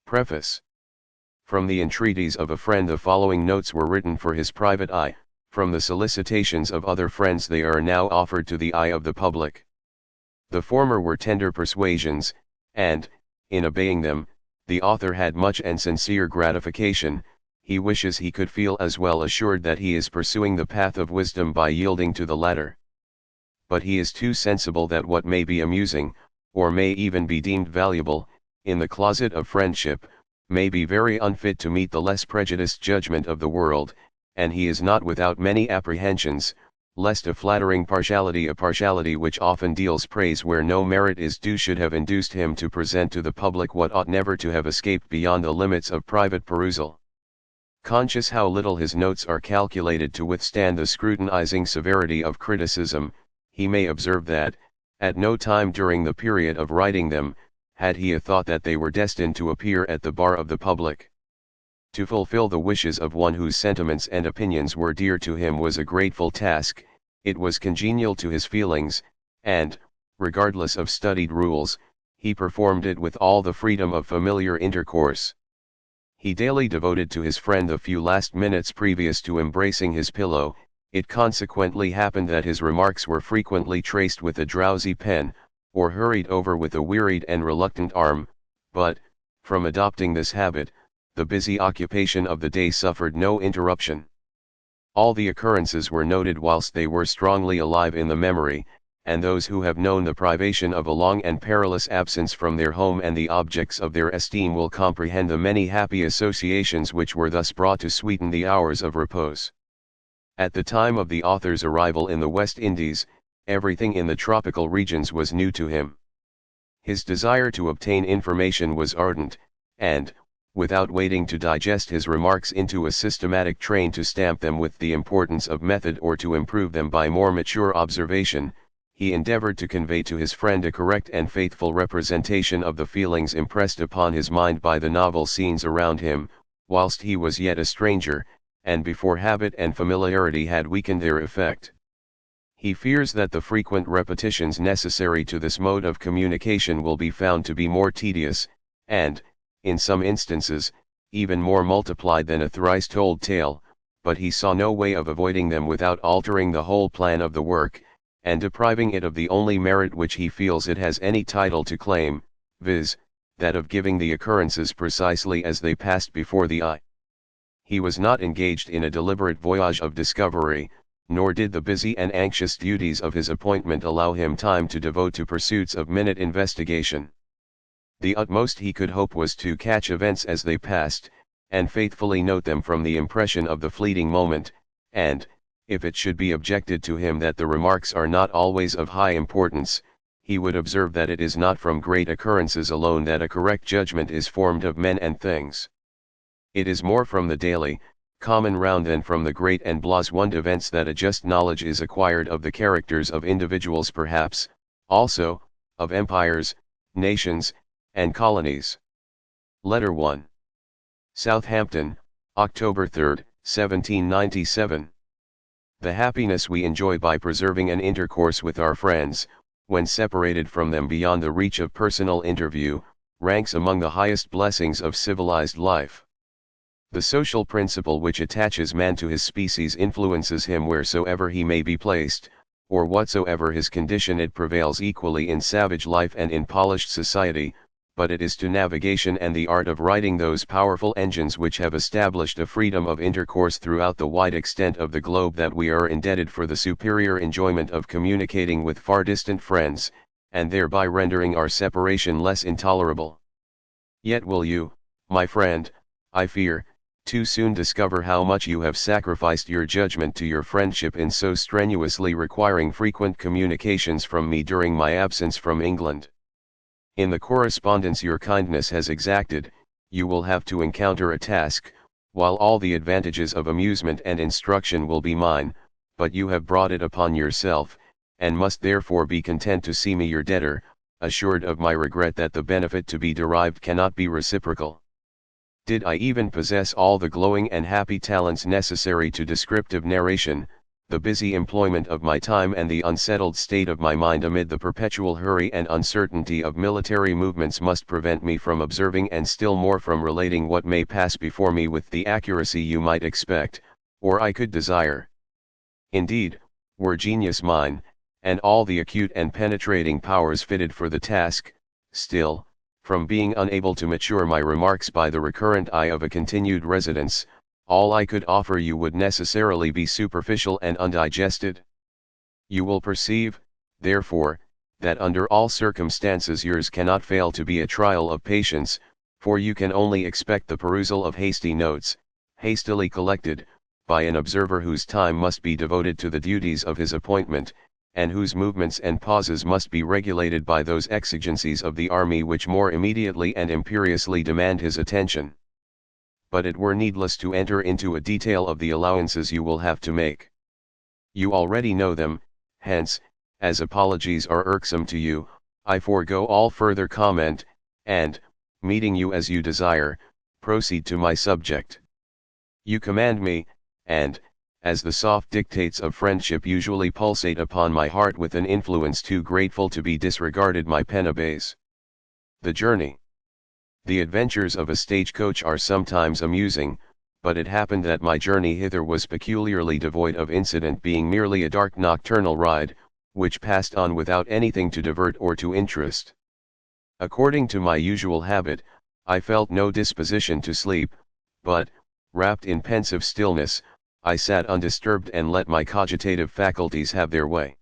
Preface. From the entreaties of a friend the following notes were written for his private eye, from the solicitations of other friends they are now offered to the eye of the public. The former were tender persuasions, and, in obeying them, the author had much and sincere gratification. He wishes he could feel as well assured that he is pursuing the path of wisdom by yielding to the latter. But he is too sensible that what may be amusing, or may even be deemed valuable, in the closet of friendship, may be very unfit to meet the less prejudiced judgment of the world, and he is not without many apprehensions, lest a flattering partiality, a partiality which often deals praise where no merit is due, should have induced him to present to the public what ought never to have escaped beyond the limits of private perusal. Conscious how little his notes are calculated to withstand the scrutinizing severity of criticism, he may observe that, at no time during the period of writing them, had he a thought that they were destined to appear at the bar of the public. To fulfill the wishes of one whose sentiments and opinions were dear to him was a grateful task. It was congenial to his feelings, and, regardless of studied rules, he performed it with all the freedom of familiar intercourse. He daily devoted to his friend the few last minutes previous to embracing his pillow. It consequently happened that his remarks were frequently traced with a drowsy pen, or hurried over with a wearied and reluctant arm, but, from adopting this habit, the busy occupation of the day suffered no interruption. All the occurrences were noted whilst they were strongly alive in the memory, and those who have known the privation of a long and perilous absence from their home and the objects of their esteem will comprehend the many happy associations which were thus brought to sweeten the hours of repose. At the time of the author's arrival in the West Indies, everything in the tropical regions was new to him. His desire to obtain information was ardent, and, without waiting to digest his remarks into a systematic train to stamp them with the importance of method or to improve them by more mature observation, he endeavored to convey to his friend a correct and faithful representation of the feelings impressed upon his mind by the novel scenes around him, whilst he was yet a stranger, and before habit and familiarity had weakened their effect. He fears that the frequent repetitions necessary to this mode of communication will be found to be more tedious, and, in some instances, even more multiplied than a thrice told tale, but he saw no way of avoiding them without altering the whole plan of the work, and depriving it of the only merit which he feels it has any title to claim, viz., that of giving the occurrences precisely as they passed before the eye. He was not engaged in a deliberate voyage of discovery, nor did the busy and anxious duties of his appointment allow him time to devote to pursuits of minute investigation. The utmost he could hope was to catch events as they passed, and faithfully note them from the impression of the fleeting moment, and, if it should be objected to him that the remarks are not always of high importance, he would observe that it is not from great occurrences alone that a correct judgment is formed of men and things. It is more from the daily, common round than from the great and blasé events that a just knowledge is acquired of the characters of individuals, perhaps, also, of empires, nations, and colonies. Letter 1. Southampton, October 3, 1797. The happiness we enjoy by preserving an intercourse with our friends, when separated from them beyond the reach of personal interview, ranks among the highest blessings of civilized life. The social principle which attaches man to his species influences him wheresoever he may be placed, or whatsoever his condition. It prevails equally in savage life and in polished society, but it is to navigation and the art of writing those powerful engines which have established a freedom of intercourse throughout the wide extent of the globe that we are indebted for the superior enjoyment of communicating with far distant friends, and thereby rendering our separation less intolerable. Yet will you, my friend, I fear, too soon discover how much you have sacrificed your judgment to your friendship in so strenuously requiring frequent communications from me during my absence from England. In the correspondence your kindness has exacted, you will have to encounter a task, while all the advantages of amusement and instruction will be mine, but you have brought it upon yourself, and must therefore be content to see me your debtor, assured of my regret that the benefit to be derived cannot be reciprocal. Did I even possess all the glowing and happy talents necessary to descriptive narration, The busy employment of my time and the unsettled state of my mind amid the perpetual hurry and uncertainty of military movements must prevent me from observing and still more from relating what may pass before me with the accuracy you might expect, or I could desire. Indeed, were genius mine, and all the acute and penetrating powers fitted for the task, still, from being unable to mature my remarks by the recurrent eye of a continued residence, all I could offer you would necessarily be superficial and undigested. You will perceive, therefore, that under all circumstances yours cannot fail to be a trial of patience, for you can only expect the perusal of hasty notes, hastily collected, by an observer whose time must be devoted to the duties of his appointment, and whose movements and pauses must be regulated by those exigencies of the army which more immediately and imperiously demand his attention. But it were needless to enter into a detail of the allowances you will have to make. You already know them, hence, as apologies are irksome to you, I forego all further comment, and, meeting you as you desire, proceed to my subject. You command me, and, as the soft dictates of friendship usually pulsate upon my heart with an influence too grateful to be disregarded, my pen obeys. The journey. The adventures of a stagecoach are sometimes amusing, but it happened that my journey hither was peculiarly devoid of incident, being merely a dark nocturnal ride, which passed on without anything to divert or to interest. According to my usual habit, I felt no disposition to sleep, but, wrapped in pensive stillness, I sat undisturbed and let my cogitative faculties have their way.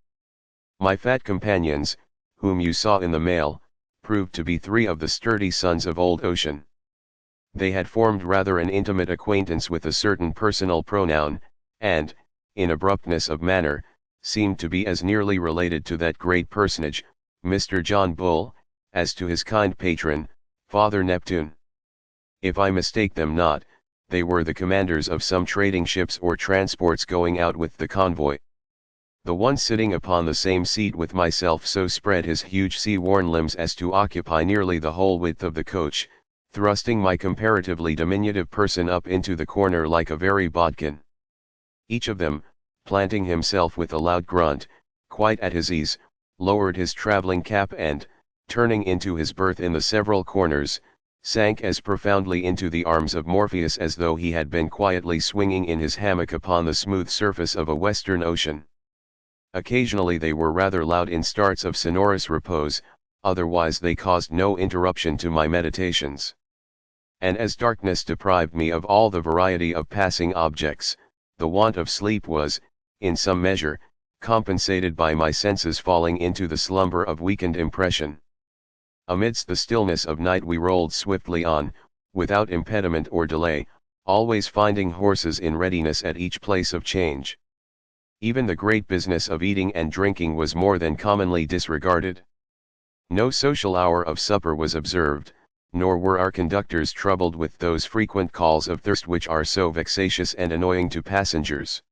My fat companions, whom you saw in the mail, proved to be three of the sturdy sons of old Ocean. They had formed rather an intimate acquaintance with a certain personal pronoun, and, in abruptness of manner, seemed to be as nearly related to that great personage, Mr. John Bull, as to his kind patron, Father Neptune. If I mistake them not, they were the commanders of some trading ships or transports going out with the convoy. The one sitting upon the same seat with myself so spread his huge sea-worn limbs as to occupy nearly the whole width of the coach, thrusting my comparatively diminutive person up into the corner like a very bodkin. Each of them, planting himself with a loud grunt, quite at his ease, lowered his travelling cap and, turning into his berth in the several corners, sank as profoundly into the arms of Morpheus as though he had been quietly swinging in his hammock upon the smooth surface of a western ocean. Occasionally they were rather loud in starts of sonorous repose, otherwise they caused no interruption to my meditations. And as darkness deprived me of all the variety of passing objects, the want of sleep was, in some measure, compensated by my senses falling into the slumber of weakened impression. Amidst the stillness of night we rolled swiftly on, without impediment or delay, always finding horses in readiness at each place of change. Even the great business of eating and drinking was more than commonly disregarded. No social hour of supper was observed, nor were our conductors troubled with those frequent calls of thirst which are so vexatious and annoying to passengers.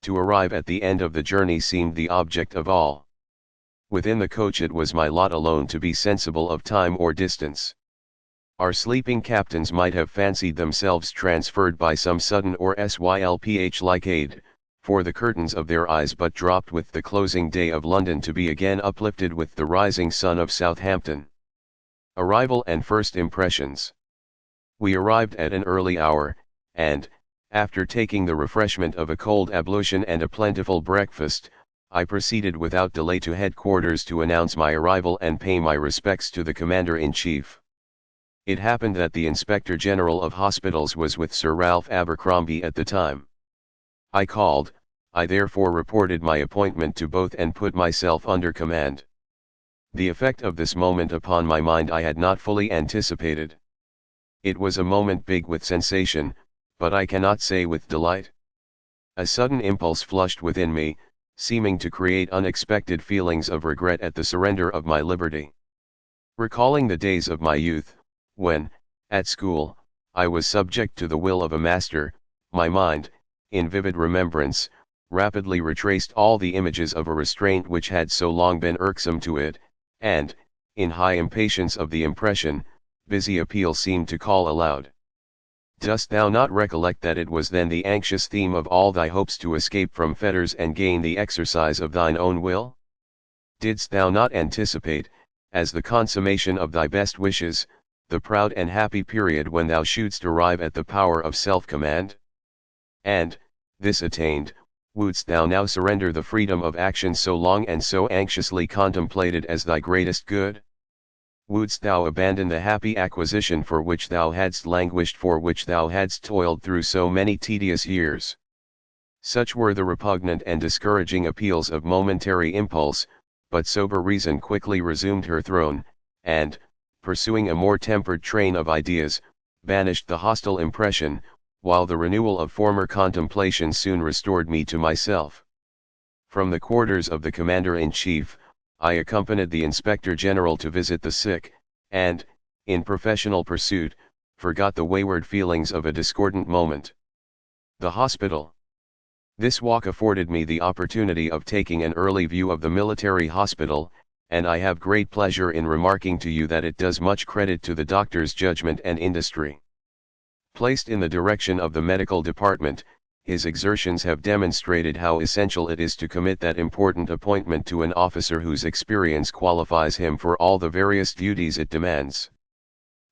To arrive at the end of the journey seemed the object of all. Within the coach it was my lot alone to be sensible of time or distance. Our sleeping captains might have fancied themselves transferred by some sudden or sylph-like aid, for the curtains of their eyes but dropped with the closing day of London to be again uplifted with the rising sun of Southampton. Arrival and first impressions. We arrived at an early hour, and, after taking the refreshment of a cold ablution and a plentiful breakfast, I proceeded without delay to headquarters to announce my arrival and pay my respects to the Commander-in-Chief. It happened that the Inspector General of Hospitals was with Sir Ralph Abercrombie at the time. I called, I therefore reported my appointment to both and put myself under command. The effect of this moment upon my mind I had not fully anticipated. It was a moment big with sensation, but I cannot say with delight. A sudden impulse flushed within me, seeming to create unexpected feelings of regret at the surrender of my liberty. Recalling the days of my youth, when, at school, I was subject to the will of a master, my mind, in vivid remembrance, rapidly retraced all the images of a restraint which had so long been irksome to it, and, in high impatience of the impression, busy appeal seemed to call aloud. Dost thou not recollect that it was then the anxious theme of all thy hopes to escape from fetters and gain the exercise of thine own will? Didst thou not anticipate, as the consummation of thy best wishes, the proud and happy period when thou shouldst arrive at the power of self-command? And, this attained, wouldst thou now surrender the freedom of action so long and so anxiously contemplated as thy greatest good? Wouldst thou abandon the happy acquisition for which thou hadst languished, for which thou hadst toiled through so many tedious years? Such were the repugnant and discouraging appeals of momentary impulse, but sober reason quickly resumed her throne, and, pursuing a more tempered train of ideas, banished the hostile impression, while the renewal of former contemplation soon restored me to myself. From the quarters of the Commander-in-Chief, I accompanied the Inspector General to visit the sick, and, in professional pursuit, forgot the wayward feelings of a discordant moment. The hospital. This walk afforded me the opportunity of taking an early view of the military hospital, and I have great pleasure in remarking to you that it does much credit to the doctor's judgment and industry. Placed in the direction of the medical department, his exertions have demonstrated how essential it is to commit that important appointment to an officer whose experience qualifies him for all the various duties it demands.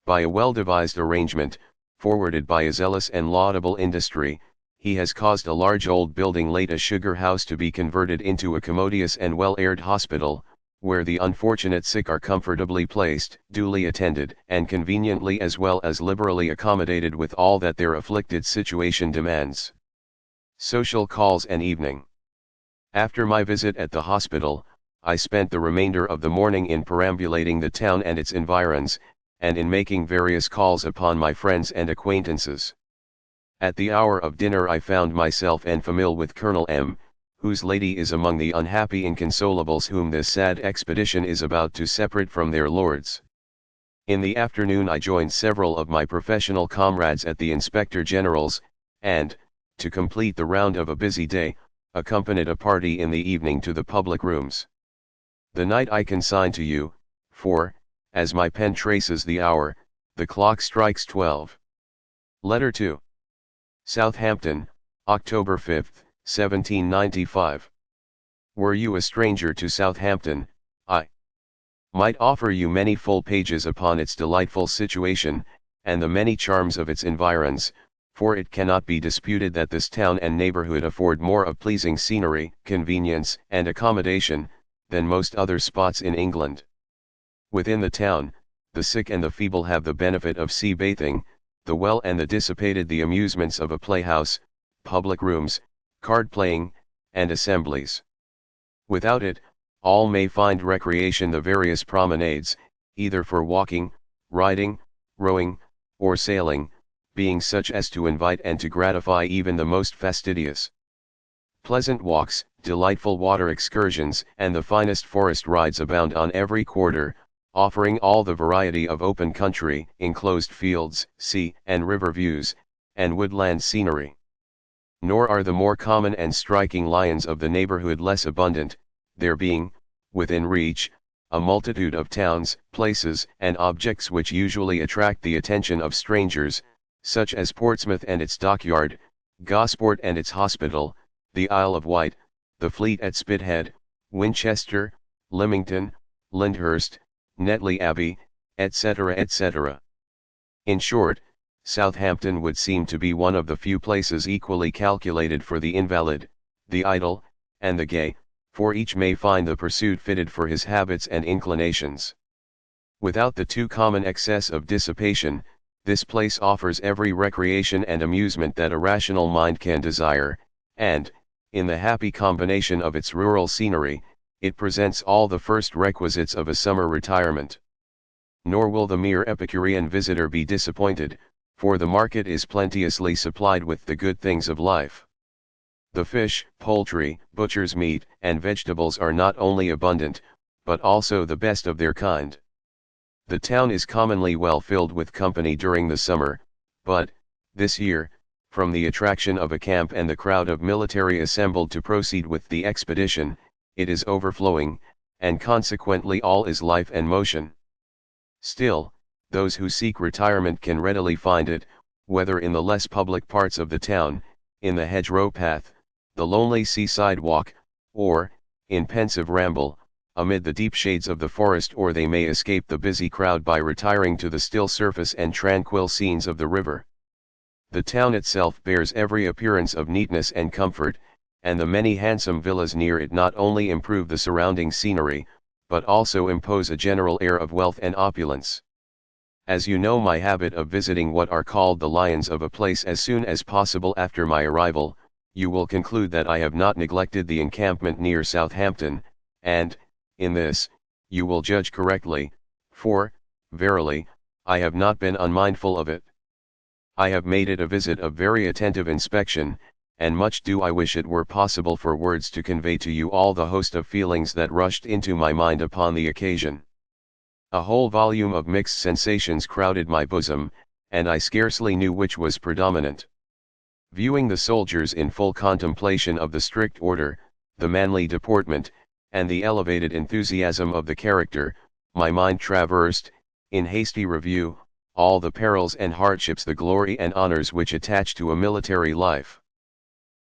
By a well-devised arrangement, forwarded by a zealous and laudable industry, he has caused a large old building late a sugar house to be converted into a commodious and well-aired hospital, where the unfortunate sick are comfortably placed, duly attended, and conveniently as well as liberally accommodated with all that their afflicted situation demands. Social calls and evening. After my visit at the hospital, I spent the remainder of the morning in perambulating the town and its environs, and in making various calls upon my friends and acquaintances. At the hour of dinner I found myself en famille with Colonel M., whose lady is among the unhappy inconsolables whom this sad expedition is about to separate from their lords. In the afternoon I joined several of my professional comrades at the Inspector General's, and, to complete the round of a busy day, accompanied a party in the evening to the public rooms. The night I consign to you, for, as my pen traces the hour, the clock strikes 12. Letter 2. Southampton, October 5, 1795. Were you a stranger to Southampton, I might offer you many full pages upon its delightful situation, and the many charms of its environs, for it cannot be disputed that this town and neighborhood afford more of pleasing scenery, convenience, and accommodation, than most other spots in England. Within the town, the sick and the feeble have the benefit of sea bathing, the well and the dissipated the amusements of a playhouse, public rooms, card playing, and assemblies. Without it, all may find recreation the various promenades, either for walking, riding, rowing, or sailing, being such as to invite and to gratify even the most fastidious. Pleasant walks, delightful water excursions, and the finest forest rides abound on every quarter, offering all the variety of open country, enclosed fields, sea and river views, and woodland scenery. Nor are the more common and striking lions of the neighborhood less abundant, there being, within reach, a multitude of towns, places, and objects which usually attract the attention of strangers, such as Portsmouth and its dockyard, Gosport and its hospital, the Isle of Wight, the Fleet at Spithead, Winchester, Lymington, Lyndhurst, Netley Abbey, etc. etc. In short, Southampton would seem to be one of the few places equally calculated for the invalid, the idle, and the gay, for each may find the pursuit fitted for his habits and inclinations. Without the too common excess of dissipation, this place offers every recreation and amusement that a rational mind can desire, and, in the happy combination of its rural scenery, it presents all the first requisites of a summer retirement. Nor will the mere Epicurean visitor be disappointed, for the market is plenteously supplied with the good things of life. The fish, poultry, butcher's meat, and vegetables are not only abundant, but also the best of their kind. The town is commonly well filled with company during the summer, but, this year, from the attraction of a camp and the crowd of military assembled to proceed with the expedition, it is overflowing, and consequently all is life and motion. Still, those who seek retirement can readily find it, whether in the less public parts of the town, in the hedgerow path, the lonely seaside walk, or, in pensive ramble, amid the deep shades of the forest, or they may escape the busy crowd by retiring to the still surface and tranquil scenes of the river. The town itself bears every appearance of neatness and comfort, and the many handsome villas near it not only improve the surrounding scenery, but also impose a general air of wealth and opulence. As you know my habit of visiting what are called the lions of a place as soon as possible after my arrival, you will conclude that I have not neglected the encampment near Southampton, and, in this, you will judge correctly, for, verily, I have not been unmindful of it. I have made it a visit of very attentive inspection, and much do I wish it were possible for words to convey to you all the host of feelings that rushed into my mind upon the occasion. A whole volume of mixed sensations crowded my bosom, and I scarcely knew which was predominant. Viewing the soldiers in full contemplation of the strict order, the manly deportment, and the elevated enthusiasm of the character, my mind traversed, in hasty review, all the perils and hardships, the glory and honors which attach to a military life.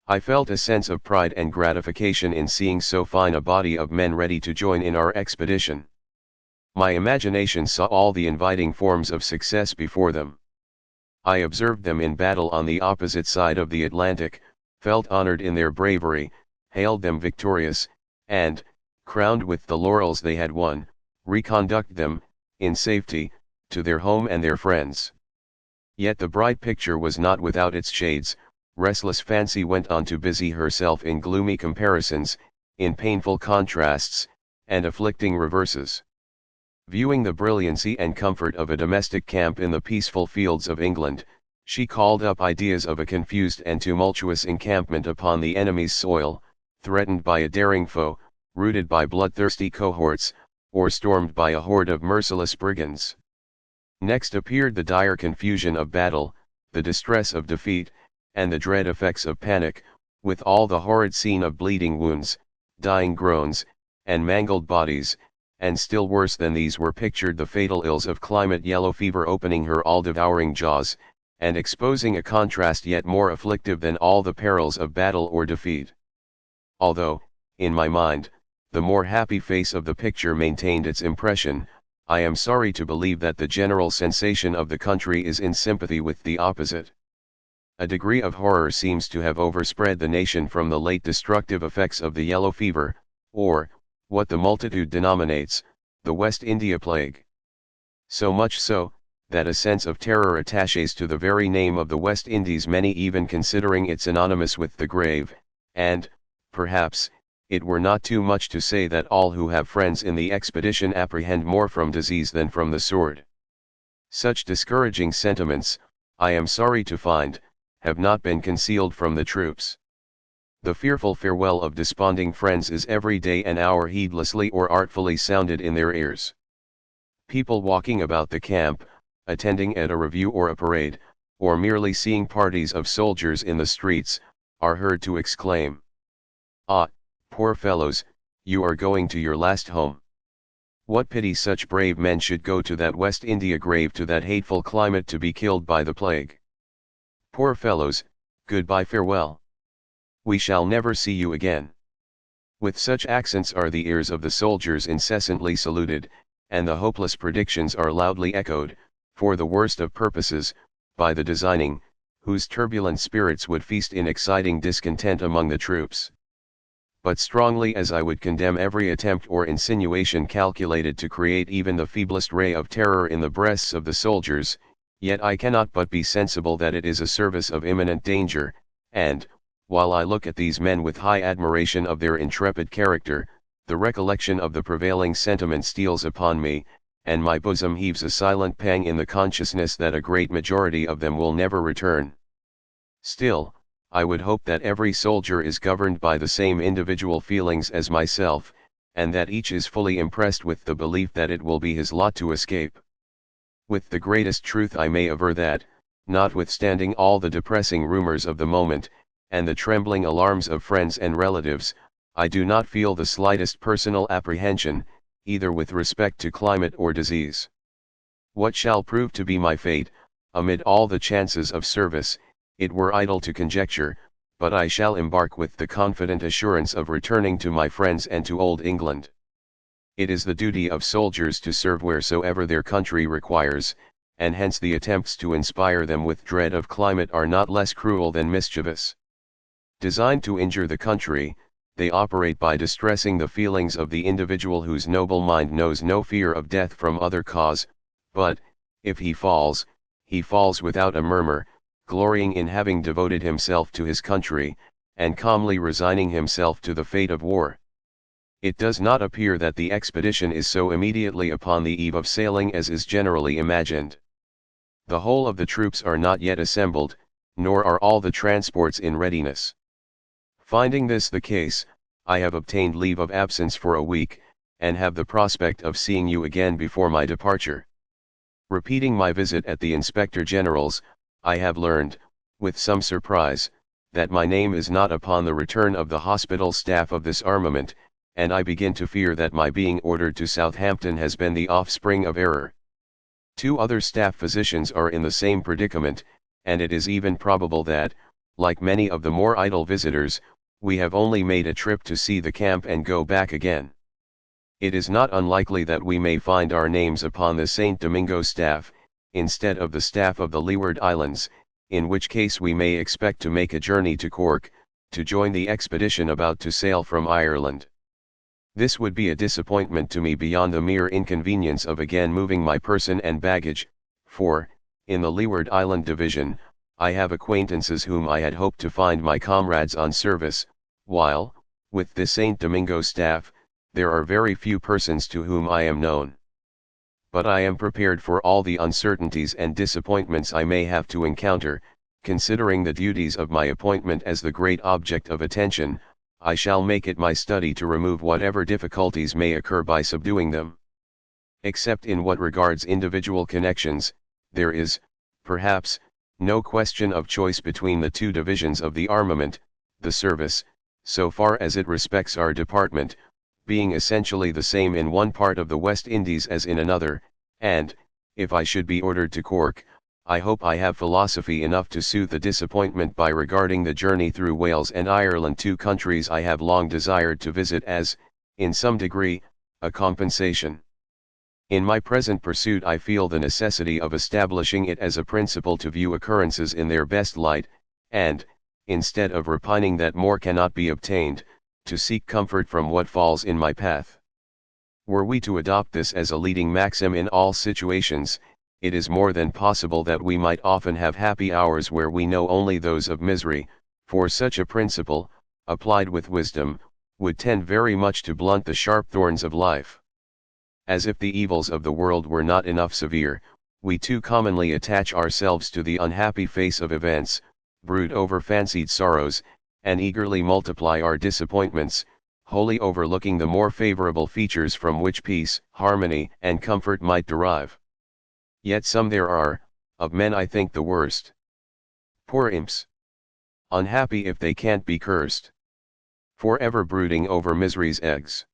I felt a sense of pride and gratification in seeing so fine a body of men ready to join in our expedition. My imagination saw all the inviting forms of success before them. I observed them in battle on the opposite side of the Atlantic, felt honored in their bravery, hailed them victorious, and, crowned with the laurels they had won, reconduct them, in safety, to their home and their friends. Yet the bright picture was not without its shades. Restless fancy went on to busy herself in gloomy comparisons, in painful contrasts, and afflicting reverses. Viewing the brilliancy and comfort of a domestic camp in the peaceful fields of England, she called up ideas of a confused and tumultuous encampment upon the enemy's soil, threatened by a daring foe, routed by bloodthirsty cohorts, or stormed by a horde of merciless brigands. Next appeared the dire confusion of battle, the distress of defeat, and the dread effects of panic, with all the horrid scene of bleeding wounds, dying groans, and mangled bodies, and still worse than these were pictured the fatal ills of climate, yellow fever opening her all-devouring jaws, and exposing a contrast yet more afflictive than all the perils of battle or defeat. Although, in my mind, the more happy face of the picture maintained its impression, I am sorry to believe that the general sensation of the country is in sympathy with the opposite. A degree of horror seems to have overspread the nation from the late destructive effects of the yellow fever, or, what the multitude denominates, the West India plague. So much so, that a sense of terror attaches to the very name of the West Indies, many even considering it synonymous with the grave, and, perhaps, it were not too much to say that all who have friends in the expedition apprehend more from disease than from the sword. Such discouraging sentiments, I am sorry to find, have not been concealed from the troops. The fearful farewell of desponding friends is every day and hour heedlessly or artfully sounded in their ears. People walking about the camp, attending at a review or a parade, or merely seeing parties of soldiers in the streets, are heard to exclaim, "Ah, poor fellows, you are going to your last home. What pity such brave men should go to that West India grave, to that hateful climate, to be killed by the plague. Poor fellows, goodbye, farewell. We shall never see you again." With such accents are the ears of the soldiers incessantly saluted, and the hopeless predictions are loudly echoed, for the worst of purposes, by the designing, whose turbulent spirits would feast in exciting discontent among the troops. But strongly as I would condemn every attempt or insinuation calculated to create even the feeblest ray of terror in the breasts of the soldiers, yet I cannot but be sensible that it is a service of imminent danger, and, while I look at these men with high admiration of their intrepid character, the recollection of the prevailing sentiment steals upon me, and my bosom heaves a silent pang in the consciousness that a great majority of them will never return. Still, I would hope that every soldier is governed by the same individual feelings as myself, and that each is fully impressed with the belief that it will be his lot to escape. With the greatest truth I may aver that, notwithstanding all the depressing rumors of the moment, and the trembling alarms of friends and relatives, I do not feel the slightest personal apprehension, either with respect to climate or disease. What shall prove to be my fate, amid all the chances of service, it were idle to conjecture, but I shall embark with the confident assurance of returning to my friends and to old England. It is the duty of soldiers to serve wheresoever their country requires, and hence the attempts to inspire them with dread of climate are not less cruel than mischievous. Designed to injure the country, they operate by distressing the feelings of the individual whose noble mind knows no fear of death from other cause, but, if he falls without a murmur, glorying in having devoted himself to his country, and calmly resigning himself to the fate of war. It does not appear that the expedition is so immediately upon the eve of sailing as is generally imagined. The whole of the troops are not yet assembled, nor are all the transports in readiness. Finding this the case, I have obtained leave of absence for a week, and have the prospect of seeing you again before my departure. Repeating my visit at the Inspector General's, I have learned, with some surprise, that my name is not upon the return of the hospital staff of this armament, and I begin to fear that my being ordered to Southampton has been the offspring of error. 2 other staff physicians are in the same predicament, and it is even probable that, like many of the more idle visitors, we have only made a trip to see the camp and go back again. It is not unlikely that we may find our names upon the St. Domingo staff, instead of the staff of the Leeward Islands, in which case we may expect to make a journey to Cork, to join the expedition about to sail from Ireland. This would be a disappointment to me beyond the mere inconvenience of again moving my person and baggage, for, in the Leeward Island Division, I have acquaintances whom I had hoped to find my comrades on service, while, with the St. Domingo staff, there are very few persons to whom I am known. But I am prepared for all the uncertainties and disappointments I may have to encounter, considering the duties of my appointment as the great object of attention. I shall make it my study to remove whatever difficulties may occur by subduing them. Except in what regards individual connections, there is, perhaps, no question of choice between the 2 divisions of the armament, the service, so far as it respects our department, being essentially the same in one part of the West Indies as in another, and, if I should be ordered to Cork, I hope I have philosophy enough to soothe the disappointment by regarding the journey through Wales and Ireland, 2 countries I have long desired to visit, as, in some degree, a compensation. In my present pursuit I feel the necessity of establishing it as a principle to view occurrences in their best light, and, instead of repining that more cannot be obtained, to seek comfort from what falls in my path. Were we to adopt this as a leading maxim in all situations, it is more than possible that we might often have happy hours where we know only those of misery, for such a principle, applied with wisdom, would tend very much to blunt the sharp thorns of life. As if the evils of the world were not enough severe, we too commonly attach ourselves to the unhappy face of events, brood over fancied sorrows, and eagerly multiply our disappointments, wholly overlooking the more favorable features from which peace, harmony, and comfort might derive. Yet some there are, of men I think the worst. Poor imps! Unhappy if they can't be cursed. Forever brooding over misery's eggs.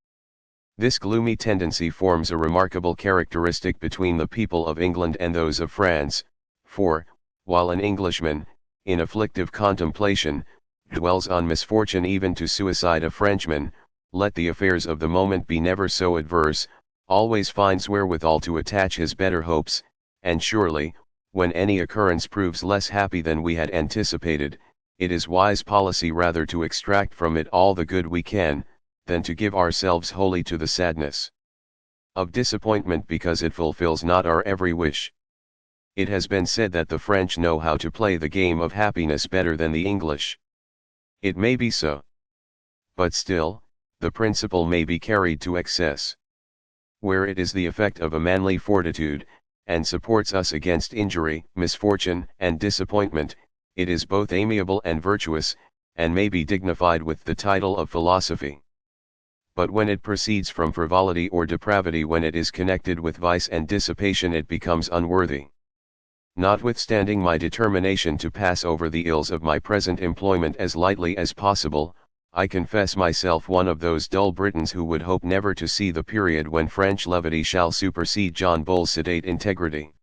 This gloomy tendency forms a remarkable characteristic between the people of England and those of France, for, while an Englishman, in afflictive contemplation, dwells on misfortune even to suicide, a Frenchman, let the affairs of the moment be never so adverse, always finds wherewithal to attach his better hopes, and surely, when any occurrence proves less happy than we had anticipated, it is wise policy rather to extract from it all the good we can, than to give ourselves wholly to the sadness of disappointment because it fulfills not our every wish. It has been said that the French know how to play the game of happiness better than the English. It may be so. But still, the principle may be carried to excess. Where it is the effect of a manly fortitude, and supports us against injury, misfortune, and disappointment, it is both amiable and virtuous, and may be dignified with the title of philosophy. But when it proceeds from frivolity or depravity, when it is connected with vice and dissipation, it becomes unworthy. Notwithstanding my determination to pass over the ills of my present employment as lightly as possible, I confess myself one of those dull Britons who would hope never to see the period when French levity shall supersede John Bull's sedate integrity.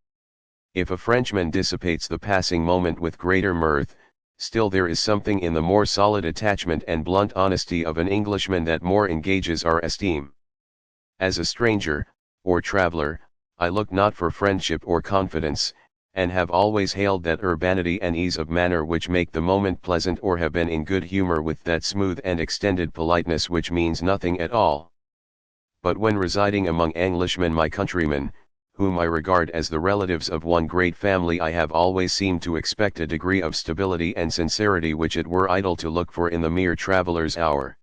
If a Frenchman dissipates the passing moment with greater mirth, still there is something in the more solid attachment and blunt honesty of an Englishman that more engages our esteem. As a stranger, or traveler, I look not for friendship or confidence, and have always hailed that urbanity and ease of manner which make the moment pleasant, or have been in good humor with that smooth and extended politeness which means nothing at all. But when residing among Englishmen, my countrymen, whom I regard as the relatives of one great family, I have always seemed to expect a degree of stability and sincerity which it were idle to look for in the mere traveller's hour.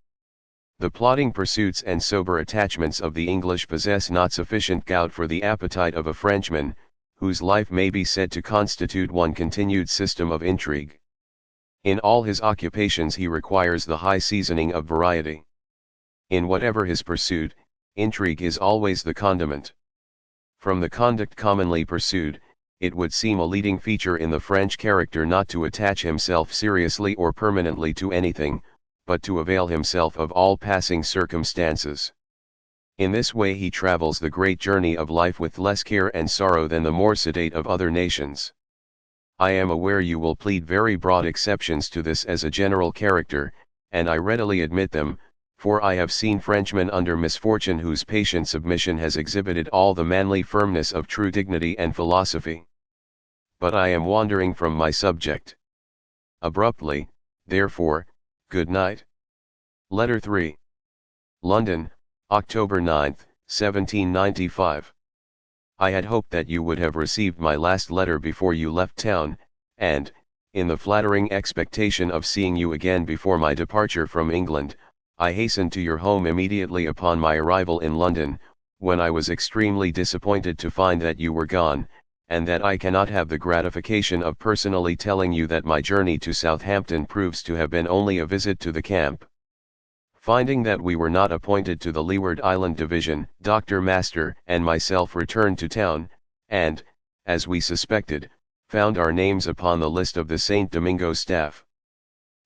The plodding pursuits and sober attachments of the English possess not sufficient gout for the appetite of a Frenchman, whose life may be said to constitute one continued system of intrigue. In all his occupations he requires the high seasoning of variety. In whatever his pursuit, intrigue is always the condiment. From the conduct commonly pursued, it would seem a leading feature in the French character not to attach himself seriously or permanently to anything, but to avail himself of all passing circumstances. In this way he travels the great journey of life with less care and sorrow than the more sedate of other nations. I am aware you will plead very broad exceptions to this as a general character, and I readily admit them, for I have seen Frenchmen under misfortune whose patient submission has exhibited all the manly firmness of true dignity and philosophy. But I am wandering from my subject. Abruptly, therefore, good night. Letter 3. London, October 9, 1795. I had hoped that you would have received my last letter before you left town, and, in the flattering expectation of seeing you again before my departure from England, I hastened to your home immediately upon my arrival in London, when I was extremely disappointed to find that you were gone, and that I cannot have the gratification of personally telling you that my journey to Southampton proves to have been only a visit to the camp. Finding that we were not appointed to the Leeward Island Division, Dr. Master and myself returned to town, and, as we suspected, found our names upon the list of the St. Domingo staff.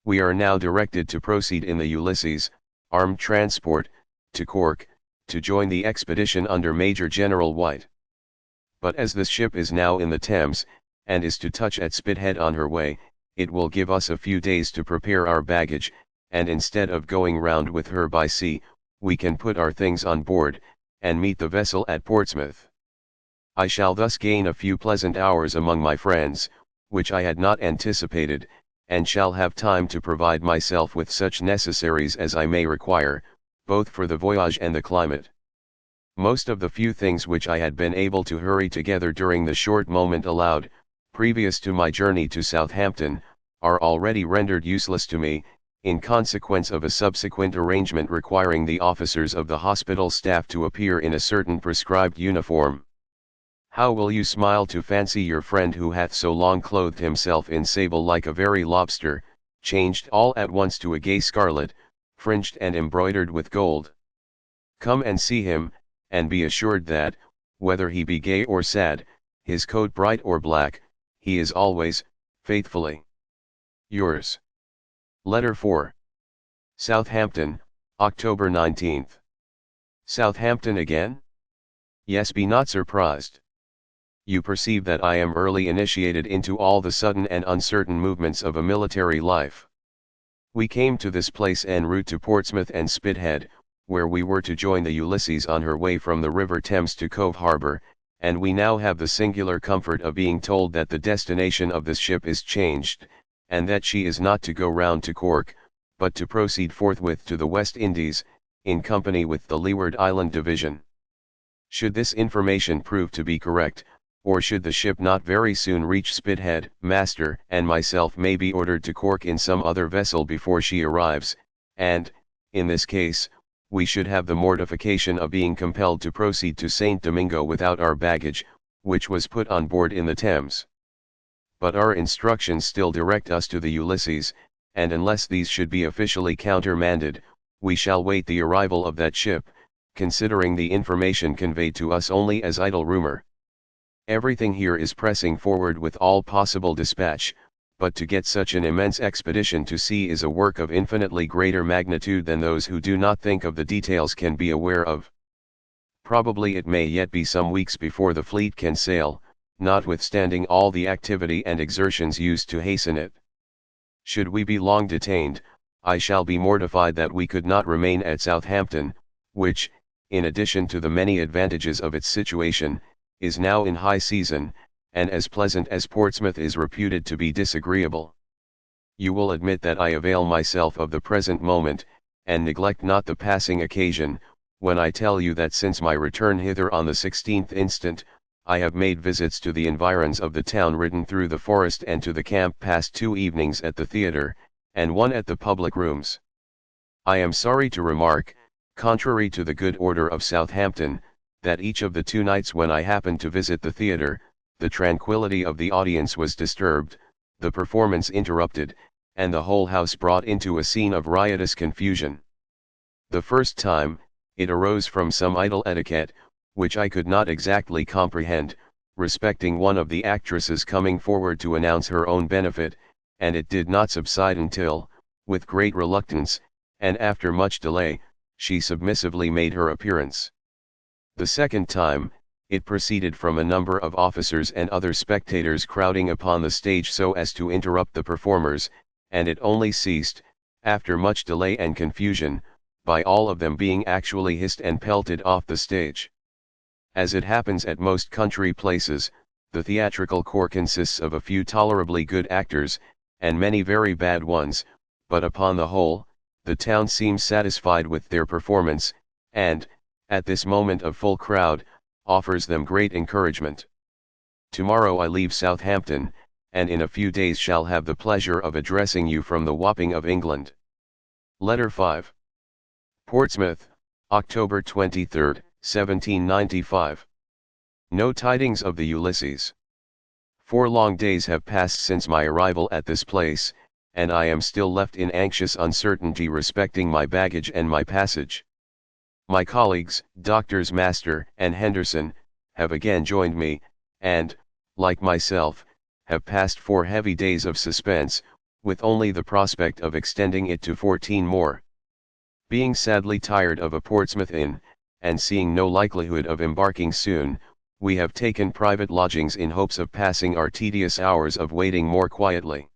We are now directed to proceed in the Ulysses, armed transport, to Cork, to join the expedition under Major General White. But as this ship is now in the Thames, and is to touch at Spithead on her way, it will give us a few days to prepare our baggage, and instead of going round with her by sea, we can put our things on board, and meet the vessel at Portsmouth. I shall thus gain a few pleasant hours among my friends, which I had not anticipated, and shall have time to provide myself with such necessaries as I may require, both for the voyage and the climate. Most of the few things which I had been able to hurry together during the short moment allowed, previous to my journey to Southampton, are already rendered useless to me, in consequence of a subsequent arrangement requiring the officers of the hospital staff to appear in a certain prescribed uniform. How will you smile to fancy your friend who hath so long clothed himself in sable like a very lobster, changed all at once to a gay scarlet, fringed and embroidered with gold. Come and see him, and be assured that, whether he be gay or sad, his coat bright or black, he is always, faithfully yours. Letter 4. Southampton, October 19. Southampton again? Yes, be not surprised. You perceive that I am early initiated into all the sudden and uncertain movements of a military life. We came to this place en route to Portsmouth and Spithead, where we were to join the Ulysses on her way from the River Thames to Cove Harbour, and we now have the singular comfort of being told that the destination of this ship is changed, and that she is not to go round to Cork, but to proceed forthwith to the West Indies, in company with the Leeward Island Division. Should this information prove to be correct, or should the ship not very soon reach Spithead, Master and myself may be ordered to Cork in some other vessel before she arrives, and, in this case, we should have the mortification of being compelled to proceed to St. Domingo without our baggage, which was put on board in the Thames. But our instructions still direct us to the Ulysses, and unless these should be officially countermanded, we shall wait the arrival of that ship, considering the information conveyed to us only as idle rumor. Everything here is pressing forward with all possible dispatch, but to get such an immense expedition to sea is a work of infinitely greater magnitude than those who do not think of the details can be aware of. Probably it may yet be some weeks before the fleet can sail, notwithstanding all the activity and exertions used to hasten it. Should we be long detained, I shall be mortified that we could not remain at Southampton, which, in addition to the many advantages of its situation, is now in high season, and as pleasant as Portsmouth is reputed to be disagreeable. You will admit that I avail myself of the present moment, and neglect not the passing occasion, when I tell you that since my return hither on the 16th instant, I have made visits to the environs of the town, ridden through the forest and to the camp, passed 2 evenings at the theatre, and 1 at the public rooms. I am sorry to remark, contrary to the good order of Southampton, that each of the 2 nights when I happened to visit the theatre, the tranquillity of the audience was disturbed, the performance interrupted, and the whole house brought into a scene of riotous confusion. The first time, it arose from some idle etiquette, which I could not exactly comprehend, respecting one of the actresses coming forward to announce her own benefit, and it did not subside until, with great reluctance, and after much delay, she submissively made her appearance. The second time, it proceeded from a number of officers and other spectators crowding upon the stage so as to interrupt the performers, and it only ceased, after much delay and confusion, by all of them being actually hissed and pelted off the stage. As it happens at most country places, the theatrical corps consists of a few tolerably good actors, and many very bad ones, but upon the whole, the town seems satisfied with their performance, and, at this moment of full crowd, offers them great encouragement. Tomorrow I leave Southampton, and in a few days shall have the pleasure of addressing you from the Wapping of England. Letter 5. Portsmouth, October 23, 1795. No tidings of the Ulysses. 4 long days have passed since my arrival at this place, and I am still left in anxious uncertainty respecting my baggage and my passage. My colleagues, Doctors Master and Henderson, have again joined me, and, like myself, have passed 4 heavy days of suspense, with only the prospect of extending it to 14 more. Being sadly tired of a Portsmouth inn, and seeing no likelihood of embarking soon, we have taken private lodgings in hopes of passing our tedious hours of waiting more quietly.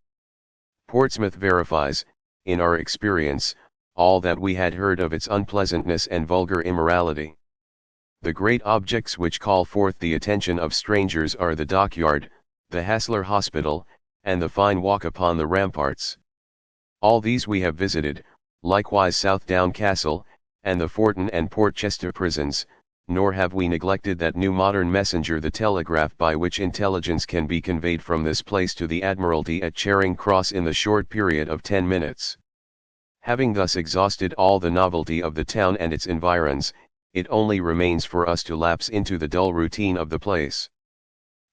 Portsmouth verifies, in our experience, all that we had heard of its unpleasantness and vulgar immorality. The great objects which call forth the attention of strangers are the dockyard, the Hassler Hospital, and the fine walk upon the ramparts. All these we have visited, likewise Southdown Castle, and the Fortin and Portchester prisons, nor have we neglected that new modern messenger, the telegraph, by which intelligence can be conveyed from this place to the Admiralty at Charing Cross in the short period of 10 minutes. Having thus exhausted all the novelty of the town and its environs, it only remains for us to lapse into the dull routine of the place.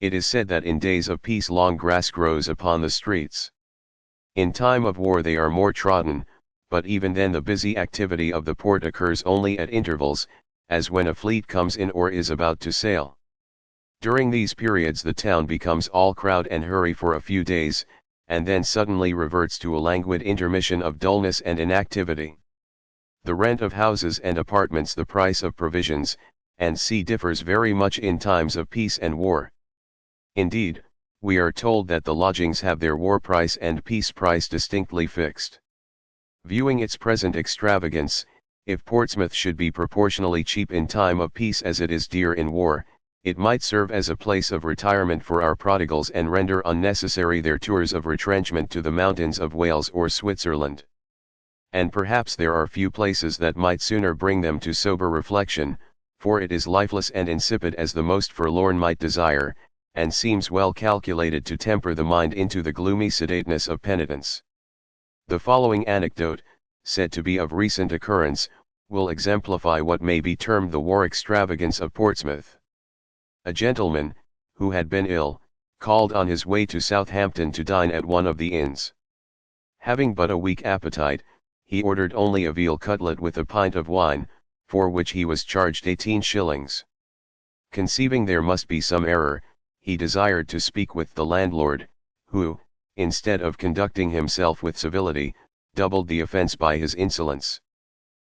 It is said that in days of peace long grass grows upon the streets. In time of war they are more trodden, but even then the busy activity of the port occurs only at intervals, as when a fleet comes in or is about to sail. During these periods the town becomes all crowd and hurry for a few days, and then suddenly reverts to a languid intermission of dullness and inactivity. The rent of houses and apartments, the price of provisions, and sea differs very much in times of peace and war. Indeed, we are told that the lodgings have their war price and peace price distinctly fixed. Viewing its present extravagance, if Portsmouth should be proportionally cheap in time of peace as it is dear in war, it might serve as a place of retirement for our prodigals and render unnecessary their tours of retrenchment to the mountains of Wales or Switzerland. And perhaps there are few places that might sooner bring them to sober reflection, for it is lifeless and insipid as the most forlorn might desire, and seems well calculated to temper the mind into the gloomy sedateness of penitence. The following anecdote, said to be of recent occurrence, will exemplify what may be termed the war extravagance of Portsmouth. A gentleman, who had been ill, called on his way to Southampton to dine at one of the inns. Having but a weak appetite, he ordered only a veal cutlet with a pint of wine, for which he was charged 18 shillings. Conceiving there must be some error, he desired to speak with the landlord, who, instead of conducting himself with civility, doubled the offence by his insolence.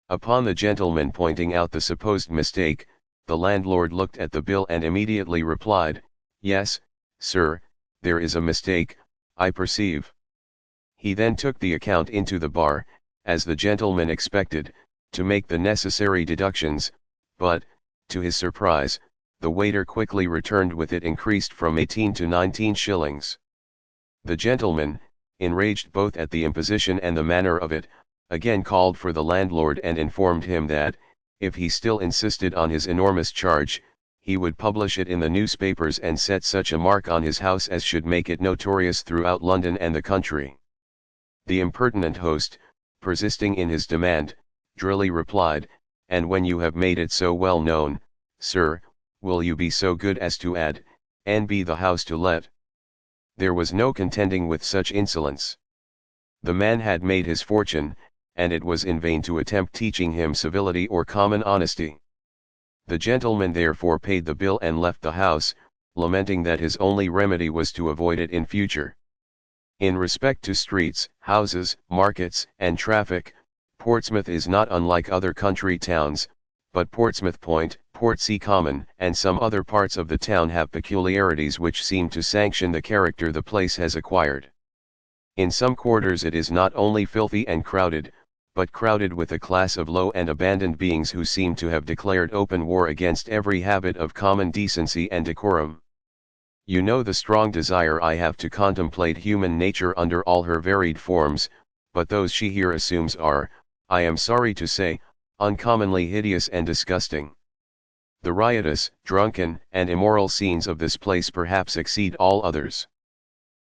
Upon the gentleman pointing out the supposed mistake, the landlord looked at the bill and immediately replied, Yes, sir, there is a mistake, I perceive. He then took the account into the bar, as the gentleman expected, to make the necessary deductions, but, to his surprise, the waiter quickly returned with it increased from 18 to 19 shillings. The gentleman, enraged both at the imposition and the manner of it, again called for the landlord and informed him that, if he still insisted on his enormous charge, he would publish it in the newspapers and set such a mark on his house as should make it notorious throughout London and the country. The impertinent host, persisting in his demand, drily replied, "And when you have made it so well known, sir, will you be so good as to add, and be the house to let?" There was no contending with such insolence. The man had made his fortune, and it was in vain to attempt teaching him civility or common honesty. The gentleman therefore paid the bill and left the house, lamenting that his only remedy was to avoid it in future. In respect to streets, houses, markets, and traffic, Portsmouth is not unlike other country towns, but Portsmouth Point, Portsea Common, and some other parts of the town have peculiarities which seem to sanction the character the place has acquired. In some quarters it is not only filthy and crowded, but crowded with a class of low and abandoned beings who seem to have declared open war against every habit of common decency and decorum. You know the strong desire I have to contemplate human nature under all her varied forms, but those she here assumes are, I am sorry to say, uncommonly hideous and disgusting. The riotous, drunken, and immoral scenes of this place perhaps exceed all others.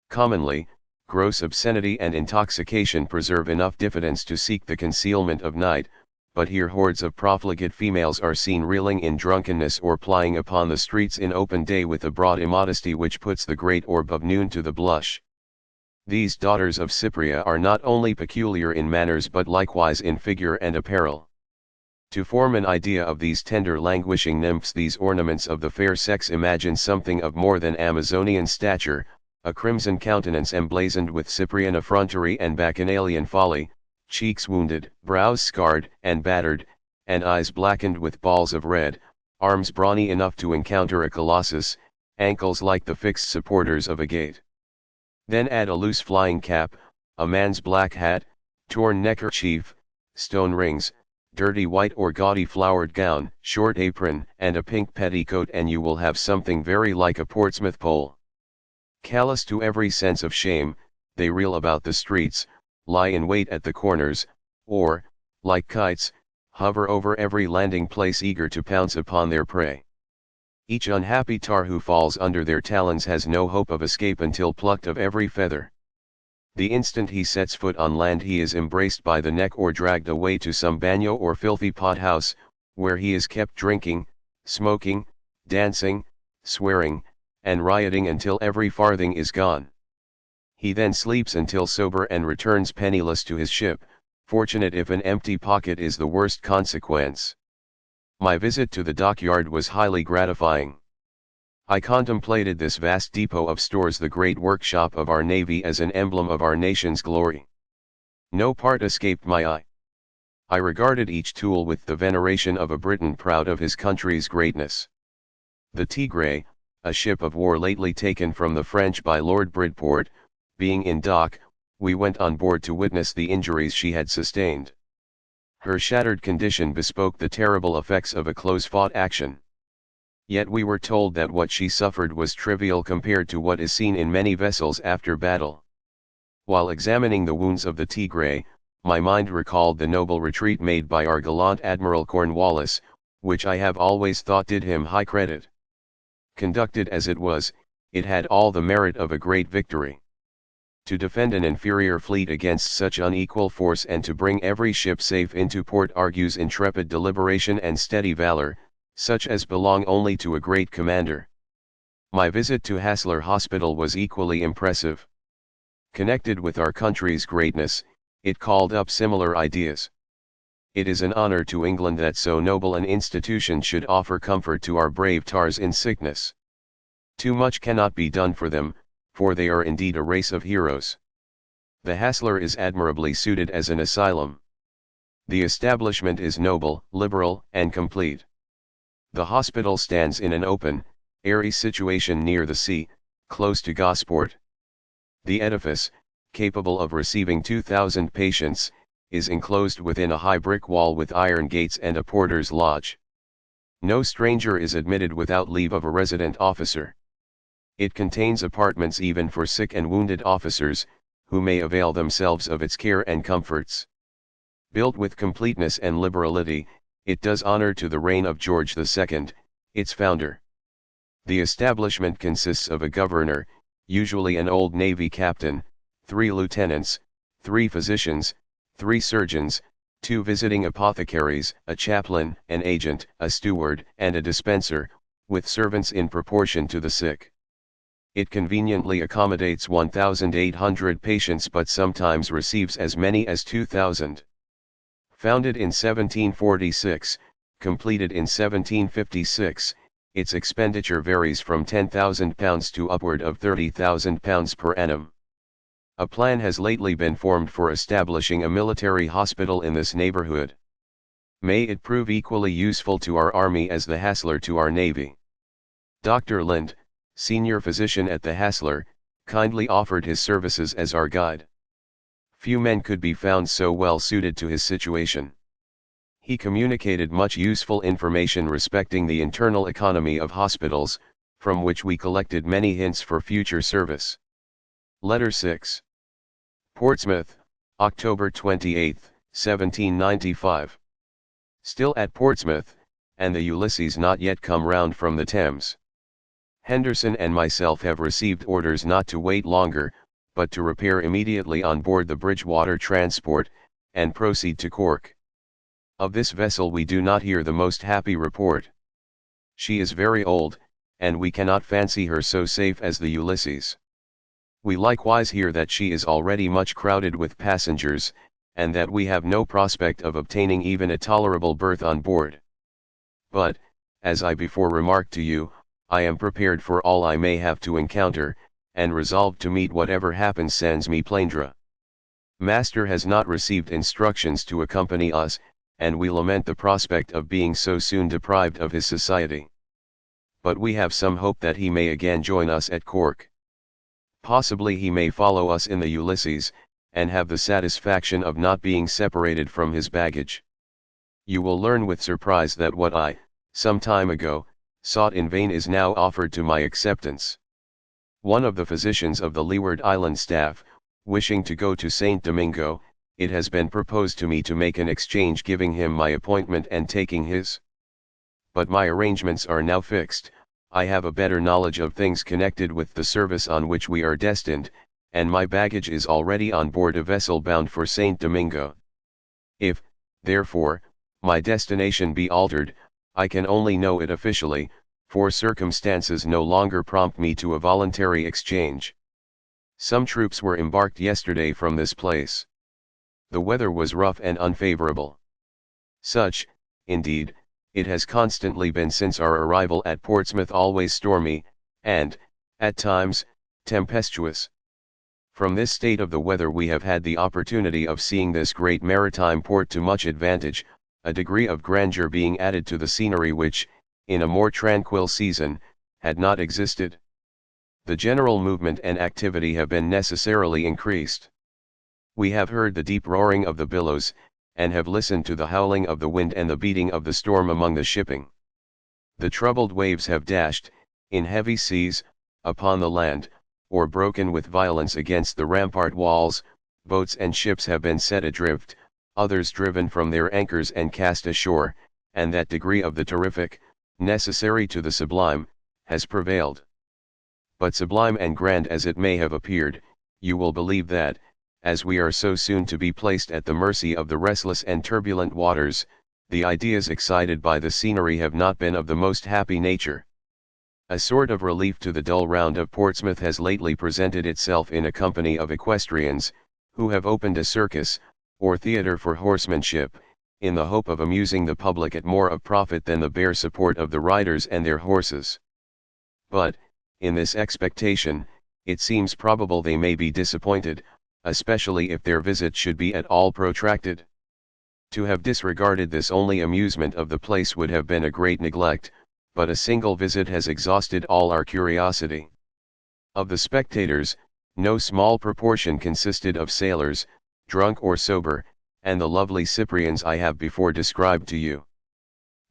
Commonly, gross obscenity and intoxication preserve enough diffidence to seek the concealment of night, but here hordes of profligate females are seen reeling in drunkenness or plying upon the streets in open day with a broad immodesty which puts the great orb of noon to the blush. These daughters of Cypria are not only peculiar in manners but likewise in figure and apparel. To form an idea of these tender languishing nymphs, these ornaments of the fair sex, imagine something of more than Amazonian stature, a crimson countenance emblazoned with Cyprian effrontery and bacchanalian folly, cheeks wounded, brows scarred and battered, and eyes blackened with balls of red, arms brawny enough to encounter a colossus, ankles like the fixed supporters of a gate. Then add a loose flying cap, a man's black hat, torn neckerchief, stone rings, dirty white or gaudy flowered gown, short apron, and a pink petticoat, and you will have something very like a Portsmouth Pole. Callous to every sense of shame, they reel about the streets, lie in wait at the corners, or, like kites, hover over every landing place eager to pounce upon their prey. Each unhappy tar who falls under their talons has no hope of escape until plucked of every feather. The instant he sets foot on land he is embraced by the neck or dragged away to some bagnio or filthy pothouse, where he is kept drinking, smoking, dancing, swearing, and rioting until every farthing is gone. He then sleeps until sober and returns penniless to his ship, fortunate if an empty pocket is the worst consequence. My visit to the dockyard was highly gratifying. I contemplated this vast depot of stores, the great workshop of our navy, as an emblem of our nation's glory. No part escaped my eye. I regarded each tool with the veneration of a Briton proud of his country's greatness. The Tigre, a ship of war lately taken from the French by Lord Bridport, being in dock, we went on board to witness the injuries she had sustained. Her shattered condition bespoke the terrible effects of a close-fought action. Yet we were told that what she suffered was trivial compared to what is seen in many vessels after battle. While examining the wounds of the Tigre, my mind recalled the noble retreat made by our gallant Admiral Cornwallis, which I have always thought did him high credit. Conducted as it was, it had all the merit of a great victory. To defend an inferior fleet against such unequal force and to bring every ship safe into port argues intrepid deliberation and steady valor, such as belong only to a great commander. My visit to Haslar Hospital was equally impressive. Connected with our country's greatness, it called up similar ideas. It is an honor to England that so noble an institution should offer comfort to our brave tars in sickness. Too much cannot be done for them, for they are indeed a race of heroes. The Haslar is admirably suited as an asylum. The establishment is noble, liberal, and complete. The hospital stands in an open, airy situation near the sea, close to Gosport. The edifice, capable of receiving 2,000 patients, is enclosed within a high brick wall with iron gates and a porter's lodge. No stranger is admitted without leave of a resident officer. It contains apartments even for sick and wounded officers, who may avail themselves of its care and comforts. Built with completeness and liberality, it does honor to the reign of George II, its founder. The establishment consists of a governor, usually an old navy captain, 3 lieutenants, 3 physicians, 3 surgeons, 2 visiting apothecaries, a chaplain, an agent, a steward, and a dispenser, with servants in proportion to the sick. It conveniently accommodates 1,800 patients but sometimes receives as many as 2,000. Founded in 1746, completed in 1756, its expenditure varies from £10,000 to upward of £30,000 per annum. A plan has lately been formed for establishing a military hospital in this neighborhood. May it prove equally useful to our army as the Hassler to our navy. Dr. Lind, senior physician at the Hassler, kindly offered his services as our guide. Few men could be found so well suited to his situation. He communicated much useful information respecting the internal economy of hospitals, from which we collected many hints for future service. Letter 6. Portsmouth, October 28, 1795. Still at Portsmouth, and the Ulysses not yet come round from the Thames. Henderson and myself have received orders not to wait longer, but to repair immediately on board the Bridgewater transport, and proceed to Cork. Of this vessel we do not hear the most happy report. She is very old, and we cannot fancy her so safe as the Ulysses. We likewise hear that she is already much crowded with passengers, and that we have no prospect of obtaining even a tolerable berth on board. But, as I before remarked to you, I am prepared for all I may have to encounter, and resolved to meet whatever happens sans me plaindre. Master has not received instructions to accompany us, and we lament the prospect of being so soon deprived of his society. But we have some hope that he may again join us at Cork. Possibly he may follow us in the Ulysses, and have the satisfaction of not being separated from his baggage. You will learn with surprise that what I, some time ago, sought in vain is now offered to my acceptance. One of the physicians of the Leeward Island staff, wishing to go to St. Domingo, it has been proposed to me to make an exchange, giving him my appointment and taking his. But my arrangements are now fixed. I have a better knowledge of things connected with the service on which we are destined, and my baggage is already on board a vessel bound for St. Domingo. If, therefore, my destination be altered, I can only know it officially, for circumstances no longer prompt me to a voluntary exchange. Some troops were embarked yesterday from this place. The weather was rough and unfavorable. Such, indeed, it has constantly been since our arrival at Portsmouth, always stormy, and, at times, tempestuous. From this state of the weather we have had the opportunity of seeing this great maritime port to much advantage, a degree of grandeur being added to the scenery which, in a more tranquil season, had not existed. The general movement and activity have been necessarily increased. We have heard the deep roaring of the billows, and have listened to the howling of the wind and the beating of the storm among the shipping. The troubled waves have dashed, in heavy seas, upon the land, or broken with violence against the rampart walls. Boats and ships have been set adrift, others driven from their anchors and cast ashore, and that degree of the terrific, necessary to the sublime, has prevailed. But sublime and grand as it may have appeared, you will believe that, as we are so soon to be placed at the mercy of the restless and turbulent waters, the ideas excited by the scenery have not been of the most happy nature. A sort of relief to the dull round of Portsmouth has lately presented itself in a company of equestrians, who have opened a circus, or theatre for horsemanship, in the hope of amusing the public at more of profit than the bare support of the riders and their horses. But, in this expectation, it seems probable they may be disappointed, especially if their visit should be at all protracted. To have disregarded this only amusement of the place would have been a great neglect, but a single visit has exhausted all our curiosity. Of the spectators, no small proportion consisted of sailors, drunk or sober, and the lovely Cyprians I have before described to you.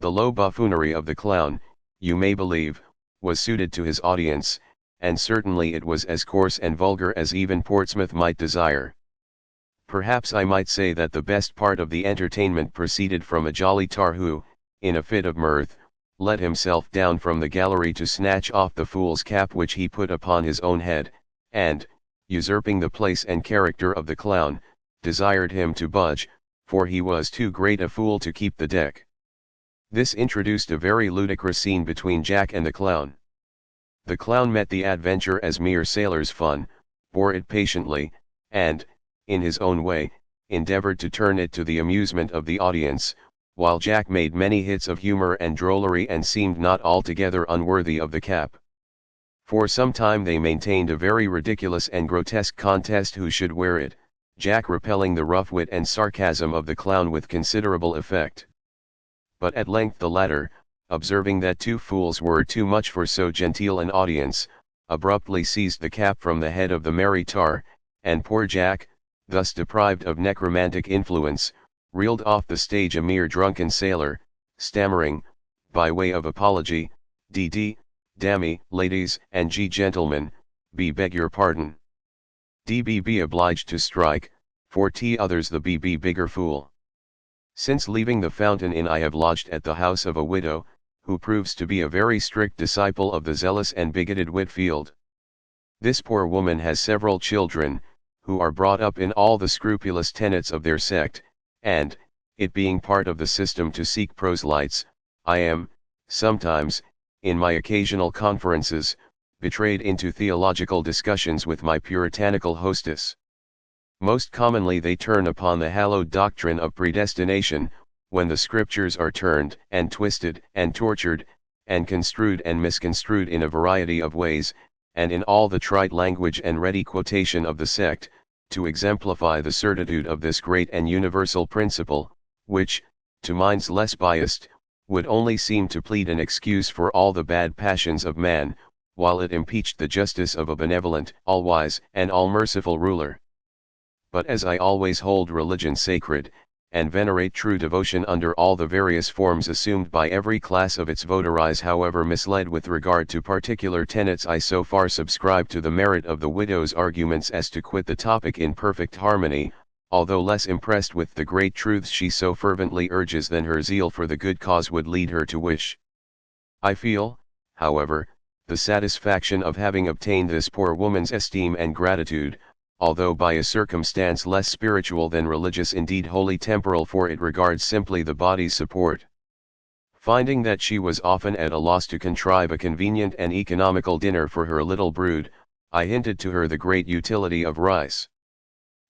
The low buffoonery of the clown, you may believe, was suited to his audience, and certainly it was as coarse and vulgar as even Portsmouth might desire. Perhaps I might say that the best part of the entertainment proceeded from a jolly tar who, in a fit of mirth, let himself down from the gallery to snatch off the fool's cap which he put upon his own head, and, usurping the place and character of the clown, desired him to budge, for he was too great a fool to keep the deck. This introduced a very ludicrous scene between Jack and the clown. The clown met the adventure as mere sailor's fun, bore it patiently, and, in his own way, endeavored to turn it to the amusement of the audience, while Jack made many hits of humor and drollery and seemed not altogether unworthy of the cap. For some time they maintained a very ridiculous and grotesque contest who should wear it, Jack repelling the rough wit and sarcasm of the clown with considerable effect. But at length the latter, observing that two fools were too much for so genteel an audience, abruptly seized the cap from the head of the merry tar, and poor Jack, thus deprived of necromantic influence, reeled off the stage a mere drunken sailor, stammering, by way of apology, "D.D. dammy, ladies and gentlemen, beg your pardon. D.B. obliged to strike, for others the B.B. bigger fool." Since leaving the Fountain Inn I have lodged at the house of a widow, who proves to be a very strict disciple of the zealous and bigoted Whitfield. This poor woman has several children, who are brought up in all the scrupulous tenets of their sect, and, it being part of the system to seek proselytes, I am, sometimes, in my occasional conferences, betrayed into theological discussions with my puritanical hostess. Most commonly they turn upon the hallowed doctrine of predestination, when the scriptures are turned and twisted and tortured, and construed and misconstrued in a variety of ways, and in all the trite language and ready quotation of the sect, to exemplify the certitude of this great and universal principle, which, to minds less biased, would only seem to plead an excuse for all the bad passions of man, while it impeached the justice of a benevolent, all-wise, and all-merciful ruler. But as I always hold religion sacred, and venerate true devotion under all the various forms assumed by every class of its votaries, however misled with regard to particular tenets, I so far subscribe to the merit of the widow's arguments as to quit the topic in perfect harmony, although less impressed with the great truths she so fervently urges than her zeal for the good cause would lead her to wish. I feel, however, the satisfaction of having obtained this poor woman's esteem and gratitude, although by a circumstance less spiritual than religious, indeed wholly temporal, for it regards simply the body's support. Finding that she was often at a loss to contrive a convenient and economical dinner for her little brood, I hinted to her the great utility of rice.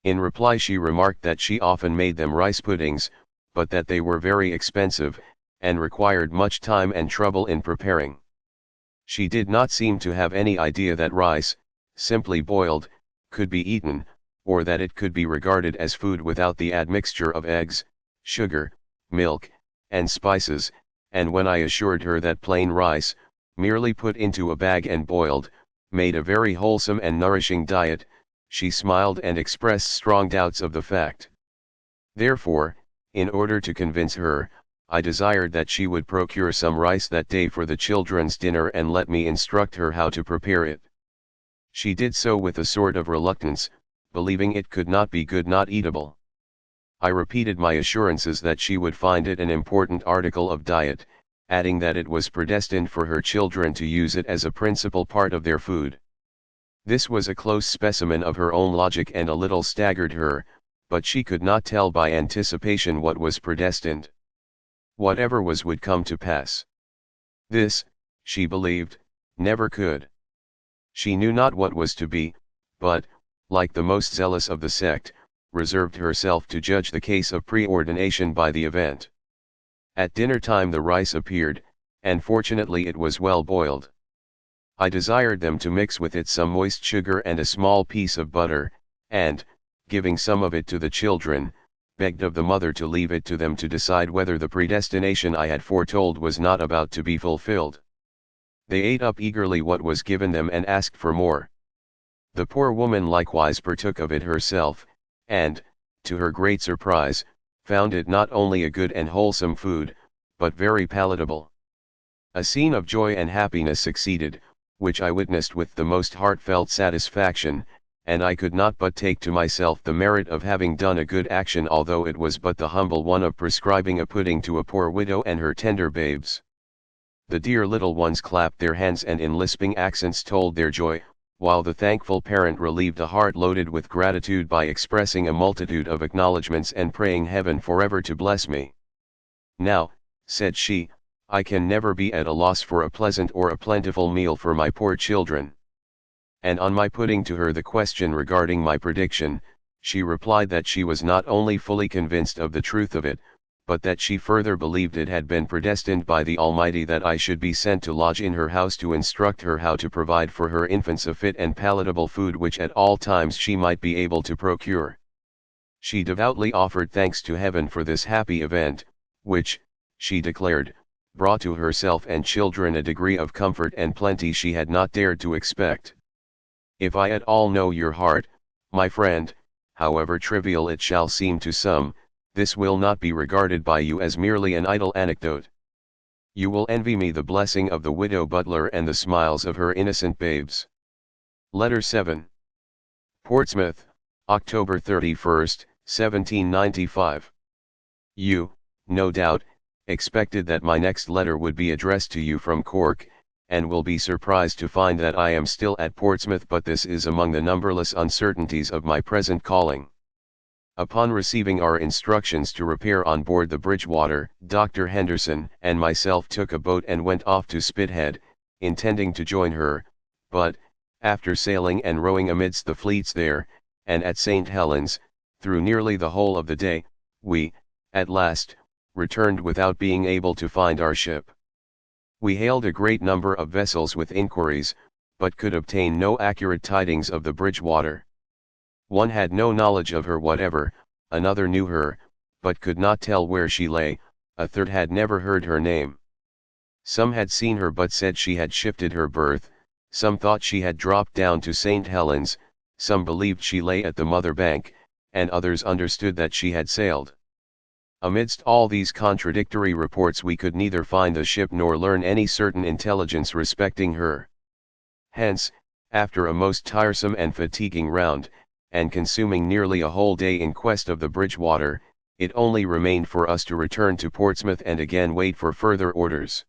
In reply she remarked that she often made them rice puddings, but that they were very expensive, and required much time and trouble in preparing. She did not seem to have any idea that rice, simply boiled, could be eaten, or that it could be regarded as food without the admixture of eggs, sugar, milk, and spices, and when I assured her that plain rice, merely put into a bag and boiled, made a very wholesome and nourishing diet, she smiled and expressed strong doubts of the fact. Therefore, in order to convince her, I desired that she would procure some rice that day for the children's dinner and let me instruct her how to prepare it. She did so with a sort of reluctance, believing it could not be good, not eatable. I repeated my assurances that she would find it an important article of diet, adding that it was predestined for her children to use it as a principal part of their food. This was a close specimen of her own logic and a little staggered her, but she could not tell by anticipation what was predestined. Whatever was would come to pass. This, she believed, never could. She knew not what was to be, but, like the most zealous of the sect, reserved herself to judge the case of preordination by the event. At dinner time the rice appeared, and fortunately it was well boiled. I desired them to mix with it some moist sugar and a small piece of butter, and, giving some of it to the children, begged of the mother to leave it to them to decide whether the predestination I had foretold was not about to be fulfilled. They ate up eagerly what was given them and asked for more. The poor woman likewise partook of it herself, and, to her great surprise, found it not only a good and wholesome food, but very palatable. A scene of joy and happiness succeeded, which I witnessed with the most heartfelt satisfaction, and I could not but take to myself the merit of having done a good action, although it was but the humble one of prescribing a pudding to a poor widow and her tender babes. The dear little ones clapped their hands and in lisping accents told their joy, while the thankful parent relieved a heart loaded with gratitude by expressing a multitude of acknowledgments and praying heaven forever to bless me. "Now," said she, "I can never be at a loss for a pleasant or a plentiful meal for my poor children." And on my putting to her the question regarding my prediction, she replied that she was not only fully convinced of the truth of it, but that she further believed it had been predestined by the Almighty that I should be sent to lodge in her house to instruct her how to provide for her infants a fit and palatable food which at all times she might be able to procure. She devoutly offered thanks to heaven for this happy event, which, she declared, brought to herself and children a degree of comfort and plenty she had not dared to expect. If I at all know your heart, my friend, however trivial it shall seem to some, this will not be regarded by you as merely an idle anecdote. You will envy me the blessing of the widow Butler and the smiles of her innocent babes. Letter 7. Portsmouth, October 31st, 1795. You, no doubt, expected that my next letter would be addressed to you from Cork, and will be surprised to find that I am still at Portsmouth, but this is among the numberless uncertainties of my present calling. Upon receiving our instructions to repair on board the Bridgewater, Dr. Henderson and myself took a boat and went off to Spithead, intending to join her, but, after sailing and rowing amidst the fleets there, and at St. Helens, through nearly the whole of the day, we, at last, returned without being able to find our ship. We hailed a great number of vessels with inquiries, but could obtain no accurate tidings of the Bridgewater. One had no knowledge of her whatever, another knew her, but could not tell where she lay, a third had never heard her name. Some had seen her but said she had shifted her berth, some thought she had dropped down to St. Helens, some believed she lay at the Mother Bank, and others understood that she had sailed. Amidst all these contradictory reports we could neither find the ship nor learn any certain intelligence respecting her. Hence, after a most tiresome and fatiguing round, and consuming nearly a whole day in quest of the Bridgewater, it only remained for us to return to Portsmouth and again wait for further orders.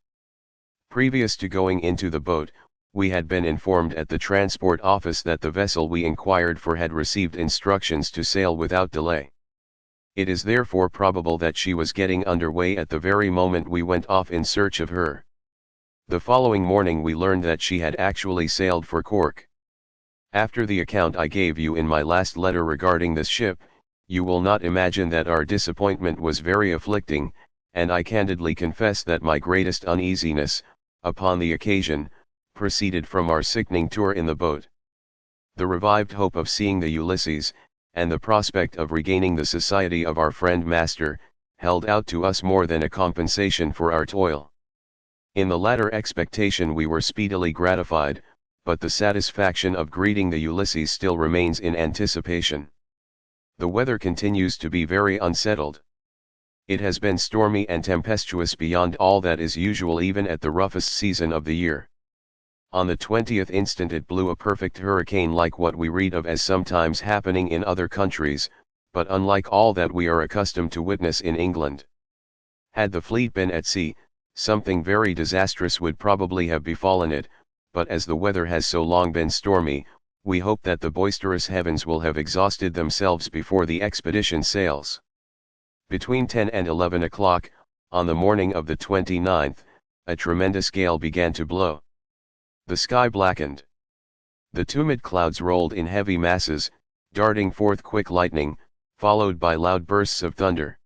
Previous to going into the boat, we had been informed at the Transport Office that the vessel we inquired for had received instructions to sail without delay. It is therefore probable that she was getting under way at the very moment we went off in search of her. The following morning we learned that she had actually sailed for Cork. After the account I gave you in my last letter regarding this ship, you will not imagine that our disappointment was very afflicting, and I candidly confess that my greatest uneasiness, upon the occasion, proceeded from our sickening tour in the boat. The revived hope of seeing the Ulysses, and the prospect of regaining the society of our friend master, held out to us more than a compensation for our toil. In the latter expectation we were speedily gratified, but the satisfaction of greeting the Ulysses still remains in anticipation. The weather continues to be very unsettled. It has been stormy and tempestuous beyond all that is usual even at the roughest season of the year. On the 20th instant it blew a perfect hurricane like what we read of as sometimes happening in other countries, but unlike all that we are accustomed to witness in England. Had the fleet been at sea, something very disastrous would probably have befallen it, but as the weather has so long been stormy, we hope that the boisterous heavens will have exhausted themselves before the expedition sails. Between 10 and 11 o'clock, on the morning of the 29th, a tremendous gale began to blow. The sky blackened. The tumid clouds rolled in heavy masses, darting forth quick lightning, followed by loud bursts of thunder.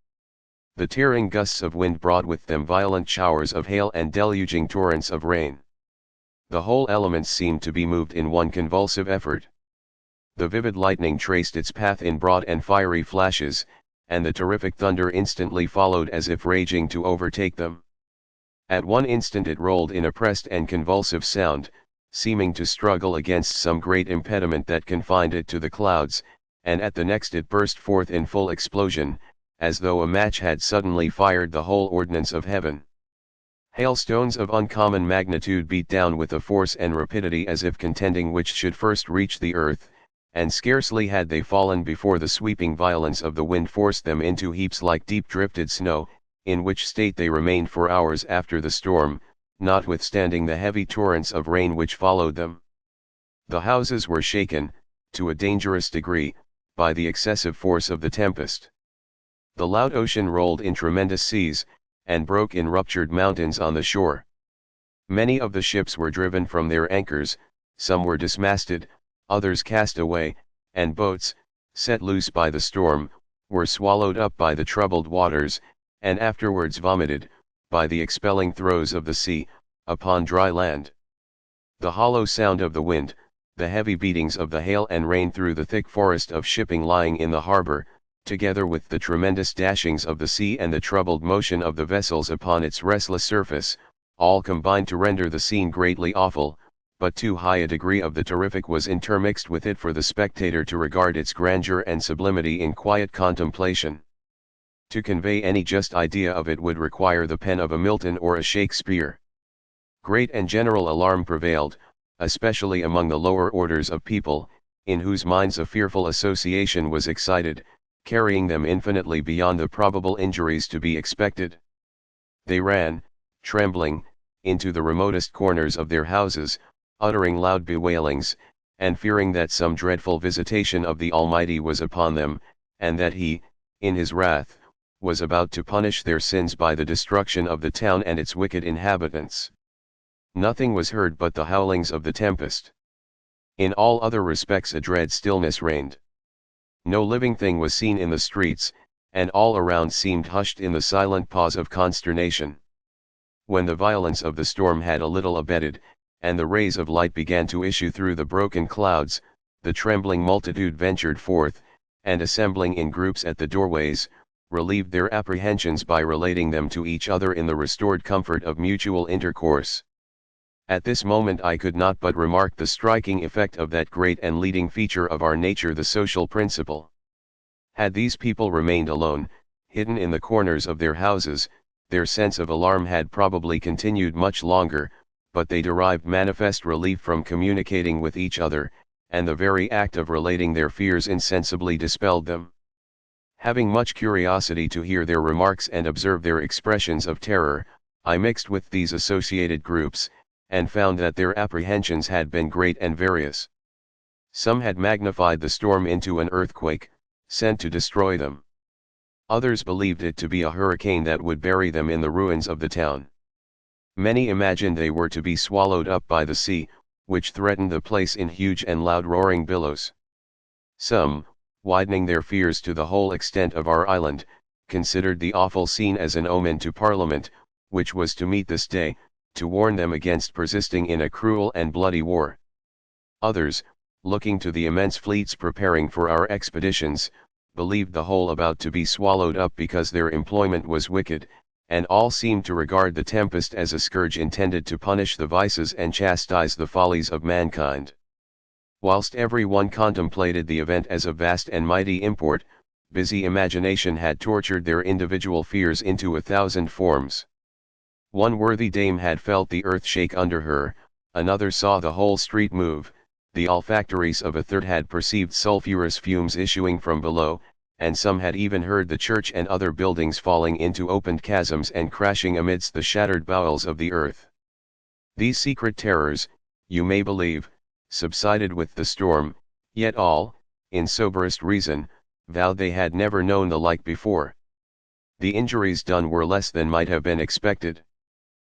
The tearing gusts of wind brought with them violent showers of hail and deluging torrents of rain. The whole elements seemed to be moved in one convulsive effort. The vivid lightning traced its path in broad and fiery flashes, and the terrific thunder instantly followed as if raging to overtake them. At one instant it rolled in oppressed and convulsive sound, seeming to struggle against some great impediment that confined it to the clouds, and at the next it burst forth in full explosion, as though a match had suddenly fired the whole ordnance of heaven. Hailstones of uncommon magnitude beat down with a force and rapidity as if contending which should first reach the earth, and scarcely had they fallen before the sweeping violence of the wind forced them into heaps like deep drifted snow, in which state they remained for hours after the storm, notwithstanding the heavy torrents of rain which followed them. The houses were shaken, to a dangerous degree, by the excessive force of the tempest. The loud ocean rolled in tremendous seas, and broke in ruptured mountains on the shore. Many of the ships were driven from their anchors, some were dismasted, others cast away, and boats, set loose by the storm, were swallowed up by the troubled waters, and afterwards vomited, by the expelling throes of the sea, upon dry land. The hollow sound of the wind, the heavy beatings of the hail and rain through the thick forest of shipping lying in the harbor, together with the tremendous dashings of the sea and the troubled motion of the vessels upon its restless surface, all combined to render the scene greatly awful, but too high a degree of the terrific was intermixed with it for the spectator to regard its grandeur and sublimity in quiet contemplation. To convey any just idea of it would require the pen of a Milton or a Shakespeare. Great and general alarm prevailed, especially among the lower orders of people, in whose minds a fearful association was excited, carrying them infinitely beyond the probable injuries to be expected. They ran, trembling, into the remotest corners of their houses, uttering loud bewailings, and fearing that some dreadful visitation of the Almighty was upon them, and that He, in His wrath, was about to punish their sins by the destruction of the town and its wicked inhabitants. Nothing was heard but the howlings of the tempest. In all other respects a dread stillness reigned. No living thing was seen in the streets, and all around seemed hushed in the silent pause of consternation. When the violence of the storm had a little abated, and the rays of light began to issue through the broken clouds, the trembling multitude ventured forth, and assembling in groups at the doorways, relieved their apprehensions by relating them to each other in the restored comfort of mutual intercourse. At this moment I could not but remark the striking effect of that great and leading feature of our nature, the social principle. Had these people remained alone, hidden in the corners of their houses, their sense of alarm had probably continued much longer, but they derived manifest relief from communicating with each other, and the very act of relating their fears insensibly dispelled them. Having much curiosity to hear their remarks and observe their expressions of terror, I mixed with these associated groups, and found that their apprehensions had been great and various. Some had magnified the storm into an earthquake, sent to destroy them. Others believed it to be a hurricane that would bury them in the ruins of the town. Many imagined they were to be swallowed up by the sea, which threatened the place in huge and loud roaring billows. Some, widening their fears to the whole extent of our island, considered the awful scene as an omen to Parliament, which was to meet this day, to warn them against persisting in a cruel and bloody war. Others, looking to the immense fleets preparing for our expeditions, believed the whole about to be swallowed up because their employment was wicked, and all seemed to regard the tempest as a scourge intended to punish the vices and chastise the follies of mankind. Whilst every one contemplated the event as of vast and mighty import, busy imagination had tortured their individual fears into 1,000 forms. One worthy dame had felt the earth shake under her, another saw the whole street move, the olfactories of a third had perceived sulphurous fumes issuing from below, and some had even heard the church and other buildings falling into opened chasms and crashing amidst the shattered bowels of the earth. These secret terrors, you may believe, subsided with the storm, yet all, in soberest reason, vowed they had never known the like before. The injuries done were less than might have been expected.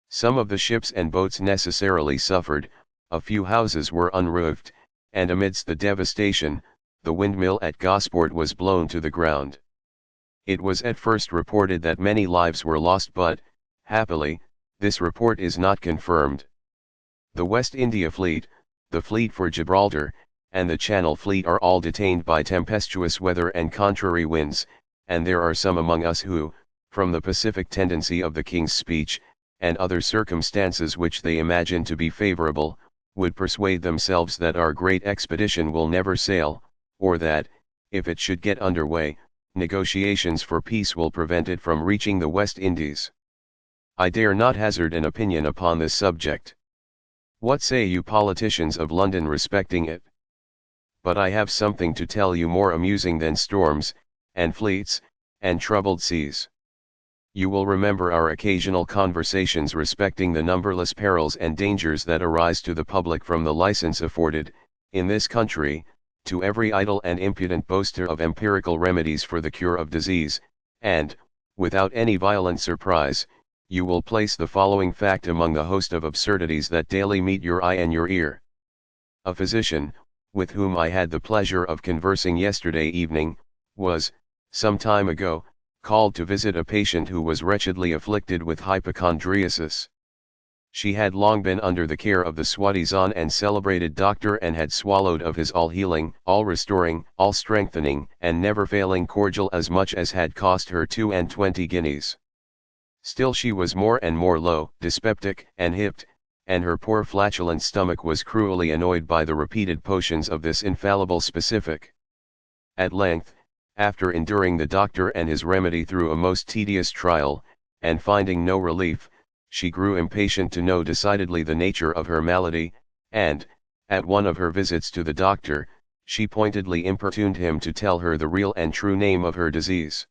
Some of the ships and boats necessarily suffered, a few houses were unroofed, and amidst the devastation, the windmill at Gosport was blown to the ground. It was at first reported that many lives were lost, but, happily, this report is not confirmed. The West India Fleet, the fleet for Gibraltar, and the Channel Fleet are all detained by tempestuous weather and contrary winds, and there are some among us who, from the pacific tendency of the King's speech, and other circumstances which they imagine to be favorable, would persuade themselves that our great expedition will never sail, or that, if it should get under way, negotiations for peace will prevent it from reaching the West Indies. I dare not hazard an opinion upon this subject. What say you politicians of London respecting it? But I have something to tell you more amusing than storms, and fleets, and troubled seas. You will remember our occasional conversations respecting the numberless perils and dangers that arise to the public from the license afforded, in this country, to every idle and impudent boaster of empirical remedies for the cure of disease, and, without any violent surprise, you will place the following fact among the host of absurdities that daily meet your eye and your ear. A physician, with whom I had the pleasure of conversing yesterday evening, was, some time ago, called to visit a patient who was wretchedly afflicted with hypochondriasis. She had long been under the care of the soi-disant and celebrated doctor and had swallowed of his all-healing, all-restoring, all-strengthening, and never-failing cordial as much as had cost her 22 guineas. Still she was more and more low, dyspeptic, and hipped, and her poor flatulent stomach was cruelly annoyed by the repeated potions of this infallible specific. At length, after enduring the doctor and his remedy through a most tedious trial, and finding no relief, she grew impatient to know decidedly the nature of her malady, and, at one of her visits to the doctor, she pointedly importuned him to tell her the real and true name of her disease.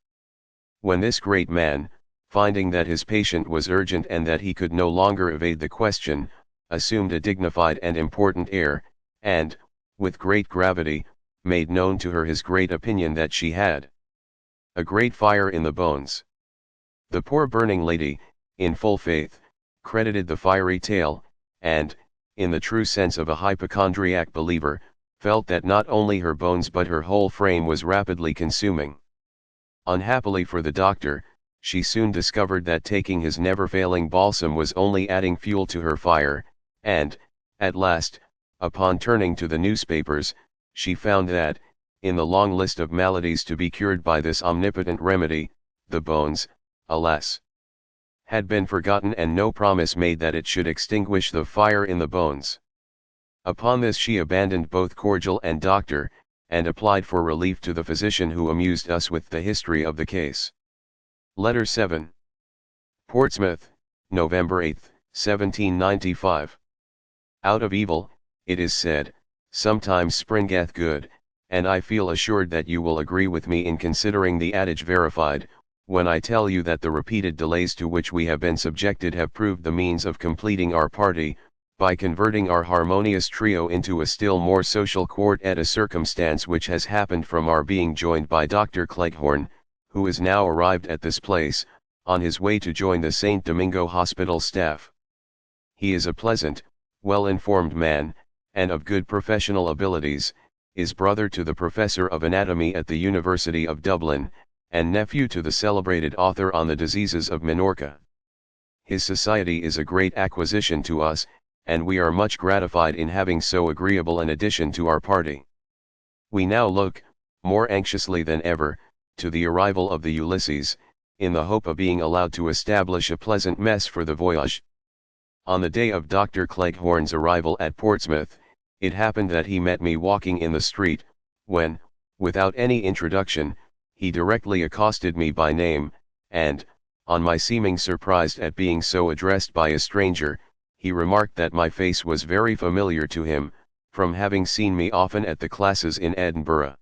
When this great man, finding that his patient was urgent and that he could no longer evade the question, assumed a dignified and important air, and, with great gravity, made known to her his great opinion that she had a great fire in the bones. The poor burning lady, in full faith, credited the fiery tale, and, in the true sense of a hypochondriac believer, felt that not only her bones but her whole frame was rapidly consuming. Unhappily for the doctor, she soon discovered that taking his never-failing balsam was only adding fuel to her fire, and, at last, upon turning to the newspapers, she found that, in the long list of maladies to be cured by this omnipotent remedy, the bones, alas, had been forgotten and no promise made that it should extinguish the fire in the bones. Upon this she abandoned both cordial and doctor, and applied for relief to the physician who amused us with the history of the case. Letter 7. Portsmouth, November 8, 1795. Out of evil, it is said, sometimes springeth good, and I feel assured that you will agree with me in considering the adage verified, when I tell you that the repeated delays to which we have been subjected have proved the means of completing our party, by converting our harmonious trio into a still more social quartet, a circumstance which has happened from our being joined by Dr. Cleghorn, who is now arrived at this place, on his way to join the St. Domingo Hospital staff. He is a pleasant, well-informed man, and of good professional abilities, is brother to the professor of anatomy at the University of Dublin, and nephew to the celebrated author on the diseases of Minorca. His society is a great acquisition to us, and we are much gratified in having so agreeable an addition to our party. We now look, more anxiously than ever, to the arrival of the Ulysses, in the hope of being allowed to establish a pleasant mess for the voyage. On the day of Dr. Cleghorn's arrival at Portsmouth, it happened that he met me walking in the street, when, without any introduction, he directly accosted me by name, and, on my seeming surprised at being so addressed by a stranger, he remarked that my face was very familiar to him, from having seen me often at the classes in Edinburgh.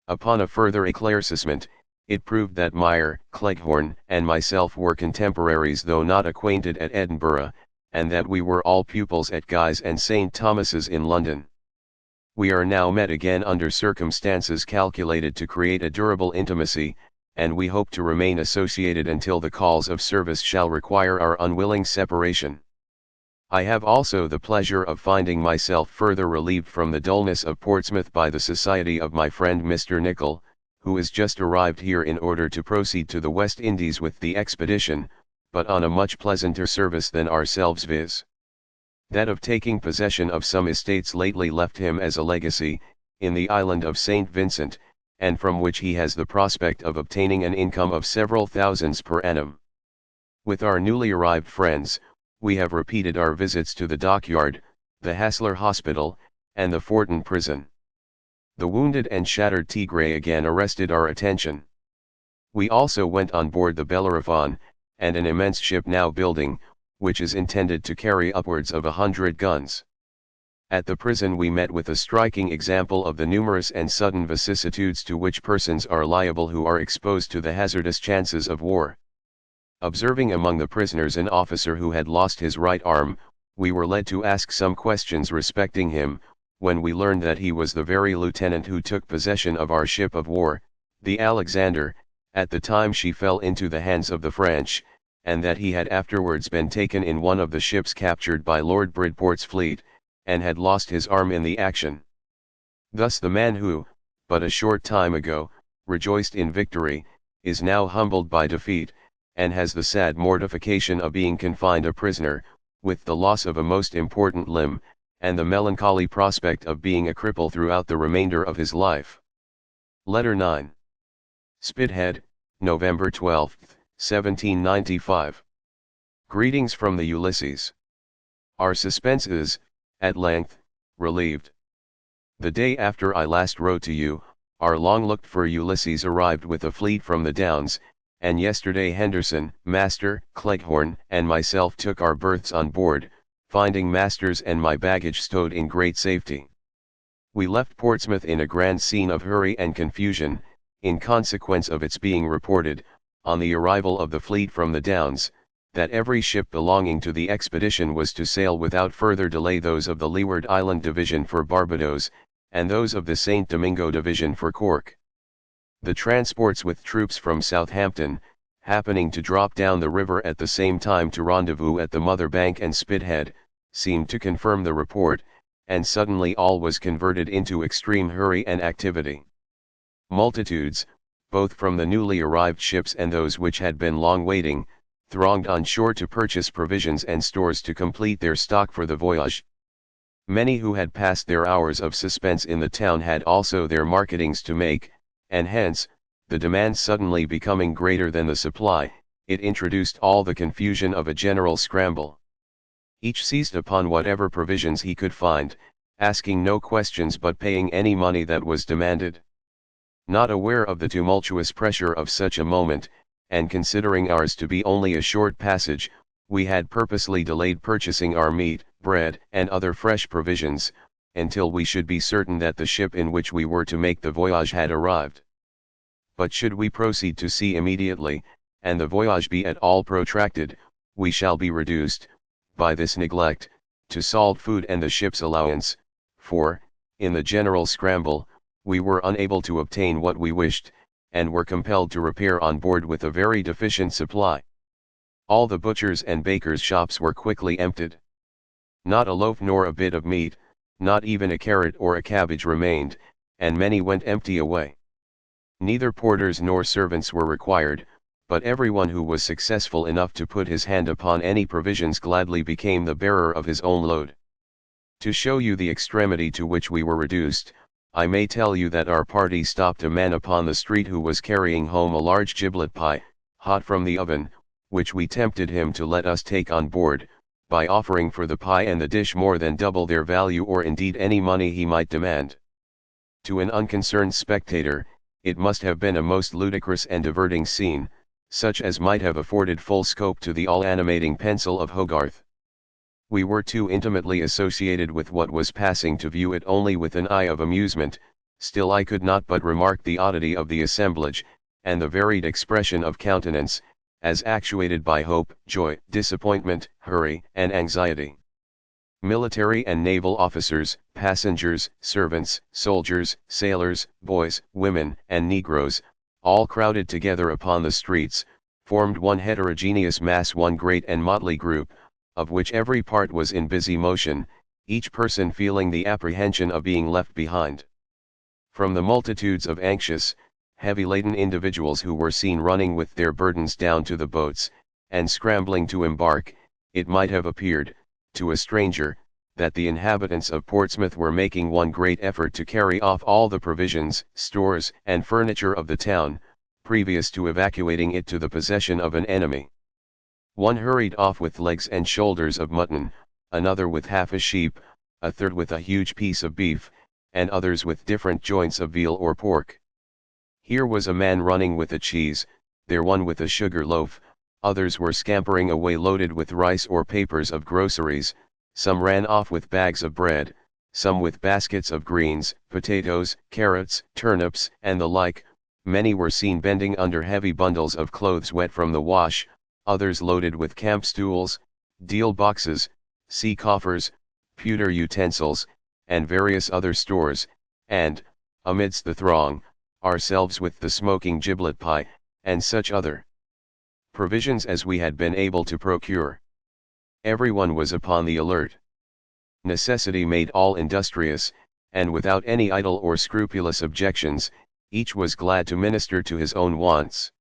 Upon a further éclaircissement, it proved that Meyer, Cleghorn, and myself were contemporaries though not acquainted at Edinburgh, and that we were all pupils at Guy's and St. Thomas's in London. We are now met again under circumstances calculated to create a durable intimacy, and we hope to remain associated until the calls of service shall require our unwilling separation. I have also the pleasure of finding myself further relieved from the dullness of Portsmouth by the society of my friend Mr. Nicol, who is just arrived here in order to proceed to the West Indies with the expedition, but on a much pleasanter service than ourselves, viz. that of taking possession of some estates lately left him as a legacy, in the island of St. Vincent, and from which he has the prospect of obtaining an income of several thousands per annum. With our newly arrived friends, we have repeated our visits to the dockyard, the Hassler Hospital, and the Fortin prison. The wounded and shattered Tigray again arrested our attention. We also went on board the Bellerophon, and an immense ship now building, which is intended to carry upwards of 100 guns. At the prison we met with a striking example of the numerous and sudden vicissitudes to which persons are liable who are exposed to the hazardous chances of war. Observing among the prisoners an officer who had lost his right arm, we were led to ask some questions respecting him, when we learned that he was the very lieutenant who took possession of our ship of war, the Alexander, at the time she fell into the hands of the French, and that he had afterwards been taken in one of the ships captured by Lord Bridport's fleet, and had lost his arm in the action. Thus the man who, but a short time ago, rejoiced in victory, is now humbled by defeat, and has the sad mortification of being confined a prisoner, with the loss of a most important limb, and the melancholy prospect of being a cripple throughout the remainder of his life. Letter 9. Spithead, November 12, 1795. Greetings from the Ulysses. Our suspense is, at length, relieved. The day after I last wrote to you, our long-looked-for Ulysses arrived with a fleet from the Downs, and yesterday Henderson, Master, Cleghorn, and myself took our berths on board, finding Masters and my baggage stowed in great safety. We left Portsmouth in a grand scene of hurry and confusion, in consequence of its being reported, on the arrival of the fleet from the Downs, that every ship belonging to the expedition was to sail without further delay, those of the Leeward Island Division for Barbados, and those of the St. Domingo Division for Cork. The transports with troops from Southampton, happening to drop down the river at the same time to rendezvous at the Mother Bank and Spithead, seemed to confirm the report, and suddenly all was converted into extreme hurry and activity. Multitudes, both from the newly arrived ships and those which had been long waiting, thronged on shore to purchase provisions and stores to complete their stock for the voyage. Many who had passed their hours of suspense in the town had also their marketings to make, and hence, the demand suddenly becoming greater than the supply, it introduced all the confusion of a general scramble. Each seized upon whatever provisions he could find, asking no questions but paying any money that was demanded. Not aware of the tumultuous pressure of such a moment, and considering ours to be only a short passage, we had purposely delayed purchasing our meat, bread, and other fresh provisions, until we should be certain that the ship in which we were to make the voyage had arrived. But should we proceed to sea immediately, and the voyage be at all protracted, we shall be reduced, by this neglect, to salt food and the ship's allowance, for, in the general scramble, we were unable to obtain what we wished, and were compelled to repair on board with a very deficient supply. All the butchers' and bakers' shops were quickly emptied. Not a loaf nor a bit of meat, not even a carrot or a cabbage remained, and many went empty away. Neither porters nor servants were required, but everyone who was successful enough to put his hand upon any provisions gladly became the bearer of his own load. To show you the extremity to which we were reduced, I may tell you that our party stopped a man upon the street who was carrying home a large giblet pie, hot from the oven, which we tempted him to let us take on board, by offering for the pie and the dish more than double their value, or indeed any money he might demand. To an unconcerned spectator, it must have been a most ludicrous and diverting scene, such as might have afforded full scope to the all-animating pencil of Hogarth. We were too intimately associated with what was passing to view it only with an eye of amusement, still I could not but remark the oddity of the assemblage, and the varied expression of countenance, as actuated by hope, joy, disappointment, hurry, and anxiety. Military and naval officers, passengers, servants, soldiers, sailors, boys, women, and Negroes, all crowded together upon the streets, formed one heterogeneous mass, one great and motley group, of which every part was in busy motion, each person feeling the apprehension of being left behind. From the multitudes of anxious, heavy-laden individuals who were seen running with their burdens down to the boats, and scrambling to embark, it might have appeared, to a stranger, that the inhabitants of Portsmouth were making one great effort to carry off all the provisions, stores, and furniture of the town, previous to evacuating it to the possession of an enemy. One hurried off with legs and shoulders of mutton, another with half a sheep, a third with a huge piece of beef, and others with different joints of veal or pork. Here was a man running with a cheese, there one with a sugar loaf, others were scampering away loaded with rice or papers of groceries, some ran off with bags of bread, some with baskets of greens, potatoes, carrots, turnips, and the like. Many were seen bending under heavy bundles of clothes wet from the wash, others loaded with camp stools, deal boxes, sea coffers, pewter utensils, and various other stores, and, amidst the throng, ourselves with the smoking giblet pie, and such other provisions as we had been able to procure. Everyone was upon the alert. Necessity made all industrious, and without any idle or scrupulous objections, each was glad to minister to his own wants.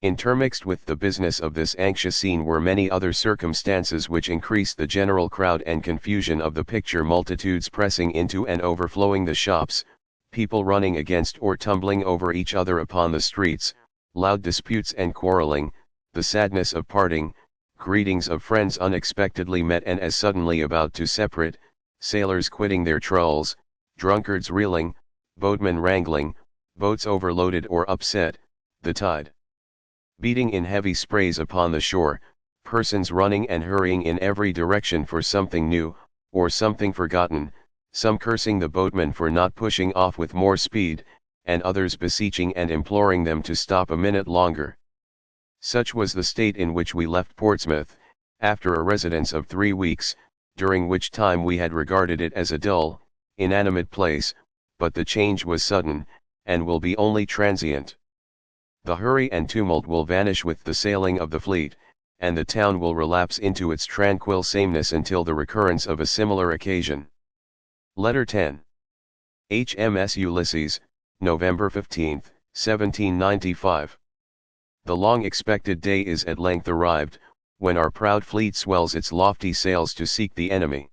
Intermixed with the business of this anxious scene were many other circumstances which increased the general crowd and confusion of the picture: multitudes pressing into and overflowing the shops, people running against or tumbling over each other upon the streets, loud disputes and quarreling, the sadness of parting, greetings of friends unexpectedly met and as suddenly about to separate, sailors quitting their trolls, drunkards reeling, boatmen wrangling, boats overloaded or upset, the tide beating in heavy sprays upon the shore, persons running and hurrying in every direction for something new, or something forgotten, some cursing the boatmen for not pushing off with more speed, and others beseeching and imploring them to stop a minute longer. Such was the state in which we left Portsmouth, after a residence of 3 weeks, during which time we had regarded it as a dull, inanimate place, but the change was sudden, and will be only transient. The hurry and tumult will vanish with the sailing of the fleet, and the town will relapse into its tranquil sameness until the recurrence of a similar occasion. Letter 10. HMS Ulysses, November 15, 1795. The long-expected day is at length arrived, when our proud fleet swells its lofty sails to seek the enemy.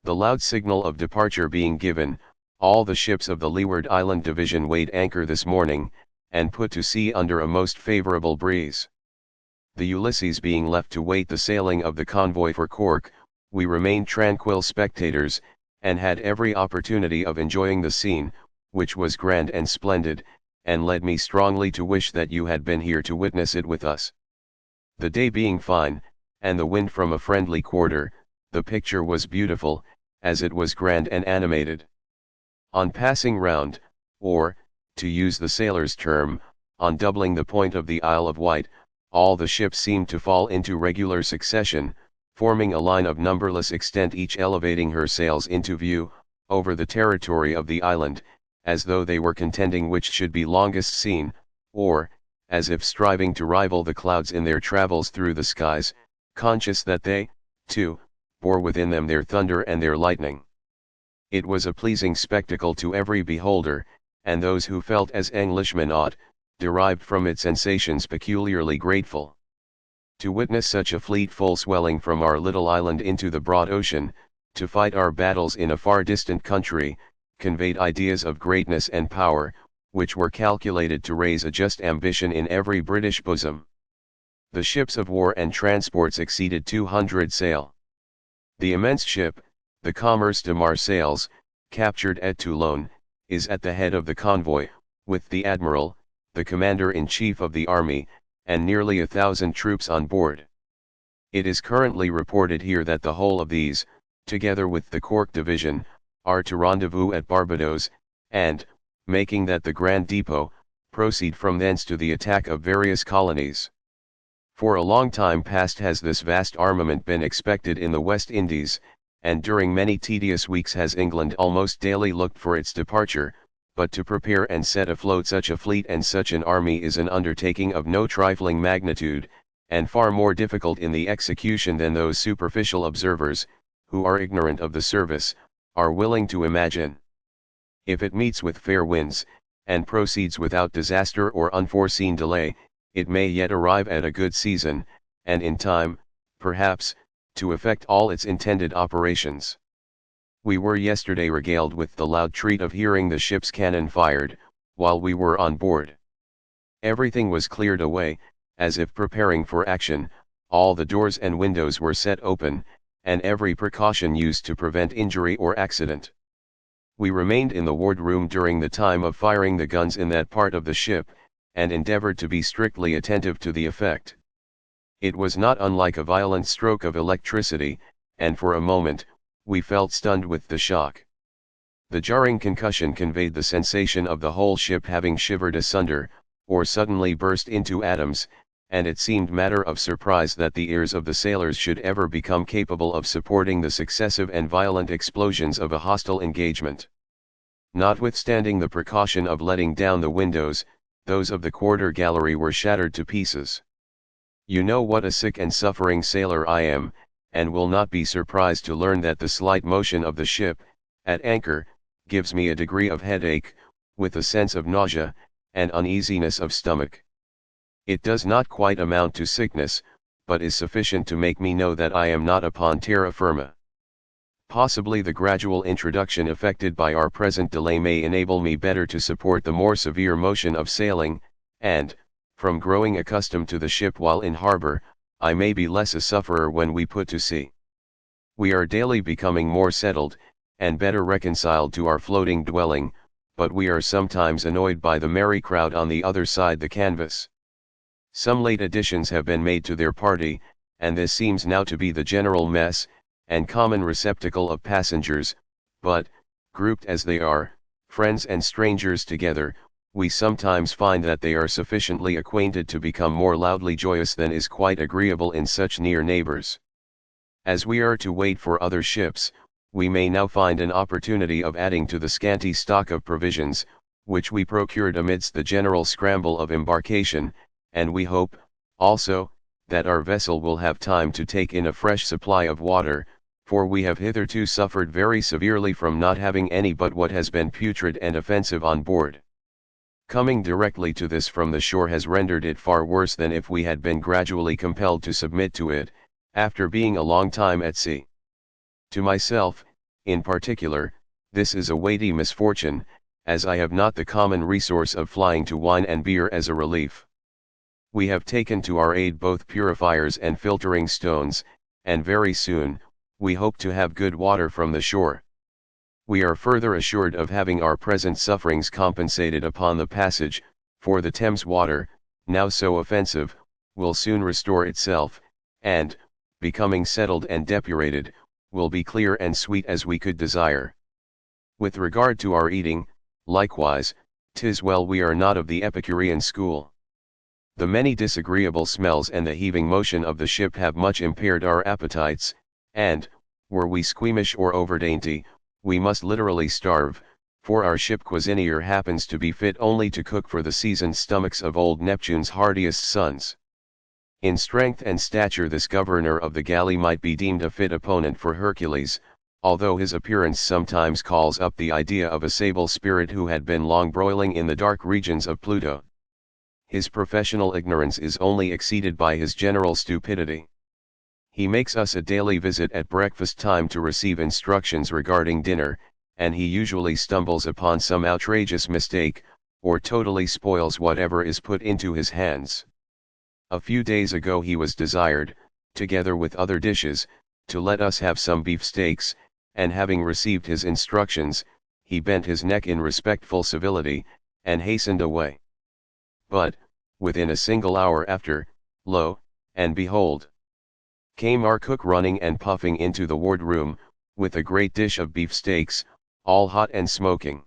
The loud signal of departure being given, all the ships of the Leeward Island Division weighed anchor this morning, and put to sea under a most favorable breeze. The Ulysses being left to wait the sailing of the convoy for Cork, we remained tranquil spectators, and had every opportunity of enjoying the scene, which was grand and splendid, and led me strongly to wish that you had been here to witness it with us. The day being fine, and the wind from a friendly quarter, the picture was beautiful, as it was grand and animated. On passing round, or, to use the sailor's term, on doubling the point of the Isle of Wight, all the ships seemed to fall into regular succession, forming a line of numberless extent, each elevating her sails into view, over the territory of the island, as though they were contending which should be longest seen, or, as if striving to rival the clouds in their travels through the skies, conscious that they, too, bore within them their thunder and their lightning. It was a pleasing spectacle to every beholder, and those who felt as Englishmen ought, derived from it sensations peculiarly grateful. To witness such a fleet full swelling from our little island into the broad ocean, to fight our battles in a far distant country, conveyed ideas of greatness and power, which were calculated to raise a just ambition in every British bosom. The ships of war and transports exceeded 200 sail. The immense ship, the Commerce de Marseilles, captured at Toulon, is at the head of the convoy, with the admiral, the commander-in-chief of the army, and nearly 1,000 troops on board. It is currently reported here that the whole of these, together with the Cork division, are to rendezvous at Barbados, and, making that the Grand Depot, proceed from thence to the attack of various colonies. For a long time past has this vast armament been expected in the West Indies, and during many tedious weeks has England almost daily looked for its departure, but to prepare and set afloat such a fleet and such an army is an undertaking of no trifling magnitude, and far more difficult in the execution than those superficial observers, who are ignorant of the service, are willing to imagine. If it meets with fair winds, and proceeds without disaster or unforeseen delay, it may yet arrive at a good season, and in time, perhaps, to effect all its intended operations. We were yesterday regaled with the loud treat of hearing the ship's cannon fired, while we were on board. Everything was cleared away, as if preparing for action, all the doors and windows were set open, and every precaution used to prevent injury or accident. We remained in the wardroom during the time of firing the guns in that part of the ship, and endeavored to be strictly attentive to the effect. It was not unlike a violent stroke of electricity, and for a moment, we felt stunned with the shock. The jarring concussion conveyed the sensation of the whole ship having shivered asunder, or suddenly burst into atoms, and it seemed matter of surprise that the ears of the sailors should ever become capable of supporting the successive and violent explosions of a hostile engagement. Notwithstanding the precaution of letting down the windows, those of the quarter gallery were shattered to pieces. You know what a sick and suffering sailor I am, and will not be surprised to learn that the slight motion of the ship, at anchor, gives me a degree of headache, with a sense of nausea, and uneasiness of stomach. It does not quite amount to sickness, but is sufficient to make me know that I am not upon terra firma. Possibly the gradual introduction effected by our present delay may enable me better to support the more severe motion of sailing, and, from growing accustomed to the ship while in harbor, I may be less a sufferer when we put to sea. We are daily becoming more settled, and better reconciled to our floating dwelling, but we are sometimes annoyed by the merry crowd on the other side the canvas. Some late additions have been made to their party, and this seems now to be the general mess, and common receptacle of passengers, but, grouped as they are, friends and strangers together, we sometimes find that they are sufficiently acquainted to become more loudly joyous than is quite agreeable in such near neighbors. As we are to wait for other ships, we may now find an opportunity of adding to the scanty stock of provisions, which we procured amidst the general scramble of embarkation, and we hope, also, that our vessel will have time to take in a fresh supply of water, for we have hitherto suffered very severely from not having any but what has been putrid and offensive on board. Coming directly to this from the shore has rendered it far worse than if we had been gradually compelled to submit to it, after being a long time at sea. To myself, in particular, this is a weighty misfortune, as I have not the common resource of flying to wine and beer as a relief. We have taken to our aid both purifiers and filtering stones, and very soon, we hope to have good water from the shore. We are further assured of having our present sufferings compensated upon the passage, for the Thames water, now so offensive, will soon restore itself, and, becoming settled and depurated, will be clear and sweet as we could desire. With regard to our eating, likewise, 'tis well we are not of the Epicurean school. The many disagreeable smells and the heaving motion of the ship have much impaired our appetites, and, were we squeamish or overdainty, we must literally starve, for our ship cuisinier happens to be fit only to cook for the seasoned stomachs of old Neptune's hardiest sons. In strength and stature this governor of the galley might be deemed a fit opponent for Hercules, although his appearance sometimes calls up the idea of a sable spirit who had been long broiling in the dark regions of Pluto. His professional ignorance is only exceeded by his general stupidity. He makes us a daily visit at breakfast time to receive instructions regarding dinner, and he usually stumbles upon some outrageous mistake, or totally spoils whatever is put into his hands. A few days ago he was desired, together with other dishes, to let us have some beefsteaks, and having received his instructions, he bent his neck in respectful civility, and hastened away. But, within a single hour after, lo, and behold! Came our cook running and puffing into the wardroom, with a great dish of beefsteaks, all hot and smoking.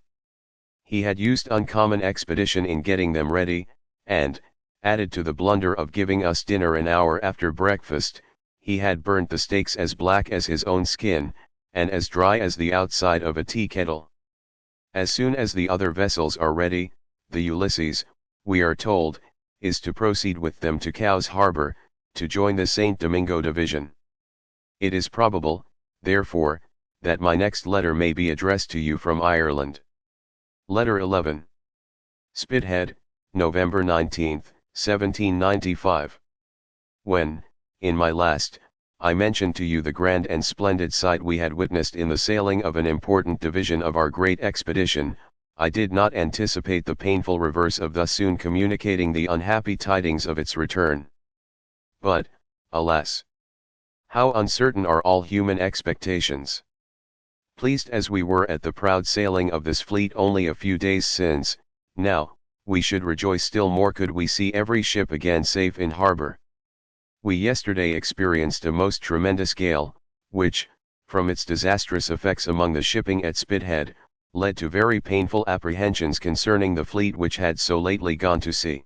He had used uncommon expedition in getting them ready, and, added to the blunder of giving us dinner an hour after breakfast, he had burnt the steaks as black as his own skin, and as dry as the outside of a tea kettle. As soon as the other vessels are ready, the Ulysses, we are told, is to proceed with them to Cowes Harbor, to join the St. Domingo division. It is probable, therefore, that my next letter may be addressed to you from Ireland. Letter 11. Spithead, November 19, 1795. When, in my last, I mentioned to you the grand and splendid sight we had witnessed in the sailing of an important division of our great expedition, I did not anticipate the painful reverse of thus soon communicating the unhappy tidings of its return. But, alas! How uncertain are all human expectations. Pleased as we were at the proud sailing of this fleet only a few days since, now, we should rejoice still more could we see every ship again safe in harbor. We yesterday experienced a most tremendous gale, which, from its disastrous effects among the shipping at Spithead, led to very painful apprehensions concerning the fleet which had so lately gone to sea.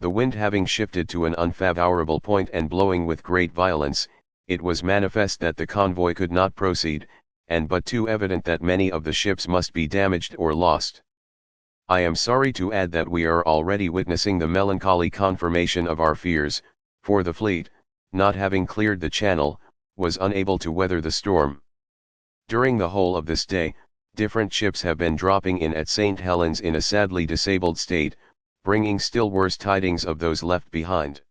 The wind having shifted to an unfavorable point and blowing with great violence, it was manifest that the convoy could not proceed, and but too evident that many of the ships must be damaged or lost. I am sorry to add that we are already witnessing the melancholy confirmation of our fears, for the fleet, not having cleared the channel, was unable to weather the storm. During the whole of this day, different ships have been dropping in at St. Helens in a sadly disabled state, bringing still worse tidings of those left behind.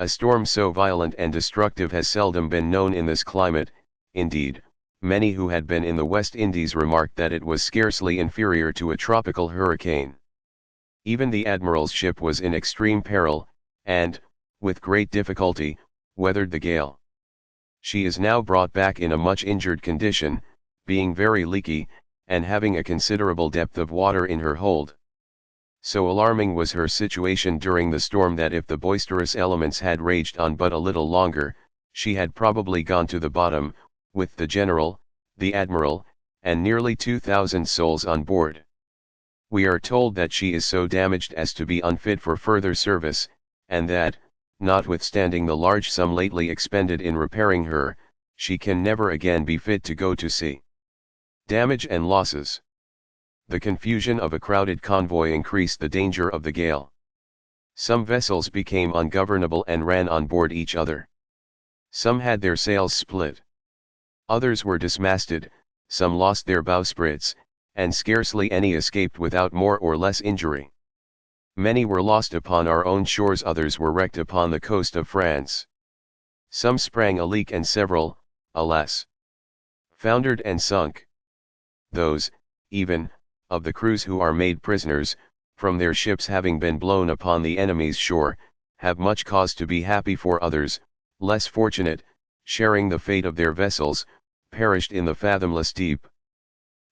A storm so violent and destructive has seldom been known in this climate. Indeed, many who had been in the West Indies remarked that it was scarcely inferior to a tropical hurricane. Even the admiral's ship was in extreme peril, and, with great difficulty, weathered the gale. She is now brought back in a much injured condition, being very leaky, and having a considerable depth of water in her hold. So alarming was her situation during the storm that if the boisterous elements had raged on but a little longer, she had probably gone to the bottom, with the general, the admiral, and nearly 2,000 souls on board. We are told that she is so damaged as to be unfit for further service, and that, notwithstanding the large sum lately expended in repairing her, she can never again be fit to go to sea. Damage and losses. The confusion of a crowded convoy increased the danger of the gale. Some vessels became ungovernable and ran on board each other. Some had their sails split. Others were dismasted, some lost their bowsprits, and scarcely any escaped without more or less injury. Many were lost upon our own shores, others were wrecked upon the coast of France. Some sprang a leak and several, alas, foundered and sunk. Those, even, of the crews who are made prisoners, from their ships having been blown upon the enemy's shore, have much cause to be happy, for others, less fortunate, sharing the fate of their vessels, perished in the fathomless deep.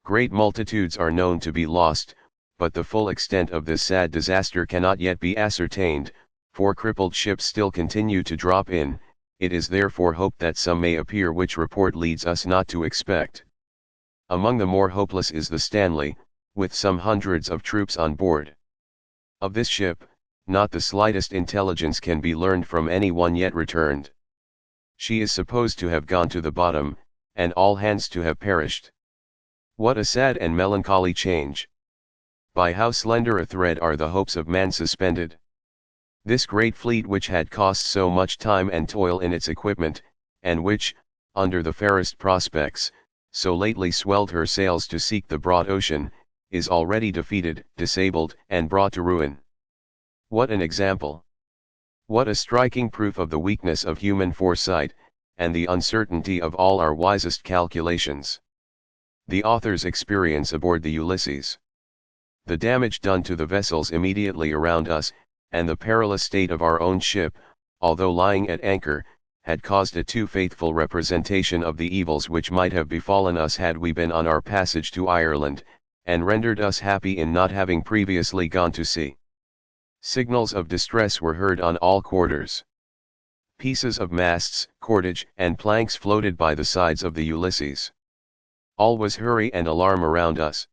Great multitudes are known to be lost, but the full extent of this sad disaster cannot yet be ascertained, for crippled ships still continue to drop in. It is therefore hoped that some may appear, which report leads us not to expect. Among the more hopeless is the Stanley, with some hundreds of troops on board. Of this ship, not the slightest intelligence can be learned from any one yet returned. She is supposed to have gone to the bottom, and all hands to have perished. What a sad and melancholy change! By how slender a thread are the hopes of man suspended! This great fleet, which had cost so much time and toil in its equipment, and which, under the fairest prospects, so lately swelled her sails to seek the broad ocean, is already defeated, disabled, and brought to ruin. What an example! What a striking proof of the weakness of human foresight, and the uncertainty of all our wisest calculations! The author's experience aboard the Ulysses. The damage done to the vessels immediately around us, and the perilous state of our own ship, although lying at anchor, had caused a too faithful representation of the evils which might have befallen us had we been on our passage to Ireland, and rendered us happy in not having previously gone to sea. Signals of distress were heard on all quarters. Pieces of masts, cordage, and planks floated by the sides of the Ulysses. All was hurry and alarm around us.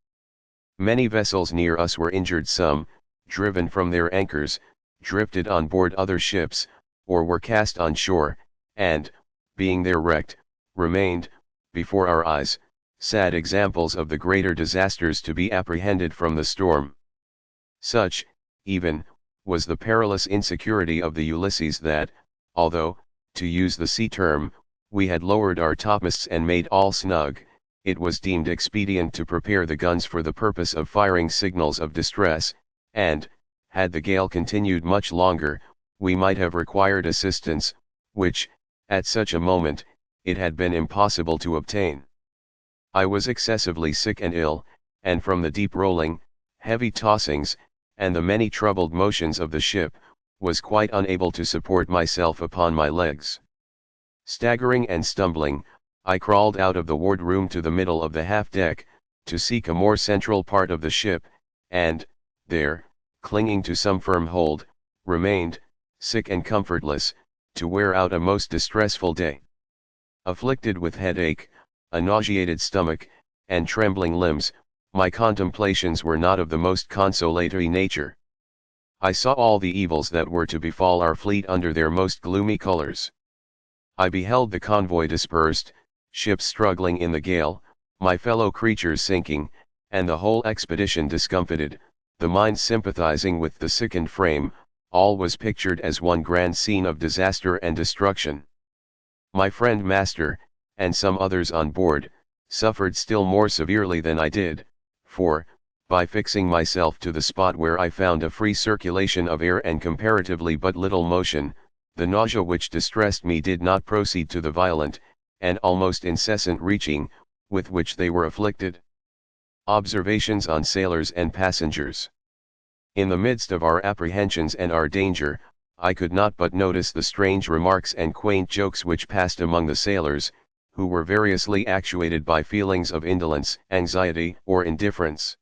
Many vessels near us were injured, some, driven from their anchors, drifted on board other ships, or were cast on shore, and, being there wrecked, remained, before our eyes, sad examples of the greater disasters to be apprehended from the storm. Such, even, was the perilous insecurity of the Ulysses that, although, to use the sea term, we had lowered our topmasts and made all snug, it was deemed expedient to prepare the guns for the purpose of firing signals of distress, and, had the gale continued much longer, we might have required assistance, which, at such a moment, it had been impossible to obtain. I was excessively sick and ill, and from the deep rolling, heavy tossings, and the many troubled motions of the ship, was quite unable to support myself upon my legs. Staggering and stumbling, I crawled out of the wardroom to the middle of the half-deck, to seek a more central part of the ship, and, there, clinging to some firm hold, remained, sick and comfortless, to wear out a most distressful day. Afflicted with headache, a nauseated stomach, and trembling limbs, my contemplations were not of the most consolatory nature. I saw all the evils that were to befall our fleet under their most gloomy colors. I beheld the convoy dispersed, ships struggling in the gale, my fellow creatures sinking, and the whole expedition discomfited, the mind sympathizing with the sickened frame. All was pictured as one grand scene of disaster and destruction. My friend master, and some others on board, suffered still more severely than I did, for, by fixing myself to the spot where I found a free circulation of air and comparatively but little motion, the nausea which distressed me did not proceed to the violent, and almost incessant reaching, with which they were afflicted. Observations on sailors and passengers. In the midst of our apprehensions and our danger, I could not but notice the strange remarks and quaint jokes which passed among the sailors, who were variously actuated by feelings of indolence, anxiety, or indifference.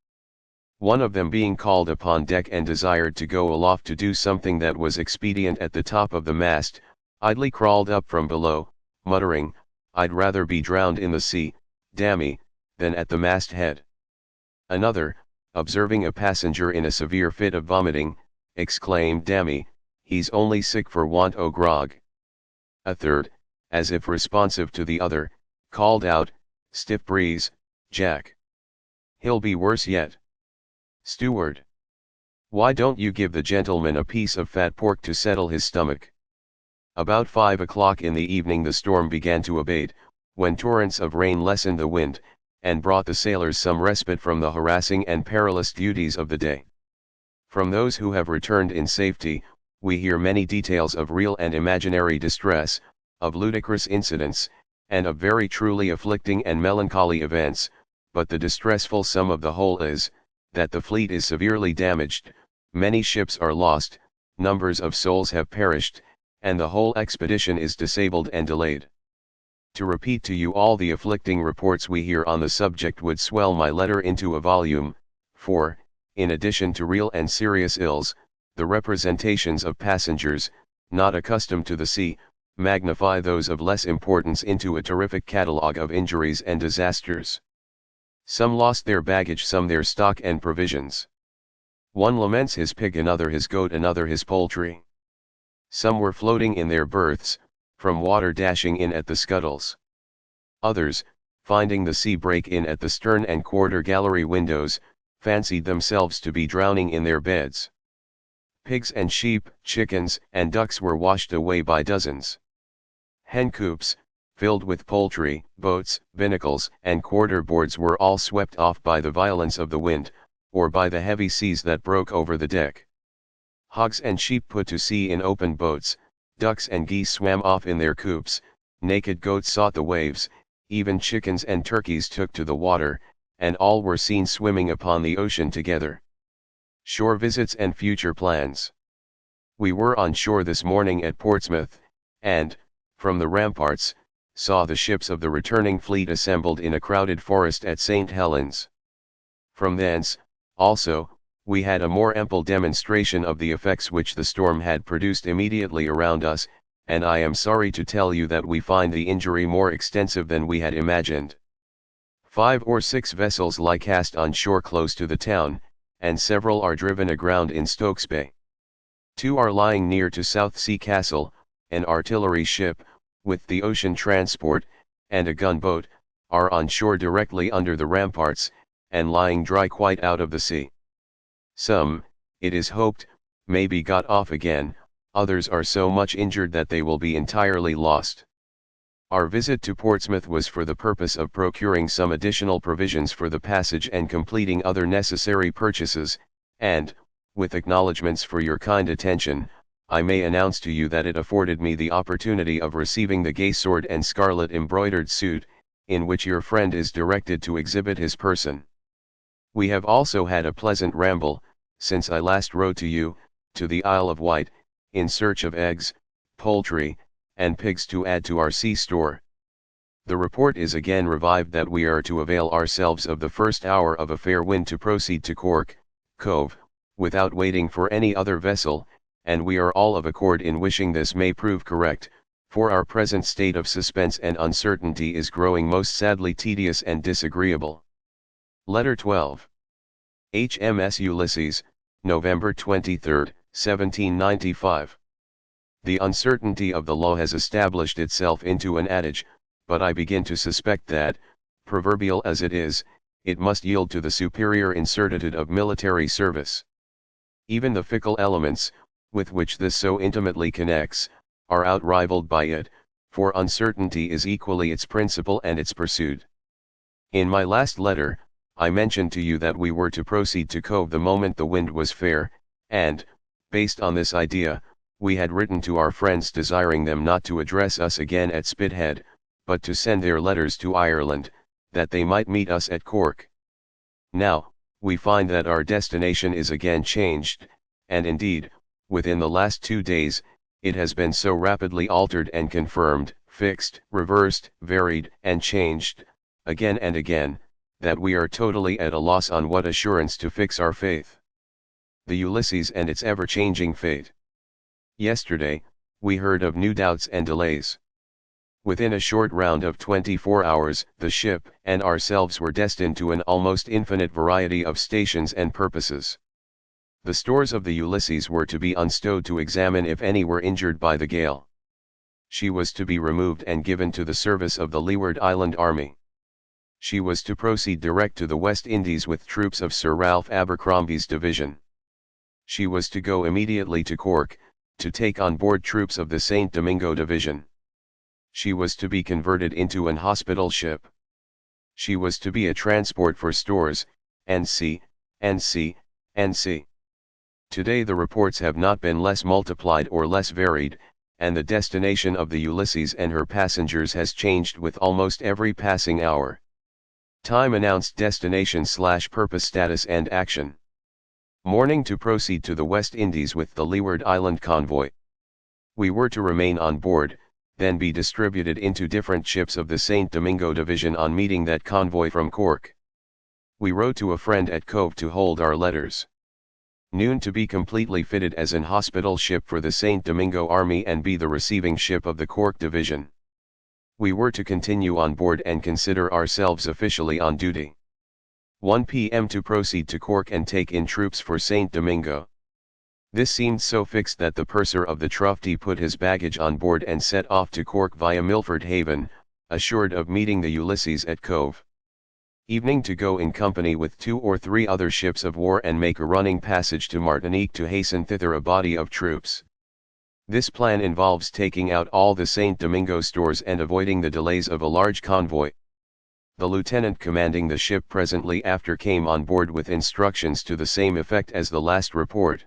One of them being called upon deck and desired to go aloft to do something that was expedient at the top of the mast, idly crawled up from below, muttering, "I'd rather be drowned in the sea, dammy, than at the mast-head." Another, observing a passenger in a severe fit of vomiting, exclaimed, "Dammy, he's only sick for want o' grog." A third, as if responsive to the other, called out, "Stiff breeze, Jack. He'll be worse yet. Steward, why don't you give the gentleman a piece of fat pork to settle his stomach?" About 5 o'clock in the evening the storm began to abate, when torrents of rain lessened the wind, and brought the sailors some respite from the harassing and perilous duties of the day. From those who have returned in safety, we hear many details of real and imaginary distress, of ludicrous incidents, and of very truly afflicting and melancholy events, but the distressful sum of the whole is, that the fleet is severely damaged, many ships are lost, numbers of souls have perished, and the whole expedition is disabled and delayed. To repeat to you all the afflicting reports we hear on the subject would swell my letter into a volume, for, in addition to real and serious ills, the representations of passengers, not accustomed to the sea, magnify those of less importance into a terrific catalogue of injuries and disasters. Some lost their baggage, some their stock and provisions. One laments his pig, another his goat, another his poultry. Some were floating in their berths, from water dashing in at the scuttles. Others, finding the sea break in at the stern and quarter gallery windows, fancied themselves to be drowning in their beds. Pigs and sheep, chickens and ducks were washed away by dozens. Hen coops, filled with poultry, boats, binnacles, and quarter-boards were all swept off by the violence of the wind, or by the heavy seas that broke over the deck. Hogs and sheep put to sea in open boats, ducks and geese swam off in their coops, naked goats sought the waves, even chickens and turkeys took to the water, and all were seen swimming upon the ocean together. Shore visits and future plans. We were on shore this morning at Portsmouth, and, from the ramparts, saw the ships of the returning fleet assembled in a crowded forest at St. Helens. From thence, also, we had a more ample demonstration of the effects which the storm had produced immediately around us, and I am sorry to tell you that we find the injury more extensive than we had imagined. 5 or 6 vessels lie cast on shore close to the town, and several are driven aground in Stokes Bay. 2 are lying near to Southsea Castle, an artillery ship, with the ocean transport, and a gunboat, are on shore directly under the ramparts, and lying dry quite out of the sea. Some, it is hoped, may be got off again, others are so much injured that they will be entirely lost. Our visit to Portsmouth was for the purpose of procuring some additional provisions for the passage and completing other necessary purchases, and, with acknowledgments for your kind attention, I may announce to you that it afforded me the opportunity of receiving the gay sword and scarlet embroidered suit, in which your friend is directed to exhibit his person. We have also had a pleasant ramble, since I last wrote to you, to the Isle of Wight, in search of eggs, poultry, and pigs to add to our sea store. The report is again revived that we are to avail ourselves of the first hour of a fair wind to proceed to Cork, Cove, without waiting for any other vessel, and we are all of accord in wishing this may prove correct, for our present state of suspense and uncertainty is growing most sadly tedious and disagreeable. Letter 12. HMS Ulysses, November 23, 1795. The uncertainty of the law has established itself into an adage, but I begin to suspect that, proverbial as it is, it must yield to the superior incertitude of military service. Even the fickle elements, with which this so intimately connects, are outrivaled by it, for uncertainty is equally its principle and its pursuit. In my last letter, I mentioned to you that we were to proceed to Cove the moment the wind was fair, and, based on this idea, we had written to our friends desiring them not to address us again at Spithead, but to send their letters to Ireland, that they might meet us at Cork. Now, we find that our destination is again changed, and indeed, within the last 2 days, it has been so rapidly altered and confirmed, fixed, reversed, varied, and changed, again and again, that we are totally at a loss on what assurance to fix our faith. The Ulysses and its ever-changing fate. Yesterday, we heard of new doubts and delays. Within a short round of 24 hours, the ship and ourselves were destined to an almost infinite variety of stations and purposes. The stores of the Ulysses were to be unstowed to examine if any were injured by the gale. She was to be removed and given to the service of the Leeward Island Army. She was to proceed direct to the West Indies with troops of Sir Ralph Abercrombie's division. She was to go immediately to Cork, to take on board troops of the St. Domingo division. She was to be converted into an hospital ship. She was to be a transport for stores, NC. Today the reports have not been less multiplied or less varied, and the destination of the Ulysses and her passengers has changed with almost every passing hour. Time announced destination/purpose status and action. Morning to proceed to the West Indies with the Leeward Island convoy. We were to remain on board, then be distributed into different ships of the St. Domingo division on meeting that convoy from Cork. We wrote to a friend at Cove to hold our letters. Noon to be completely fitted as an hospital ship for the St. Domingo Army and be the receiving ship of the Cork division. We were to continue on board and consider ourselves officially on duty. 1 p.m. to proceed to Cork and take in troops for St. Domingo. This seemed so fixed that the purser of the Trufty put his baggage on board and set off to Cork via Milford Haven, assured of meeting the Ulysses at Cove. Evening to go in company with 2 or 3 other ships of war and make a running passage to Martinique to hasten thither a body of troops. This plan involves taking out all the St. Domingo stores and avoiding the delays of a large convoy. The lieutenant commanding the ship presently after came on board with instructions to the same effect as the last report.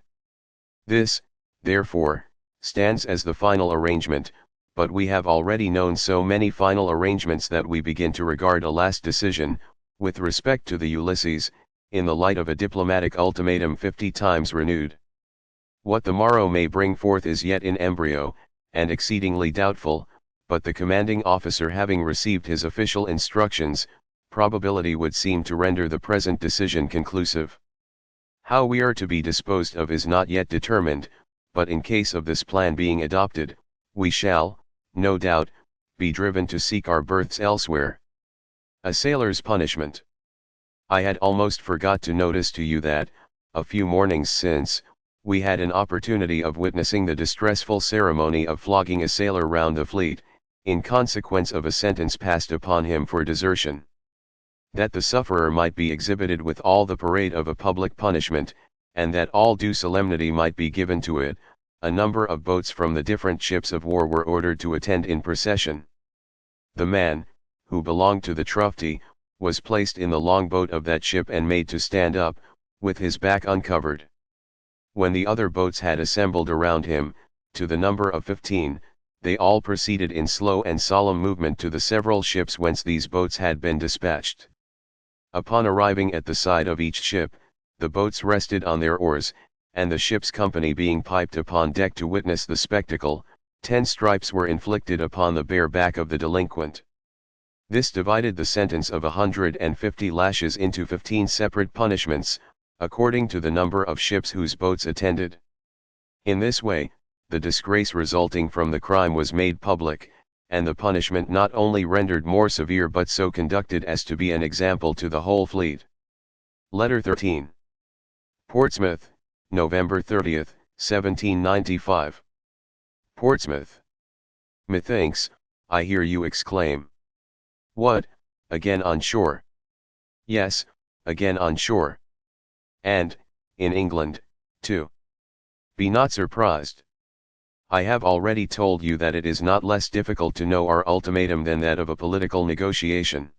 This, therefore, stands as the final arrangement, but we have already known so many final arrangements that we begin to regard a last decision, with respect to the Ulysses, in the light of a diplomatic ultimatum 50 times renewed. What the morrow may bring forth is yet in embryo, and exceedingly doubtful, but the commanding officer having received his official instructions, probability would seem to render the present decision conclusive. How we are to be disposed of is not yet determined, but in case of this plan being adopted, we shall, no doubt, be driven to seek our berths elsewhere. A sailor's punishment. I had almost forgot to notice to you that, a few mornings since, we had an opportunity of witnessing the distressful ceremony of flogging a sailor round the fleet, in consequence of a sentence passed upon him for desertion. That the sufferer might be exhibited with all the parade of a public punishment, and that all due solemnity might be given to it, a number of boats from the different ships of war were ordered to attend in procession. The man, who belonged to the Trufty, was placed in the longboat of that ship and made to stand up, with his back uncovered. When the other boats had assembled around him, to the number of 15, they all proceeded in slow and solemn movement to the several ships whence these boats had been dispatched. Upon arriving at the side of each ship, the boats rested on their oars, and the ship's company being piped upon deck to witness the spectacle, 10 stripes were inflicted upon the bare back of the delinquent. This divided the sentence of 150 lashes into 15 separate punishments, according to the number of ships whose boats attended. In this way, the disgrace resulting from the crime was made public, and the punishment not only rendered more severe but so conducted as to be an example to the whole fleet. Letter 13. Portsmouth, November 30, 1795. Portsmouth. Methinks, I hear you exclaim. What, again on shore? Yes, again on shore. And, in England, too. Be not surprised. I have already told you that it is not less difficult to know our ultimatum than that of a political negotiation.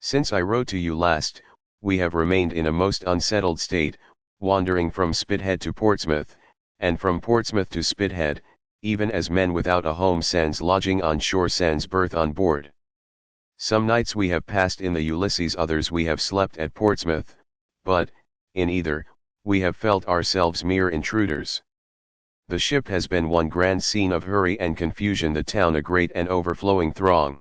Since I wrote to you last, we have remained in a most unsettled state, wandering from Spithead to Portsmouth, and from Portsmouth to Spithead, even as men without a home sends lodging on shore sends berth on board. Some nights we have passed in the Ulysses, others we have slept at Portsmouth, but, in either, we have felt ourselves mere intruders. The ship has been one grand scene of hurry and confusion, the town a great and overflowing throng.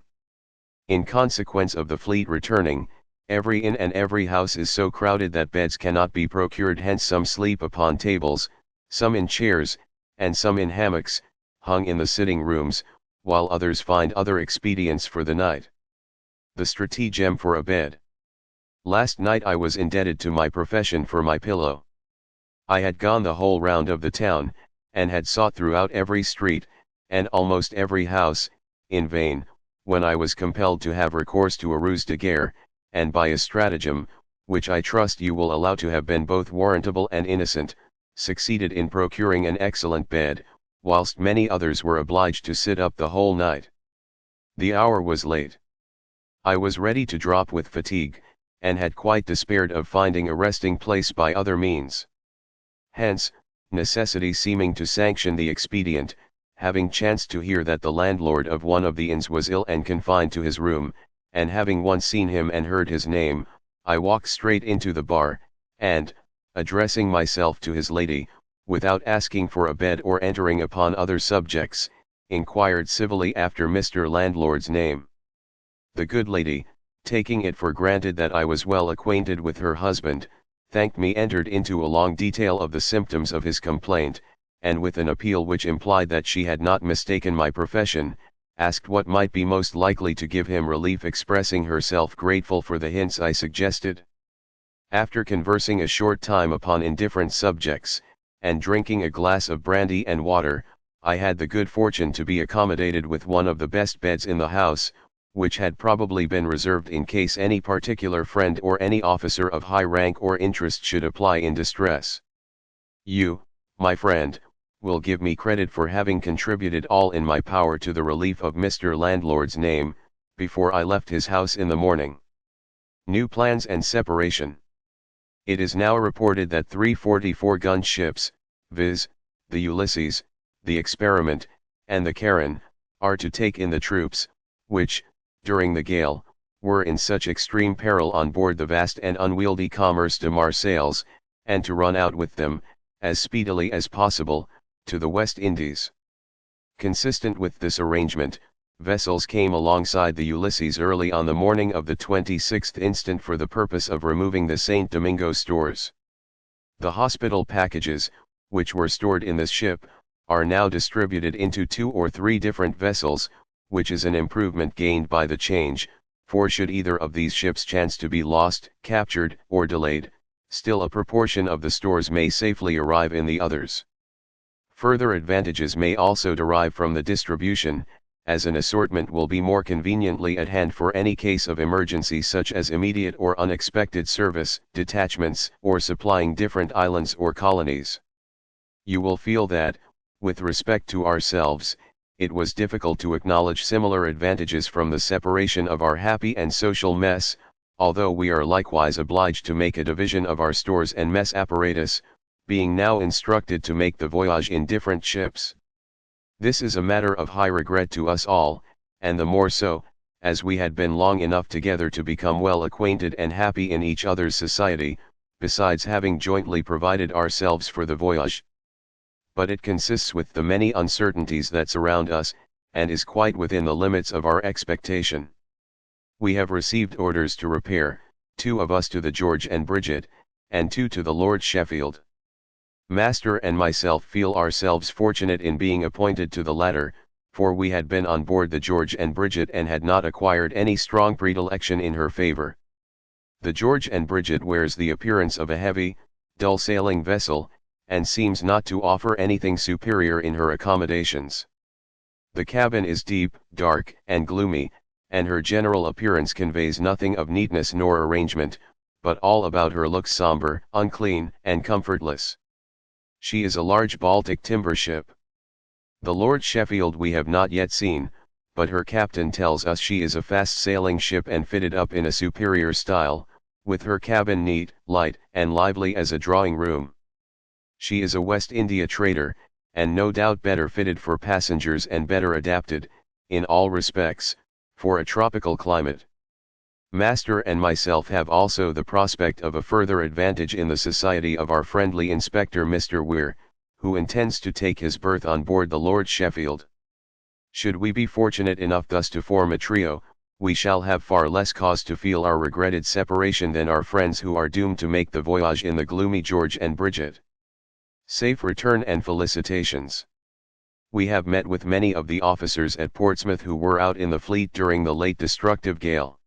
In consequence of the fleet returning, every inn and every house is so crowded that beds cannot be procured, hence some sleep upon tables, some in chairs, and some in hammocks, hung in the sitting rooms, while others find other expedients for the night. The stratagem for a bed. Last night I was indebted to my profession for my pillow. I had gone the whole round of the town, and had sought throughout every street, and almost every house, in vain, when I was compelled to have recourse to a ruse de guerre, and by a stratagem, which I trust you will allow to have been both warrantable and innocent, succeeded in procuring an excellent bed, whilst many others were obliged to sit up the whole night. The hour was late. I was ready to drop with fatigue, and had quite despaired of finding a resting place by other means. Hence, necessity seeming to sanction the expedient, having chanced to hear that the landlord of one of the inns was ill and confined to his room, and having once seen him and heard his name, I walked straight into the bar, and, addressing myself to his lady, without asking for a bed or entering upon other subjects, inquired civilly after Mr. Landlord's name. The good lady, taking it for granted that I was well acquainted with her husband, thanked me, entered into a long detail of the symptoms of his complaint, and with an appeal which implied that she had not mistaken my profession, asked what might be most likely to give him relief, expressing herself grateful for the hints I suggested. After conversing a short time upon indifferent subjects, and drinking a glass of brandy and water, I had the good fortune to be accommodated with one of the best beds in the house, which had probably been reserved in case any particular friend or any officer of high rank or interest should apply in distress. You, my friend, will give me credit for having contributed all in my power to the relief of Mr. Landlord's name, before I left his house in the morning. New plans and separation. It is now reported that 3 44-gun ships, viz., the Ulysses, the Experiment, and the Charon, are to take in the troops, which, during the gale, were in such extreme peril on board the vast and unwieldy Commerce de Marseilles, and to run out with them, as speedily as possible, to the West Indies. Consistent with this arrangement, vessels came alongside the Ulysses early on the morning of the 26th instant for the purpose of removing the St. Domingo stores. The hospital packages, which were stored in this ship, are now distributed into 2 or 3 different vessels, which is an improvement gained by the change, for should either of these ships chance to be lost, captured, or delayed, still a proportion of the stores may safely arrive in the others. Further advantages may also derive from the distribution, as an assortment will be more conveniently at hand for any case of emergency, such as immediate or unexpected service, detachments, or supplying different islands or colonies. You will feel that, with respect to ourselves, it was difficult to acknowledge similar advantages from the separation of our happy and social mess, although we are likewise obliged to make a division of our stores and mess apparatus, being now instructed to make the voyage in different ships. This is a matter of high regret to us all, and the more so, as we had been long enough together to become well acquainted and happy in each other's society, besides having jointly provided ourselves for the voyage. But it consists with the many uncertainties that surround us, and is quite within the limits of our expectation. We have received orders to repair, 2 of us to the George and Bridget, and 2 to the Lord Sheffield. Master and myself feel ourselves fortunate in being appointed to the latter, for we had been on board the George and Bridget and had not acquired any strong predilection in her favor. The George and Bridget wears the appearance of a heavy, dull sailing vessel, and seems not to offer anything superior in her accommodations. The cabin is deep, dark, and gloomy, and her general appearance conveys nothing of neatness nor arrangement, but all about her looks somber, unclean, and comfortless. She is a large Baltic timber ship. The Lord Sheffield we have not yet seen, but her captain tells us she is a fast-sailing ship and fitted up in a superior style, with her cabin neat, light, and lively as a drawing-room. She is a West India trader, and no doubt better fitted for passengers and better adapted, in all respects, for a tropical climate. Master and myself have also the prospect of a further advantage in the society of our friendly inspector Mr. Weir, who intends to take his berth on board the Lord Sheffield. Should we be fortunate enough thus to form a trio, we shall have far less cause to feel our regretted separation than our friends who are doomed to make the voyage in the gloomy George and Bridget. Safe return and felicitations. We have met with many of the officers at Portsmouth who were out in the fleet during the late destructive gale.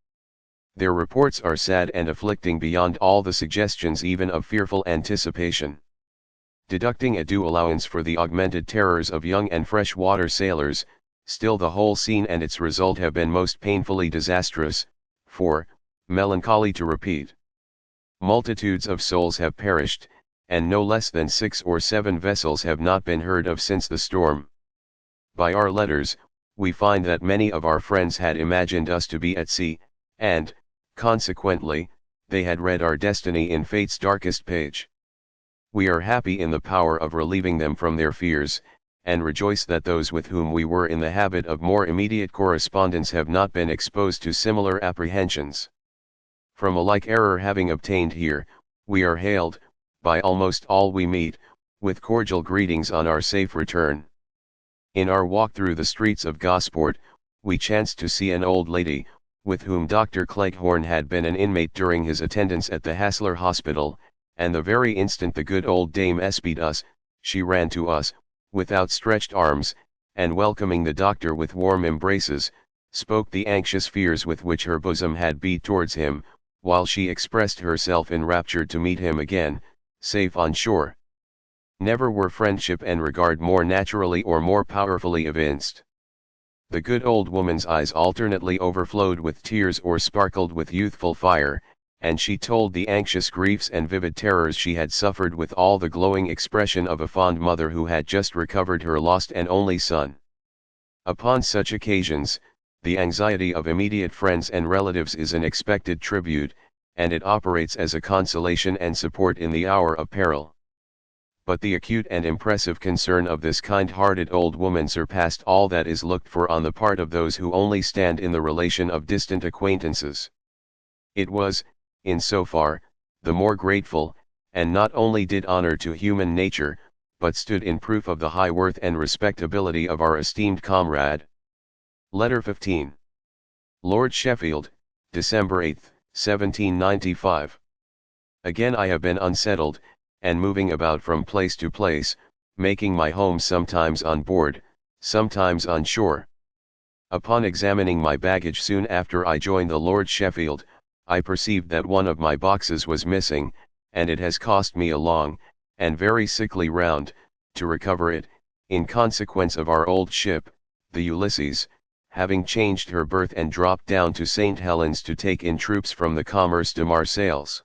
Their reports are sad and afflicting beyond all the suggestions even of fearful anticipation. Deducting a due allowance for the augmented terrors of young and fresh water sailors, still the whole scene and its result have been most painfully disastrous, for, melancholy to repeat, multitudes of souls have perished, and no less than 6 or 7 vessels have not been heard of since the storm. By our letters, we find that many of our friends had imagined us to be at sea, and, consequently, they had read our destiny in fate's darkest page. We are happy in the power of relieving them from their fears, and rejoice that those with whom we were in the habit of more immediate correspondence have not been exposed to similar apprehensions. From a like error having obtained here, we are hailed, by almost all we meet, with cordial greetings on our safe return. In our walk through the streets of Gosport, we chanced to see an old lady, with whom Dr. Cleghorn had been an inmate during his attendance at the Hassler Hospital, and the very instant the good old dame espied us, she ran to us, with outstretched arms, and welcoming the doctor with warm embraces, spoke the anxious fears with which her bosom had beat towards him, while she expressed herself enraptured to meet him again, safe on shore. Never were friendship and regard more naturally or more powerfully evinced. The good old woman's eyes alternately overflowed with tears or sparkled with youthful fire, and she told the anxious griefs and vivid terrors she had suffered with all the glowing expression of a fond mother who had just recovered her lost and only son. Upon such occasions, the anxiety of immediate friends and relatives is an expected tribute, and it operates as a consolation and support in the hour of peril. But the acute and impressive concern of this kind-hearted old woman surpassed all that is looked for on the part of those who only stand in the relation of distant acquaintances. It was, in so far, the more grateful, and not only did honor to human nature, but stood in proof of the high worth and respectability of our esteemed comrade. Letter 15. Lord Sheffield, December 8, 1795. Again I have been unsettled, and moving about from place to place, making my home sometimes on board, sometimes on shore. Upon examining my baggage soon after I joined the Lord Sheffield, I perceived that one of my boxes was missing, and it has cost me a long, and very sickly round, to recover it, in consequence of our old ship, the Ulysses, having changed her berth and dropped down to St. Helens to take in troops from the Commerce de Marseilles.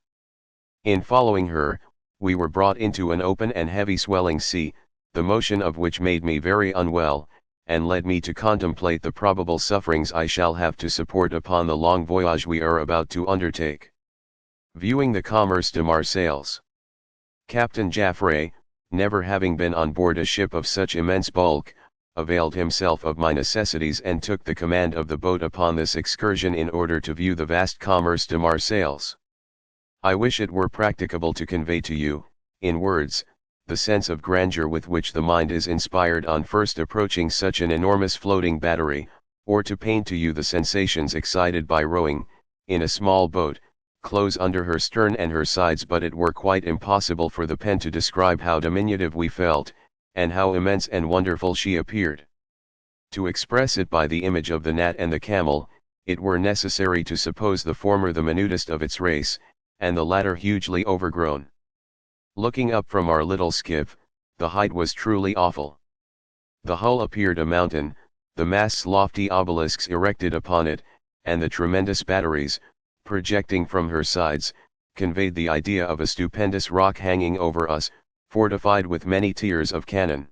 In following her, we were brought into an open and heavy swelling sea, the motion of which made me very unwell, and led me to contemplate the probable sufferings I shall have to support upon the long voyage we are about to undertake. Viewing the Commerce de Marseilles. Captain Jaffray, never having been on board a ship of such immense bulk, availed himself of my necessities and took the command of the boat upon this excursion in order to view the vast Commerce de Marseilles. I wish it were practicable to convey to you, in words, the sense of grandeur with which the mind is inspired on first approaching such an enormous floating battery, or to paint to you the sensations excited by rowing, in a small boat, close under her stern and her sides, but it were quite impossible for the pen to describe how diminutive we felt, and how immense and wonderful she appeared. To express it by the image of the gnat and the camel, it were necessary to suppose the former the minutest of its race, and the latter hugely overgrown. Looking up from our little skiff, the height was truly awful. The hull appeared a mountain, the masts lofty obelisks erected upon it, and the tremendous batteries, projecting from her sides, conveyed the idea of a stupendous rock hanging over us, fortified with many tiers of cannon.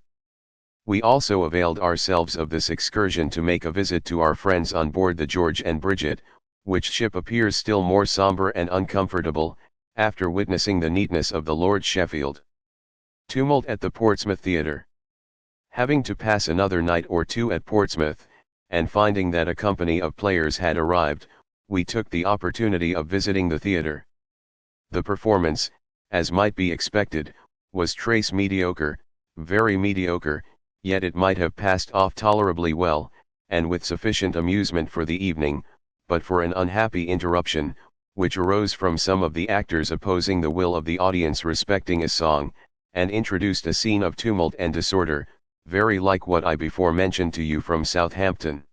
We also availed ourselves of this excursion to make a visit to our friends on board the George and Bridget, which ship appears still more sombre and uncomfortable, after witnessing the neatness of the Lord Sheffield. Tumult at the Portsmouth Theatre. Having to pass another night or two at Portsmouth, and finding that a company of players had arrived, we took the opportunity of visiting the theatre. The performance, as might be expected, was trace mediocre, very mediocre, yet it might have passed off tolerably well, and with sufficient amusement for the evening, but for an unhappy interruption, which arose from some of the actors opposing the will of the audience respecting a song, and introduced a scene of tumult and disorder, very like what I before mentioned to you from Southampton.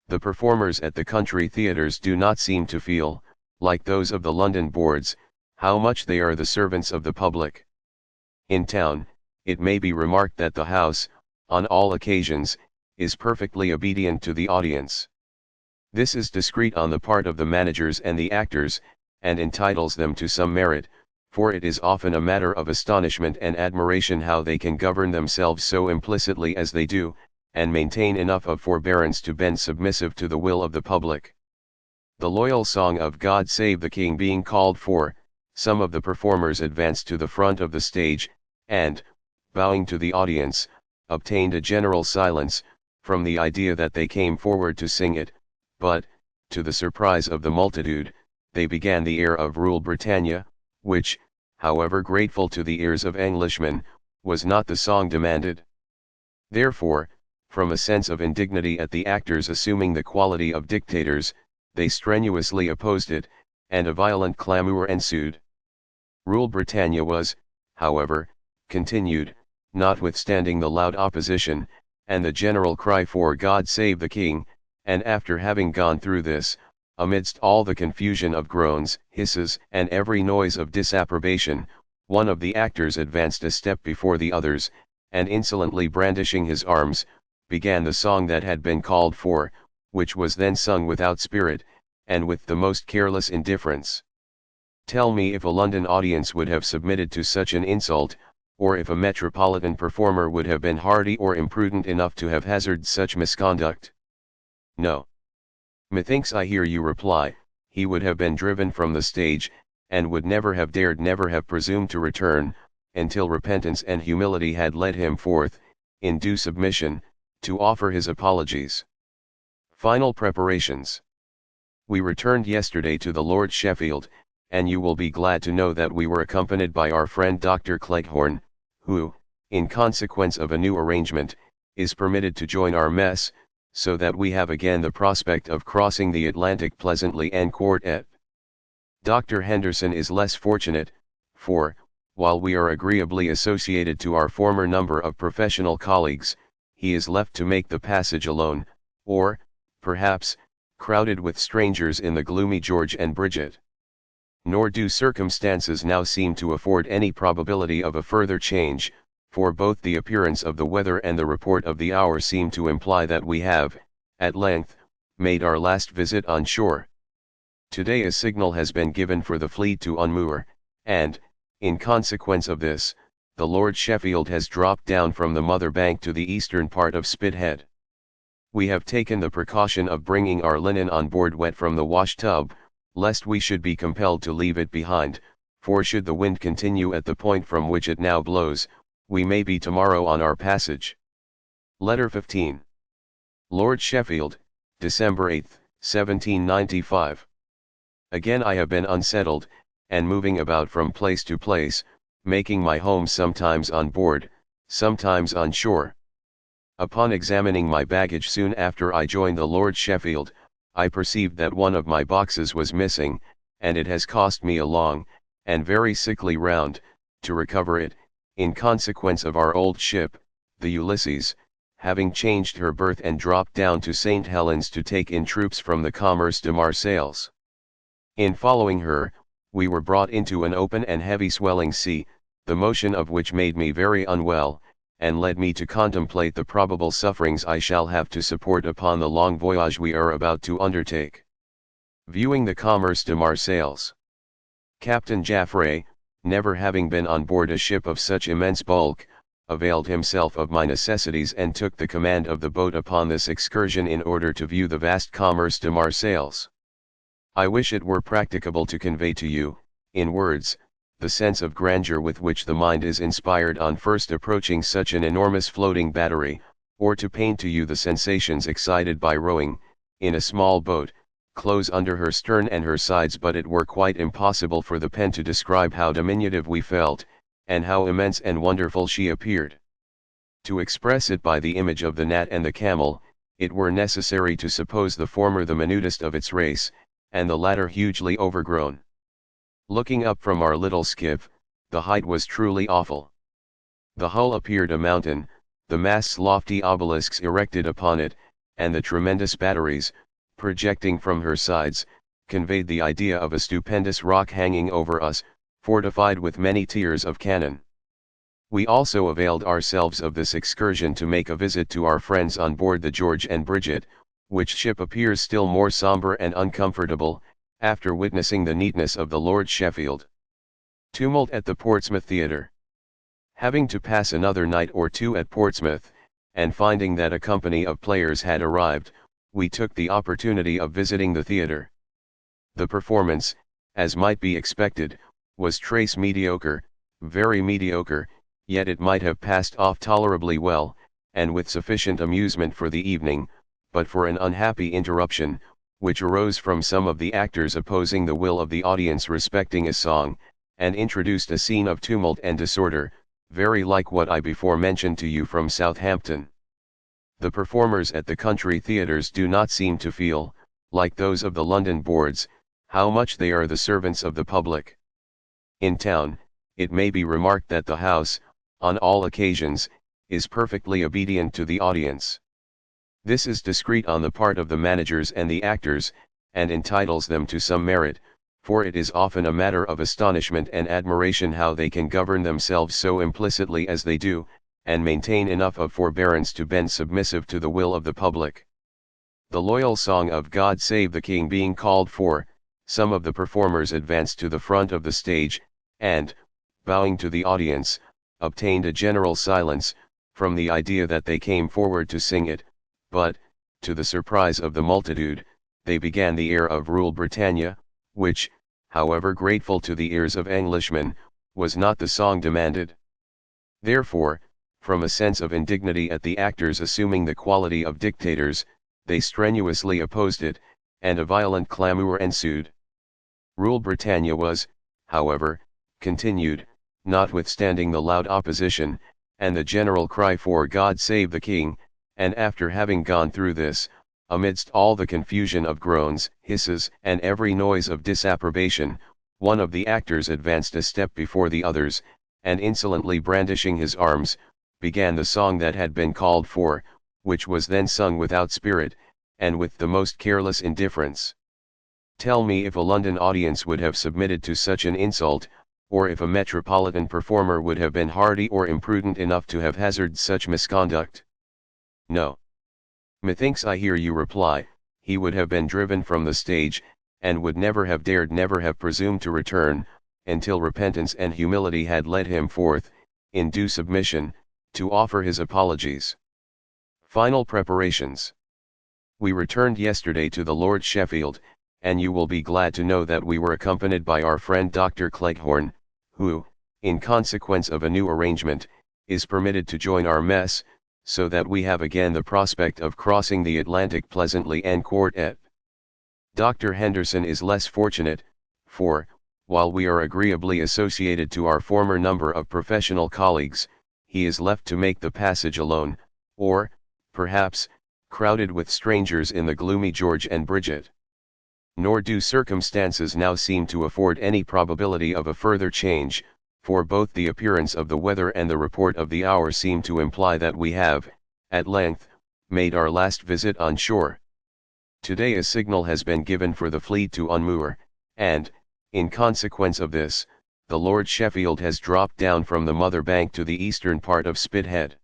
The performers at the country theatres do not seem to feel, like those of the London boards, how much they are the servants of the public. In town, it may be remarked that the house, on all occasions, is perfectly obedient to the audience. This is discreet on the part of the managers and the actors, and entitles them to some merit, for it is often a matter of astonishment and admiration how they can govern themselves so implicitly as they do, and maintain enough of forbearance to bend submissive to the will of the public. The loyal song of God Save the King being called for, some of the performers advanced to the front of the stage, and, bowing to the audience, obtained a general silence, from the idea that they came forward to sing it, but, to the surprise of the multitude, they began the air of Rule Britannia, which, however grateful to the ears of Englishmen, was not the song demanded. Therefore, from a sense of indignity at the actors assuming the quality of dictators, they strenuously opposed it, and a violent clamour ensued. Rule Britannia was, however, continued, notwithstanding the loud opposition, and the general cry for God Save the King, and after having gone through this, amidst all the confusion of groans, hisses, and every noise of disapprobation, one of the actors advanced a step before the others, and insolently brandishing his arms, began the song that had been called for, which was then sung without spirit, and with the most careless indifference. Tell me if a London audience would have submitted to such an insult, or if a metropolitan performer would have been hardy or imprudent enough to have hazarded such misconduct? No. Methinks I hear you reply, he would have been driven from the stage, and would never have dared, never have presumed to return, until repentance and humility had led him forth, in due submission, to offer his apologies. Final preparations. We returned yesterday to the Lord Sheffield, and you will be glad to know that we were accompanied by our friend Dr. Cleghorn, who, in consequence of a new arrangement, is permitted to join our mess, so that we have again the prospect of crossing the Atlantic pleasantly en quartet. Dr. Henderson is less fortunate, for, while we are agreeably associated to our former number of professional colleagues, he is left to make the passage alone, or, perhaps, crowded with strangers in the gloomy George and Bridget. Nor do circumstances now seem to afford any probability of a further change, for both the appearance of the weather and the report of the hour seem to imply that we have, at length, made our last visit on shore. Today a signal has been given for the fleet to unmoor, and, in consequence of this, the Lord Sheffield has dropped down from the mother bank to the eastern part of Spithead. We have taken the precaution of bringing our linen on board wet from the wash tub, lest we should be compelled to leave it behind, for should the wind continue at the point from which it now blows, we may be tomorrow on our passage. Letter 15. Lord Sheffield, December 8, 1795. Again I have been unsettled, and moving about from place to place, making my home sometimes on board, sometimes on shore. Upon examining my baggage soon after I joined the Lord Sheffield, I perceived that one of my boxes was missing, and it has cost me a long, and very sickly round, to recover it, in consequence of our old ship, the Ulysses, having changed her berth and dropped down to St. Helens to take in troops from the Commerce de Marseilles. In following her, we were brought into an open and heavy swelling sea, the motion of which made me very unwell, and led me to contemplate the probable sufferings I shall have to support upon the long voyage we are about to undertake. Viewing the Commerce de Marseilles. Captain Jaffray, never having been on board a ship of such immense bulk, availed himself of my necessities and took the command of the boat upon this excursion in order to view the vast Commerce de Marseilles. I wish it were practicable to convey to you, in words, the sense of grandeur with which the mind is inspired on first approaching such an enormous floating battery, or to paint to you the sensations excited by rowing, in a small boat, close under her stern and her sides, but it were quite impossible for the pen to describe how diminutive we felt, and how immense and wonderful she appeared. To express it by the image of the gnat and the camel, it were necessary to suppose the former the minutest of its race, and the latter hugely overgrown. Looking up from our little skiff, the height was truly awful. The hull appeared a mountain, the masts lofty obelisks erected upon it, and the tremendous batteries, projecting from her sides, conveyed the idea of a stupendous rock hanging over us, fortified with many tiers of cannon. We also availed ourselves of this excursion to make a visit to our friends on board the George and Bridget, which ship appears still more sombre and uncomfortable, after witnessing the neatness of the Lord Sheffield. Tumult at the Portsmouth Theatre. Having to pass another night or two at Portsmouth, and finding that a company of players had arrived, we took the opportunity of visiting the theatre. The performance, as might be expected, was trace mediocre, very mediocre, yet it might have passed off tolerably well, and with sufficient amusement for the evening, but for an unhappy interruption, which arose from some of the actors opposing the will of the audience respecting a song, and introduced a scene of tumult and disorder, very like what I before mentioned to you from Southampton. The performers at the country theatres do not seem to feel, like those of the London boards, how much they are the servants of the public. In town, it may be remarked that the house, on all occasions, is perfectly obedient to the audience. This is discreet on the part of the managers and the actors, and entitles them to some merit, for it is often a matter of astonishment and admiration how they can govern themselves so implicitly as they do, and maintain enough of forbearance to bend submissive to the will of the public. The loyal song of God Save the King being called for, some of the performers advanced to the front of the stage, and, bowing to the audience, obtained a general silence, from the idea that they came forward to sing it, but, to the surprise of the multitude, they began the air of Rule Britannia, which, however grateful to the ears of Englishmen, was not the song demanded. Therefore, from a sense of indignity at the actors assuming the quality of dictators, they strenuously opposed it, and a violent clamour ensued. Rule Britannia was, however, continued, notwithstanding the loud opposition, and the general cry for God Save the King, and after having gone through this, amidst all the confusion of groans, hisses, and every noise of disapprobation, one of the actors advanced a step before the others, and insolently brandishing his arms, began the song that had been called for, which was then sung without spirit, and with the most careless indifference. Tell me if a London audience would have submitted to such an insult, or if a metropolitan performer would have been hardy or imprudent enough to have hazarded such misconduct? No. Methinks I hear you reply, he would have been driven from the stage, and would never have dared, never have presumed to return, until repentance and humility had led him forth, in due submission, to offer his apologies. Final preparations. We returned yesterday to the Lord Sheffield, and you will be glad to know that we were accompanied by our friend Dr. Cleghorn, who, in consequence of a new arrangement, is permitted to join our mess, so that we have again the prospect of crossing the Atlantic pleasantly en quartet. Dr. Henderson is less fortunate, for, while we are agreeably associated to our former number of professional colleagues, he is left to make the passage alone, or, perhaps, crowded with strangers in the gloomy George and Bridget. Nor do circumstances now seem to afford any probability of a further change, for both the appearance of the weather and the report of the hour seem to imply that we have, at length, made our last visit on shore. Today a signal has been given for the fleet to unmoor, and, in consequence of this, the Lord Sheffield has dropped down from the mother bank to the eastern part of Spithead.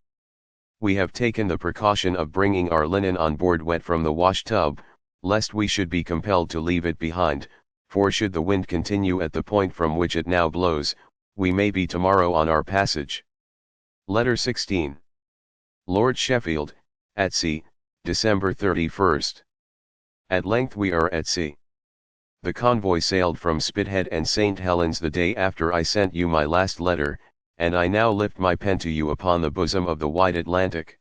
We have taken the precaution of bringing our linen on board wet from the wash tub, lest we should be compelled to leave it behind, for should the wind continue at the point from which it now blows, we may be tomorrow on our passage. Letter 16. Lord Sheffield, at sea, December 31st. At length we are at sea. The convoy sailed from Spithead and St. Helens the day after I sent you my last letter, and I now lift my pen to you upon the bosom of the wide Atlantic.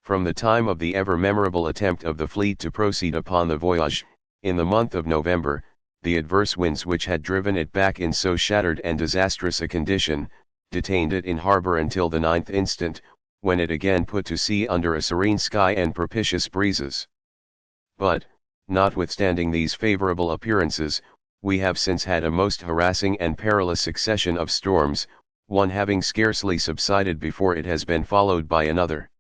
From the time of the ever memorable attempt of the fleet to proceed upon the voyage, in the month of November, the adverse winds which had driven it back in so shattered and disastrous a condition, detained it in harbour until the 9th instant, when it again put to sea under a serene sky and propitious breezes. But, notwithstanding these favourable appearances, we have since had a most harassing and perilous succession of storms, one having scarcely subsided before it has been followed by another.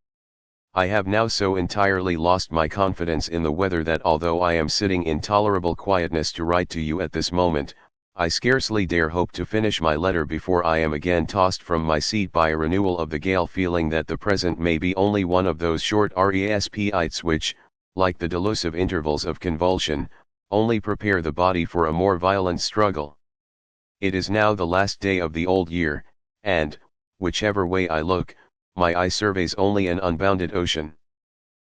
I have now so entirely lost my confidence in the weather that although I am sitting in tolerable quietness to write to you at this moment, I scarcely dare hope to finish my letter before I am again tossed from my seat by a renewal of the gale, feeling that the present may be only one of those short respites which, like the delusive intervals of convulsion, only prepare the body for a more violent struggle. It is now the last day of the old year, and, whichever way I look, my eye surveys only an unbounded ocean.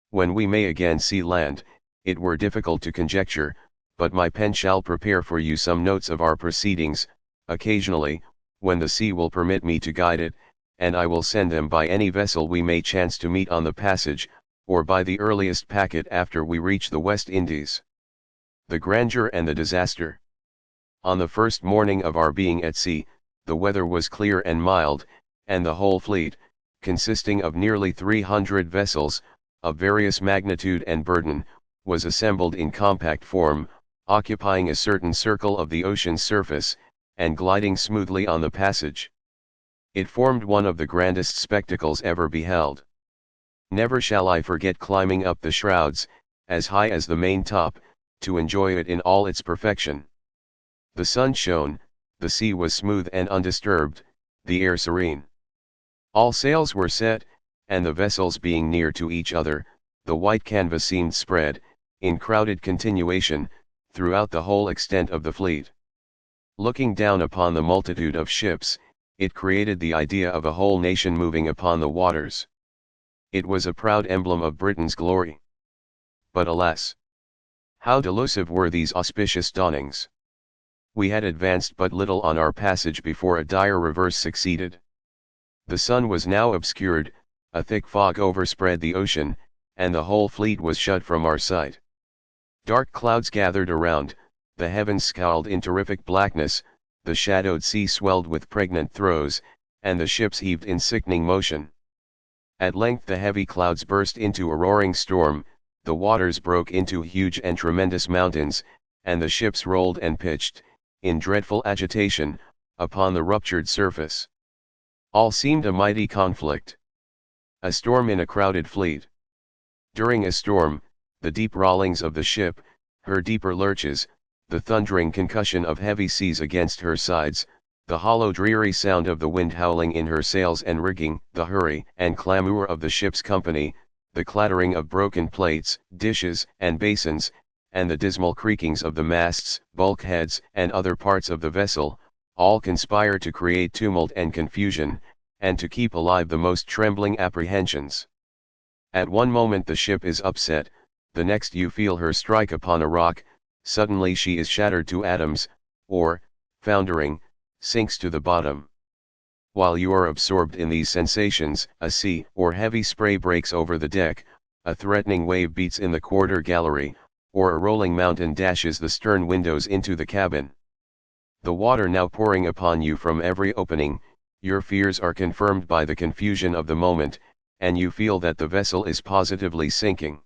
When we may again see land, it were difficult to conjecture, but my pen shall prepare for you some notes of our proceedings, occasionally, when the sea will permit me to guide it, and I will send them by any vessel we may chance to meet on the passage, or by the earliest packet after we reach the West Indies. The grandeur and the disaster. On the first morning of our being at sea, the weather was clear and mild, and the whole fleet, consisting of nearly 300 vessels, of various magnitude and burden, was assembled in compact form, occupying a certain circle of the ocean's surface, and gliding smoothly on the passage. It formed one of the grandest spectacles ever beheld. Never shall I forget climbing up the shrouds, as high as the main top, to enjoy it in all its perfection. The sun shone, the sea was smooth and undisturbed, the air serene. All sails were set, and the vessels being near to each other, the white canvas seemed spread, in crowded continuation, throughout the whole extent of the fleet. Looking down upon the multitude of ships, it created the idea of a whole nation moving upon the waters. It was a proud emblem of Britain's glory. But alas! How delusive were these auspicious dawnings! We had advanced but little on our passage before a dire reverse succeeded. The sun was now obscured, a thick fog overspread the ocean, and the whole fleet was shut from our sight. Dark clouds gathered around, the heavens scowled in terrific blackness, the shadowed sea swelled with pregnant throes, and the ships heaved in sickening motion. At length the heavy clouds burst into a roaring storm, the waters broke into huge and tremendous mountains, and the ships rolled and pitched, in dreadful agitation, upon the ruptured surface. All seemed a mighty conflict. A storm in a crowded fleet. During a storm, the deep rollings of the ship, her deeper lurches, the thundering concussion of heavy seas against her sides, the hollow dreary sound of the wind howling in her sails and rigging, the hurry and clamour of the ship's company, the clattering of broken plates, dishes, and basins, and the dismal creakings of the masts, bulkheads, and other parts of the vessel, all conspire to create tumult and confusion, and to keep alive the most trembling apprehensions. At one moment the ship is upset, the next you feel her strike upon a rock, suddenly she is shattered to atoms, or, foundering, sinks to the bottom. While you are absorbed in these sensations, a sea or heavy spray breaks over the deck, a threatening wave beats in the quarter gallery, or a rolling mountain dashes the stern windows into the cabin. The water now pouring upon you from every opening, your fears are confirmed by the confusion of the moment, and you feel that the vessel is positively sinking.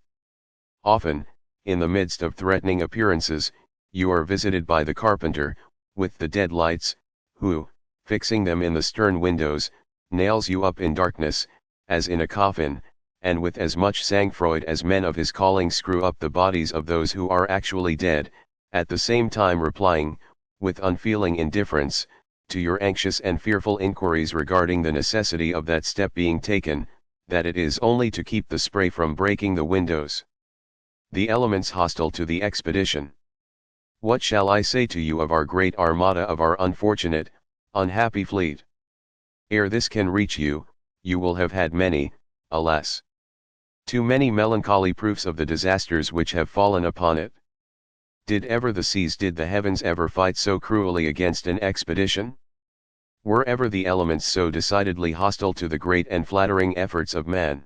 Often, in the midst of threatening appearances, you are visited by the carpenter, with the dead lights, who, fixing them in the stern windows, nails you up in darkness, as in a coffin, and with as much sang-froid as men of his calling screw up the bodies of those who are actually dead, at the same time replying, with unfeeling indifference, to your anxious and fearful inquiries regarding the necessity of that step being taken, that it is only to keep the spray from breaking the windows. The elements hostile to the expedition. What shall I say to you of our great armada, of our unfortunate, unhappy fleet? Ere this can reach you, you will have had many, alas, too many melancholy proofs of the disasters which have fallen upon it. Did ever the seas, did the heavens ever fight so cruelly against an expedition? Were ever the elements so decidedly hostile to the great and flattering efforts of man?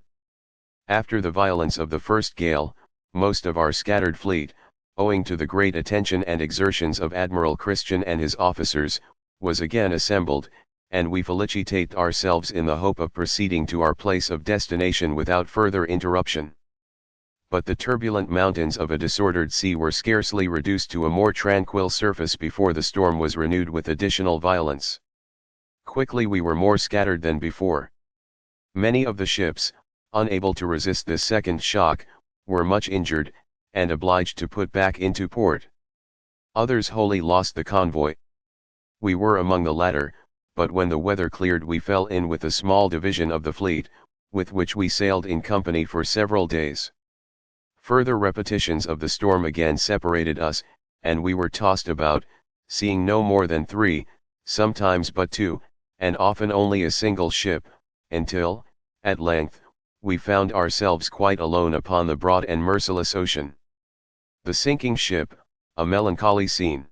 After the violence of the first gale, most of our scattered fleet, owing to the great attention and exertions of Admiral Christian and his officers, was again assembled, and we felicitate ourselves in the hope of proceeding to our place of destination without further interruption. But the turbulent mountains of a disordered sea were scarcely reduced to a more tranquil surface before the storm was renewed with additional violence. Quickly we were more scattered than before. Many of the ships, unable to resist this second shock, were much injured, and obliged to put back into port. Others wholly lost the convoy. We were among the latter, but when the weather cleared we fell in with a small division of the fleet, with which we sailed in company for several days. Further repetitions of the storm again separated us, and we were tossed about, seeing no more than 3, sometimes but 2, and often only a single ship, until, at length, we found ourselves quite alone upon the broad and merciless ocean. The sinking ship, a melancholy scene.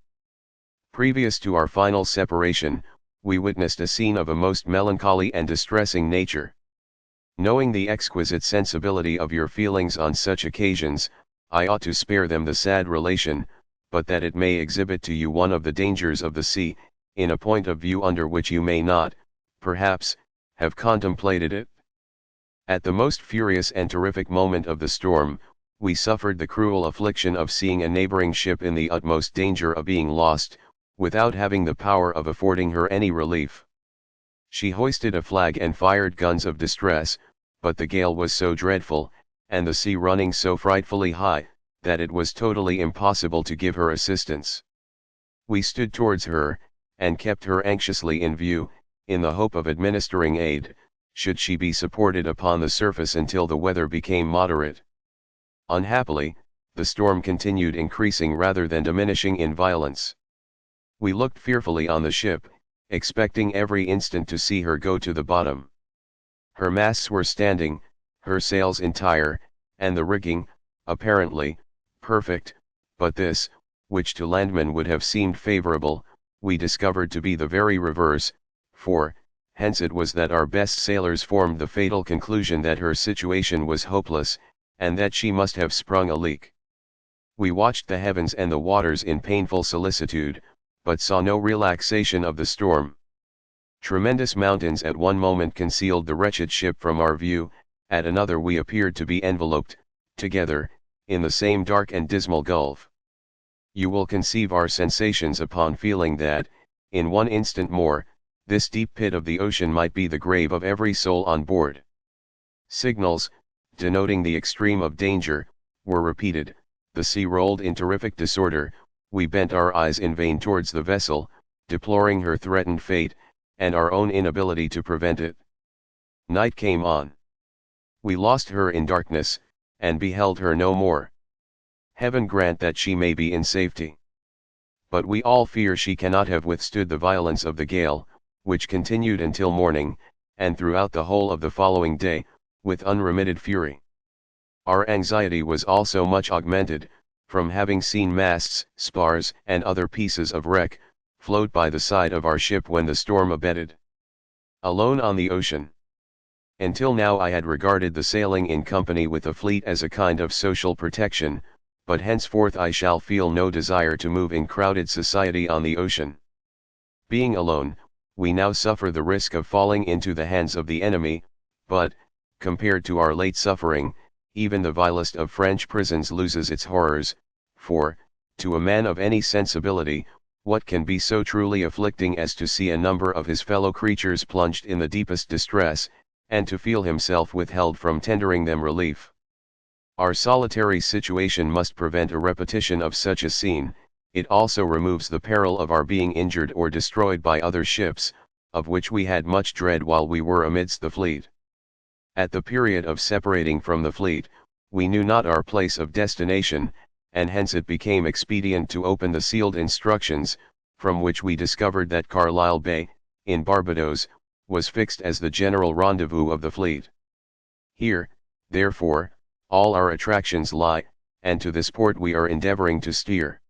Previous to our final separation, we witnessed a scene of a most melancholy and distressing nature. Knowing the exquisite sensibility of your feelings on such occasions, I ought to spare them the sad relation, but that it may exhibit to you one of the dangers of the sea, in a point of view under which you may not, perhaps, have contemplated it. At the most furious and terrific moment of the storm, we suffered the cruel affliction of seeing a neighboring ship in the utmost danger of being lost, without having the power of affording her any relief. She hoisted a flag and fired guns of distress, but the gale was so dreadful, and the sea running so frightfully high, that it was totally impossible to give her assistance. We stood towards her, and kept her anxiously in view, in the hope of administering aid, should she be supported upon the surface until the weather became moderate. Unhappily, the storm continued increasing rather than diminishing in violence. We looked fearfully on the ship, expecting every instant to see her go to the bottom. Her masts were standing, her sails entire, and the rigging, apparently, perfect, but this, which to landmen would have seemed favorable, we discovered to be the very reverse, for, hence it was that our best sailors formed the fatal conclusion that her situation was hopeless, and that she must have sprung a leak. We watched the heavens and the waters in painful solicitude, but saw no relaxation of the storm. Tremendous mountains at one moment concealed the wretched ship from our view, at another we appeared to be enveloped, together, in the same dark and dismal gulf. You will conceive our sensations upon feeling that, in one instant more, this deep pit of the ocean might be the grave of every soul on board. Signals, denoting the extreme of danger, were repeated, the sea rolled in terrific disorder, we bent our eyes in vain towards the vessel, deploring her threatened fate, and our own inability to prevent it. Night came on. We lost her in darkness, and beheld her no more. Heaven grant that she may be in safety. But we all fear she cannot have withstood the violence of the gale, which continued until morning, and throughout the whole of the following day, with unremitted fury. Our anxiety was also much augmented, from having seen masts, spars, and other pieces of wreck, float by the side of our ship when the storm abated. Alone on the ocean. Until now I had regarded the sailing in company with the fleet as a kind of social protection, but henceforth I shall feel no desire to move in crowded society on the ocean. Being alone, we now suffer the risk of falling into the hands of the enemy, but, compared to our late suffering, even the vilest of French prisons loses its horrors, for, to a man of any sensibility, what can be so truly afflicting as to see a number of his fellow creatures plunged in the deepest distress, and to feel himself withheld from tendering them relief? Our solitary situation must prevent a repetition of such a scene. It also removes the peril of our being injured or destroyed by other ships, of which we had much dread while we were amidst the fleet. At the period of separating from the fleet, we knew not our place of destination, and hence it became expedient to open the sealed instructions, from which we discovered that Carlisle Bay, in Barbados, was fixed as the general rendezvous of the fleet. Here, therefore, all our attractions lie, and to this port we are endeavoring to steer.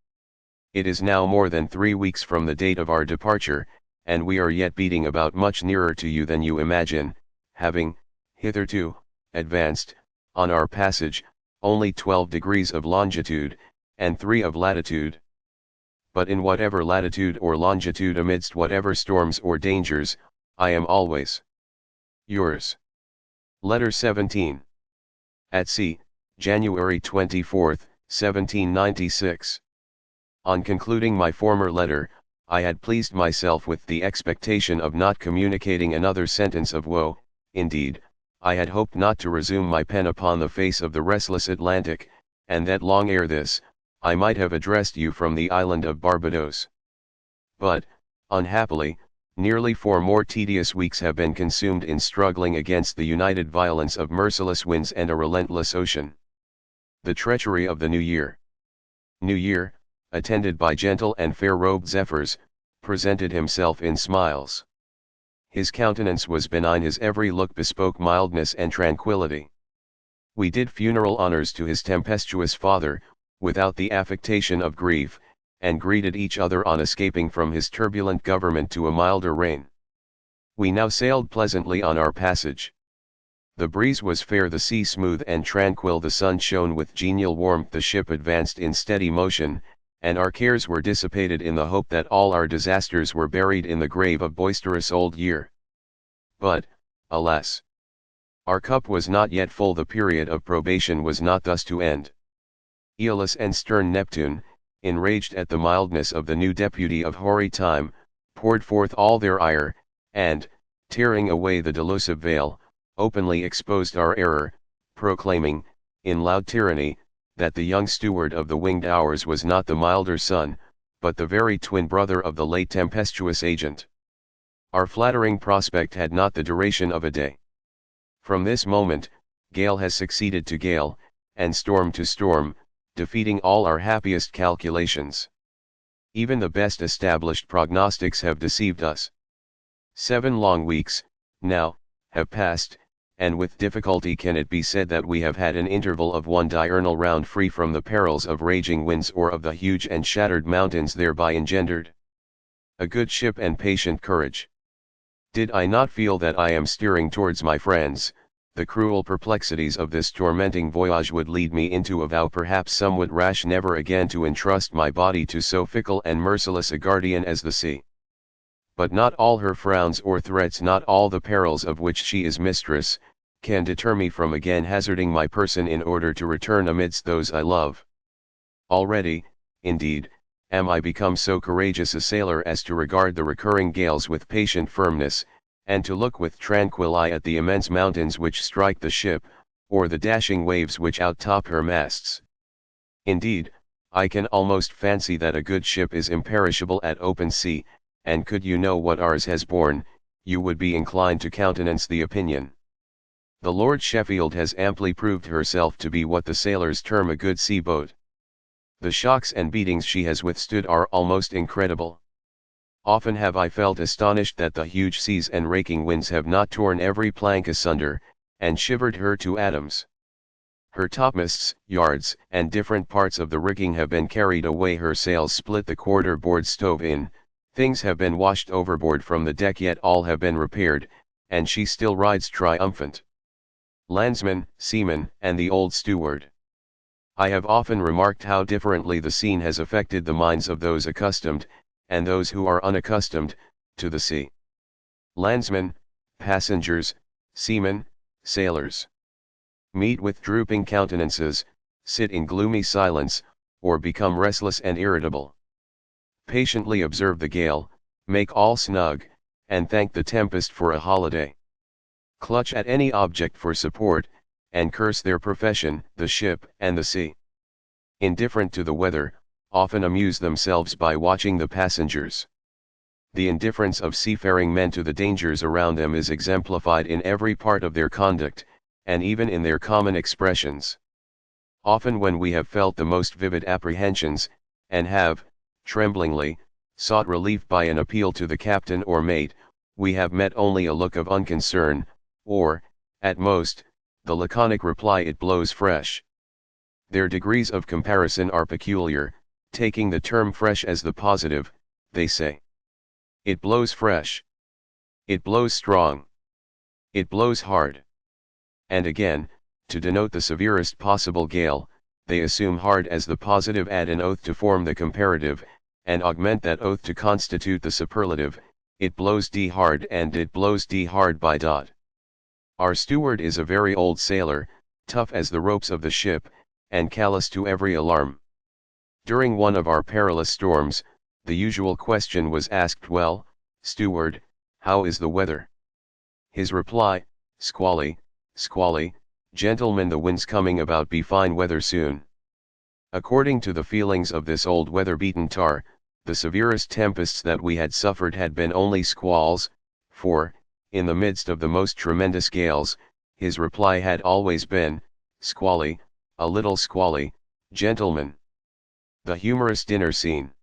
It is now more than 3 weeks from the date of our departure, and we are yet beating about much nearer to you than you imagine, having, hitherto, advanced, on our passage, only 12 degrees of longitude, and 3 of latitude. But in whatever latitude or longitude, amidst whatever storms or dangers, I am always yours. Letter 17. At sea, January 24, 1796. On concluding my former letter, I had pleased myself with the expectation of not communicating another sentence of woe. Indeed, I had hoped not to resume my pen upon the face of the restless Atlantic, and that long ere this, I might have addressed you from the island of Barbados. But, unhappily, nearly 4 more tedious weeks have been consumed in struggling against the united violence of merciless winds and a relentless ocean. The treachery of the New Year. New Year, attended by gentle and fair-robed zephyrs, presented himself in smiles. His countenance was benign, his every look bespoke mildness and tranquillity. We did funeral honors to his tempestuous father, without the affectation of grief, and greeted each other on escaping from his turbulent government to a milder reign. We now sailed pleasantly on our passage. The breeze was fair, the sea smooth and tranquil, the sun shone with genial warmth, the ship advanced in steady motion, and our cares were dissipated in the hope that all our disasters were buried in the grave of boisterous old year. But, alas! Our cup was not yet full, the period of probation was not thus to end. Aeolus and stern Neptune, enraged at the mildness of the new deputy of hoary time, poured forth all their ire, and, tearing away the delusive veil, openly exposed our error, proclaiming, in loud tyranny, that the young steward of the winged hours was not the milder son, but the very twin brother of the late tempestuous agent. Our flattering prospect had not the duration of a day. From this moment, gale has succeeded to gale, and storm to storm, defeating all our happiest calculations. Even the best established prognostics have deceived us. 7 long weeks, now, have passed, and with difficulty can it be said that we have had an interval of one diurnal round free from the perils of raging winds or of the huge and shattered mountains thereby engendered. A good ship and patient courage. Did I not feel that I am steering towards my friends, the cruel perplexities of this tormenting voyage would lead me into a vow, perhaps somewhat rash, never again to entrust my body to so fickle and merciless a guardian as the sea. But not all her frowns or threats, not all the perils of which she is mistress, can deter me from again hazarding my person in order to return amidst those I love. Already, indeed, am I become so courageous a sailor as to regard the recurring gales with patient firmness, and to look with tranquil eye at the immense mountains which strike the ship, or the dashing waves which outtop her masts. Indeed, I can almost fancy that a good ship is imperishable at open sea, and could you know what ours has borne, you would be inclined to countenance the opinion. The Lord Sheffield has amply proved herself to be what the sailors term a good sea boat. The shocks and beatings she has withstood are almost incredible. Often have I felt astonished that the huge seas and raking winds have not torn every plank asunder, and shivered her to atoms. Her topmasts, yards, and different parts of the rigging have been carried away, her sails split, the quarter board stove in, things have been washed overboard from the deck, yet all have been repaired, and she still rides triumphant. Landsman, seaman, and the old steward. I have often remarked how differently the scene has affected the minds of those accustomed, and those who are unaccustomed to the sea. Landsmen, passengers, seamen, sailors meet with drooping countenances, sit in gloomy silence, or become restless and irritable. Patiently observe the gale, make all snug, and thank the tempest for a holiday. Clutch at any object for support, and curse their profession, the ship, and the sea. Indifferent to the weather, often amuse themselves by watching the passengers. The indifference of seafaring men to the dangers around them is exemplified in every part of their conduct, and even in their common expressions. Often when we have felt the most vivid apprehensions, and have, tremblingly, sought relief by an appeal to the captain or mate, we have met only a look of unconcern, or, at most, the laconic reply, "It blows fresh." Their degrees of comparison are peculiar, taking the term fresh as the positive. They say, "It blows fresh." "It blows strong." "It blows hard." And again, to denote the severest possible gale, they assume hard as the positive, add an oath to form the comparative, and augment that oath to constitute the superlative. "It blows d hard," and "it blows d hard by dot." Our steward is a very old sailor, tough as the ropes of the ship, and callous to every alarm. During one of our perilous storms, the usual question was asked, "Well, steward, how is the weather?" His reply, "Squally, squally, gentlemen, the wind's coming about, be fine weather soon." According to the feelings of this old weather-beaten tar, the severest tempests that we had suffered had been only squalls, for, in the midst of the most tremendous gales, his reply had always been, "Squally, a little squally, gentlemen." The humorous dinner scene.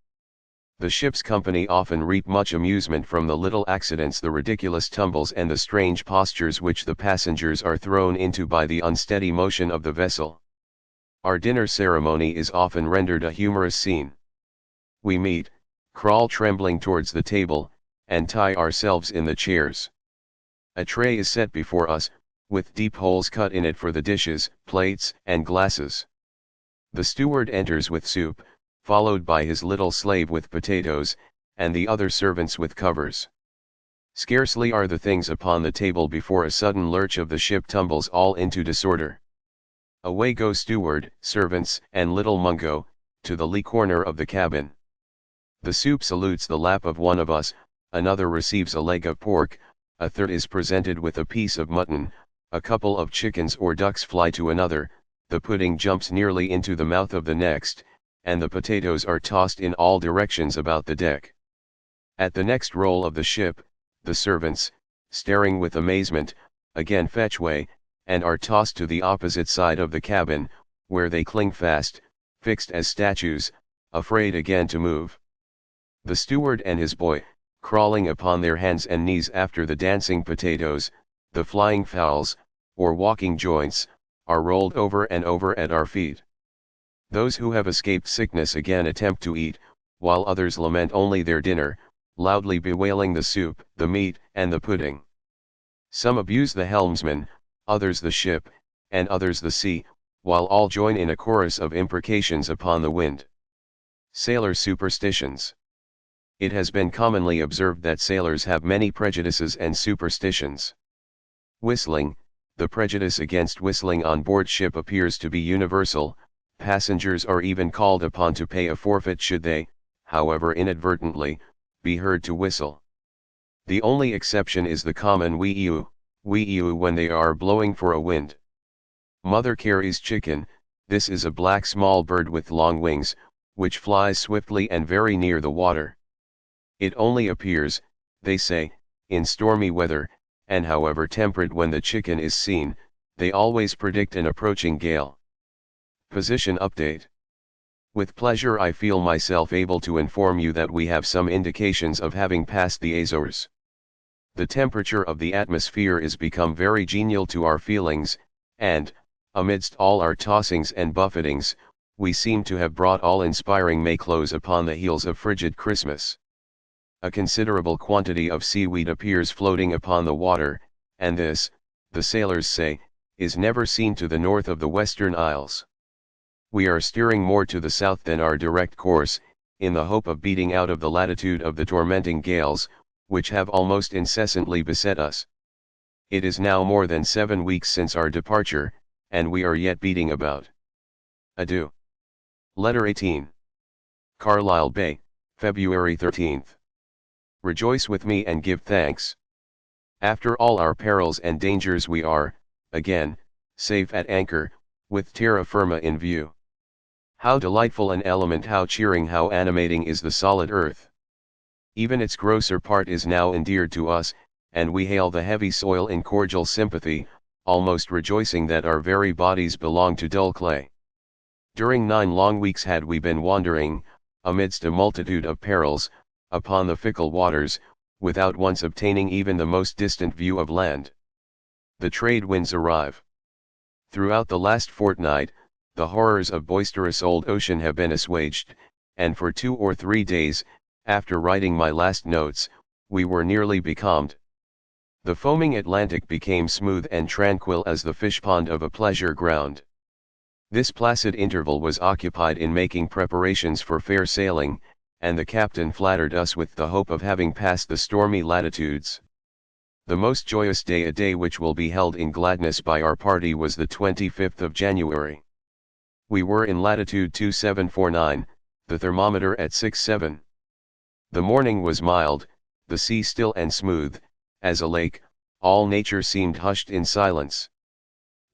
The ship's company often reap much amusement from the little accidents, the ridiculous tumbles, and the strange postures which the passengers are thrown into by the unsteady motion of the vessel. Our dinner ceremony is often rendered a humorous scene. We meet, crawl trembling towards the table, and tie ourselves in the chairs. A tray is set before us, with deep holes cut in it for the dishes, plates, and glasses. The steward enters with soup, followed by his little slave with potatoes, and the other servants with covers. Scarcely are the things upon the table before a sudden lurch of the ship tumbles all into disorder. Away go steward, servants, and little Mungo, to the lee corner of the cabin. The soup salutes the lap of one of us, another receives a leg of pork, a third is presented with a piece of mutton, a couple of chickens or ducks fly to another, the pudding jumps nearly into the mouth of the next, and the potatoes are tossed in all directions about the deck. At the next roll of the ship, the servants, staring with amazement, again fetch way, and are tossed to the opposite side of the cabin, where they cling fast, fixed as statues, afraid again to move. The steward and his boy, crawling upon their hands and knees after the dancing potatoes, the flying fowls, or walking joints, are rolled over and over at our feet. Those who have escaped sickness again attempt to eat, while others lament only their dinner, loudly bewailing the soup, the meat, and the pudding. Some abuse the helmsman, others the ship, and others the sea, while all join in a chorus of imprecations upon the wind. Sailor superstitions. It has been commonly observed that sailors have many prejudices and superstitions. Whistling. The prejudice against whistling on board ship appears to be universal. Passengers are even called upon to pay a forfeit should they, however inadvertently, be heard to whistle. The only exception is the common wee-ewe when they are blowing for a wind. Mother Carey's chicken. This is a black small bird with long wings, which flies swiftly and very near the water. It only appears, they say, in stormy weather, and however temperate when the chicken is seen, they always predict an approaching gale. Position update. With pleasure I feel myself able to inform you that we have some indications of having passed the Azores. The temperature of the atmosphere is become very genial to our feelings, and, amidst all our tossings and buffetings, we seem to have brought all inspiring May close upon the heels of frigid Christmas. A considerable quantity of seaweed appears floating upon the water, and this, the sailors say, is never seen to the north of the Western Isles. We are steering more to the south than our direct course, in the hope of beating out of the latitude of the tormenting gales, which have almost incessantly beset us. It is now more than 7 weeks since our departure, and we are yet beating about. Adieu. Letter 18. Carlisle Bay, February 13th. Rejoice with me and give thanks. After all our perils and dangers we are, again, safe at anchor, with terra firma in view. How delightful an element, how cheering, how animating is the solid earth. Even its grosser part is now endeared to us, and we hail the heavy soil in cordial sympathy, almost rejoicing that our very bodies belong to dull clay. During 9 long weeks had we been wandering, amidst a multitude of perils, upon the fickle waters, without once obtaining even the most distant view of land. The trade winds arrive. Throughout the last fortnight, the horrors of boisterous old ocean have been assuaged, and for 2 or 3 days, after writing my last notes, we were nearly becalmed. The foaming Atlantic became smooth and tranquil as the fish pond of a pleasure ground. This placid interval was occupied in making preparations for fair sailing, and the captain flattered us with the hope of having passed the stormy latitudes. The most joyous day, a day which will be held in gladness by our party, was the 25th of January. We were in latitude 2749, the thermometer at 67. The morning was mild, the sea still and smooth, as a lake, all nature seemed hushed in silence.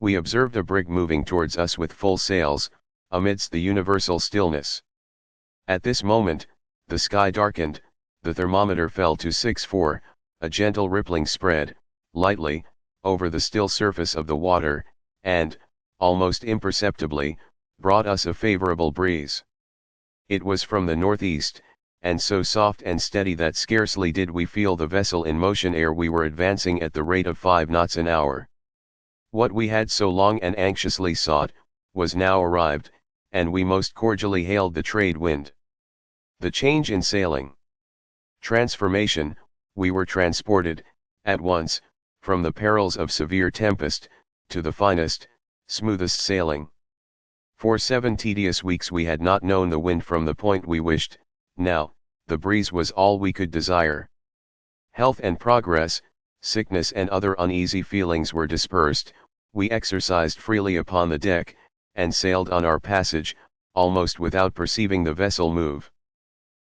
We observed a brig moving towards us with full sails, amidst the universal stillness. At this moment, the sky darkened, the thermometer fell to 64, a gentle rippling spread, lightly, over the still surface of the water, and, almost imperceptibly, brought us a favorable breeze. It was from the northeast, and so soft and steady that scarcely did we feel the vessel in motion ere we were advancing at the rate of 5 knots an hour. What we had so long and anxiously sought, was now arrived, and we most cordially hailed the trade wind. The change in sailing. Transformation, we were transported, at once, from the perils of severe tempest, to the finest, smoothest sailing. For 7 tedious weeks we had not known the wind from the point we wished. Now, the breeze was all we could desire. Health and progress, sickness and other uneasy feelings were dispersed, we exercised freely upon the deck, and sailed on our passage, almost without perceiving the vessel move.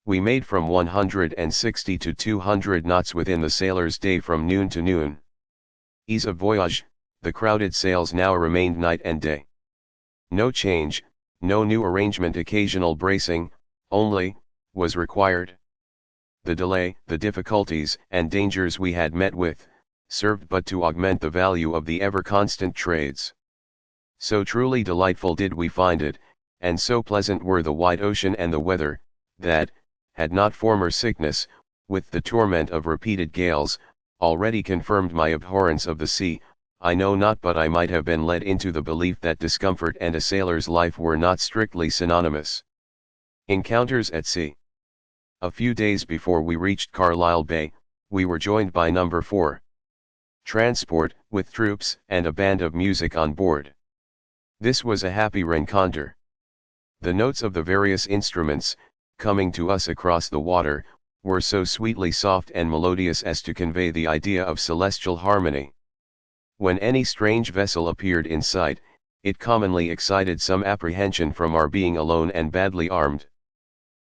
We made from 160 to 200 knots within the sailor's day from noon to noon. Ease of voyage, the crowded sails now remained night and day. No change, no new arrangement, occasional bracing, only, was required. The delay, the difficulties and dangers we had met with, served but to augment the value of the ever-constant trades. So truly delightful did we find it, and so pleasant were the wide ocean and the weather, that, had not former sickness, with the torment of repeated gales, already confirmed my abhorrence of the sea, I know not but I might have been led into the belief that discomfort and a sailor's life were not strictly synonymous. Encounters at sea. A few days before we reached Carlisle Bay, we were joined by No. 4 transport, with troops and a band of music on board. This was a happy rencontre. The notes of the various instruments, coming to us across the water, were so sweetly soft and melodious as to convey the idea of celestial harmony. When any strange vessel appeared in sight, it commonly excited some apprehension from our being alone and badly armed.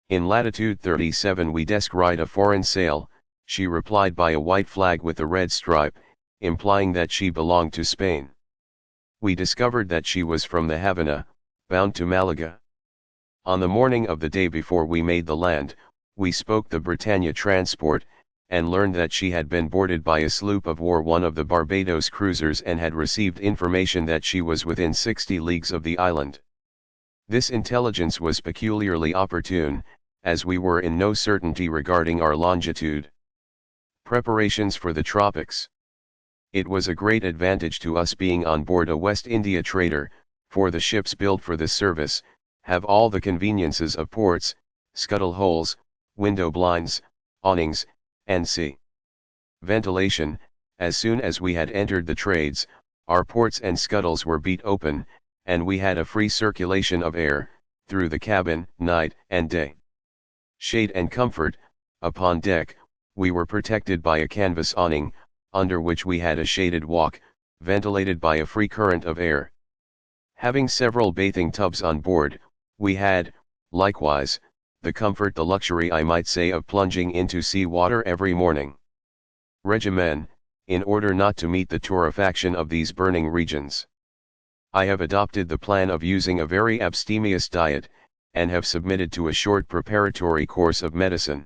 In latitude 37 we descried a foreign sail, she replied by a white flag with a red stripe, implying that she belonged to Spain. We discovered that she was from the Havana, bound to Malaga. On the morning of the day before we made the land, we spoke the Britannia transport, and learned that she had been boarded by a sloop of war, one of the Barbados cruisers, and had received information that she was within 60 leagues of the island. This intelligence was peculiarly opportune, as we were in no certainty regarding our longitude. Preparations for the tropics. It was a great advantage to us being on board a West India trader, for the ships built for this service have all the conveniences of ports, scuttle holes, window blinds, awnings, and sea ventilation. As soon as we had entered the trades, our ports and scuttles were beat open, and we had a free circulation of air, through the cabin, night and day. Shade and comfort. Upon deck, we were protected by a canvas awning, under which we had a shaded walk, ventilated by a free current of air. Having several bathing tubs on board, we had, likewise, the comfort, the luxury I might say, of plunging into sea water every morning. Regimen, in order not to meet the torrefaction of these burning regions. I have adopted the plan of using a very abstemious diet, and have submitted to a short preparatory course of medicine.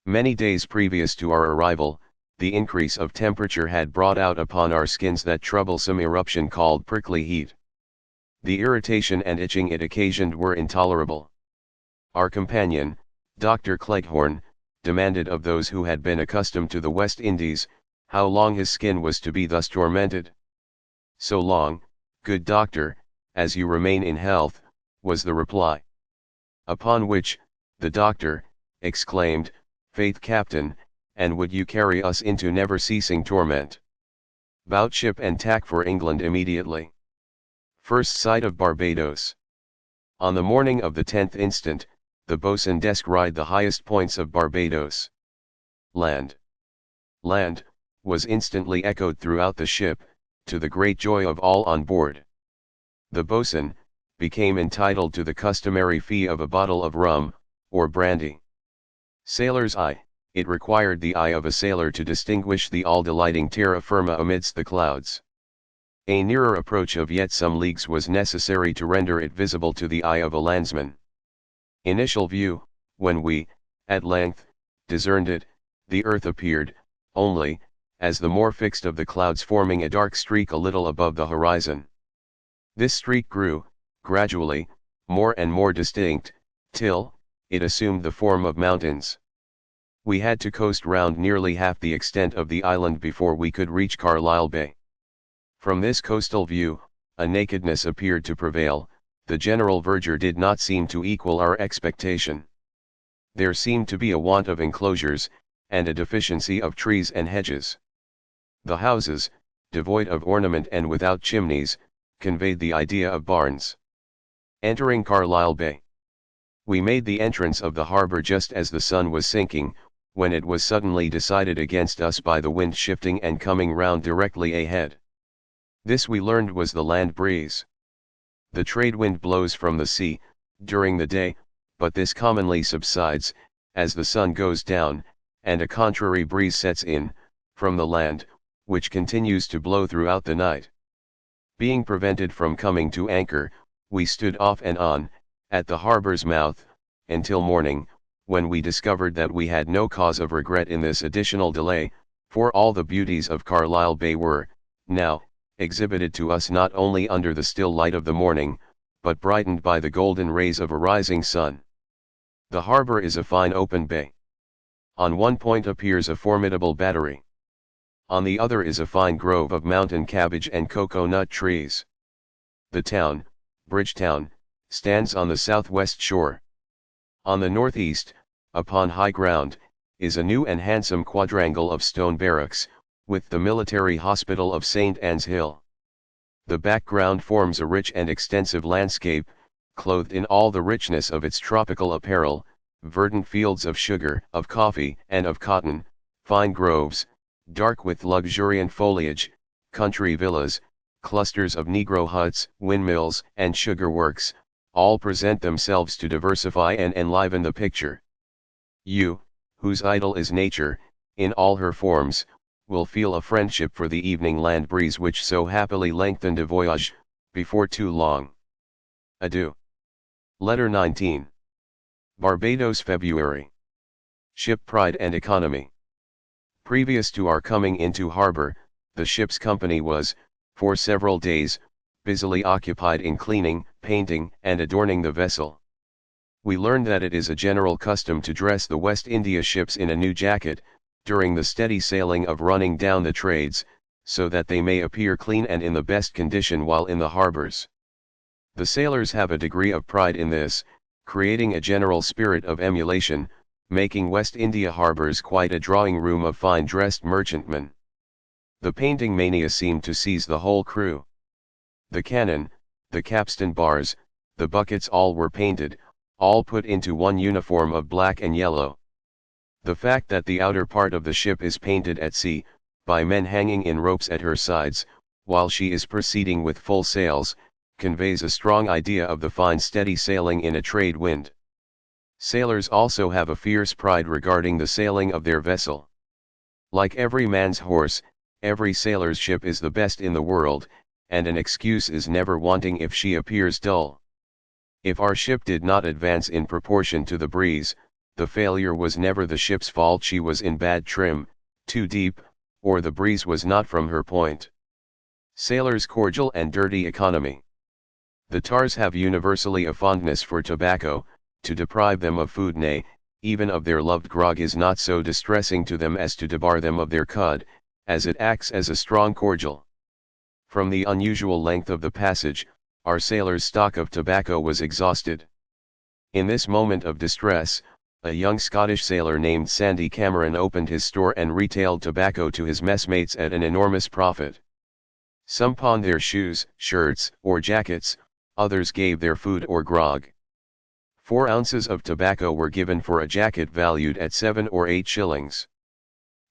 Many days previous to our arrival, the increase of temperature had brought out upon our skins that troublesome eruption called prickly heat. The irritation and itching it occasioned were intolerable. Our companion, Dr. Cleghorn, demanded of those who had been accustomed to the West Indies, how long his skin was to be thus tormented. "So long, good doctor, as you remain in health," was the reply. Upon which, the doctor exclaimed, "Faith, captain, and would you carry us into never-ceasing torment? Bout ship and tack for England immediately." First sight of Barbados. On the morning of the 10th instant, the boatswain descried the highest points of Barbados. "Land! Land!" was instantly echoed throughout the ship, to the great joy of all on board. The boatswain became entitled to the customary fee of a bottle of rum, or brandy. Sailor's eye. It required the eye of a sailor to distinguish the all-delighting terra firma amidst the clouds. A nearer approach of yet some leagues was necessary to render it visible to the eye of a landsman. Initial view. When we, at length, discerned it, the earth appeared, only, as the more fixed of the clouds, forming a dark streak a little above the horizon. This streak grew, gradually, more and more distinct, till, it assumed the form of mountains. We had to coast round nearly half the extent of the island before we could reach Carlisle Bay. From this coastal view, a nakedness appeared to prevail. The general verdure did not seem to equal our expectation. There seemed to be a want of enclosures, and a deficiency of trees and hedges. The houses, devoid of ornament and without chimneys, conveyed the idea of barns. Entering Carlisle Bay, we made the entrance of the harbor just as the sun was sinking, when it was suddenly decided against us by the wind shifting and coming round directly ahead. This we learned was the land breeze. The trade wind blows from the sea, during the day, but this commonly subsides, as the sun goes down, and a contrary breeze sets in, from the land, which continues to blow throughout the night. Being prevented from coming to anchor, we stood off and on, at the harbor's mouth, until morning, when we discovered that we had no cause of regret in this additional delay, for all the beauties of Carlisle Bay were, now, exhibited to us not only under the still light of the morning, but brightened by the golden rays of a rising sun. The harbor is a fine open bay. On one point appears a formidable battery. On the other is a fine grove of mountain cabbage and cocoa-nut trees. The town, Bridgetown, stands on the southwest shore. On the northeast, upon high ground, is a new and handsome quadrangle of stone barracks, with the military hospital of St. Anne's Hill. The background forms a rich and extensive landscape, clothed in all the richness of its tropical apparel, verdant fields of sugar, of coffee, and of cotton, fine groves, dark with luxuriant foliage, country villas, clusters of negro huts, windmills, and sugar works, all present themselves to diversify and enliven the picture. You, whose idol is nature, in all her forms, will feel a friendship for the evening land breeze which so happily lengthened a voyage, before too long. Adieu. Letter 19. Barbados, February. Ship Pride and Economy. Previous to our coming into harbor, the ship's company was, for several days, busily occupied in cleaning, painting, and adorning the vessel. We learned that it is a general custom to dress the West India ships in a new jacket, during the steady sailing of running down the trades, so that they may appear clean and in the best condition while in the harbors. The sailors have a degree of pride in this, creating a general spirit of emulation, making West India harbors quite a drawing room of fine-dressed merchantmen. The painting mania seemed to seize the whole crew. The cannon, the capstan bars, the buckets, all were painted, all put into one uniform of black and yellow. The fact that the outer part of the ship is painted at sea, by men hanging in ropes at her sides, while she is proceeding with full sails, conveys a strong idea of the fine steady sailing in a trade wind. Sailors also have a fierce pride regarding the sailing of their vessel. Like every man's horse, every sailor's ship is the best in the world, and an excuse is never wanting if she appears dull. If our ship did not advance in proportion to the breeze, the failure was never the ship's fault. She was in bad trim, too deep, or the breeze was not from her point. Sailors' cordial and dirty economy. The tars have universally a fondness for tobacco. To deprive them of food, nay, even of their loved grog, is not so distressing to them as to debar them of their cud, as it acts as a strong cordial. From the unusual length of the passage, our sailor's stock of tobacco was exhausted. In this moment of distress, a young Scottish sailor named Sandy Cameron opened his store and retailed tobacco to his messmates at an enormous profit. Some pawned their shoes, shirts, or jackets, others gave their food or grog. 4 ounces of tobacco were given for a jacket valued at 7 or 8 shillings.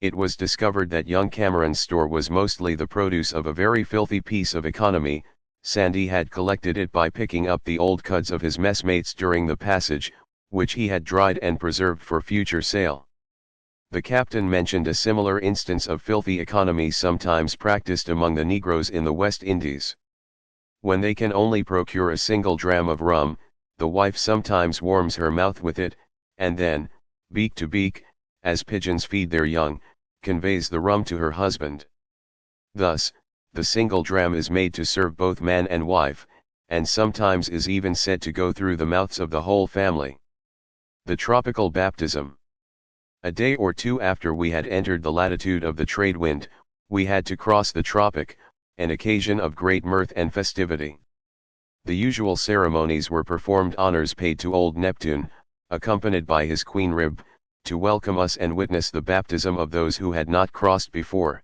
It was discovered that young Cameron's store was mostly the produce of a very filthy piece of economy. Sandy had collected it by picking up the old cuds of his messmates during the passage, which he had dried and preserved for future sale. The captain mentioned a similar instance of filthy economy sometimes practiced among the Negroes in the West Indies. When they can only procure a single dram of rum, the wife sometimes warms her mouth with it, and then, beak to beak, as pigeons feed their young, conveys the rum to her husband. Thus, the single dram is made to serve both man and wife, and sometimes is even said to go through the mouths of the whole family. The tropical baptism. A day or two after we had entered the latitude of the trade wind, we had to cross the tropic, an occasion of great mirth and festivity. The usual ceremonies were performed, honors paid to old Neptune, accompanied by his queen Rib, to welcome us and witness the baptism of those who had not crossed before.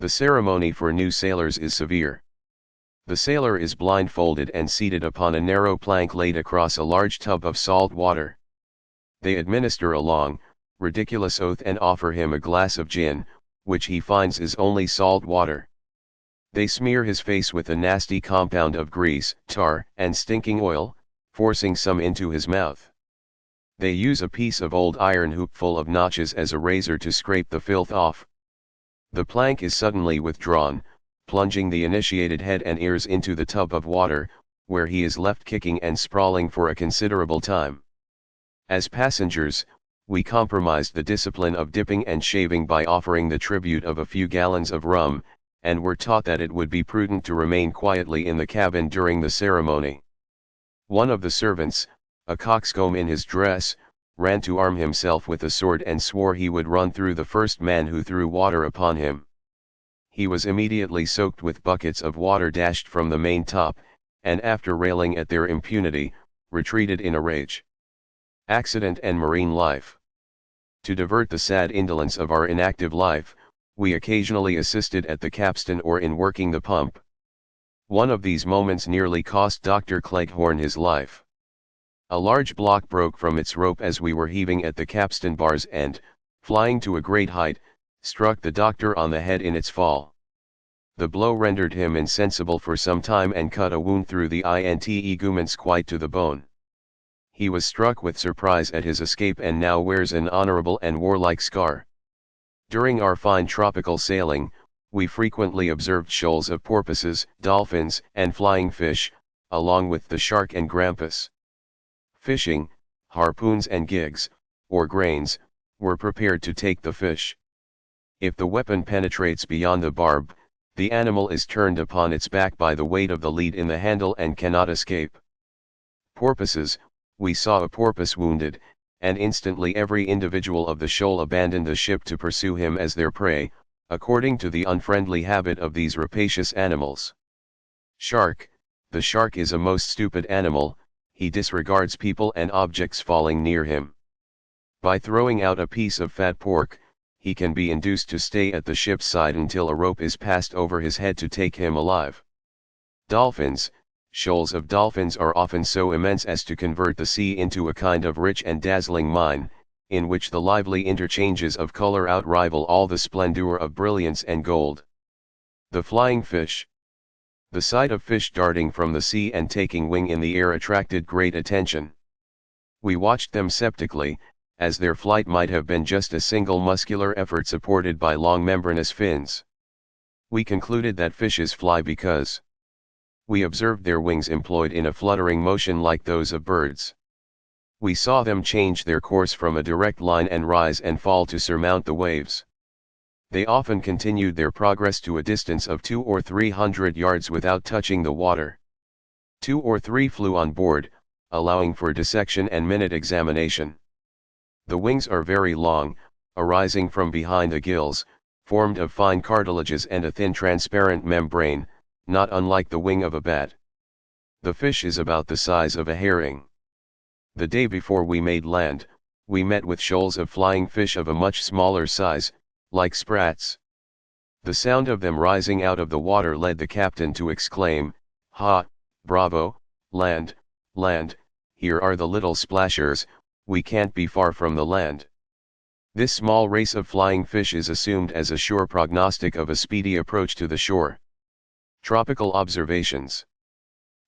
The ceremony for new sailors is severe. The sailor is blindfolded and seated upon a narrow plank laid across a large tub of salt water. They administer a long, ridiculous oath and offer him a glass of gin, which he finds is only salt water. They smear his face with a nasty compound of grease, tar, and stinking oil, forcing some into his mouth. They use a piece of old iron hoop full of notches as a razor to scrape the filth off. The plank is suddenly withdrawn, plunging the initiated head and ears into the tub of water, where he is left kicking and sprawling for a considerable time. As passengers, we compromised the discipline of dipping and shaving by offering the tribute of a few gallons of rum, and were taught that it would be prudent to remain quietly in the cabin during the ceremony. One of the servants, a coxcomb in his dress, ran to arm himself with a sword and swore he would run through the first man who threw water upon him. He was immediately soaked with buckets of water dashed from the main top, and after railing at their impunity, retreated in a rage. Accident and marine life. To divert the sad indolence of our inactive life, we occasionally assisted at the capstan or in working the pump. One of these moments nearly cost Dr. Cleghorn his life. A large block broke from its rope as we were heaving at the capstan bars and, flying to a great height, struck the doctor on the head in its fall. The blow rendered him insensible for some time and cut a wound through the integuments quite to the bone. He was struck with surprise at his escape and now wears an honorable and warlike scar. During our fine tropical sailing, we frequently observed shoals of porpoises, dolphins, and flying fish, along with the shark and grampus. Fishing, harpoons and gigs, or grains, were prepared to take the fish. If the weapon penetrates beyond the barb, the animal is turned upon its back by the weight of the lead in the handle and cannot escape. Porpoises, we saw a porpoise wounded, and instantly every individual of the shoal abandoned the ship to pursue him as their prey, according to the unfriendly habit of these rapacious animals. Shark, the shark is a most stupid animal, he disregards people and objects falling near him. By throwing out a piece of fat pork, he can be induced to stay at the ship's side until a rope is passed over his head to take him alive. Dolphins, shoals of dolphins are often so immense as to convert the sea into a kind of rich and dazzling mine, in which the lively interchanges of color outrival all the splendor of brilliance and gold. The flying fish. The sight of fish darting from the sea and taking wing in the air attracted great attention. We watched them sceptically, as their flight might have been just a single muscular effort supported by long membranous fins. We concluded that fishes fly because we observed their wings employed in a fluttering motion like those of birds. We saw them change their course from a direct line and rise and fall to surmount the waves. They often continued their progress to a distance of 200 or 300 yards without touching the water. 2 or 3 flew on board, allowing for dissection and minute examination. The wings are very long, arising from behind the gills, formed of fine cartilages and a thin transparent membrane, not unlike the wing of a bat. The fish is about the size of a herring. The day before we made land, we met with shoals of flying fish of a much smaller size, like sprats. The sound of them rising out of the water led the captain to exclaim, "Ha, bravo, land, land, here are the little splashers, we can't be far from the land." This small race of flying fish is assumed as a sure prognostic of a speedy approach to the shore. Tropical observations.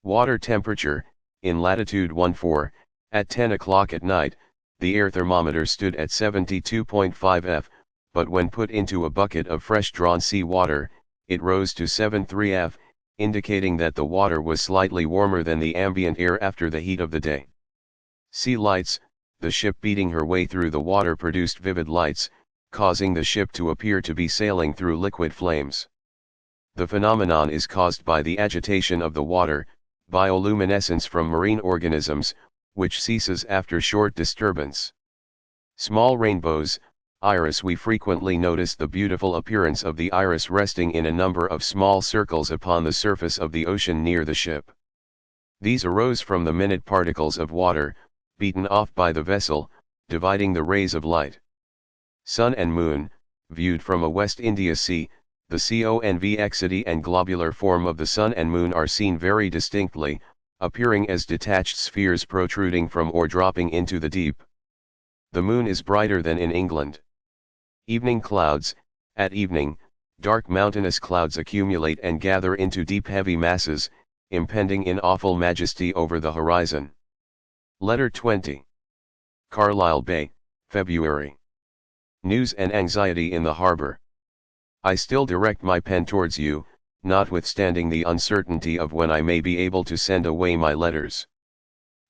Water temperature, in latitude 14, at 10 o'clock at night, the air thermometer stood at 72.5 F, but when put into a bucket of fresh drawn sea water, it rose to 73 F, indicating that the water was slightly warmer than the ambient air after the heat of the day. Sea lights, the ship beating her way through the water produced vivid lights, causing the ship to appear to be sailing through liquid flames. The phenomenon is caused by the agitation of the water, bioluminescence from marine organisms, which ceases after short disturbance. Small rainbows, iris. We frequently notice the beautiful appearance of the iris resting in a number of small circles upon the surface of the ocean near the ship. These arose from the minute particles of water, beaten off by the vessel, dividing the rays of light. Sun and moon, viewed from a West India sea, the convexity and globular form of the sun and moon are seen very distinctly, appearing as detached spheres protruding from or dropping into the deep. The moon is brighter than in England. Evening clouds. At evening, dark mountainous clouds accumulate and gather into deep heavy masses, impending in awful majesty over the horizon. Letter 20. Carlisle Bay, February. News and anxiety in the harbor. I still direct my pen towards you, notwithstanding the uncertainty of when I may be able to send away my letters.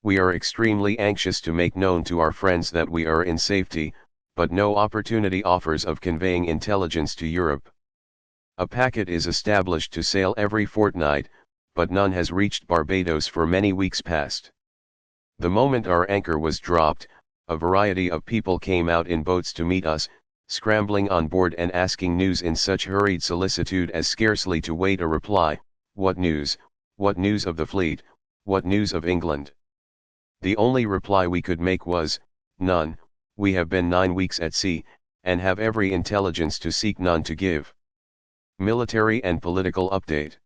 We are extremely anxious to make known to our friends that we are in safety, but no opportunity offers of conveying intelligence to Europe. A packet is established to sail every fortnight, but none has reached Barbados for many weeks past. The moment our anchor was dropped, a variety of people came out in boats to meet us, scrambling on board and asking news in such hurried solicitude as scarcely to wait a reply. What news? What news of the fleet? What news of England? The only reply we could make was, none. We have been 9 weeks at sea, and have every intelligence to seek, none to give. Military and political update.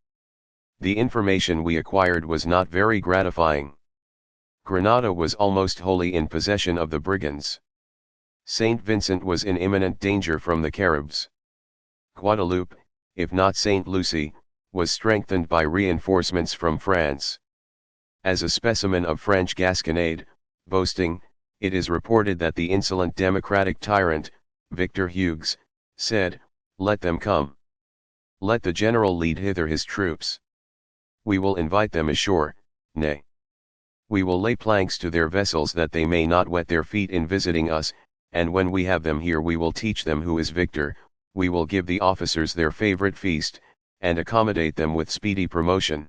The information we acquired was not very gratifying. Grenada was almost wholly in possession of the brigands. St. Vincent was in imminent danger from the Caribs. Guadeloupe, if not St. Lucie, was strengthened by reinforcements from France. As a specimen of French gasconade, boasting, it is reported that the insolent democratic tyrant, Victor Hugues, said, "Let them come. Let the general lead hither his troops. We will invite them ashore, nay. We will lay planks to their vessels that they may not wet their feet in visiting us, and when we have them here we will teach them who is victor, we will give the officers their favorite feast, and accommodate them with speedy promotion."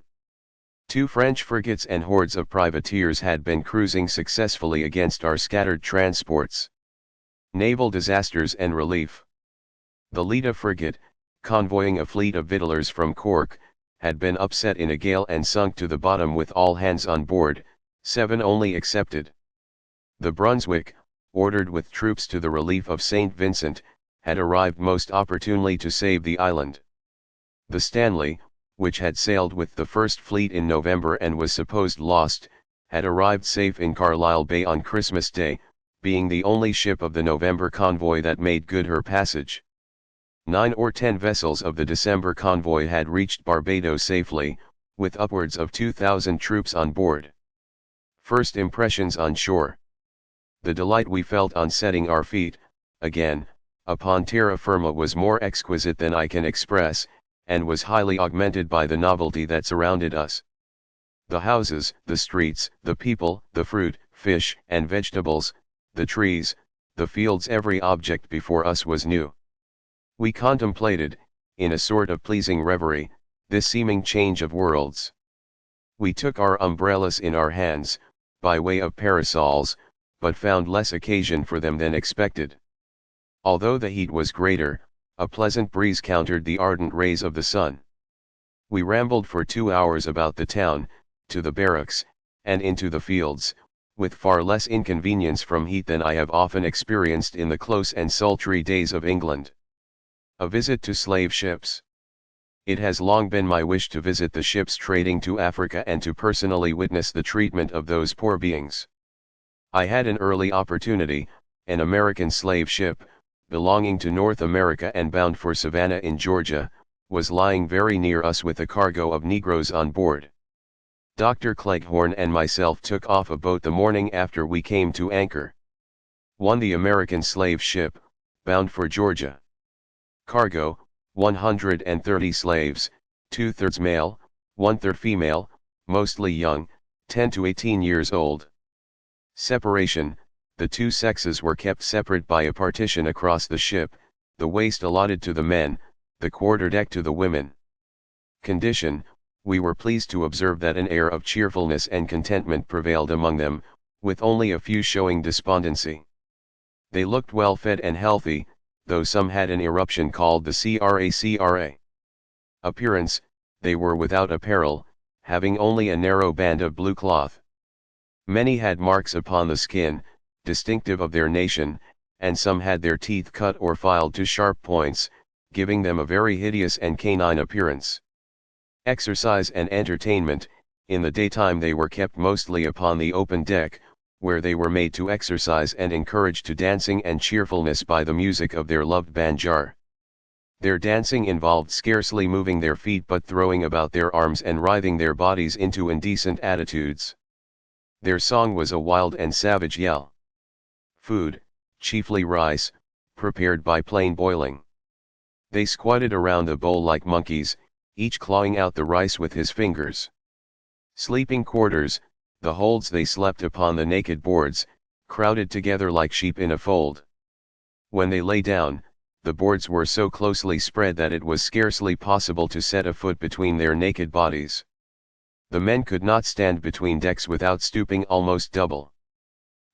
2 French frigates and hordes of privateers had been cruising successfully against our scattered transports. Naval disasters and relief. The Leda frigate, convoying a fleet of victuallers from Cork, had been upset in a gale and sunk to the bottom with all hands on board, 7 only excepted. The Brunswick, ordered with troops to the relief of St. Vincent, had arrived most opportunely to save the island. The Stanley, which had sailed with the first fleet in November and was supposed lost, had arrived safe in Carlisle Bay on Christmas Day, being the only ship of the November convoy that made good her passage. 9 or 10 vessels of the December convoy had reached Barbados safely, with upwards of 2,000 troops on board. First impressions on shore. The delight we felt on setting our feet, again, upon terra firma was more exquisite than I can express, and was highly augmented by the novelty that surrounded us. The houses, the streets, the people, the fruit, fish, and vegetables, the trees, the fields, every object before us was new. We contemplated, in a sort of pleasing reverie, this seeming change of worlds. We took our umbrellas in our hands, by way of parasols, but found less occasion for them than expected. Although the heat was greater, a pleasant breeze countered the ardent rays of the sun. We rambled for 2 hours about the town, to the barracks, and into the fields, with far less inconvenience from heat than I have often experienced in the close and sultry days of England. A visit to slave ships. It has long been my wish to visit the ships trading to Africa and to personally witness the treatment of those poor beings. I had an early opportunity. An American slave ship, belonging to North America and bound for Savannah in Georgia, was lying very near us with a cargo of Negroes on board. Dr. Cleghorn and myself took off a boat the morning after we came to anchor. One, the American slave ship, bound for Georgia. Cargo, 130 slaves, 2/3 male, 1/3 female, mostly young, 10 to 18 years old. Separation, the two sexes were kept separate by a partition across the ship, the waist allotted to the men, the quarterdeck to the women. Condition, we were pleased to observe that an air of cheerfulness and contentment prevailed among them, with only a few showing despondency. They looked well fed and healthy, though some had an eruption called the CRA. Appearance, they were without apparel, having only a narrow band of blue cloth. Many had marks upon the skin, distinctive of their nation, and some had their teeth cut or filed to sharp points, giving them a very hideous and canine appearance. Exercise and entertainment, in the daytime they were kept mostly upon the open deck, where they were made to exercise and encouraged to dancing and cheerfulness by the music of their loved banjar. Their dancing involved scarcely moving their feet but throwing about their arms and writhing their bodies into indecent attitudes. Their song was a wild and savage yell. Food, chiefly rice, prepared by plain boiling. They squatted around the bowl like monkeys, each clawing out the rice with his fingers. Sleeping quarters, the holds they slept upon the naked boards, crowded together like sheep in a fold. When they lay down, the boards were so closely spread that it was scarcely possible to set a foot between their naked bodies. The men could not stand between decks without stooping almost double.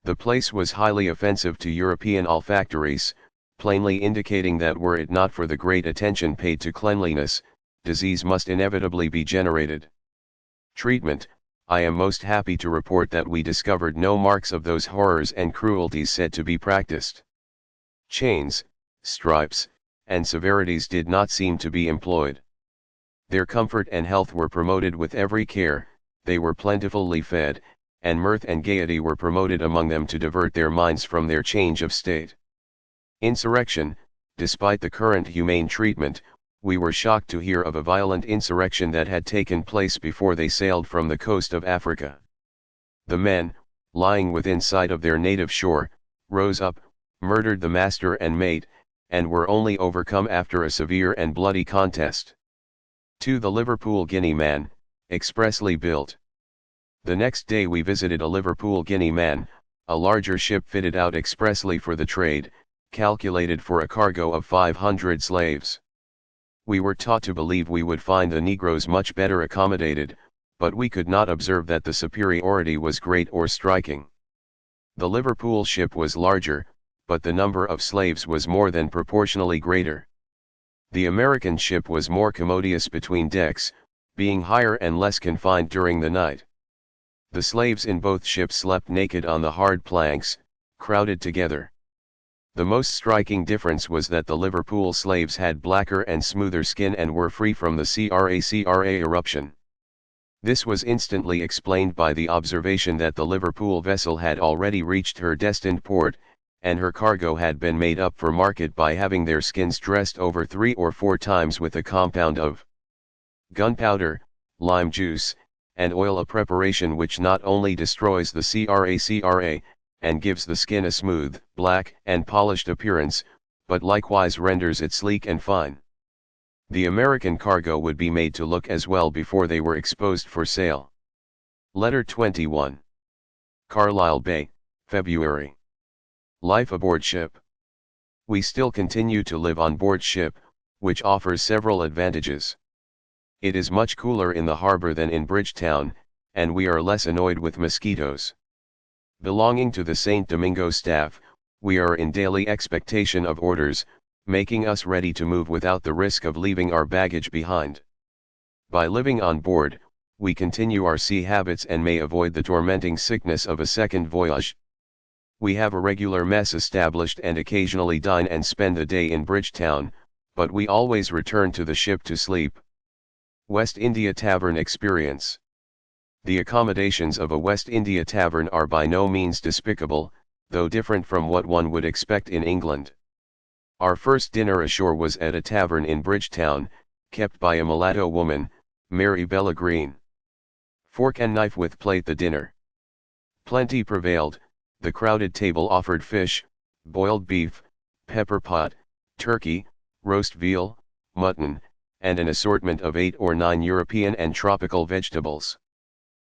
The place was highly offensive to European olfactories, plainly indicating that were it not for the great attention paid to cleanliness, disease must inevitably be generated. Treatment, I am most happy to report that we discovered no marks of those horrors and cruelties said to be practiced. Chains, stripes, and severities did not seem to be employed. Their comfort and health were promoted with every care, they were plentifully fed, and mirth and gaiety were promoted among them to divert their minds from their change of state. Insurrection, despite the current humane treatment, we were shocked to hear of a violent insurrection that had taken place before they sailed from the coast of Africa. The men, lying within sight of their native shore, rose up, murdered the master and mate, and were only overcome after a severe and bloody contest. 2. The Liverpool Guineaman, expressly built. The next day we visited a Liverpool Guineaman, a larger ship fitted out expressly for the trade, calculated for a cargo of 500 slaves. We were taught to believe we would find the Negroes much better accommodated, but we could not observe that the superiority was great or striking. The Liverpool ship was larger, but the number of slaves was more than proportionally greater. The American ship was more commodious between decks, being higher and less confined during the night. The slaves in both ships slept naked on the hard planks, crowded together. The most striking difference was that the Liverpool slaves had blacker and smoother skin and were free from the CRA eruption. This was instantly explained by the observation that the Liverpool vessel had already reached her destined port, and her cargo had been made up for market by having their skins dressed over 3 or 4 times with a compound of gunpowder, lime juice, and oil, a preparation which not only destroys the CRA and gives the skin a smooth, black, and polished appearance, but likewise renders it sleek and fine. The American cargo would be made to look as well before they were exposed for sale. Letter 21. Carlisle Bay, February. Life aboard ship. We still continue to live on board ship, which offers several advantages. It is much cooler in the harbor than in Bridgetown, and we are less annoyed with mosquitoes. Belonging to the St. Domingo staff, we are in daily expectation of orders, making us ready to move without the risk of leaving our baggage behind. By living on board, we continue our sea habits and may avoid the tormenting sickness of a second voyage. We have a regular mess established and occasionally dine and spend the day in Bridgetown, but we always return to the ship to sleep. West India Tavern experience. The accommodations of a West India tavern are by no means despicable, though different from what one would expect in England. Our first dinner ashore was at a tavern in Bridgetown, kept by a mulatto woman, Mary Bella Green. Fork and knife with plate the dinner. Plenty prevailed, the crowded table offered fish, boiled beef, pepper pot, turkey, roast veal, mutton, and an assortment of 8 or 9 European and tropical vegetables.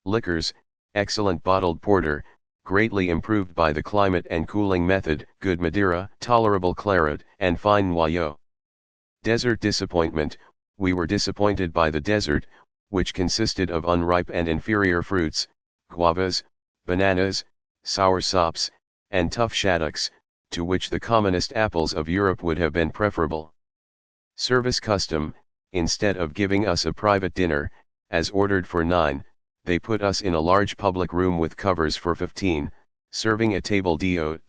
Liquors, excellent bottled porter, greatly improved by the climate and cooling method, good Madeira, tolerable claret, and fine noyeau. Desert disappointment. We were disappointed by the dessert, which consisted of unripe and inferior fruits, guavas, bananas, sour sops, and tough shaddocks, to which the commonest apples of Europe would have been preferable. Service custom. Instead of giving us a private dinner, as ordered for 9, they put us in a large public room with covers for 15, serving a table d'hôte.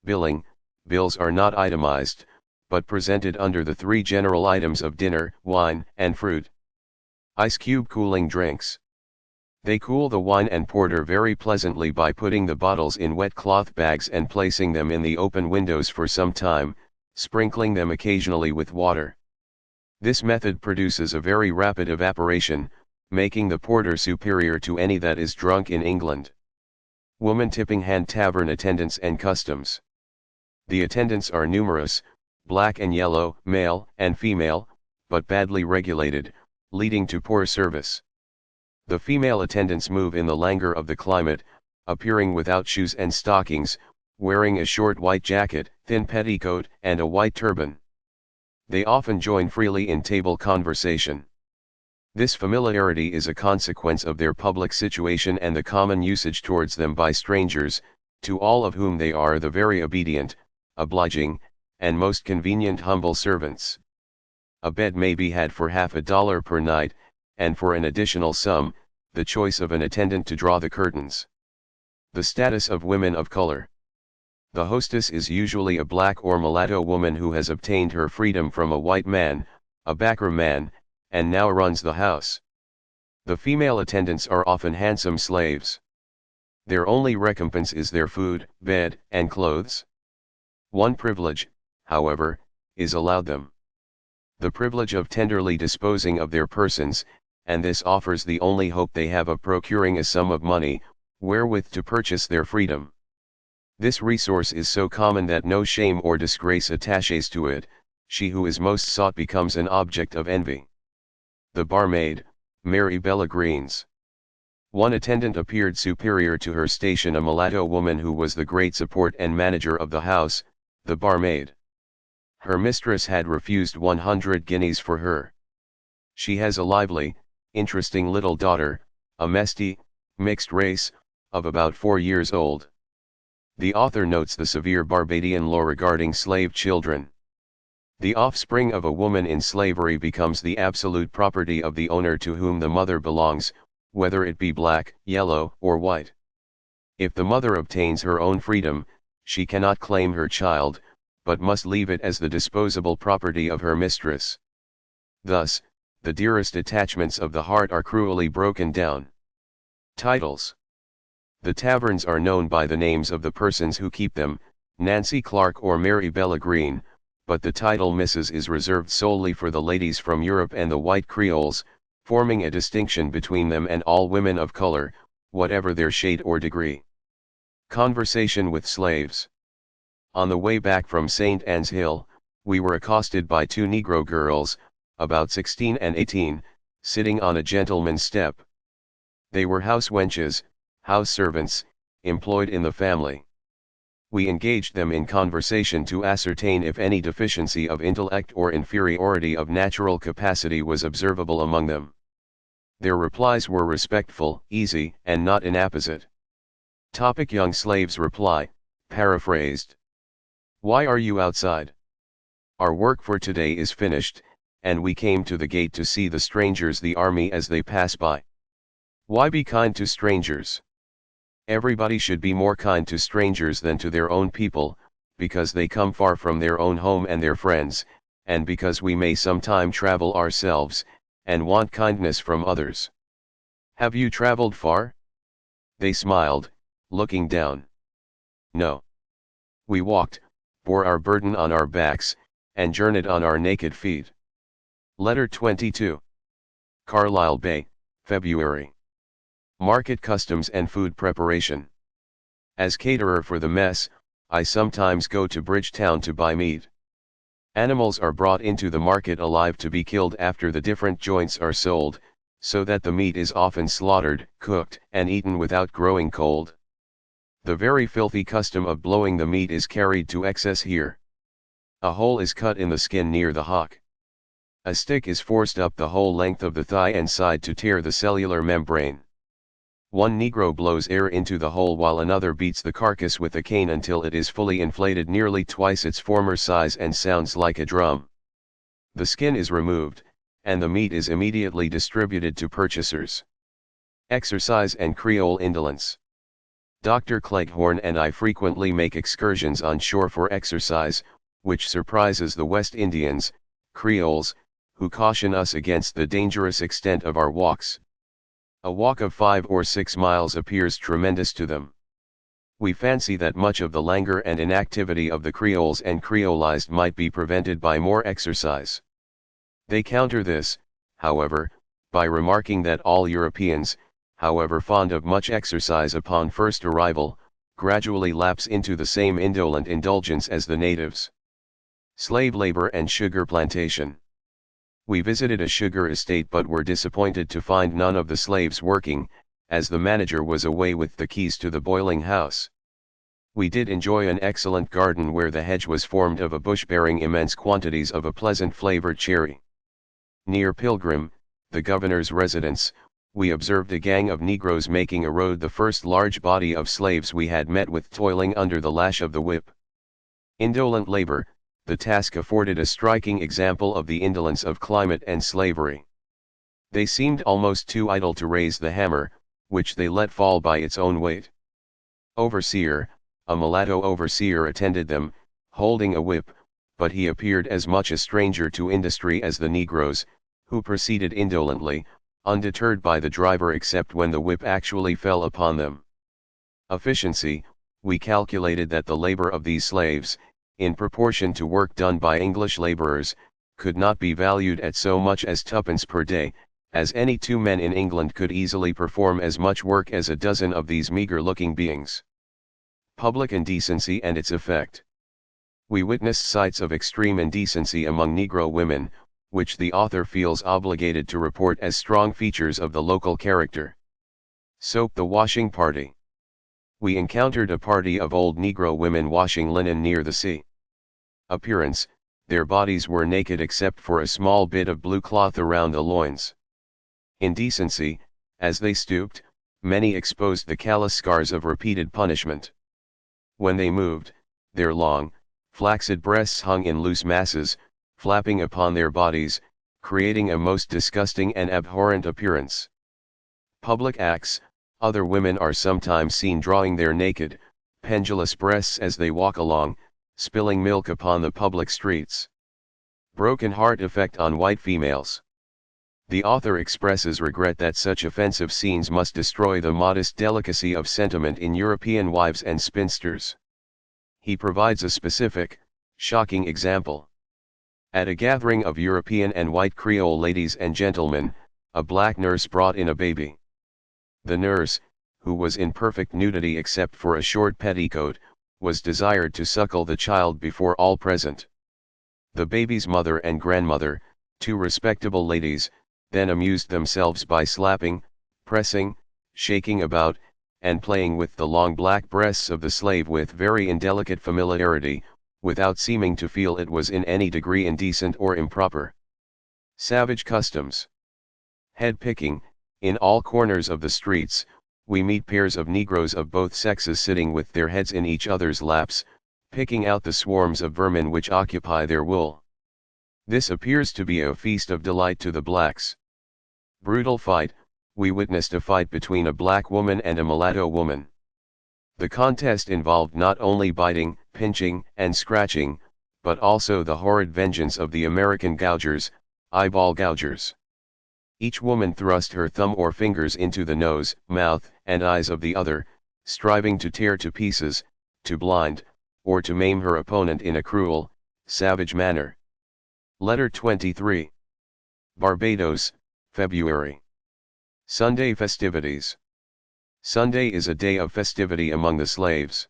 Billing. Bills are not itemized, but presented under the 3 general items of dinner, wine, and fruit. Ice cube cooling drinks. They cool the wine and porter very pleasantly by putting the bottles in wet cloth bags and placing them in the open windows for some time, sprinkling them occasionally with water. This method produces a very rapid evaporation, making the porter superior to any that is drunk in England. Woman tipping hand tavern attendants and customs. The attendants are numerous, black and yellow, male and female, but badly regulated, leading to poor service. The female attendants move in the languor of the climate, appearing without shoes and stockings, wearing a short white jacket, thin petticoat, and a white turban. They often join freely in table conversation. This familiarity is a consequence of their public situation and the common usage towards them by strangers, to all of whom they are the very obedient, obliging, and most convenient humble servants. A bed may be had for $50 per night, and for an additional sum, the choice of an attendant to draw the curtains. The status of women of color. The hostess is usually a black or mulatto woman who has obtained her freedom from a white man, a backer man, and now runs the house. The female attendants are often handsome slaves. Their only recompense is their food, bed, and clothes. One privilege, however, is allowed them. The privilege of tenderly disposing of their persons, and this offers the only hope they have of procuring a sum of money, wherewith to purchase their freedom. This resource is so common that no shame or disgrace attaches to it. She who is most sought becomes an object of envy. The barmaid, Mary Bella Greens. One attendant appeared superior to her station, a mulatto woman who was the great support and manager of the house, the barmaid. Her mistress had refused 100 guineas for her. She has a lively, interesting little daughter, a mesti, mixed race, of about 4 years old. The author notes the severe Barbadian law regarding slave children. The offspring of a woman in slavery becomes the absolute property of the owner to whom the mother belongs, whether it be black, yellow, or white. If the mother obtains her own freedom, she cannot claim her child, but must leave it as the disposable property of her mistress. Thus, the dearest attachments of the heart are cruelly broken down. Titles. The taverns are known by the names of the persons who keep them, Nancy Clark or Mary Bella Green, but the title Mrs. is reserved solely for the ladies from Europe and the white Creoles, forming a distinction between them and all women of color, whatever their shade or degree. Conversation with slaves. On the way back from St. Anne's Hill, we were accosted by two Negro girls, about 16 and 18, sitting on a gentleman's step. They were house wenches, house servants, employed in the family. We engaged them in conversation to ascertain if any deficiency of intellect or inferiority of natural capacity was observable among them. Their replies were respectful, easy, and not inapposite. Topic: young slaves reply, paraphrased. Why are you outside? Our work for today is finished, and we came to the gate to see the strangers, the army, as they pass by. Why be kind to strangers? Everybody should be more kind to strangers than to their own people, because they come far from their own home and their friends, and because we may sometime travel ourselves, and want kindness from others. Have you traveled far? They smiled, looking down. No. We walked, bore our burden on our backs, and journeyed on our naked feet. Letter 22. Carlisle Bay, February. Market customs and food preparation. As caterer for the mess, I sometimes go to Bridgetown to buy meat. Animals are brought into the market alive to be killed after the different joints are sold, so that the meat is often slaughtered, cooked, and eaten without growing cold. The very filthy custom of blowing the meat is carried to excess here. A hole is cut in the skin near the hock. A stick is forced up the whole length of the thigh and side to tear the cellular membrane. One Negro blows air into the hole while another beats the carcass with a cane until it is fully inflated nearly twice its former size and sounds like a drum. The skin is removed, and the meat is immediately distributed to purchasers. Exercise and Creole indolence. Dr. Cleghorn and I frequently make excursions on shore for exercise, which surprises the West Indians, Creoles, who caution us against the dangerous extent of our walks. A walk of 5 or 6 miles appears tremendous to them. We fancy that much of the languor and inactivity of the Creoles and Creolized might be prevented by more exercise. They counter this, however, by remarking that all Europeans, however fond of much exercise upon first arrival, gradually lapse into the same indolent indulgence as the natives. Slave labor and sugar plantation. We visited a sugar estate but were disappointed to find none of the slaves working, as the manager was away with the keys to the boiling house. We did enjoy an excellent garden where the hedge was formed of a bush bearing immense quantities of a pleasant flavored cherry. Near Pilgrim, the governor's residence, we observed a gang of Negroes making a road, the first large body of slaves we had met with toiling under the lash of the whip. Indolent labor, the task afforded a striking example of the indolence of climate and slavery. They seemed almost too idle to raise the hammer, which they let fall by its own weight. Overseer, a mulatto overseer, attended them, holding a whip, but he appeared as much a stranger to industry as the Negroes, who proceeded indolently, undeterred by the driver except when the whip actually fell upon them. Efficiency, we calculated that the labor of these slaves, in proportion to work done by English laborers, could not be valued at so much as 2d per day, as any 2 men in England could easily perform as much work as a dozen of these meager-looking beings. Public indecency and its effect. We witnessed sights of extreme indecency among Negro women, which the author feels obligated to report as strong features of the local character. Soap the washing party. We encountered a party of old Negro women washing linen near the sea. Appearance, their bodies were naked except for a small bit of blue cloth around the loins. Indecency, as they stooped, many exposed the callous scars of repeated punishment. When they moved, their long, flaccid breasts hung in loose masses, flapping upon their bodies, creating a most disgusting and abhorrent appearance. Public acts, other women are sometimes seen drawing their naked, pendulous breasts as they walk along, spilling milk upon the public streets. Broken heart effect on white females. The author expresses regret that such offensive scenes must destroy the modest delicacy of sentiment in European wives and spinsters. He provides a specific, shocking example. At a gathering of European and white Creole ladies and gentlemen, a black nurse brought in a baby. The nurse, who was in perfect nudity except for a short petticoat, was desired to suckle the child before all present. The baby's mother and grandmother, two respectable ladies, then amused themselves by slapping, pressing, shaking about, and playing with the long black breasts of the slave with very indelicate familiarity, without seeming to feel it was in any degree indecent or improper. Savage customs. Head picking. In all corners of the streets, we meet pairs of Negroes of both sexes sitting with their heads in each other's laps, picking out the swarms of vermin which occupy their wool. This appears to be a feast of delight to the blacks. Brutal fight. We witnessed a fight between a black woman and a mulatto woman. The contest involved not only biting, pinching, and scratching, but also the horrid vengeance of the American gougers, eyeball gougers. Each woman thrust her thumb or fingers into the nose, mouth, and eyes of the other, striving to tear to pieces, to blind, or to maim her opponent in a cruel, savage manner. Letter 23. Barbados, February. Sunday festivities. Sunday is a day of festivity among the slaves.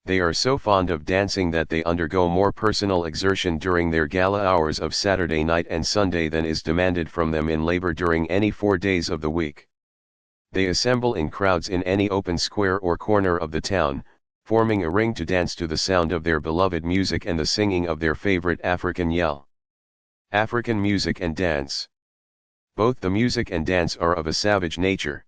They are so fond of dancing that they undergo more personal exertion during their gala hours of Saturday night and Sunday than is demanded from them in labor during any 4 days of the week. They assemble in crowds in any open square or corner of the town, forming a ring to dance to the sound of their beloved music and the singing of their favorite African yell. African music and dance. Both the music and dance are of a savage nature.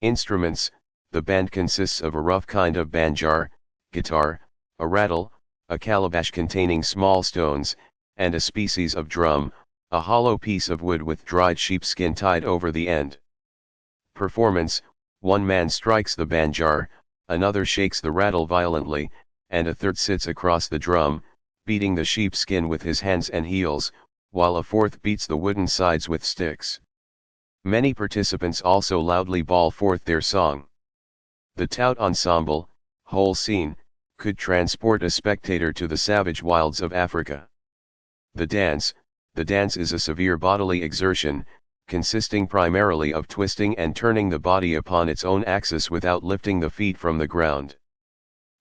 Instruments. The band consists of a rough kind of banjar, guitar, a rattle, a calabash containing small stones, and a species of drum, a hollow piece of wood with dried sheepskin tied over the end. Performance. One man strikes the banjar, another shakes the rattle violently, and a third sits across the drum, beating the sheepskin with his hands and heels, while a fourth beats the wooden sides with sticks. Many participants also loudly bawl forth their song. The tout ensemble, whole scene, could transport a spectator to the savage wilds of Africa. The dance is a severe bodily exertion, consisting primarily of twisting and turning the body upon its own axis without lifting the feet from the ground.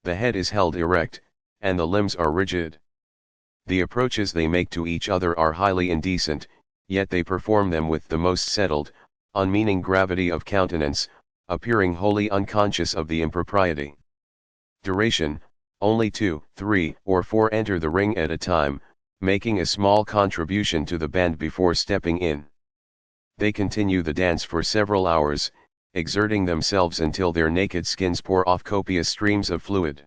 The head is held erect, and the limbs are rigid. The approaches they make to each other are highly indecent, yet they perform them with the most settled, unmeaning gravity of countenance, appearing wholly unconscious of the impropriety. Duration. Only 2, 3, or 4 enter the ring at a time, making a small contribution to the band before stepping in. They continue the dance for several hours, exerting themselves until their naked skins pour off copious streams of fluid.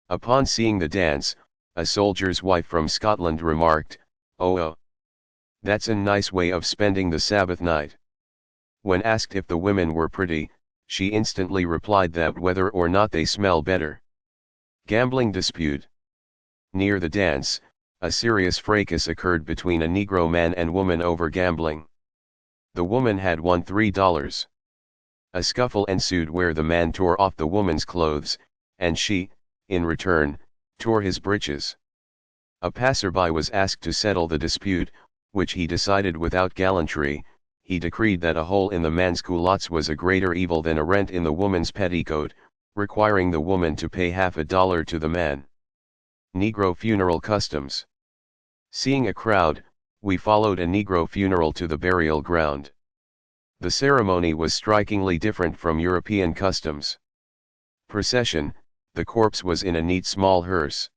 Upon seeing the dance, a soldier's wife from Scotland remarked, "Oh, that's a nice way of spending the Sabbath night." When asked if the women were pretty, she instantly replied that whether or not they smell better. Gambling dispute. Near the dance, a serious fracas occurred between a Negro man and woman over gambling. The woman had won $3. A scuffle ensued where the man tore off the woman's clothes, and she, in return, tore his breeches. A passerby was asked to settle the dispute, which he decided without gallantry. He decreed that a hole in the man's culottes was a greater evil than a rent in the woman's petticoat, requiring the woman to pay $50 to the man. Negro funeral customs. Seeing a crowd, we followed a Negro funeral to the burial ground. The ceremony was strikingly different from European customs. Procession. The corpse was in a neat small hearse.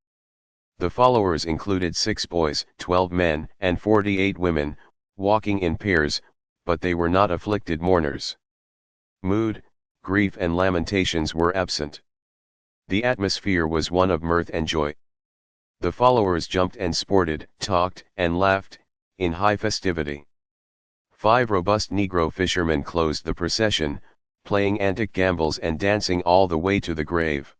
The followers included 6 boys, 12 men, and 48 women, walking in pairs, but they were not afflicted mourners. Mood, grief and lamentations were absent. The atmosphere was one of mirth and joy. The followers jumped and sported, talked, and laughed, in high festivity. 5 robust Negro fishermen closed the procession, playing antic gambols and dancing all the way to the grave.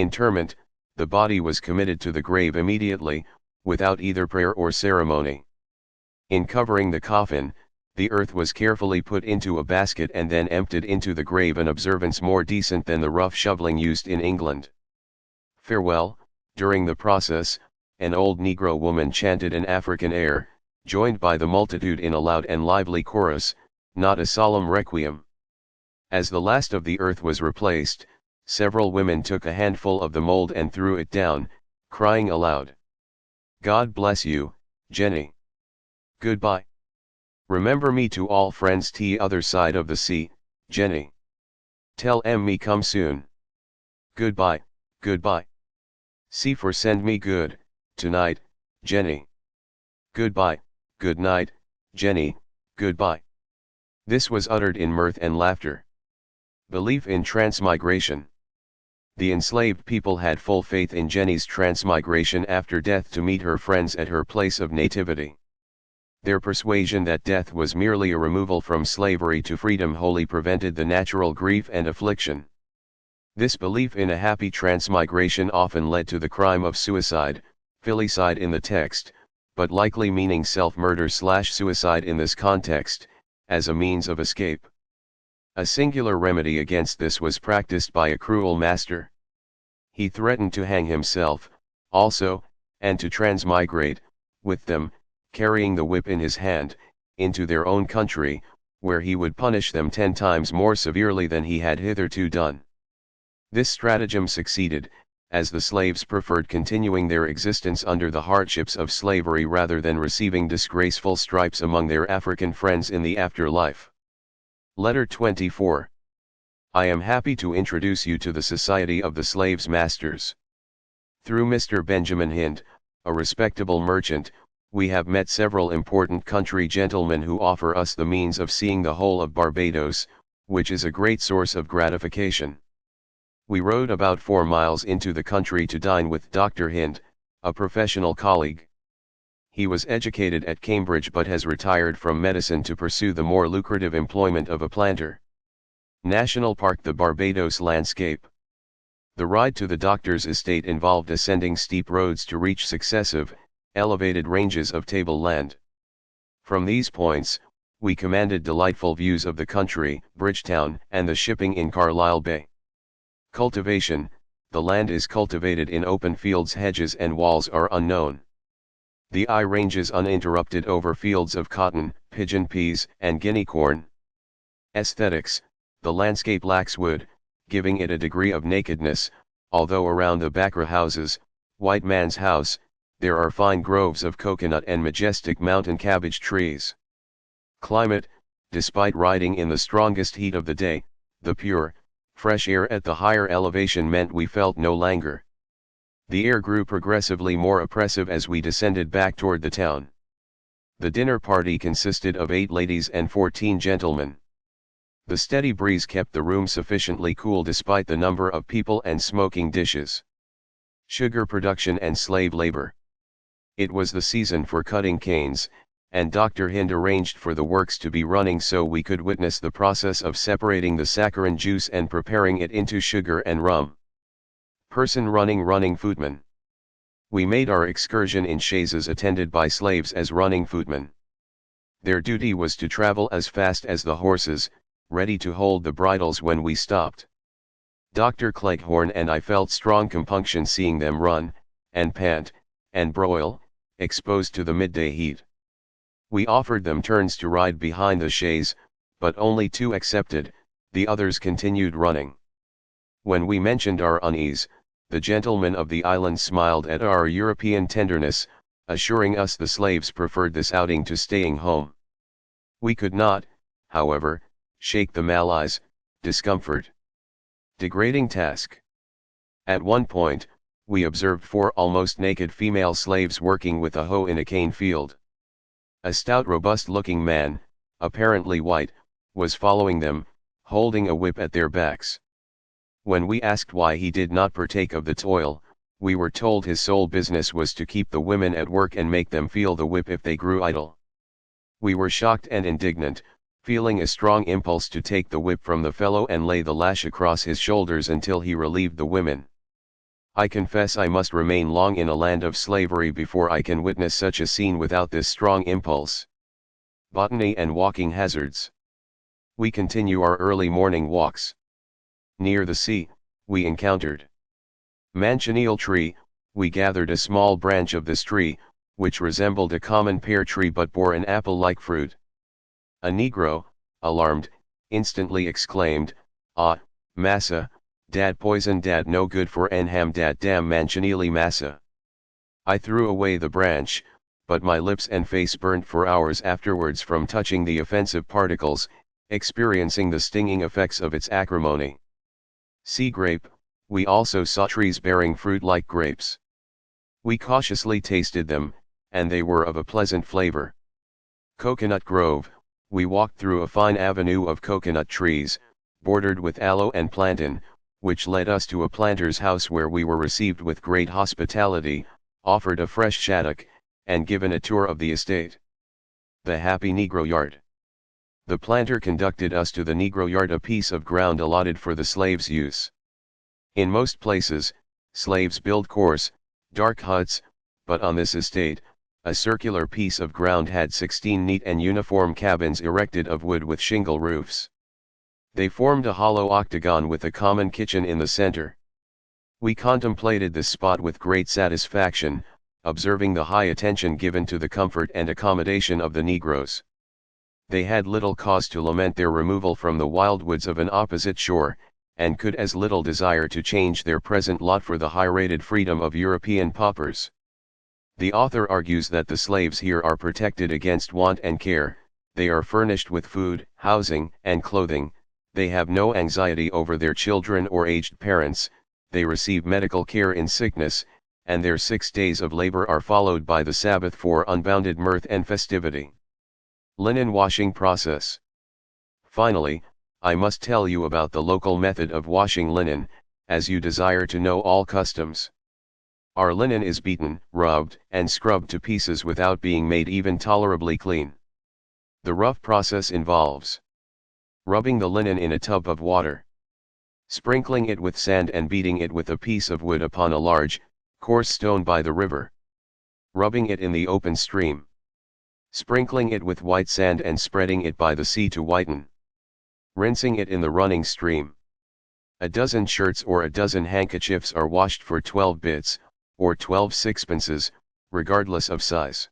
Interment, the body was committed to the grave immediately, without either prayer or ceremony. In covering the coffin, the earth was carefully put into a basket and then emptied into the grave, an observance more decent than the rough shoveling used in England. Farewell. During the process, an old Negro woman chanted an African air, joined by the multitude in a loud and lively chorus, not a solemn requiem. As the last of the earth was replaced, several women took a handful of the mold and threw it down, crying aloud, "God bless you, Jenny. Goodbye. Remember me to all friends t'other side of the sea, Jenny. Tell me come soon. Goodbye, goodbye. See for send me good, tonight, Jenny. Goodbye, good night, Jenny, goodbye." This was uttered in mirth and laughter. Belief in transmigration. The enslaved people had full faith in Jenny's transmigration after death to meet her friends at her place of nativity. Their persuasion that death was merely a removal from slavery to freedom wholly prevented the natural grief and affliction. This belief in a happy transmigration often led to the crime of suicide, filicide in the text, but likely meaning self-murder/suicide in this context, as a means of escape. A singular remedy against this was practiced by a cruel master. He threatened to hang himself, also, and to transmigrate, with them, carrying the whip in his hand, into their own country, where he would punish them 10 times more severely than he had hitherto done. This stratagem succeeded, as the slaves preferred continuing their existence under the hardships of slavery rather than receiving disgraceful stripes among their African friends in the afterlife. Letter 24. I am happy to introduce you to the Society of the Slaves' Masters. Through Mr. Benjamin Hind, a respectable merchant, we have met several important country gentlemen who offer us the means of seeing the whole of Barbados, which is a great source of gratification. We rode about 4 miles into the country to dine with Dr. Hind, a professional colleague. He was educated at Cambridge but has retired from medicine to pursue the more lucrative employment of a planter. National Park: the Barbados Landscape. The ride to the doctor's estate involved ascending steep roads to reach successive, elevated ranges of tableland. From these points, we commanded delightful views of the country, Bridgetown, and the shipping in Carlisle Bay. Cultivation: the land is cultivated in open fields, hedges and walls are unknown. The eye ranges uninterrupted over fields of cotton, pigeon peas, and guinea corn. Aesthetics: the landscape lacks wood, giving it a degree of nakedness, although around the Bakra houses, White Man's House, there are fine groves of coconut and majestic mountain cabbage trees. Climate: despite riding in the strongest heat of the day, the pure, fresh air at the higher elevation meant we felt no languor. The air grew progressively more oppressive as we descended back toward the town. The dinner party consisted of 8 ladies and 14 gentlemen. The steady breeze kept the room sufficiently cool despite the number of people and smoking dishes. Sugar production and slave labor. It was the season for cutting canes, and Dr. Hind arranged for the works to be running so we could witness the process of separating the saccharine juice and preparing it into sugar and rum. Person running footman. We made our excursion in chaises attended by slaves as running footmen. Their duty was to travel as fast as the horses, ready to hold the bridles when we stopped. Dr. Cleghorn and I felt strong compunction seeing them run, and pant, and broil, exposed to the midday heat. We offered them turns to ride behind the chaise, but only 2 accepted, the others continued running. When we mentioned our unease, the gentlemen of the island smiled at our European tenderness, assuring us the slaves preferred this outing to staying home. We could not, however, shake the malaise, discomfort. Degrading task. At one point, we observed 4 almost naked female slaves working with a hoe in a cane field. A stout, robust-looking man, apparently white, was following them, holding a whip at their backs. When we asked why he did not partake of the toil, we were told his sole business was to keep the women at work and make them feel the whip if they grew idle. We were shocked and indignant, feeling a strong impulse to take the whip from the fellow and lay the lash across his shoulders until he relieved the women. I confess I must remain long in a land of slavery before I can witness such a scene without this strong impulse. Botany and walking hazards. We continue our early morning walks. Near the sea, we encountered Manchineel tree. We gathered a small branch of this tree, which resembled a common pear tree but bore an apple-like fruit. A Negro, alarmed, instantly exclaimed, "Ah, massa, dat poison dat no good for enham dat damn Manchineely massa." I threw away the branch, but my lips and face burnt for hours afterwards from touching the offensive particles, experiencing the stinging effects of its acrimony. Sea grape. We also saw trees bearing fruit like grapes. We cautiously tasted them, and they were of a pleasant flavor. Coconut grove. We walked through a fine avenue of coconut trees, bordered with aloe and plantain, which led us to a planter's house where we were received with great hospitality, offered a fresh shaddock, and given a tour of the estate. The happy Negro yard. The planter conducted us to the Negro yard, a piece of ground allotted for the slaves' use. In most places, slaves build coarse, dark huts, but on this estate, a circular piece of ground had 16 neat and uniform cabins erected of wood with shingle roofs. They formed a hollow octagon with a common kitchen in the center. We contemplated this spot with great satisfaction, observing the high attention given to the comfort and accommodation of the Negroes. They had little cause to lament their removal from the wild woods of an opposite shore, and could as little desire to change their present lot for the high-rated freedom of European paupers. The author argues that the slaves here are protected against want and care, they are furnished with food, housing, and clothing, they have no anxiety over their children or aged parents, they receive medical care in sickness, and their 6 days of labor are followed by the Sabbath for unbounded mirth and festivity. Linen washing process. Finally, I must tell you about the local method of washing linen, as you desire to know all customs. Our linen is beaten, rubbed, and scrubbed to pieces without being made even tolerably clean. The rough process involves rubbing the linen in a tub of water, sprinkling it with sand and beating it with a piece of wood upon a large, coarse stone by the river, rubbing it in the open stream, sprinkling it with white sand and spreading it by the sea to whiten, rinsing it in the running stream. A dozen shirts or a dozen handkerchiefs are washed for 12 bits, or 12 sixpences, regardless of size.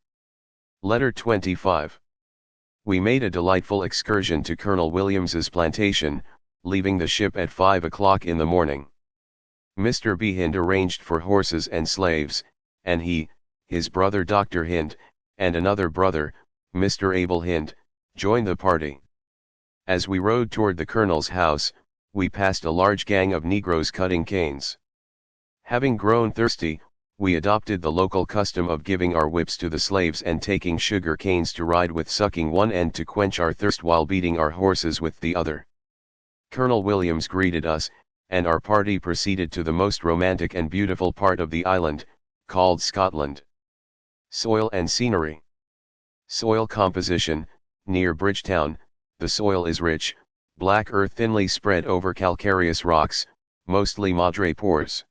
Letter 25. We made a delightful excursion to Colonel Williams's plantation, leaving the ship at 5 o'clock in the morning. Mr. B. Hind arranged for horses and slaves, and he, his brother Dr. Hind, and another brother, Mr. Abel Hind, joined the party. As we rode toward the colonel's house, we passed a large gang of Negroes cutting canes. Having grown thirsty, we adopted the local custom of giving our whips to the slaves and taking sugar canes to ride with, sucking one end to quench our thirst while beating our horses with the other. Colonel Williams greeted us, and our party proceeded to the most romantic and beautiful part of the island, called Scotland. Soil and scenery. Soil composition. Near Bridgetown, the soil is rich, black earth thinly spread over calcareous rocks, mostly madrepores.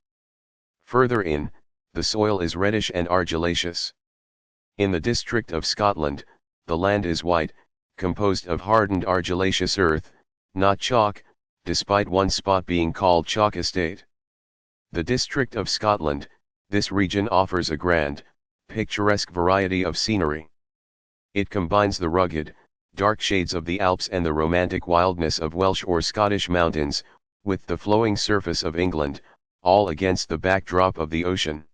Further in, the soil is reddish and argillaceous. In the district of Scotland, the land is white, composed of hardened argillaceous earth, not chalk, despite one spot being called Chalk Estate. The district of Scotland, this region offers a grand, picturesque variety of scenery. It combines the rugged, dark shades of the Alps and the romantic wildness of Welsh or Scottish mountains, with the flowing surface of England, all against the backdrop of the ocean.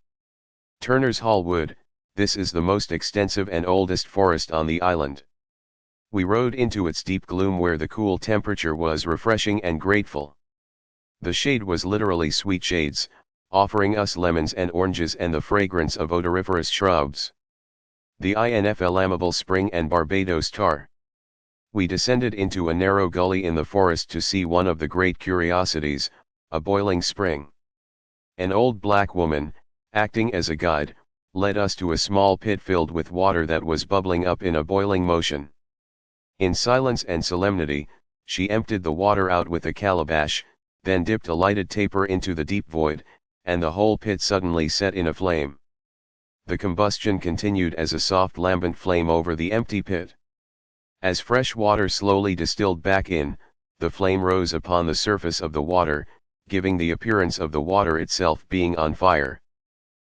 Turner's Hall Wood, this is the most extensive and oldest forest on the island. We rode into its deep gloom where the cool temperature was refreshing and grateful. The shade was literally sweet shades, offering us lemons and oranges and the fragrance of odoriferous shrubs. The inflammable spring and Barbados tar. We descended into a narrow gully in the forest to see one of the great curiosities, a boiling spring. An old black woman, acting as a guide, led us to a small pit filled with water that was bubbling up in a boiling motion. In silence and solemnity, she emptied the water out with a calabash, then dipped a lighted taper into the deep void, and the whole pit suddenly set in a flame. The combustion continued as a soft lambent flame over the empty pit. As fresh water slowly distilled back in, the flame rose upon the surface of the water, giving the appearance of the water itself being on fire.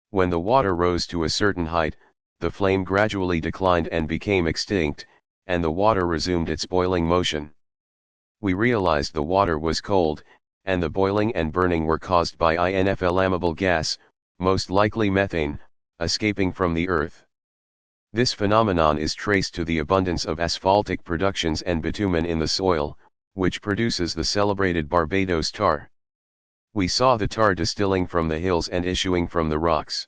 When the water rose to a certain height, the flame gradually declined and became extinct, and the water resumed its boiling motion. We realized the water was cold, and the boiling and burning were caused by inflammable gas, most likely methane, escaping from the earth. This phenomenon is traced to the abundance of asphaltic productions and bitumen in the soil, which produces the celebrated Barbados tar. We saw the tar distilling from the hills and issuing from the rocks.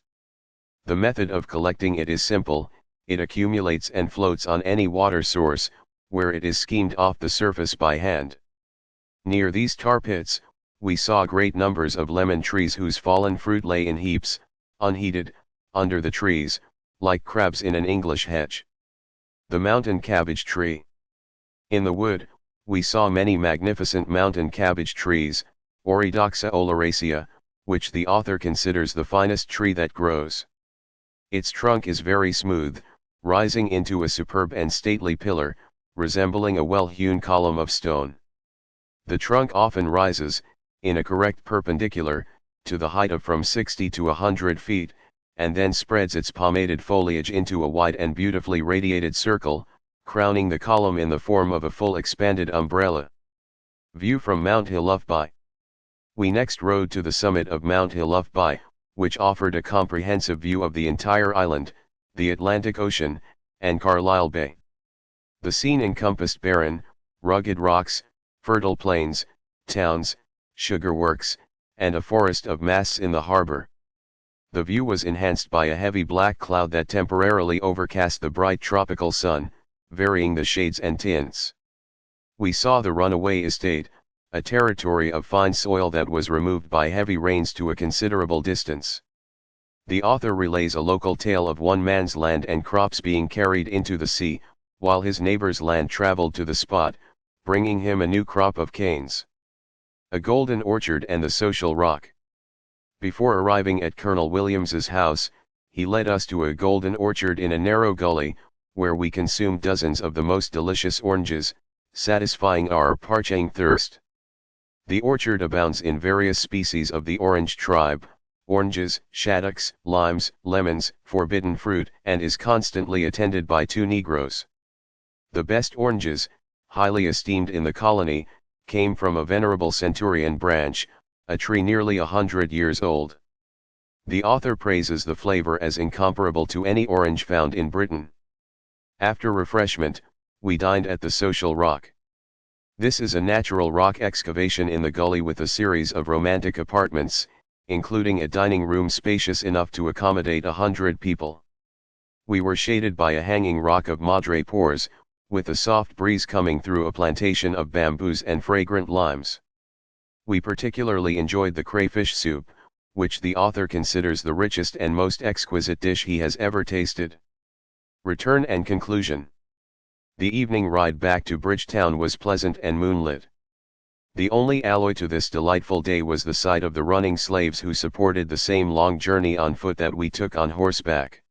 The method of collecting it is simple: it accumulates and floats on any water source, where it is schemed off the surface by hand. Near these tar pits, we saw great numbers of lemon trees whose fallen fruit lay in heaps, unheeded, under the trees, like crabs in an English hedge. The mountain cabbage tree. In the wood, we saw many magnificent mountain cabbage trees, Oreodoxa oleracea, which the author considers the finest tree that grows. Its trunk is very smooth, rising into a superb and stately pillar, resembling a well-hewn column of stone. The trunk often rises, in a correct perpendicular, to the height of from 60 to 100 feet, and then spreads its pomaded foliage into a wide and beautifully radiated circle, crowning the column in the form of a full expanded umbrella. View from Mount Hilufbi. We next rode to the summit of Mount Hilufbi, which offered a comprehensive view of the entire island, the Atlantic Ocean, and Carlisle Bay. The scene encompassed barren, rugged rocks, fertile plains, towns, sugar works, and a forest of masts in the harbor. The view was enhanced by a heavy black cloud that temporarily overcast the bright tropical sun, varying the shades and tints. We saw the Runaway Estate, a territory of fine soil that was removed by heavy rains to a considerable distance. The author relays a local tale of one man's land and crops being carried into the sea, while his neighbor's land traveled to the spot, bringing him a new crop of canes. A golden orchard and the social rock. Before arriving at Colonel Williams's house, he led us to a golden orchard in a narrow gully, where we consumed dozens of the most delicious oranges, satisfying our parching thirst. The orchard abounds in various species of the orange tribe, oranges, shaddocks, limes, lemons, forbidden fruit, and is constantly attended by 2 Negroes. The best oranges, highly esteemed in the colony, came from a venerable centurion branch, a tree nearly 100 years old. The author praises the flavor as incomparable to any orange found in Britain. After refreshment, we dined at the Social Rock. This is a natural rock excavation in the gully with a series of romantic apartments, including a dining room spacious enough to accommodate 100 people. We were shaded by a hanging rock of madrepores, with a soft breeze coming through a plantation of bamboos and fragrant limes. We particularly enjoyed the crayfish soup, which the author considers the richest and most exquisite dish he has ever tasted. Return and conclusion. The evening ride back to Bridgetown was pleasant and moonlit. The only alloy to this delightful day was the sight of the running slaves who supported the same long journey on foot that we took on horseback.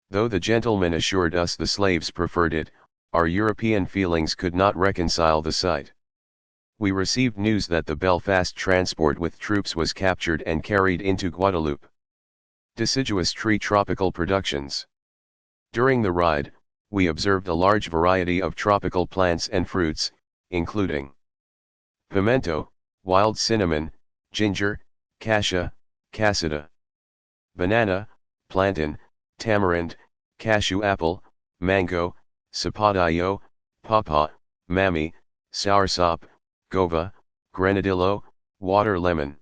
Though the gentlemen assured us the slaves preferred it, our European feelings could not reconcile the sight. We received news that the Belfast transport with troops was captured and carried into Guadeloupe. Deciduous tree tropical productions. During the ride, we observed a large variety of tropical plants and fruits, including pimento, wild cinnamon, ginger, cassia, cassida, banana, plantain, tamarind, cashew apple, mango, sapadillo, pawpaw, mamey, soursop, gova, grenadillo, water lemon,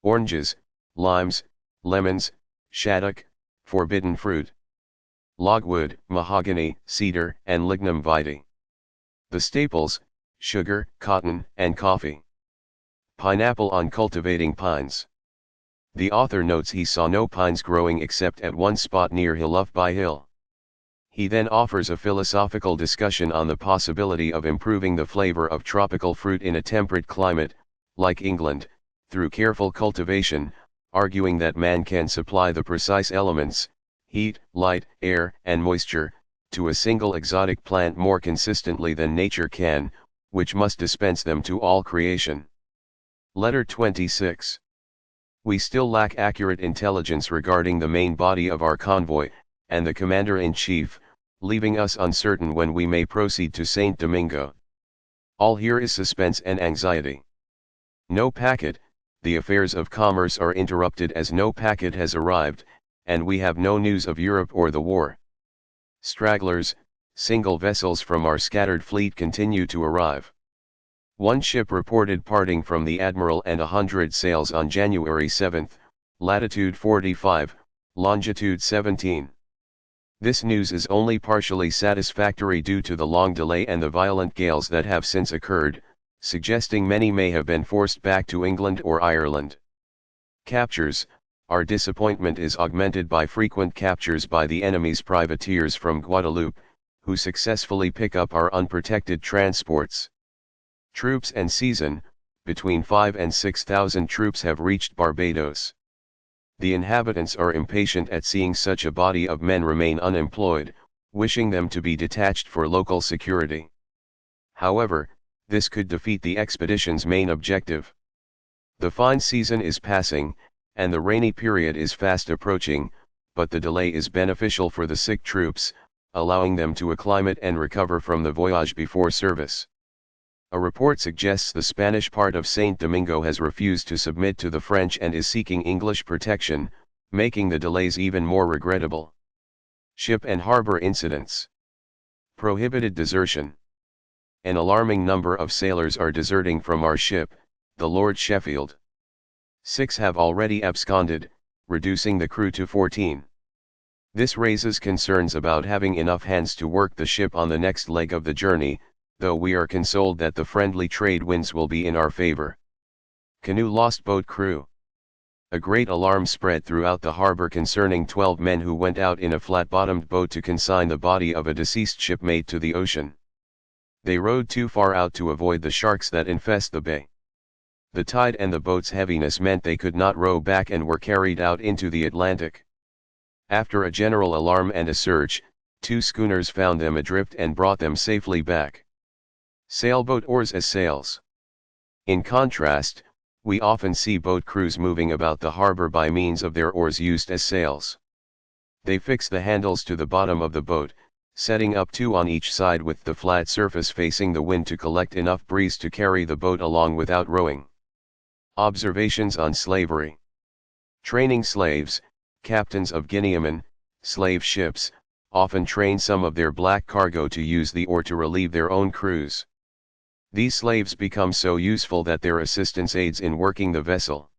oranges, limes, lemons, shaddock, forbidden fruit, logwood, mahogany, cedar, and lignum vitae. The staples, sugar, cotton, and coffee. Pineapple on cultivating pines. The author notes he saw no pines growing except at one spot near Hilufbi Hill. He then offers a philosophical discussion on the possibility of improving the flavor of tropical fruit in a temperate climate, like England, through careful cultivation, arguing that man can supply the precise elements, heat, light, air, and moisture, to a single exotic plant more consistently than nature can, which must dispense them to all creation. Letter 26. We still lack accurate intelligence regarding the main body of our convoy, and the commander-in-chief, leaving us uncertain when we may proceed to Saint Domingo. All here is suspense and anxiety. No packet, the affairs of commerce are interrupted as no packet has arrived, and we have no news of Europe or the war. Stragglers, single vessels from our scattered fleet continue to arrive. One ship reported parting from the Admiral and 100 sails on January 7, latitude 45, longitude 17. This news is only partially satisfactory due to the long delay and the violent gales that have since occurred, suggesting many may have been forced back to England or Ireland. Captures. Our disappointment is augmented by frequent captures by the enemy's privateers from Guadeloupe, who successfully pick up our unprotected transports. Troops and season. Between 5,000 and 6,000 troops have reached Barbados. The inhabitants are impatient at seeing such a body of men remain unemployed, wishing them to be detached for local security. However, this could defeat the expedition's main objective. The fine season is passing, and the rainy period is fast approaching, but the delay is beneficial for the sick troops, allowing them to acclimate and recover from the voyage before service. A report suggests the Spanish part of Saint Domingo has refused to submit to the French and is seeking English protection, making the delays even more regrettable. Ship and harbor incidents. Prohibited desertion. An alarming number of sailors are deserting from our ship, the Lord Sheffield. 6 have already absconded, reducing the crew to 14. This raises concerns about having enough hands to work the ship on the next leg of the journey, though we are consoled that the friendly trade winds will be in our favor. Canoe lost boat crew. A great alarm spread throughout the harbor concerning 12 men who went out in a flat-bottomed boat to consign the body of a deceased shipmate to the ocean. They rowed too far out to avoid the sharks that infest the bay. The tide and the boat's heaviness meant they could not row back and were carried out into the Atlantic. After a general alarm and a search, 2 schooners found them adrift and brought them safely back. Sailboat oars as sails. In contrast, we often see boat crews moving about the harbor by means of their oars used as sails. They fix the handles to the bottom of the boat, setting up 2 on each side with the flat surface facing the wind to collect enough breeze to carry the boat along without rowing. Observations on slavery. Training slaves, captains of Guineaman, slave ships, often train some of their black cargo to use the oar to relieve their own crews. These slaves become so useful that their assistance aids in working the vessel.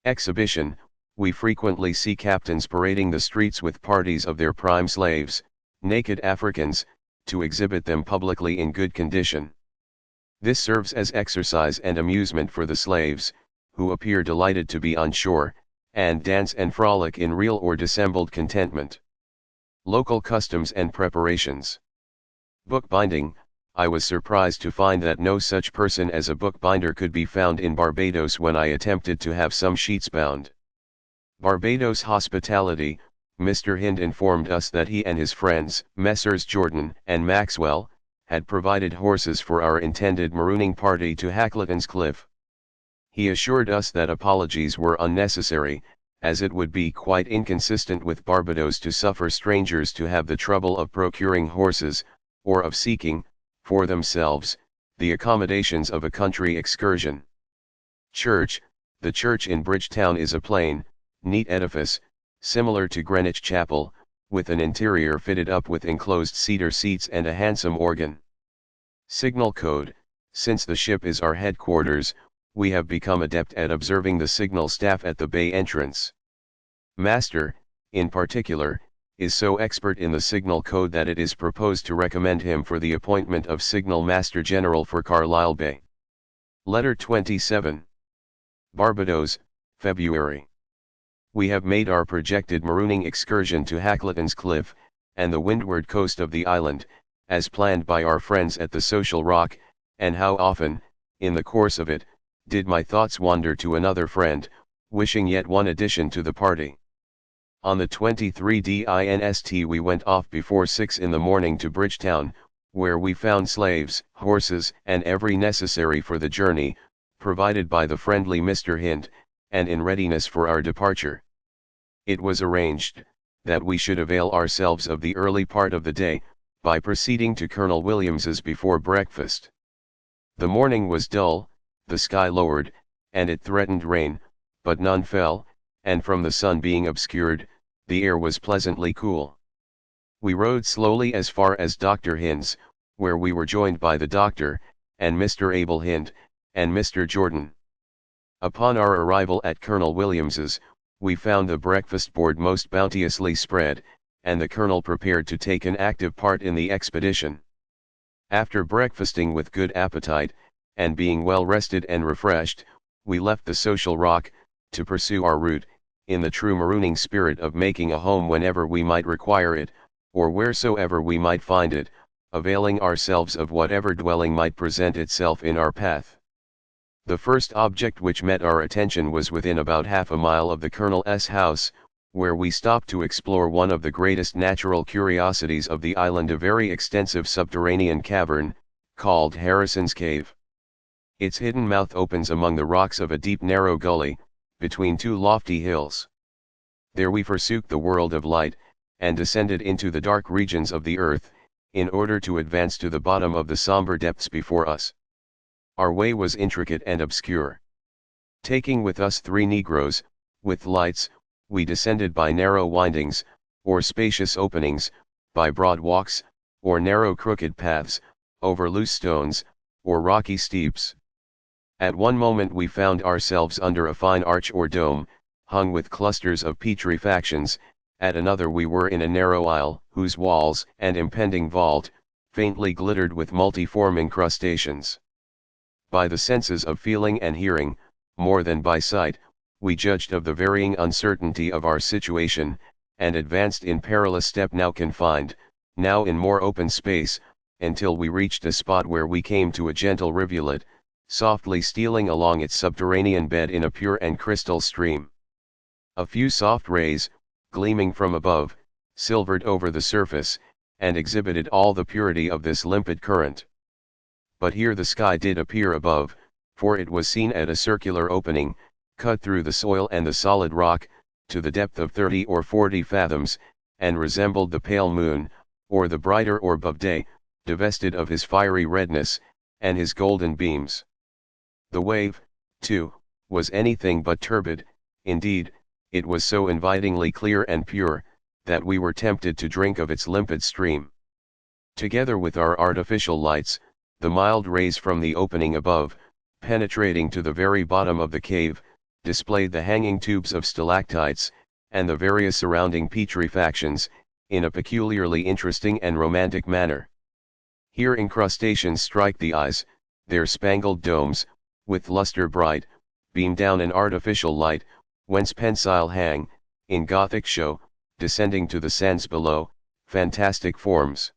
Exhibition. We frequently see captains parading the streets with parties of their prime slaves, naked Africans, to exhibit them publicly in good condition. This serves as exercise and amusement for the slaves, who appear delighted to be on shore, and dance and frolic in real or dissembled contentment. Local customs and preparations. Bookbinding. I was surprised to find that no such person as a bookbinder could be found in Barbados when I attempted to have some sheets bound. Barbados hospitality. Mr. Hind informed us that he and his friends, Messrs. Jordan and Maxwell, had provided horses for our intended marooning party to Hackleton's Cliff. He assured us that apologies were unnecessary, as it would be quite inconsistent with Barbados to suffer strangers to have the trouble of procuring horses, or of seeking, for themselves, the accommodations of a country excursion. Church. The church in Bridgetown is a plain, neat edifice, similar to Greenwich Chapel, with an interior fitted up with enclosed cedar seats and a handsome organ. Signal code. Since the ship is our headquarters, we have become adept at observing the signal staff at the bay entrance. Master, in particular, is so expert in the signal code that it is proposed to recommend him for the appointment of Signal Master General for Carlisle Bay. Letter 27. Barbados, February. We have made our projected marooning excursion to Hackleton's Cliff, and the windward coast of the island, as planned by our friends at the Social Rock, and how often, in the course of it, did my thoughts wander to another friend, wishing yet one addition to the party. On the 23dist we went off before 6 in the morning to Bridgetown, where we found slaves, horses, and every necessary for the journey, provided by the friendly Mr. Hint, and in readiness for our departure. It was arranged that we should avail ourselves of the early part of the day, by proceeding to Colonel Williams's before breakfast. The morning was dull, the sky lowered, and it threatened rain, but none fell, and from the sun being obscured, the air was pleasantly cool. We rode slowly as far as Dr. Hind's, where we were joined by the doctor, and Mr. Abel Hind, and Mr. Jordan. Upon our arrival at Colonel Williams's, we found the breakfast board most bounteously spread, and the colonel prepared to take an active part in the expedition. After breakfasting with good appetite, and being well rested and refreshed, we left the social rock, to pursue our route, in the true marooning spirit of making a home whenever we might require it, or wheresoever we might find it, availing ourselves of whatever dwelling might present itself in our path. The first object which met our attention was within about half a mile of the Colonel's house, where we stopped to explore one of the greatest natural curiosities of the island, a very extensive subterranean cavern, called Harrison's Cave. Its hidden mouth opens among the rocks of a deep narrow gully, between two lofty hills. There we forsook the world of light, and descended into the dark regions of the earth, in order to advance to the bottom of the somber depths before us. Our way was intricate and obscure. Taking with us 3 negroes, with lights, we descended by narrow windings, or spacious openings, by broad walks, or narrow crooked paths, over loose stones, or rocky steeps. At one moment we found ourselves under a fine arch or dome, hung with clusters of petrifactions, at another we were in a narrow aisle, whose walls and impending vault, faintly glittered with multiform incrustations. By the senses of feeling and hearing, more than by sight, we judged of the varying uncertainty of our situation, and advanced in perilous step, now confined, now in more open space, until we reached a spot where we came to a gentle rivulet, softly stealing along its subterranean bed in a pure and crystal stream. A few soft rays, gleaming from above, silvered over the surface, and exhibited all the purity of this limpid current. But here the sky did appear above, for it was seen at a circular opening, cut through the soil and the solid rock, to the depth of 30 or 40 fathoms, and resembled the pale moon, or the brighter orb of day, divested of his fiery redness, and his golden beams. The wave, too, was anything but turbid, indeed, it was so invitingly clear and pure, that we were tempted to drink of its limpid stream. Together with our artificial lights, the mild rays from the opening above, penetrating to the very bottom of the cave, displayed the hanging tubes of stalactites, and the various surrounding petrifactions, in a peculiarly interesting and romantic manner. Here incrustations strike the eyes, their spangled domes, with lustre bright, beam down an artificial light, whence pensile hang, in Gothic show, descending to the sands below, fantastic forms.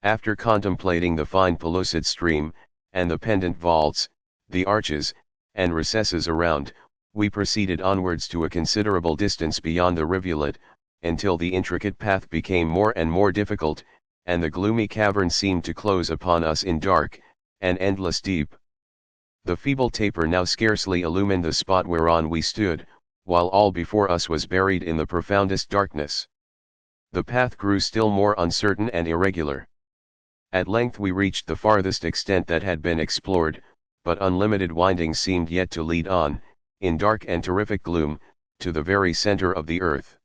After contemplating the fine pellucid stream, and the pendant vaults, the arches, and recesses around, we proceeded onwards to a considerable distance beyond the rivulet, until the intricate path became more and more difficult, and the gloomy cavern seemed to close upon us in dark, and endless deep. The feeble taper now scarcely illumined the spot whereon we stood, while all before us was buried in the profoundest darkness. The path grew still more uncertain and irregular. At length we reached the farthest extent that had been explored, but unlimited windings seemed yet to lead on, in dark and terrific gloom, to the very center of the earth.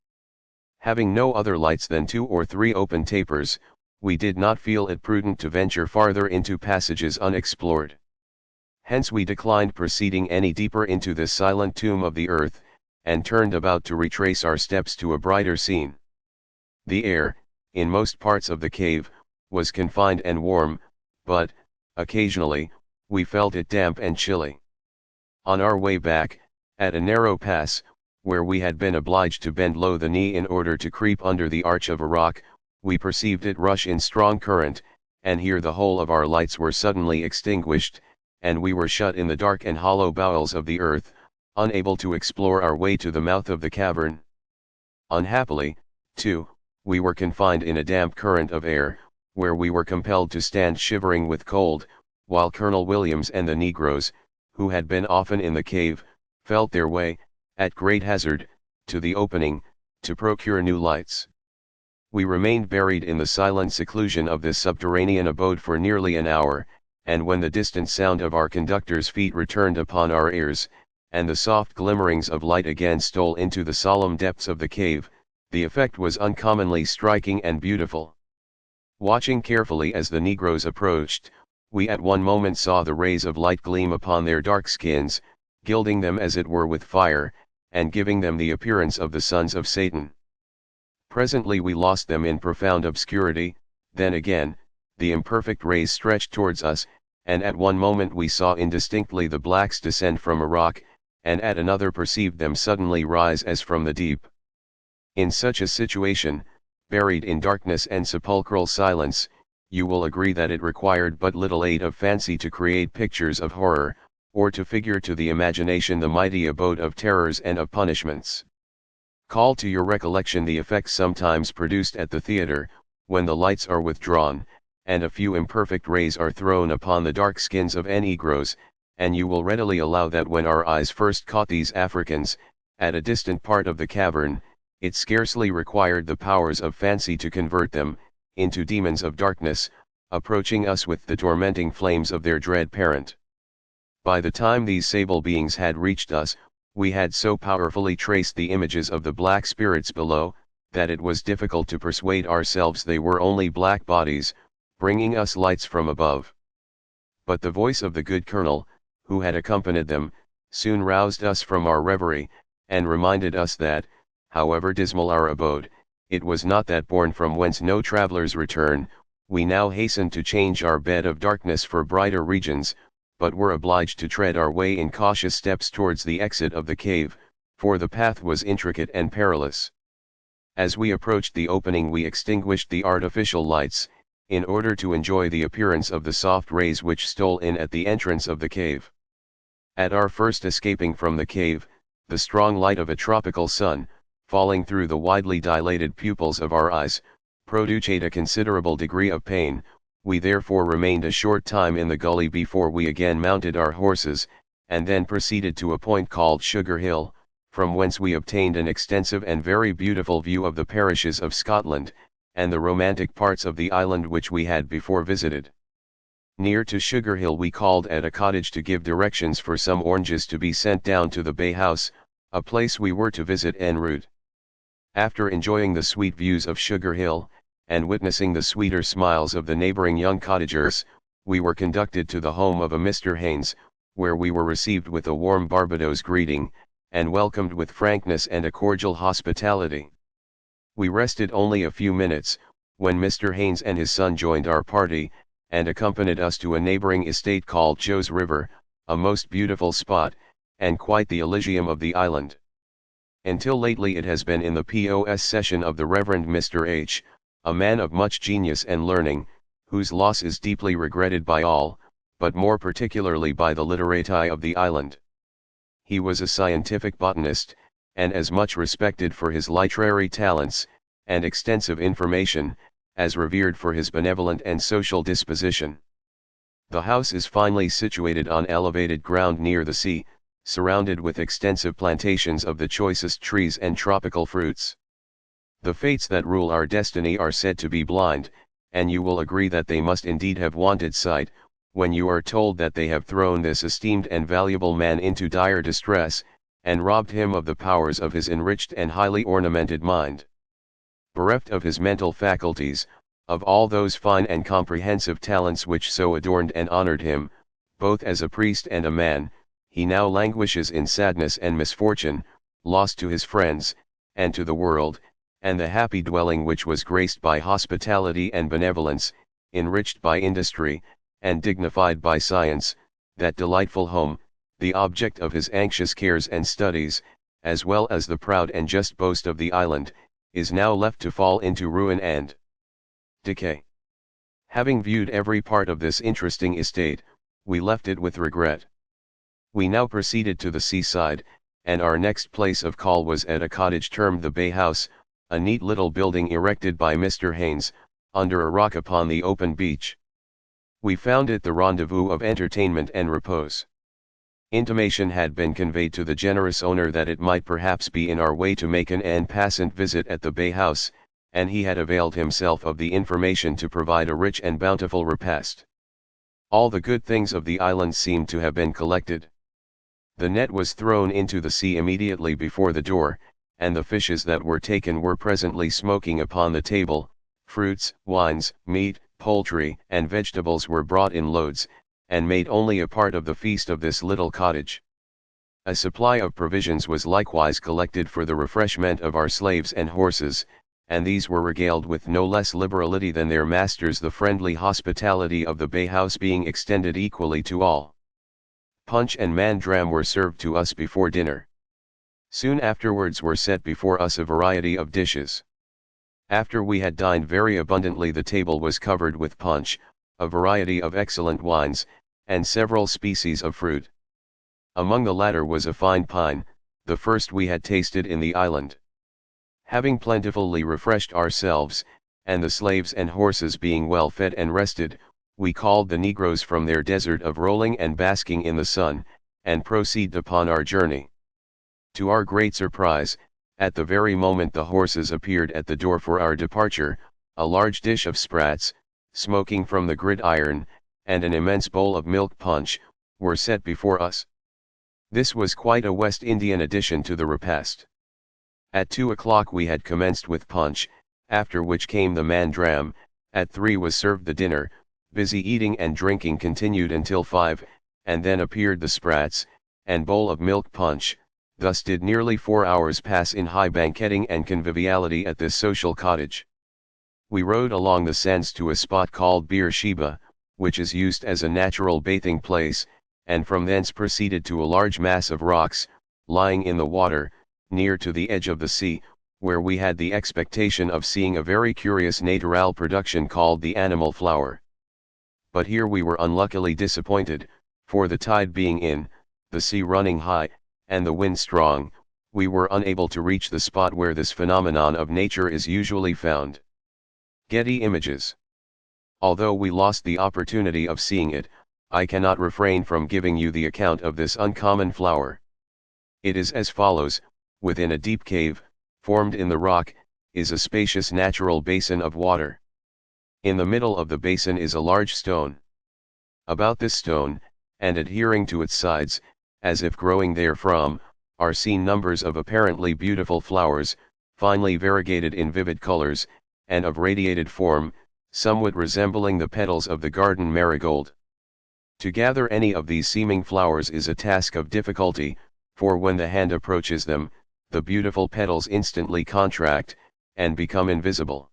Having no other lights than 2 or 3 open tapers, we did not feel it prudent to venture farther into passages unexplored. Hence we declined proceeding any deeper into this silent tomb of the earth, and turned about to retrace our steps to a brighter scene. The air, in most parts of the cave, was confined and warm, but, occasionally, we felt it damp and chilly. On our way back, at a narrow pass, where we had been obliged to bend low the knee in order to creep under the arch of a rock, we perceived it rush in strong current, and here the whole of our lights were suddenly extinguished, and we were shut in the dark and hollow bowels of the earth, unable to explore our way to the mouth of the cavern. Unhappily, too, we were confined in a damp current of air, where we were compelled to stand shivering with cold, while Colonel Williams and the negroes, who had been often in the cave, felt their way, at great hazard, to the opening, to procure new lights. We remained buried in the silent seclusion of this subterranean abode for nearly an hour, and when the distant sound of our conductor's feet returned upon our ears, and the soft glimmerings of light again stole into the solemn depths of the cave, the effect was uncommonly striking and beautiful. Watching carefully as the negroes approached, we at one moment saw the rays of light gleam upon their dark skins, gilding them as it were with fire, and giving them the appearance of the sons of Satan. Presently we lost them in profound obscurity, then again, the imperfect rays stretched towards us, and at one moment we saw indistinctly the blacks descend from a rock, and at another perceived them suddenly rise as from the deep. In such a situation, buried in darkness and sepulchral silence, you will agree that it required but little aid of fancy to create pictures of horror, or to figure to the imagination the mighty abode of terrors and of punishments. Call to your recollection the effects sometimes produced at the theatre, when the lights are withdrawn, and a few imperfect rays are thrown upon the dark skins of negroes, and you will readily allow that when our eyes first caught these Africans, at a distant part of the cavern, it scarcely required the powers of fancy to convert them, into demons of darkness, approaching us with the tormenting flames of their dread parent. By the time these sable beings had reached us, we had so powerfully traced the images of the black spirits below, that it was difficult to persuade ourselves they were only black bodies, bringing us lights from above. But the voice of the good colonel, who had accompanied them, soon roused us from our reverie, and reminded us that, however dismal our abode, it was not that bourne from whence no travellers return. We now hastened to change our bed of darkness for brighter regions, but were obliged to tread our way in cautious steps towards the exit of the cave, for the path was intricate and perilous. As we approached the opening we extinguished the artificial lights, in order to enjoy the appearance of the soft rays which stole in at the entrance of the cave. At our first escaping from the cave, the strong light of a tropical sun, falling through the widely dilated pupils of our eyes, produced a considerable degree of pain. We therefore remained a short time in the gully before we again mounted our horses, and then proceeded to a point called Sugar Hill, from whence we obtained an extensive and very beautiful view of the parishes of Scotland, and the romantic parts of the island which we had before visited. Near to Sugar Hill we called at a cottage to give directions for some oranges to be sent down to the Bay House, a place we were to visit en route. After enjoying the sweet views of Sugar Hill, and witnessing the sweeter smiles of the neighboring young cottagers, we were conducted to the home of a Mr. Haynes, where we were received with a warm Barbados greeting, and welcomed with frankness and a cordial hospitality. We rested only a few minutes, when Mr. Haynes and his son joined our party, and accompanied us to a neighboring estate called Joe's River, a most beautiful spot, and quite the Elysium of the island. Until lately it has been in the possession of the Reverend Mr. H., a man of much genius and learning, whose loss is deeply regretted by all, but more particularly by the literati of the island. He was a scientific botanist, and as much respected for his literary talents, and extensive information, as revered for his benevolent and social disposition. The house is finely situated on elevated ground near the sea, surrounded with extensive plantations of the choicest trees and tropical fruits. The fates that rule our destiny are said to be blind, and you will agree that they must indeed have wanted sight, when you are told that they have thrown this esteemed and valuable man into dire distress, and robbed him of the powers of his enriched and highly ornamented mind. Bereft of his mental faculties, of all those fine and comprehensive talents which so adorned and honored him, both as a priest and a man, he now languishes in sadness and misfortune, lost to his friends, and to the world, and the happy dwelling which was graced by hospitality and benevolence, enriched by industry, and dignified by science, that delightful home, the object of his anxious cares and studies, as well as the proud and just boast of the island, is now left to fall into ruin and decay. Having viewed every part of this interesting estate, we left it with regret. We now proceeded to the seaside, and our next place of call was at a cottage termed the Bay House, a neat little building erected by Mr. Haynes, under a rock upon the open beach. We found it the rendezvous of entertainment and repose. Intimation had been conveyed to the generous owner that it might perhaps be in our way to make an en passant visit at the Bay House, and he had availed himself of the information to provide a rich and bountiful repast. All the good things of the island seemed to have been collected. The net was thrown into the sea immediately before the door, and the fishes that were taken were presently smoking upon the table. Fruits, wines, meat, poultry, and vegetables were brought in loads, and made only a part of the feast of this little cottage. A supply of provisions was likewise collected for the refreshment of our slaves and horses, and these were regaled with no less liberality than their masters, the friendly hospitality of the Bay House being extended equally to all. Punch and mandram were served to us before dinner. Soon afterwards were set before us a variety of dishes. After we had dined very abundantly, the table was covered with punch, a variety of excellent wines, and several species of fruit. Among the latter was a fine pine, the first we had tasted in the island. Having plentifully refreshed ourselves, and the slaves and horses being well fed and rested, we called the negroes from their desert of rolling and basking in the sun, and proceeded upon our journey. To our great surprise, at the very moment the horses appeared at the door for our departure, a large dish of sprats, smoking from the gridiron, and an immense bowl of milk punch, were set before us. This was quite a West Indian addition to the repast. At 2 o'clock we had commenced with punch, after which came the mandram. At 3 was served the dinner. Busy eating and drinking continued until 5, and then appeared the sprats, and bowl of milk punch. Thus did nearly 4 hours pass in high banqueting and conviviality at this social cottage. We rode along the sands to a spot called Beersheba, which is used as a natural bathing place, and from thence proceeded to a large mass of rocks, lying in the water, near to the edge of the sea, where we had the expectation of seeing a very curious natural production called the animal flower. But here we were unluckily disappointed, for the tide being in, the sea running high, and the wind strong, we were unable to reach the spot where this phenomenon of nature is usually found. Getty Images. Although we lost the opportunity of seeing it, I cannot refrain from giving you the account of this uncommon flower. It is as follows: within a deep cave, formed in the rock, is a spacious natural basin of water. In the middle of the basin is a large stone. About this stone, and adhering to its sides, as if growing therefrom, are seen numbers of apparently beautiful flowers, finely variegated in vivid colors, and of radiated form, somewhat resembling the petals of the garden marigold. To gather any of these seeming flowers is a task of difficulty, for when the hand approaches them, the beautiful petals instantly contract, and become invisible.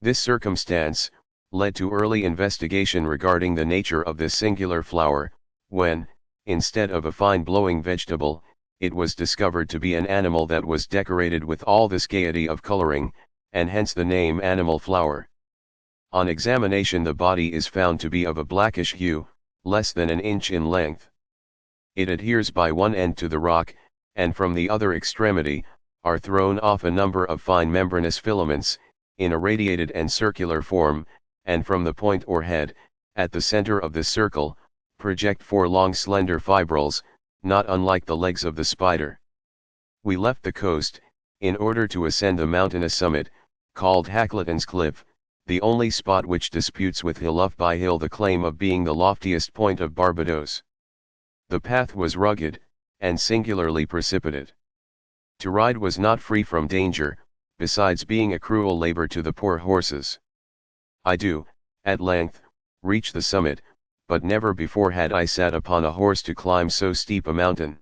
This circumstance led to early investigation regarding the nature of this singular flower, when, instead of a fine blowing vegetable, it was discovered to be an animal that was decorated with all this gaiety of coloring, and hence the name animal flower. On examination the body is found to be of a blackish hue, less than an inch in length. It adheres by one end to the rock, and from the other extremity, are thrown off a number of fine membranous filaments, in a radiated and circular form, and from the point or head, at the center of this circle, project 4 long slender fibrils, not unlike the legs of the spider. We left the coast, in order to ascend the mountainous summit, called Hackleton's Cliff, the only spot which disputes with Hilluff by Hill the claim of being the loftiest point of Barbados. The path was rugged, and singularly precipitate. To ride was not free from danger, besides being a cruel labor to the poor horses. I do, at length, reach the summit, but never before had I sat upon a horse to climb so steep a mountain.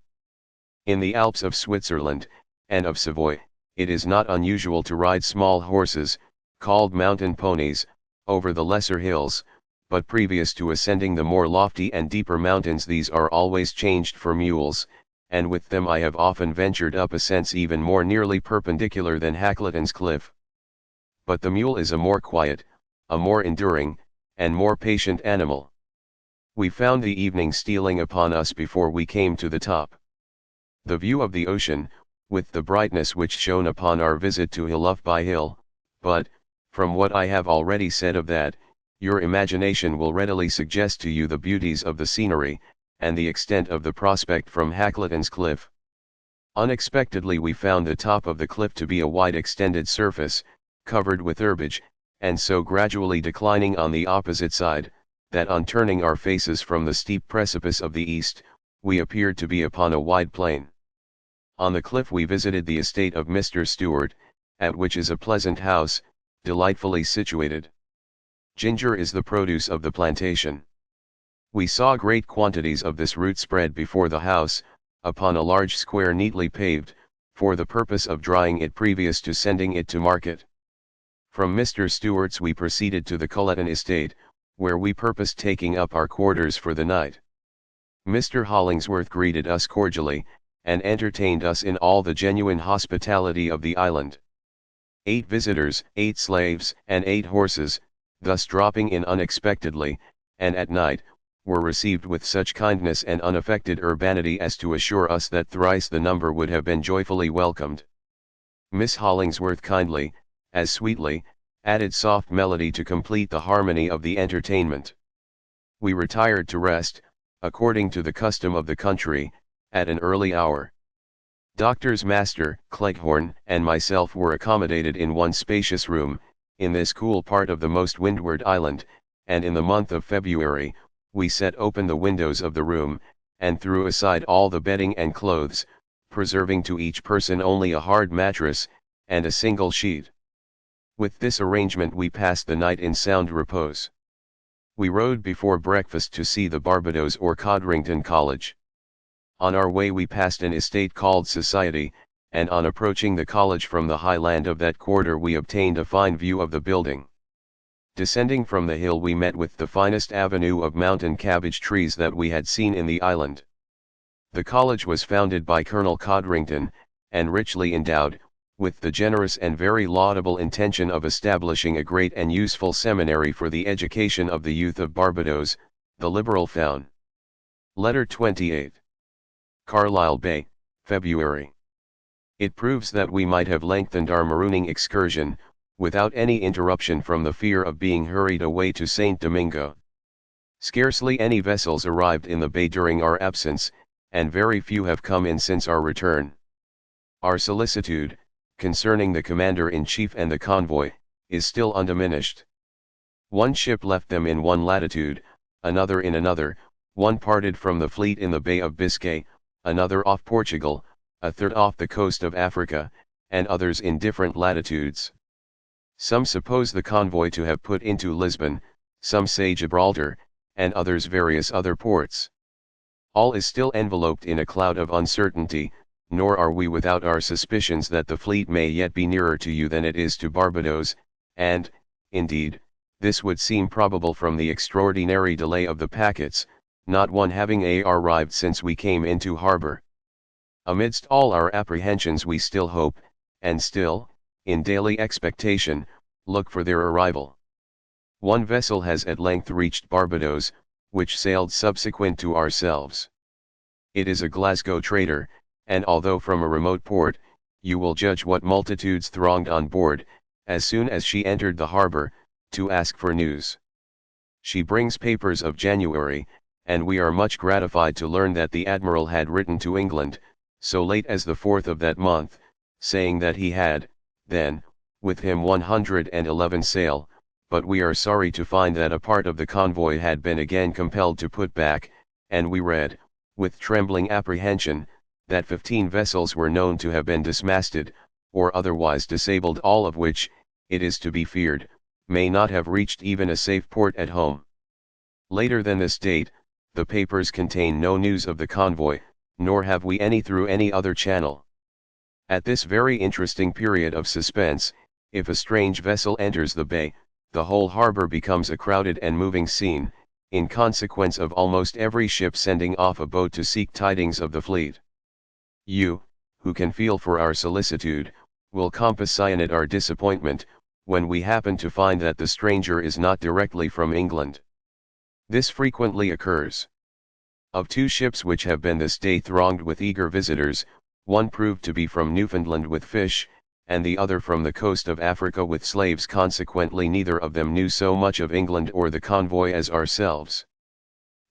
In the Alps of Switzerland, and of Savoy, it is not unusual to ride small horses, called mountain ponies, over the lesser hills, but previous to ascending the more lofty and deeper mountains these are always changed for mules, and with them I have often ventured up ascents even more nearly perpendicular than Hackleton's Cliff. But the mule is a more quiet, a more enduring, and more patient animal. We found the evening stealing upon us before we came to the top. The view of the ocean, with the brightness which shone upon our visit to Hillough by Hill, but, from what I have already said of that, your imagination will readily suggest to you the beauties of the scenery, and the extent of the prospect from Hackleton's cliff. Unexpectedly we found the top of the cliff to be a wide extended surface, covered with herbage, and so gradually declining on the opposite side, that on turning our faces from the steep precipice of the east, we appeared to be upon a wide plain. On the cliff we visited the estate of Mr. Stewart, at which is a pleasant house, delightfully situated. Ginger is the produce of the plantation. We saw great quantities of this root spread before the house, upon a large square neatly paved, for the purpose of drying it previous to sending it to market. From Mr. Stewart's we proceeded to the Culleton estate, where we purposed taking up our quarters for the night. Mr. Hollingsworth greeted us cordially, and entertained us in all the genuine hospitality of the island. 8 visitors, 8 slaves, and 8 horses, thus dropping in unexpectedly, and at night, were received with such kindness and unaffected urbanity as to assure us that thrice the number would have been joyfully welcomed. Miss Hollingsworth kindly, as sweetly, added soft melody to complete the harmony of the entertainment. We retired to rest, according to the custom of the country, at an early hour. Doctor's master, Cleghorn, and myself were accommodated in one spacious room, in this cool part of the most windward island, and in the month of February, we set open the windows of the room, and threw aside all the bedding and clothes, preserving to each person only a hard mattress, and a single sheet. With this arrangement we passed the night in sound repose. We rode before breakfast to see the Barbados or Codrington College. On our way we passed an estate called Society, and on approaching the college from the high land of that quarter we obtained a fine view of the building. Descending from the hill we met with the finest avenue of mountain cabbage trees that we had seen in the island. The college was founded by Colonel Codrington, and richly endowed, with the generous and very laudable intention of establishing a great and useful seminary for the education of the youth of Barbados, the Liberal Found. Letter 28. Carlisle Bay, February. It proves that we might have lengthened our marooning excursion, without any interruption from the fear of being hurried away to St. Domingo. Scarcely any vessels arrived in the bay during our absence, and very few have come in since our return. Our solicitude, concerning the commander-in-chief and the convoy, is still undiminished. One ship left them in one latitude, another in another, one parted from the fleet in the Bay of Biscay, another off Portugal, a third off the coast of Africa, and others in different latitudes. Some suppose the convoy to have put into Lisbon, some say Gibraltar, and others various other ports. All is still enveloped in a cloud of uncertainty, nor are we without our suspicions that the fleet may yet be nearer to you than it is to Barbados, and, indeed, this would seem probable from the extraordinary delay of the packets, not one having arrived since we came into harbor. Amidst all our apprehensions we still hope, and still, in daily expectation, look for their arrival. One vessel has at length reached Barbados, which sailed subsequent to ourselves. It is a Glasgow trader, and although from a remote port, you will judge what multitudes thronged on board, as soon as she entered the harbor, to ask for news. She brings papers of January, and we are much gratified to learn that the Admiral had written to England, so late as the 4th of that month, saying that he had, then, with him 111 sail, but we are sorry to find that a part of the convoy had been again compelled to put back, and we read, with trembling apprehension, that 15 vessels were known to have been dismasted, or otherwise disabled, all of which, it is to be feared, may not have reached even a safe port at home. Later than this date, the papers contain no news of the convoy, nor have we any through any other channel. At this very interesting period of suspense, if a strange vessel enters the bay, the whole harbor becomes a crowded and moving scene, in consequence of almost every ship sending off a boat to seek tidings of the fleet. You, who can feel for our solicitude, will compassionate our disappointment, when we happen to find that the stranger is not directly from England. This frequently occurs. Of 2 ships which have been this day thronged with eager visitors, One proved to be from Newfoundland with fish, and the other from the coast of Africa with slaves. Consequently neither of them knew so much of England or the convoy as ourselves.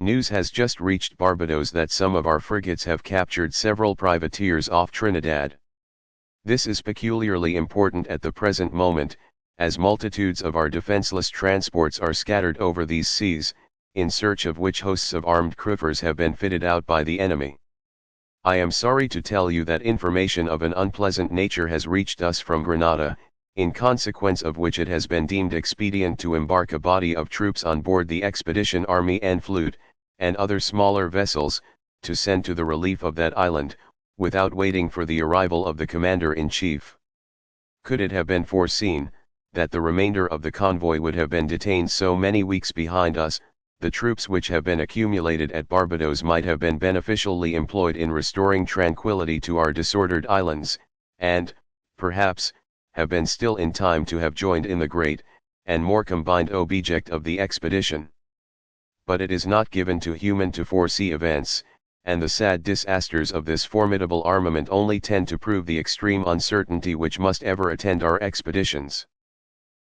News has just reached Barbados that some of our frigates have captured several privateers off Trinidad. This is peculiarly important at the present moment, as multitudes of our defenseless transports are scattered over these seas, in search of which hosts of armed crippers have been fitted out by the enemy. I am sorry to tell you that information of an unpleasant nature has reached us from Grenada, in consequence of which it has been deemed expedient to embark a body of troops on board the expedition army and fleet, and other smaller vessels, to send to the relief of that island, without waiting for the arrival of the Commander-in-Chief. Could it have been foreseen, that the remainder of the convoy would have been detained so many weeks behind us, the troops which have been accumulated at Barbados might have been beneficially employed in restoring tranquility to our disordered islands, and, perhaps, have been still in time to have joined in the great, and more combined object of the expedition. But it is not given to human to foresee events, and the sad disasters of this formidable armament only tend to prove the extreme uncertainty which must ever attend our expeditions.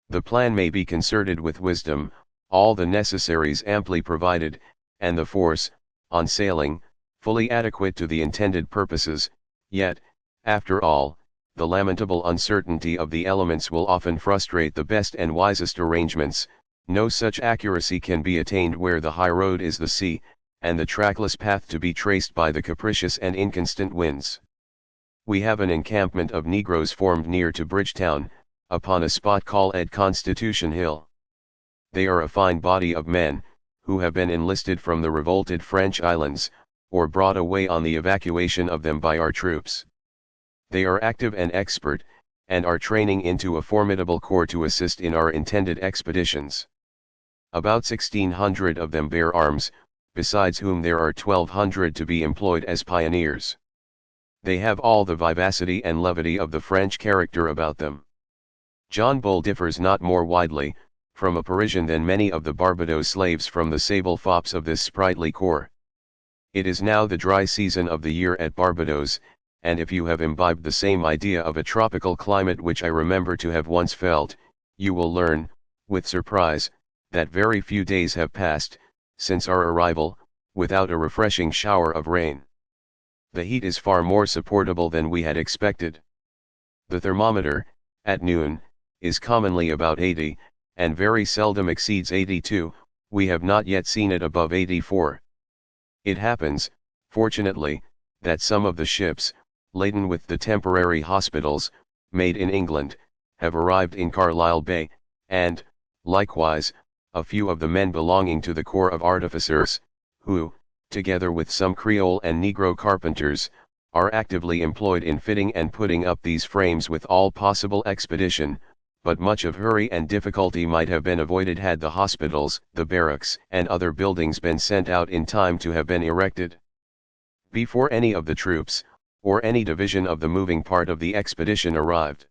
The plan may be concerted with wisdom, all the necessaries amply provided, and the force, on sailing, fully adequate to the intended purposes, yet, after all, the lamentable uncertainty of the elements will often frustrate the best and wisest arrangements. No such accuracy can be attained where the high road is the sea, and the trackless path to be traced by the capricious and inconstant winds. We have an encampment of negroes formed near to Bridgetown, upon a spot called Constitution Hill. They are a fine body of men, who have been enlisted from the revolted French islands, or brought away on the evacuation of them by our troops. They are active and expert, and are training into a formidable corps to assist in our intended expeditions. About 1,600 of them bear arms, besides whom there are 1,200 to be employed as pioneers. They have all the vivacity and levity of the French character about them. John Bull differs not more widely, from a Parisian than many of the Barbados slaves from the sable fops of this sprightly corps. It is now the dry season of the year at Barbados, and if you have imbibed the same idea of a tropical climate which I remember to have once felt, you will learn, with surprise, that very few days have passed, since our arrival, without a refreshing shower of rain. The heat is far more supportable than we had expected. The thermometer, at noon, is commonly about 80, and very seldom exceeds 82, we have not yet seen it above 84. It happens, fortunately, that some of the ships, laden with the temporary hospitals, made in England, have arrived in Carlisle Bay, and, likewise, a few of the men belonging to the Corps of Artificers, who, together with some Creole and Negro carpenters, are actively employed in fitting and putting up these frames with all possible expedition, but much of hurry and difficulty might have been avoided had the hospitals, the barracks, and other buildings been sent out in time to have been erected. Before any of the troops, or any division of the moving part of the expedition arrived.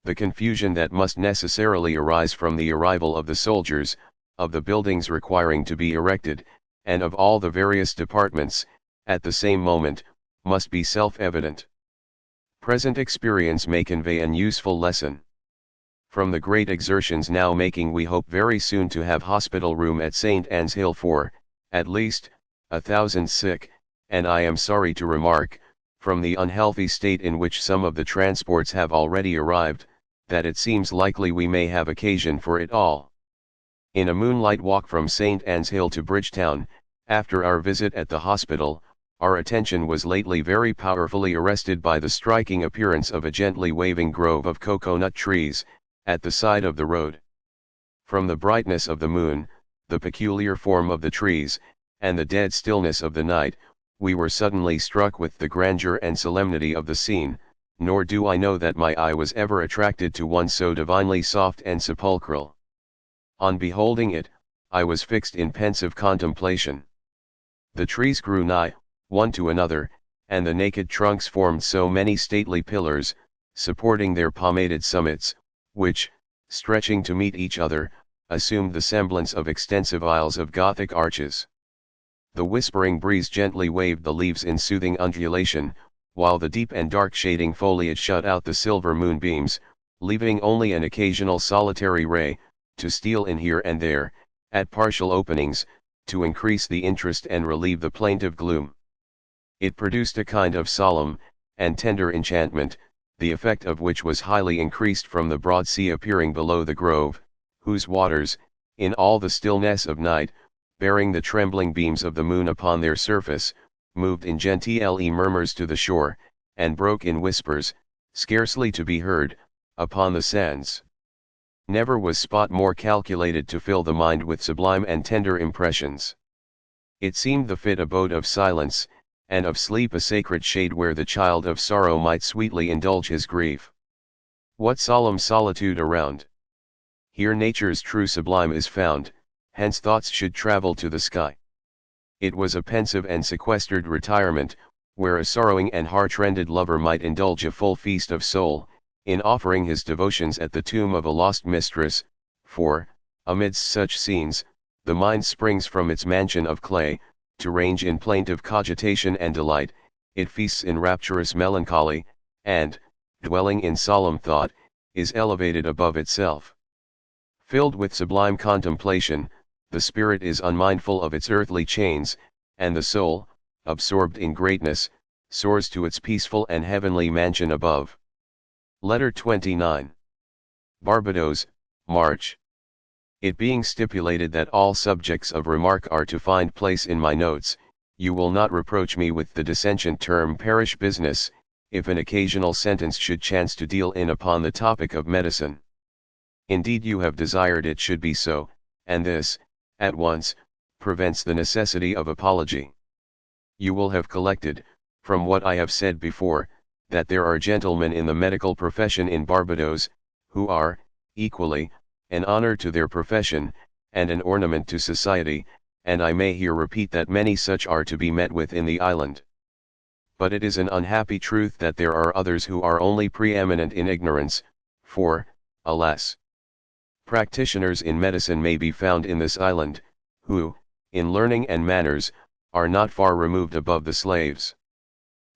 The confusion that must necessarily arise from the arrival of the soldiers, of the buildings requiring to be erected, and of all the various departments, at the same moment, must be self-evident. Present experience may convey an useful lesson. From the great exertions now making we hope very soon to have hospital room at St. Anne's Hill for, at least, 1,000 sick, and I am sorry to remark, from the unhealthy state in which some of the transports have already arrived, that it seems likely we may have occasion for it all. In a moonlight walk from St. Anne's Hill to Bridgetown, after our visit at the hospital, our attention was lately very powerfully arrested by the striking appearance of a gently waving grove of cocoa-nut trees, at the side of the road. From the brightness of the moon, the peculiar form of the trees, and the dead stillness of the night, we were suddenly struck with the grandeur and solemnity of the scene, nor do I know that my eye was ever attracted to one so divinely soft and sepulchral. On beholding it, I was fixed in pensive contemplation. The trees grew nigh, one to another, and the naked trunks formed so many stately pillars, supporting their pomaded summits, which, stretching to meet each other, assumed the semblance of extensive aisles of Gothic arches. The whispering breeze gently waved the leaves in soothing undulation, while the deep and dark shading foliage shut out the silver moonbeams, leaving only an occasional solitary ray, to steal in here and there, at partial openings, to increase the interest and relieve the plaintive gloom. It produced a kind of solemn, and tender enchantment, the effect of which was highly increased from the broad sea appearing below the grove, whose waters, in all the stillness of night, bearing the trembling beams of the moon upon their surface, moved in genteel murmurs to the shore, and broke in whispers, scarcely to be heard, upon the sands. Never was spot more calculated to fill the mind with sublime and tender impressions. It seemed the fit abode of silence, and of sleep a sacred shade where the child of sorrow might sweetly indulge his grief. What solemn solitude around! Here nature's true sublime is found, hence thoughts should travel to the sky. It was a pensive and sequestered retirement, where a sorrowing and heart-rended lover might indulge a full feast of soul, in offering his devotions at the tomb of a lost mistress, for, amidst such scenes, the mind springs from its mansion of clay, to range in plaintive cogitation and delight, it feasts in rapturous melancholy, and, dwelling in solemn thought, is elevated above itself. Filled with sublime contemplation, the spirit is unmindful of its earthly chains, and the soul, absorbed in greatness, soars to its peaceful and heavenly mansion above. Letter 29. Barbados, March. It being stipulated that all subjects of remark are to find place in my notes, you will not reproach me with the dissentient term parish business, if an occasional sentence should chance to deal in upon the topic of medicine. Indeed you have desired it should be so, and this, at once, prevents the necessity of apology. You will have collected, from what I have said before, that there are gentlemen in the medical profession in Barbados, who are, equally, an honor to their profession, and an ornament to society, and I may here repeat that many such are to be met with in the island. But it is an unhappy truth that there are others who are only preeminent in ignorance, for, alas! Practitioners in medicine may be found in this island, who, in learning and manners, are not far removed above the slaves.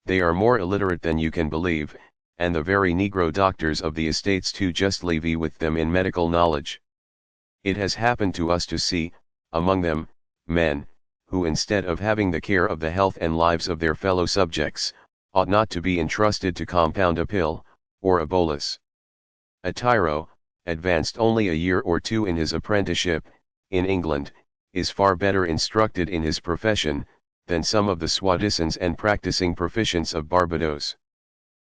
They are more illiterate than you can believe, and the very Negro doctors of the estates too justly vie with them in medical knowledge. It has happened to us to see, among them, men, who instead of having the care of the health and lives of their fellow subjects, ought not to be entrusted to compound a pill, or a bolus. A tyro, advanced only a year or two in his apprenticeship, in England, is far better instructed in his profession, than some of the soi-disants and practicing proficients of Barbados.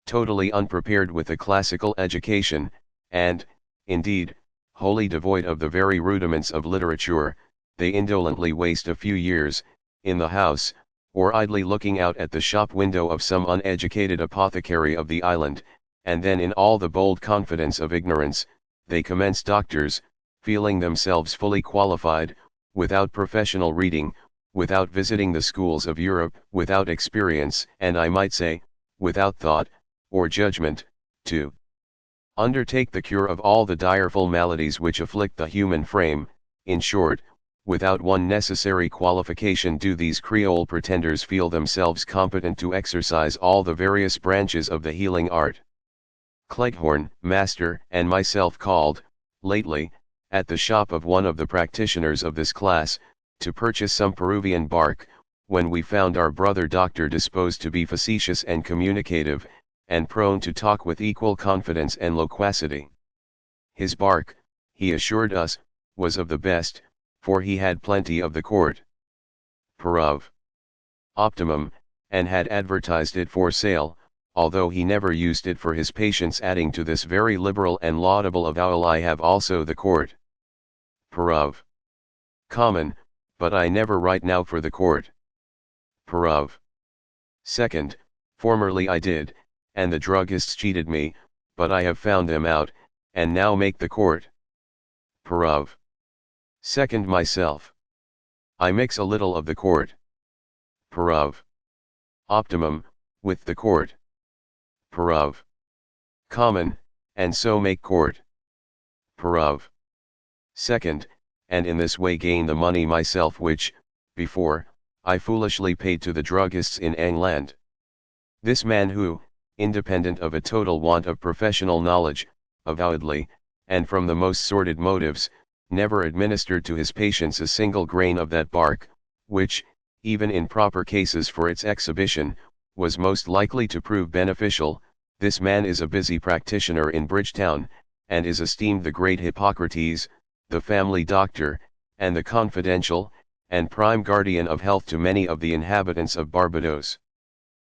Totally unprepared with a classical education, and, indeed, wholly devoid of the very rudiments of literature, they indolently waste a few years, in the house, or idly looking out at the shop window of some uneducated apothecary of the island, and then in all the bold confidence of ignorance, they commence doctors, feeling themselves fully qualified, without professional reading, without visiting the schools of Europe, without experience, and I might say, without thought, or judgment, to undertake the cure of all the direful maladies which afflict the human frame. In short, without one necessary qualification do these Creole pretenders feel themselves competent to exercise all the various branches of the healing art. Cleghorn, master, and myself called, lately, at the shop of one of the practitioners of this class, to purchase some Peruvian bark, when we found our brother doctor disposed to be facetious and communicative, and prone to talk with equal confidence and loquacity. His bark, he assured us, was of the best, for he had plenty of the court Peruv optimum, and had advertised it for sale, although he never used it for his patients, adding to this very liberal and laudable avowal, I have also the court Peruv common, but I never write now for the court Peruv second. Formerly I did, and the druggists cheated me, but I have found them out, and now make the court Peruv second myself. I mix a little of the court Peruv optimum, with the court Peruv common, and so make court Peruv second, and in this way gain the money myself which, before, I foolishly paid to the druggists in England. This man who, independent of a total want of professional knowledge, avowedly, and from the most sordid motives, never administered to his patients a single grain of that bark, which, even in proper cases for its exhibition, was most likely to prove beneficial, this man is a busy practitioner in Bridgetown, and is esteemed the great Hippocrates, the family doctor, and the confidential, and prime guardian of health to many of the inhabitants of Barbados.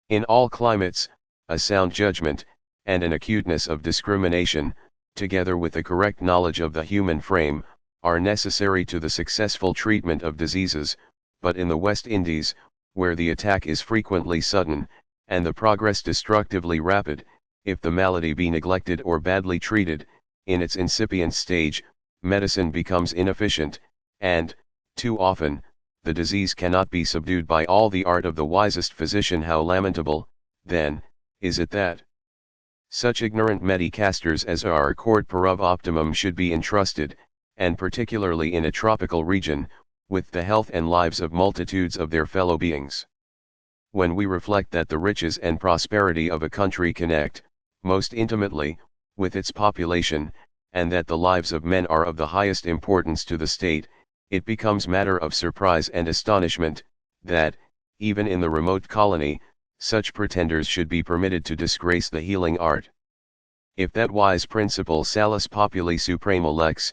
In all climates, a sound judgment, and an acuteness of discrimination, together with a correct knowledge of the human frame, are necessary to the successful treatment of diseases, but in the West Indies, where the attack is frequently sudden, and the progress destructively rapid, if the malady be neglected or badly treated, in its incipient stage, medicine becomes inefficient, and, too often, the disease cannot be subdued by all the art of the wisest physician. How lamentable, then, is it that such ignorant medicasters as are corpora of optimum should be entrusted, and particularly in a tropical region, with the health and lives of multitudes of their fellow beings. When we reflect that the riches and prosperity of a country connect, most intimately, with its population, and that the lives of men are of the highest importance to the state, it becomes matter of surprise and astonishment, that, even in the remote colony, such pretenders should be permitted to disgrace the healing art. If that wise principle salus populi supremo lex,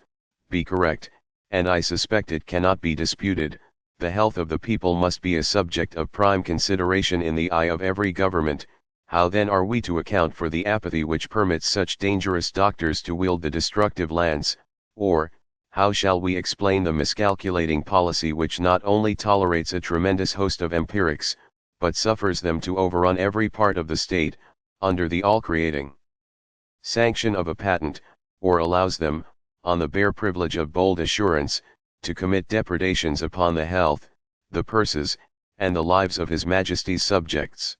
be correct, and I suspect it cannot be disputed, the health of the people must be a subject of prime consideration in the eye of every government. How then are we to account for the apathy which permits such dangerous doctors to wield the destructive lance, or, how shall we explain the miscalculating policy which not only tolerates a tremendous host of empirics, but suffers them to overrun every part of the state, under the all-creating sanction of a patent, or allows them, on the bare privilege of bold assurance, to commit depredations upon the health, the purses, and the lives of His Majesty's subjects?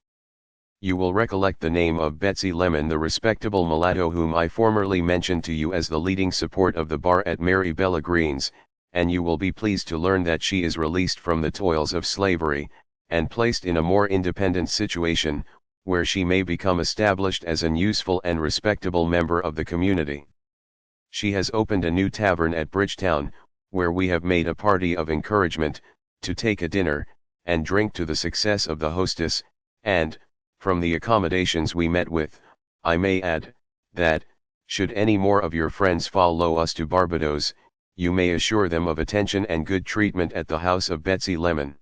You will recollect the name of Betsy Lemon, the respectable mulatto whom I formerly mentioned to you as the leading support of the bar at Mary Bella Green's, and you will be pleased to learn that she is released from the toils of slavery, and placed in a more independent situation, where she may become established as an useful and respectable member of the community. She has opened a new tavern at Bridgetown, where we have made a party of encouragement, to take a dinner, and drink to the success of the hostess, and, from the accommodations we met with, I may add, that, should any more of your friends follow us to Barbados, you may assure them of attention and good treatment at the house of Betsy Lemon.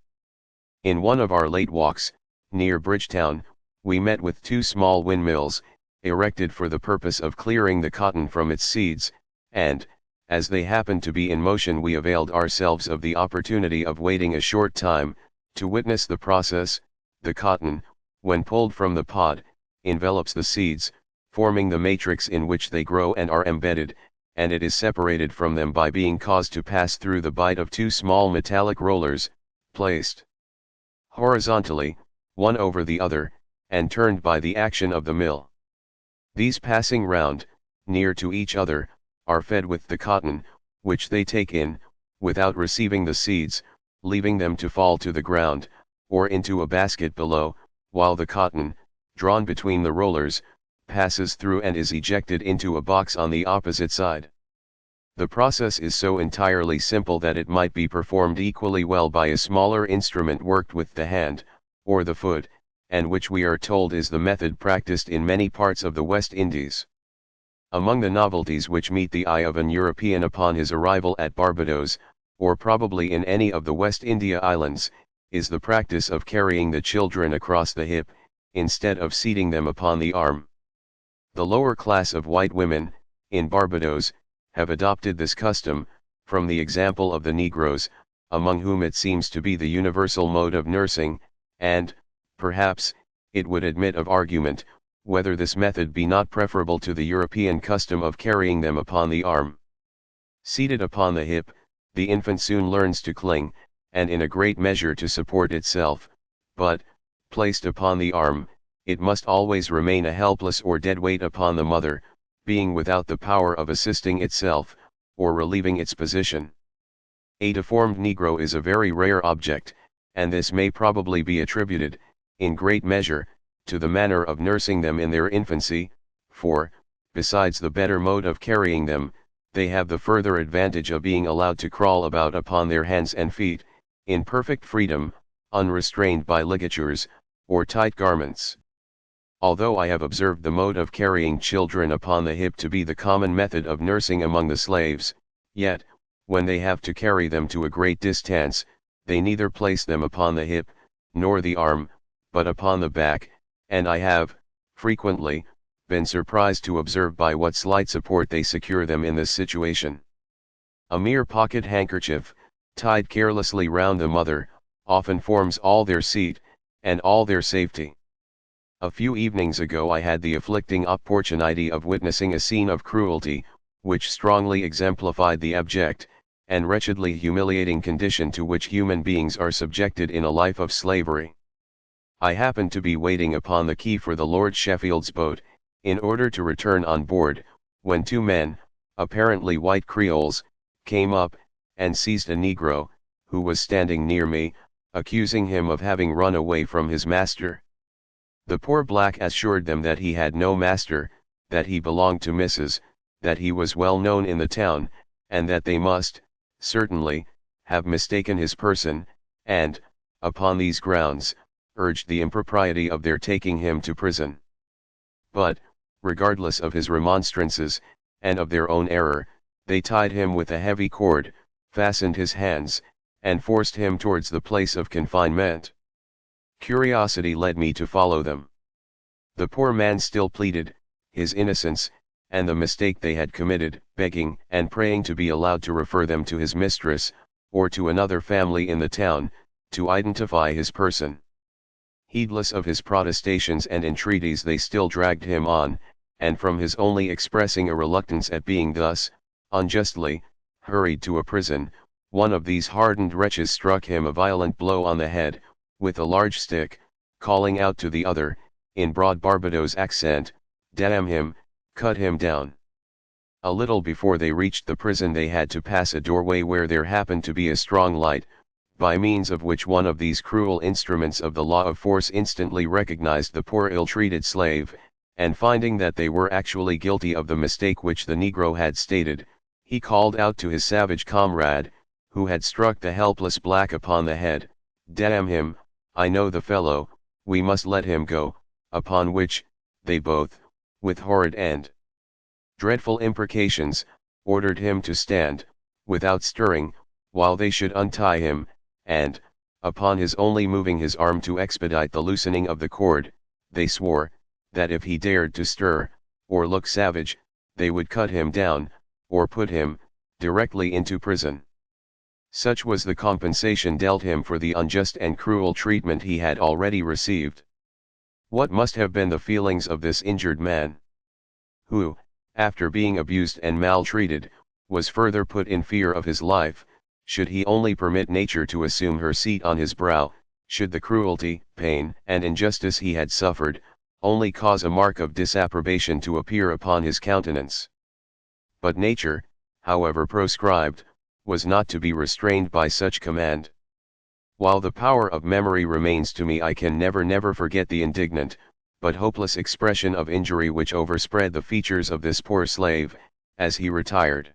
In one of our late walks, near Bridgetown, we met with two small windmills, erected for the purpose of clearing the cotton from its seeds, and, as they happened to be in motion, we availed ourselves of the opportunity of waiting a short time, to witness the process. The cotton, when pulled from the pod, envelops the seeds, forming the matrix in which they grow and are embedded, and it is separated from them by being caused to pass through the bite of two small metallic rollers, placed horizontally, one over the other, and turned by the action of the mill. These passing round, near to each other, are fed with the cotton, which they take in, without receiving the seeds, leaving them to fall to the ground, or into a basket below, while the cotton, drawn between the rollers, passes through and is ejected into a box on the opposite side. The process is so entirely simple that it might be performed equally well by a smaller instrument worked with the hand, or the foot, and which we are told is the method practiced in many parts of the West Indies. Among the novelties which meet the eye of an European upon his arrival at Barbados, or probably in any of the West India Islands, is the practice of carrying the children across the hip, instead of seating them upon the arm. The lower class of white women, in Barbados, have adopted this custom, from the example of the Negroes, among whom it seems to be the universal mode of nursing, and, perhaps, it would admit of argument, whether this method be not preferable to the European custom of carrying them upon the arm. Seated upon the hip, the infant soon learns to cling, and in a great measure to support itself, but, placed upon the arm, it must always remain a helpless or dead weight upon the mother, being without the power of assisting itself, or relieving its position. A deformed Negro is a very rare object, and this may probably be attributed, in great measure, to the manner of nursing them in their infancy, for, besides the better mode of carrying them, they have the further advantage of being allowed to crawl about upon their hands and feet, in perfect freedom, unrestrained by ligatures, or tight garments. Although I have observed the mode of carrying children upon the hip to be the common method of nursing among the slaves, yet, when they have to carry them to a great distance, they neither place them upon the hip, nor the arm, but upon the back, and I have, frequently, been surprised to observe by what slight support they secure them in this situation. A mere pocket handkerchief, tied carelessly round the mother, often forms all their seat, and all their safety. A few evenings ago I had the afflicting opportunity of witnessing a scene of cruelty, which strongly exemplified the abject, and wretchedly humiliating condition to which human beings are subjected in a life of slavery. I happened to be waiting upon the quay for the Lord Sheffield's boat, in order to return on board, when two men, apparently white Creoles, came up, and seized a negro, who was standing near me, accusing him of having run away from his master. The poor black assured them that he had no master, that he belonged to Mrs., that he was well known in the town, and that they must, certainly, have mistaken his person, and, upon these grounds, urged the impropriety of their taking him to prison. But, regardless of his remonstrances, and of their own error, they tied him with a heavy cord, fastened his hands, and forced him towards the place of confinement. Curiosity led me to follow them. The poor man still pleaded his innocence, and the mistake they had committed, begging and praying to be allowed to refer them to his mistress, or to another family in the town, to identify his person. Heedless of his protestations and entreaties, they still dragged him on, and from his only expressing a reluctance at being thus, unjustly, hurried to a prison, one of these hardened wretches struck him a violent blow on the head, with a large stick, calling out to the other, in broad Barbados accent, "Damn him, cut him down." A little before they reached the prison they had to pass a doorway where there happened to be a strong light, by means of which one of these cruel instruments of the law of force instantly recognized the poor ill-treated slave, and finding that they were actually guilty of the mistake which the negro had stated, he called out to his savage comrade, who had struck the helpless black upon the head, "Damn him, I know the fellow, we must let him go," upon which, they both, with horrid and dreadful imprecations, ordered him to stand, without stirring, while they should untie him, and, upon his only moving his arm to expedite the loosening of the cord, they swore, that if he dared to stir, or look savage, they would cut him down, or put him, directly into prison. Such was the compensation dealt him for the unjust and cruel treatment he had already received. What must have been the feelings of this injured man, who, after being abused and maltreated, was further put in fear of his life, should he only permit nature to assume her seat on his brow, should the cruelty, pain, and injustice he had suffered, only cause a mark of disapprobation to appear upon his countenance. But nature, however proscribed, was not to be restrained by such command. While the power of memory remains to me, I can never forget the indignant, but hopeless expression of injury which overspread the features of this poor slave, as he retired.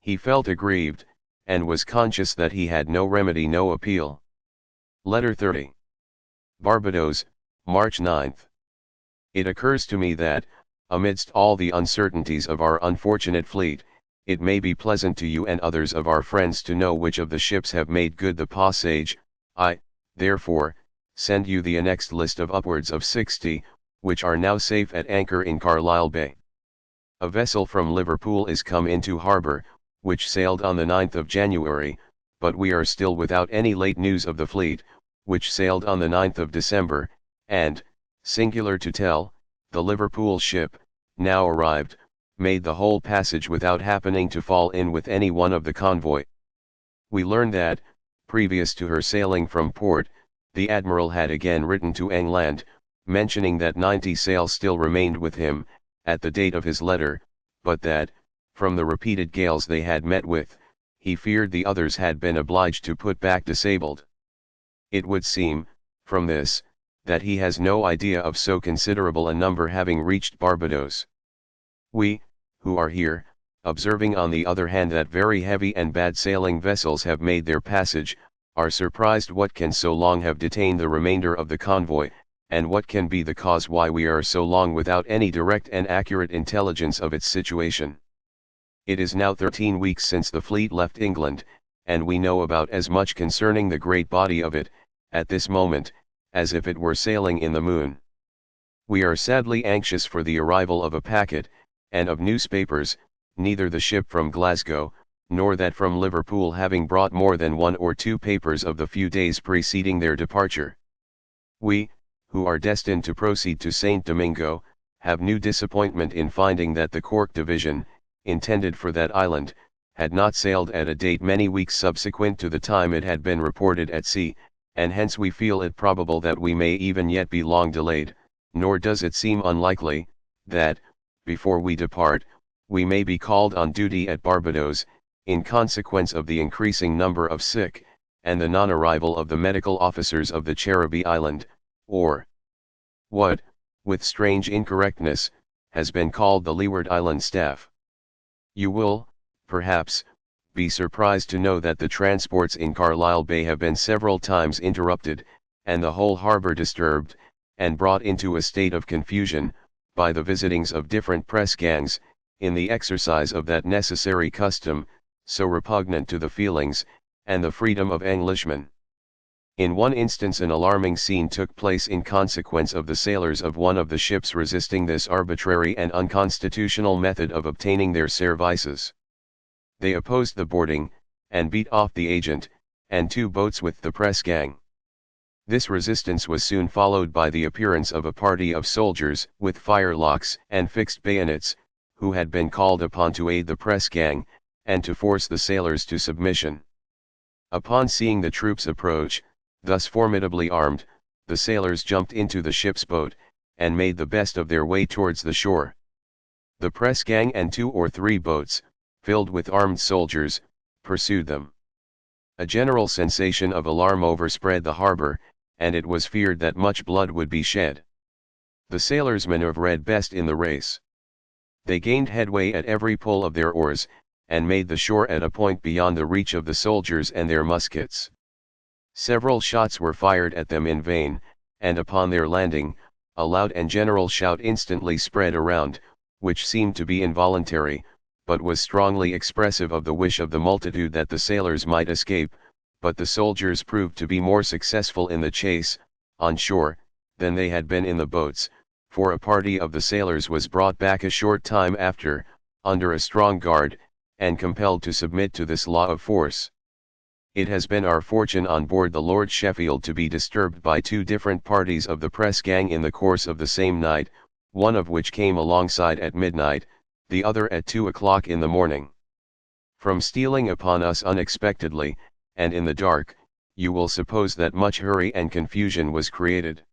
He felt aggrieved, and was conscious that he had no remedy, no appeal. Letter 30. Barbados, March 9. It occurs to me that, amidst all the uncertainties of our unfortunate fleet, it may be pleasant to you and others of our friends to know which of the ships have made good the passage. I, therefore, send you the annexed list of upwards of 60, which are now safe at anchor in Carlisle Bay. A vessel from Liverpool is come into harbour, which sailed on the 9th of January, but we are still without any late news of the fleet, which sailed on the 9th of December, and, singular to tell, the Liverpool ship, now arrived, made the whole passage without happening to fall in with any one of the convoy. We learn that, previous to her sailing from port, the admiral had again written to England, mentioning that 90 sail still remained with him, at the date of his letter, but that, from the repeated gales they had met with, he feared the others had been obliged to put back disabled. It would seem, from this, that he has no idea of so considerable a number having reached Barbados. We, who are here, observing on the other hand that very heavy and bad sailing vessels have made their passage, are surprised what can so long have detained the remainder of the convoy, and what can be the cause why we are so long without any direct and accurate intelligence of its situation. It is now 13 weeks since the fleet left England, and we know about as much concerning the great body of it, at this moment, as if it were sailing in the moon. We are sadly anxious for the arrival of a packet, and of newspapers, neither the ship from Glasgow, nor that from Liverpool having brought more than 1 or 2 papers of the few days preceding their departure. We, who are destined to proceed to St. Domingo, have new disappointment in finding that the Cork division, intended for that island, had not sailed at a date many weeks subsequent to the time it had been reported at sea, and hence we feel it probable that we may even yet be long delayed, nor does it seem unlikely, that, before we depart, we may be called on duty at Barbados, in consequence of the increasing number of sick, and the non-arrival of the medical officers of the Cherubee Island, or what, with strange incorrectness, has been called the Leeward Island Staff. You will, perhaps, be surprised to know that the transports in Carlisle Bay have been several times interrupted, and the whole harbour disturbed, and brought into a state of confusion, by the visitings of different press gangs, in the exercise of that necessary custom, so repugnant to the feelings, and the freedom of Englishmen. In one instance an alarming scene took place in consequence of the sailors of one of the ships resisting this arbitrary and unconstitutional method of obtaining their services. They opposed the boarding, and beat off the agent, and 2 boats with the press gang. This resistance was soon followed by the appearance of a party of soldiers with firelocks and fixed bayonets, who had been called upon to aid the press gang, and to force the sailors to submission. Upon seeing the troops approach, thus formidably armed, the sailors jumped into the ship's boat, and made the best of their way towards the shore. The press gang and 2 or 3 boats, filled with armed soldiers, pursued them. A general sensation of alarm overspread the harbour, and it was feared that much blood would be shed. The sailors maneuvered best in the race. They gained headway at every pull of their oars, and made the shore at a point beyond the reach of the soldiers and their muskets. Several shots were fired at them in vain, and upon their landing, a loud and general shout instantly spread around, which seemed to be involuntary, but was strongly expressive of the wish of the multitude that the sailors might escape, but the soldiers proved to be more successful in the chase, on shore, than they had been in the boats, for a party of the sailors was brought back a short time after, under a strong guard, and compelled to submit to this law of force. It has been our fortune on board the Lord Sheffield to be disturbed by 2 different parties of the press gang in the course of the same night, one of which came alongside at midnight, the other at 2 o'clock in the morning. From stealing upon us unexpectedly, and in the dark, you will suppose that much hurry and confusion was created.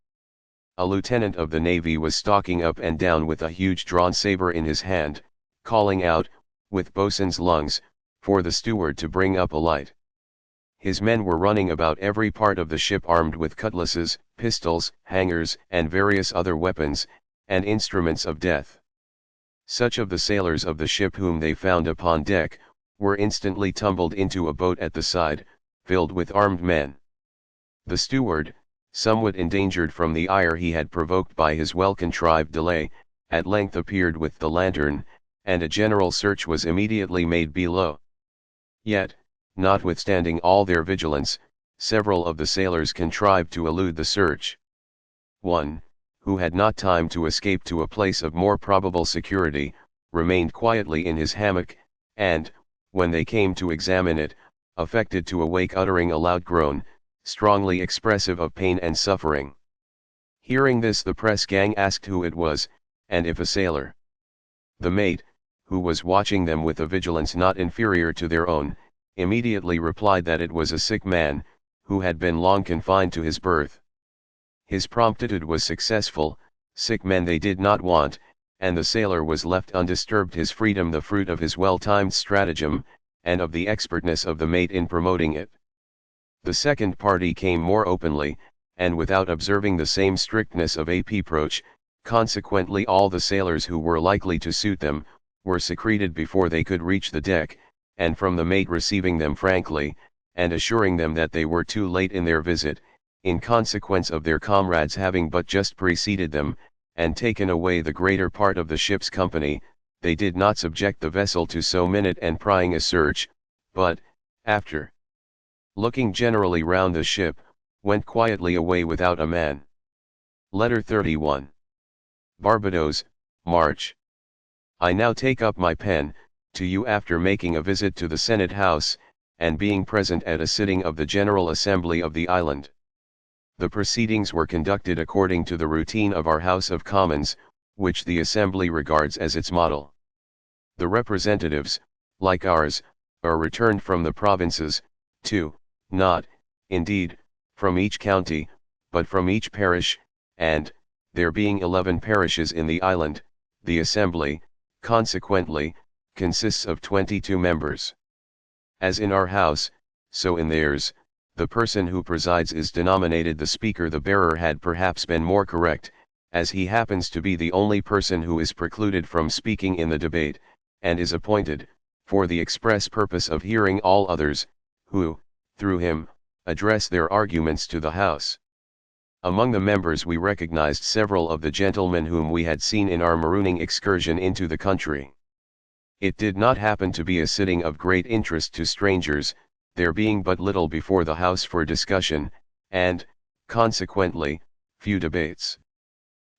A lieutenant of the navy was stalking up and down with a huge drawn sabre in his hand, calling out, with boatswain's lungs, for the steward to bring up a light. His men were running about every part of the ship armed with cutlasses, pistols, hangers, and various other weapons, and instruments of death. Such of the sailors of the ship whom they found upon deck, were instantly tumbled into a boat at the side, filled with armed men. The steward, somewhat endangered from the ire he had provoked by his well-contrived delay, at length appeared with the lantern, and a general search was immediately made below. Yet, notwithstanding all their vigilance, several of the sailors contrived to elude the search. One, who had not time to escape to a place of more probable security, remained quietly in his hammock, and, when they came to examine it, affected to awake uttering a loud groan, strongly expressive of pain and suffering. Hearing this, the press gang asked who it was, and if a sailor. The mate, who was watching them with a vigilance not inferior to their own, immediately replied that it was a sick man, who had been long confined to his berth. His promptitude was successful, sick men they did not want, and the sailor was left undisturbed, his freedom the fruit of his well-timed stratagem, and of the expertness of the mate in promoting it. The second party came more openly, and without observing the same strictness of approach. Consequently all the sailors who were likely to suit them, were secreted before they could reach the deck, and from the mate receiving them frankly, and assuring them that they were too late in their visit, in consequence of their comrades having but just preceded them, and taken away the greater part of the ship's company, they did not subject the vessel to so minute and prying a search, but, after looking generally round the ship, went quietly away without a man. Letter 31. Barbados, March. I now take up my pen, to you after making a visit to the Senate House, and being present at a sitting of the General Assembly of the island. The proceedings were conducted according to the routine of our House of Commons, which the Assembly regards as its model. The representatives, like ours, are returned from the provinces, not, indeed, from each county, but from each parish, and, there being 11 parishes in the island, the Assembly, consequently, consists of 22 members. As in our House, so in theirs, the person who presides is denominated the Speaker. The bearer had perhaps been more correct, as he happens to be the only person who is precluded from speaking in the debate, and is appointed, for the express purpose of hearing all others, who, through him, address their arguments to the House. Among the members we recognized several of the gentlemen whom we had seen in our marooning excursion into the country. It did not happen to be a sitting of great interest to strangers, there being but little before the House for discussion, and, consequently, few debates.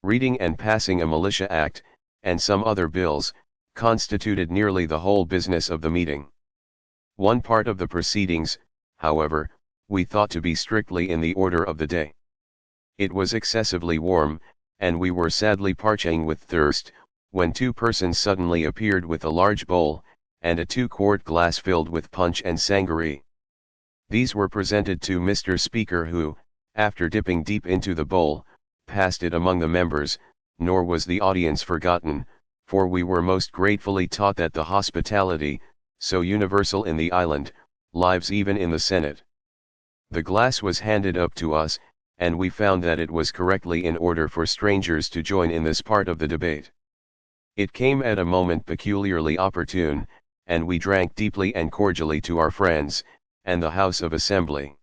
Reading and passing a militia act, and some other bills, constituted nearly the whole business of the meeting. One part of the proceedings, however, we thought to be strictly in the order of the day. It was excessively warm, and we were sadly parching with thirst, when 2 persons suddenly appeared with a large bowl, and a 2-quart glass filled with punch and sangaree. These were presented to Mr. Speaker, who, after dipping deep into the bowl, passed it among the members, nor was the audience forgotten, for we were most gratefully taught that the hospitality, so universal in the island, lives even in the Senate. The glass was handed up to us, and we found that it was correctly in order for strangers to join in this part of the debate. It came at a moment peculiarly opportune, and we drank deeply and cordially to our friends, and the House of Assembly.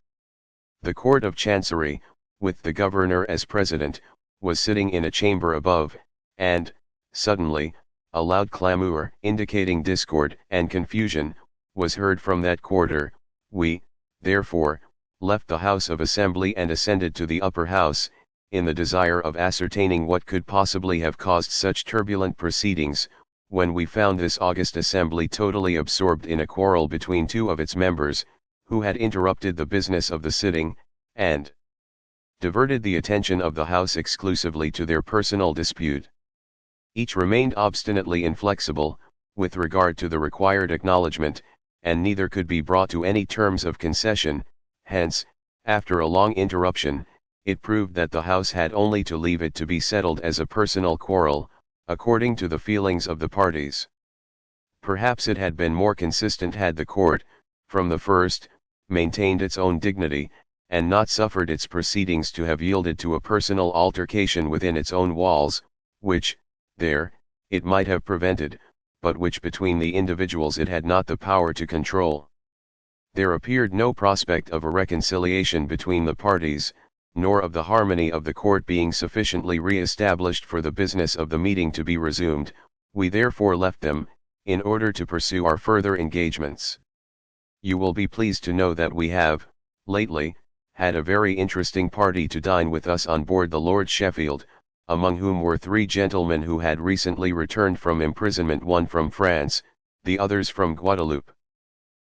The Court of Chancery, with the Governor as President, was sitting in a chamber above, and, suddenly, a loud clamour, indicating discord and confusion, was heard from that quarter. We, therefore, left the House of Assembly and ascended to the upper house, in the desire of ascertaining what could possibly have caused such turbulent proceedings, when we found this august assembly totally absorbed in a quarrel between 2 of its members, who had interrupted the business of the sitting, and diverted the attention of the House exclusively to their personal dispute. Each remained obstinately inflexible, with regard to the required acknowledgment, and neither could be brought to any terms of concession. Hence, after a long interruption, it proved that the House had only to leave it to be settled as a personal quarrel, according to the feelings of the parties. Perhaps it had been more consistent had the Court, from the first, maintained its own dignity, and not suffered its proceedings to have yielded to a personal altercation within its own walls, which, it might have prevented, but which between the individuals it had not the power to control. There appeared no prospect of a reconciliation between the parties, nor of the harmony of the court being sufficiently re-established for the business of the meeting to be resumed. We therefore left them, in order to pursue our further engagements. You will be pleased to know that we have, lately, had a very interesting party to dine with us on board the Lord Sheffield, among whom were 3 gentlemen who had recently returned from imprisonment, one from France, the others from Guadeloupe.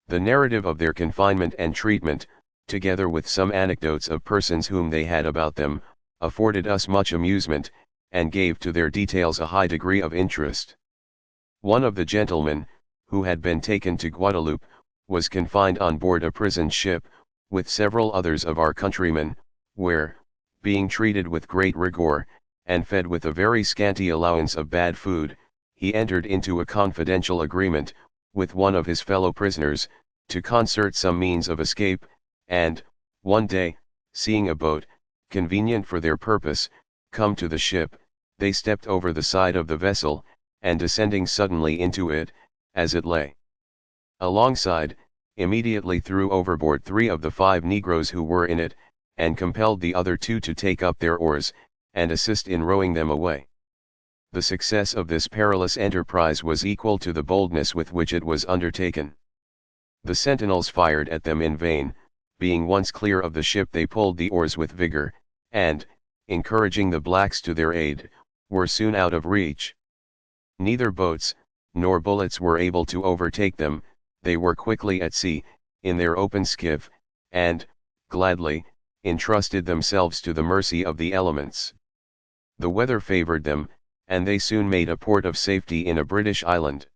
The narrative of their confinement and treatment, together with some anecdotes of persons whom they had about them, afforded us much amusement, and gave to their details a high degree of interest. One of the gentlemen, who had been taken to Guadeloupe, was confined on board a prison ship, with several others of our countrymen, where, being treated with great rigor, and fed with a very scanty allowance of bad food, he entered into a confidential agreement, with one of his fellow prisoners, to concert some means of escape, and, one day, seeing a boat, convenient for their purpose, come to the ship, they stepped over the side of the vessel, and descending suddenly into it, as it lay alongside, immediately threw overboard 3 of the 5 negroes who were in it, and compelled the other 2 to take up their oars, and assist in rowing them away. The success of this perilous enterprise was equal to the boldness with which it was undertaken. The sentinels fired at them in vain. Being once clear of the ship, they pulled the oars with vigor, and, encouraging the blacks to their aid, were soon out of reach. Neither boats, nor bullets were able to overtake them. They were quickly at sea, in their open skiff, and, gladly, entrusted themselves to the mercy of the elements. The weather favored them, and they soon made a port of safety in a British island.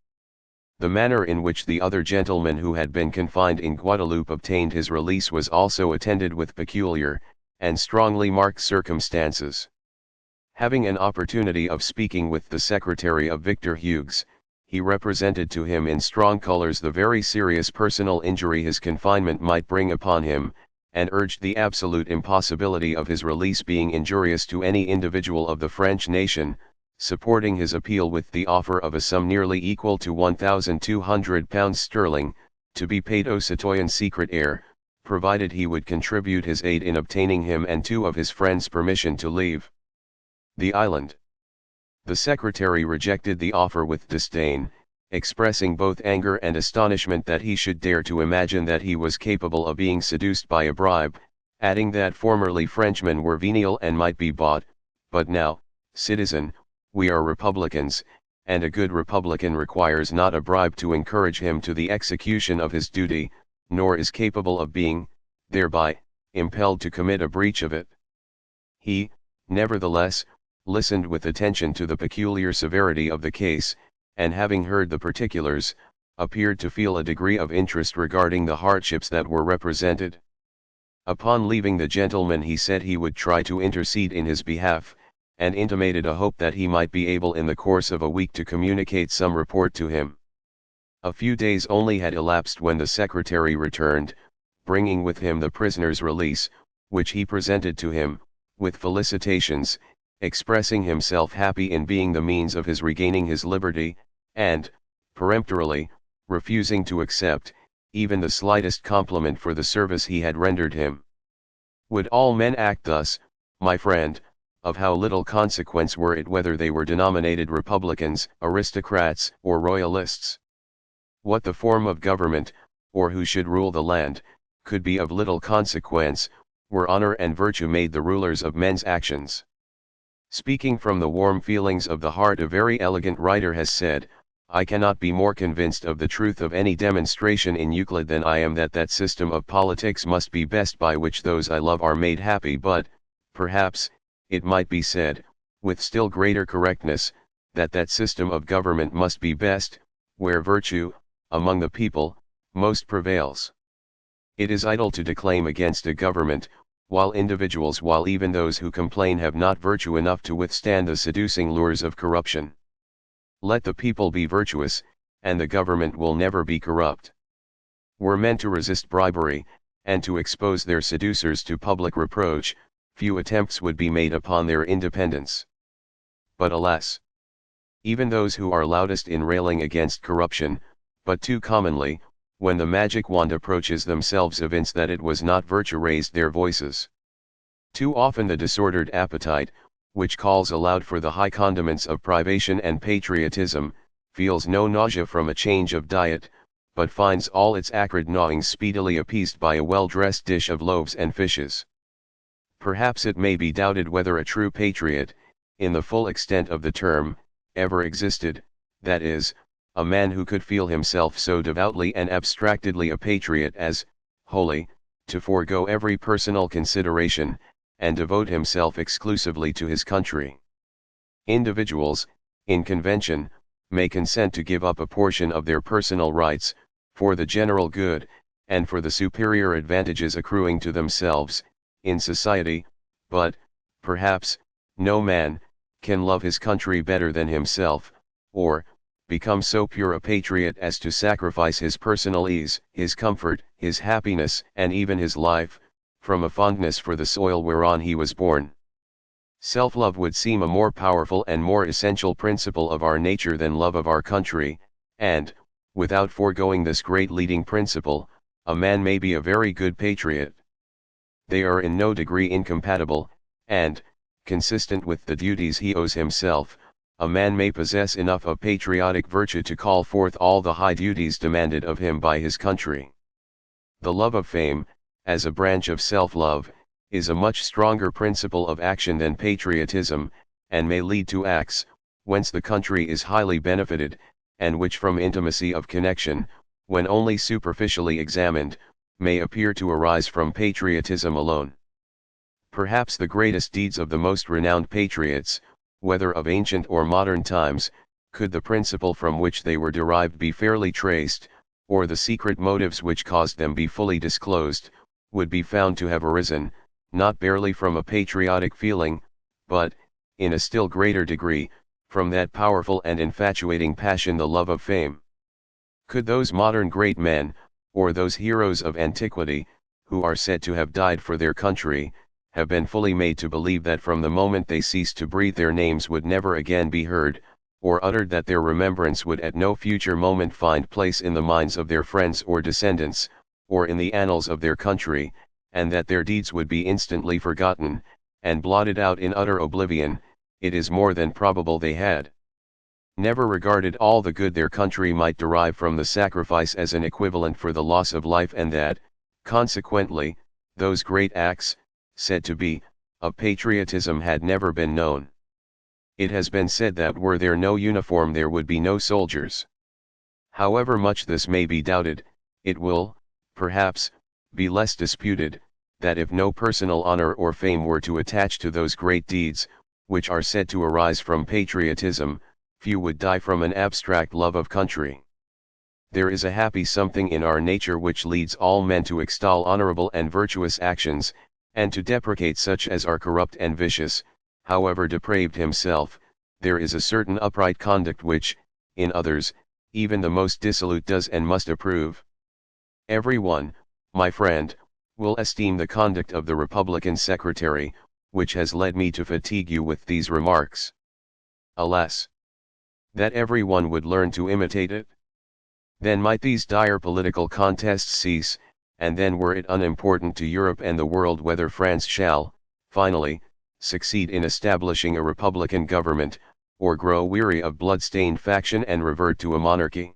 The manner in which the other gentleman who had been confined in Guadeloupe obtained his release was also attended with peculiar, and strongly marked circumstances. Having an opportunity of speaking with the secretary of Victor Hughes, he represented to him in strong colors the very serious personal injury his confinement might bring upon him, and urged the absolute impossibility of his release being injurious to any individual of the French nation, supporting his appeal with the offer of a sum nearly equal to £1,200 sterling, to be paid au citoyen secret heir, provided he would contribute his aid in obtaining him and 2 of his friends permission to leave the island. The secretary rejected the offer with disdain, expressing both anger and astonishment that he should dare to imagine that he was capable of being seduced by a bribe, adding that formerly Frenchmen were venal and might be bought, but now, citizen, we are republicans, and a good republican requires not a bribe to encourage him to the execution of his duty, nor is capable of being, thereby, impelled to commit a breach of it. He, nevertheless, listened with attention to the peculiar severity of the case, and having heard the particulars, appeared to feel a degree of interest regarding the hardships that were represented. Upon leaving the gentleman, he said he would try to intercede in his behalf, and intimated a hope that he might be able in the course of a week to communicate some report to him. A few days only had elapsed when the secretary returned, bringing with him the prisoner's release, which he presented to him, with felicitations, expressing himself happy in being the means of his regaining his liberty, and, peremptorily, refusing to accept, even the slightest compliment for the service he had rendered him. Would all men act thus, my friend, of how little consequence were it whether they were denominated republicans, aristocrats, or royalists? What the form of government, or who should rule the land, could be of little consequence, were honor and virtue made the rulers of men's actions. Speaking from the warm feelings of the heart, a very elegant writer has said, I cannot be more convinced of the truth of any demonstration in Euclid than I am that system of politics must be best by which those I love are made happy, but, perhaps, it might be said, with still greater correctness, that system of government must be best, where virtue, among the people, most prevails. It is idle to declaim against a government, while even those who complain have not virtue enough to withstand the seducing lures of corruption. Let the people be virtuous, and the government will never be corrupt. Were men to resist bribery, and to expose their seducers to public reproach, few attempts would be made upon their independence. But alas! Even those who are loudest in railing against corruption, but too commonly, when the magic wand approaches themselves evince that it was not virtue raised their voices. Too often the disordered appetite, which calls aloud for the high condiments of privation and patriotism, feels no nausea from a change of diet, but finds all its acrid gnawings speedily appeased by a well-dressed dish of loaves and fishes. Perhaps it may be doubted whether a true patriot, in the full extent of the term, ever existed, that is, a man who could feel himself so devoutly and abstractedly a patriot as, wholly, to forego every personal consideration, and devote himself exclusively to his country. Individuals, in convention, may consent to give up a portion of their personal rights, for the general good, and for the superior advantages accruing to themselves, in society, but, perhaps, no man can love his country better than himself, or become so pure a patriot as to sacrifice his personal ease, his comfort, his happiness, and even his life, from a fondness for the soil whereon he was born. Self-love would seem a more powerful and more essential principle of our nature than love of our country, and, without foregoing this great leading principle, a man may be a very good patriot. They are in no degree incompatible, and, consistent with the duties he owes himself, a man may possess enough of patriotic virtue to call forth all the high duties demanded of him by his country. The love of fame, as a branch of self-love, is a much stronger principle of action than patriotism, and may lead to acts, whence the country is highly benefited, and which from intimacy of connection, when only superficially examined, may appear to arise from patriotism alone. Perhaps the greatest deeds of the most renowned patriots, whether of ancient or modern times, could the principle from which they were derived be fairly traced, or the secret motives which caused them be fully disclosed, would be found to have arisen, not barely from a patriotic feeling, but, in a still greater degree, from that powerful and infatuating passion, the love of fame. Could those modern great men, or those heroes of antiquity, who are said to have died for their country, have been fully made to believe that from the moment they ceased to breathe their names would never again be heard, or uttered that their remembrance would at no future moment find place in the minds of their friends or descendants, or in the annals of their country, and that their deeds would be instantly forgotten, and blotted out in utter oblivion, it is more than probable they had never regarded all the good their country might derive from the sacrifice as an equivalent for the loss of life, and that, consequently, those great acts, said to be, of patriotism had never been known. It has been said that were there no uniform there would be no soldiers. However much this may be doubted, it will, perhaps, be less disputed, that if no personal honor or fame were to attach to those great deeds, which are said to arise from patriotism, few would die from an abstract love of country. There is a happy something in our nature which leads all men to extol honorable and virtuous actions, and to deprecate such as are corrupt and vicious. However depraved himself, there is a certain upright conduct which, in others, even the most dissolute does and must approve. Every one, my friend, will esteem the conduct of the Republican Secretary, which has led me to fatigue you with these remarks. Alas! That every one would learn to imitate it? Then might these dire political contests cease, and then were it unimportant to Europe and the world whether France shall, finally, succeed in establishing a republican government, or grow weary of blood-stained faction and revert to a monarchy.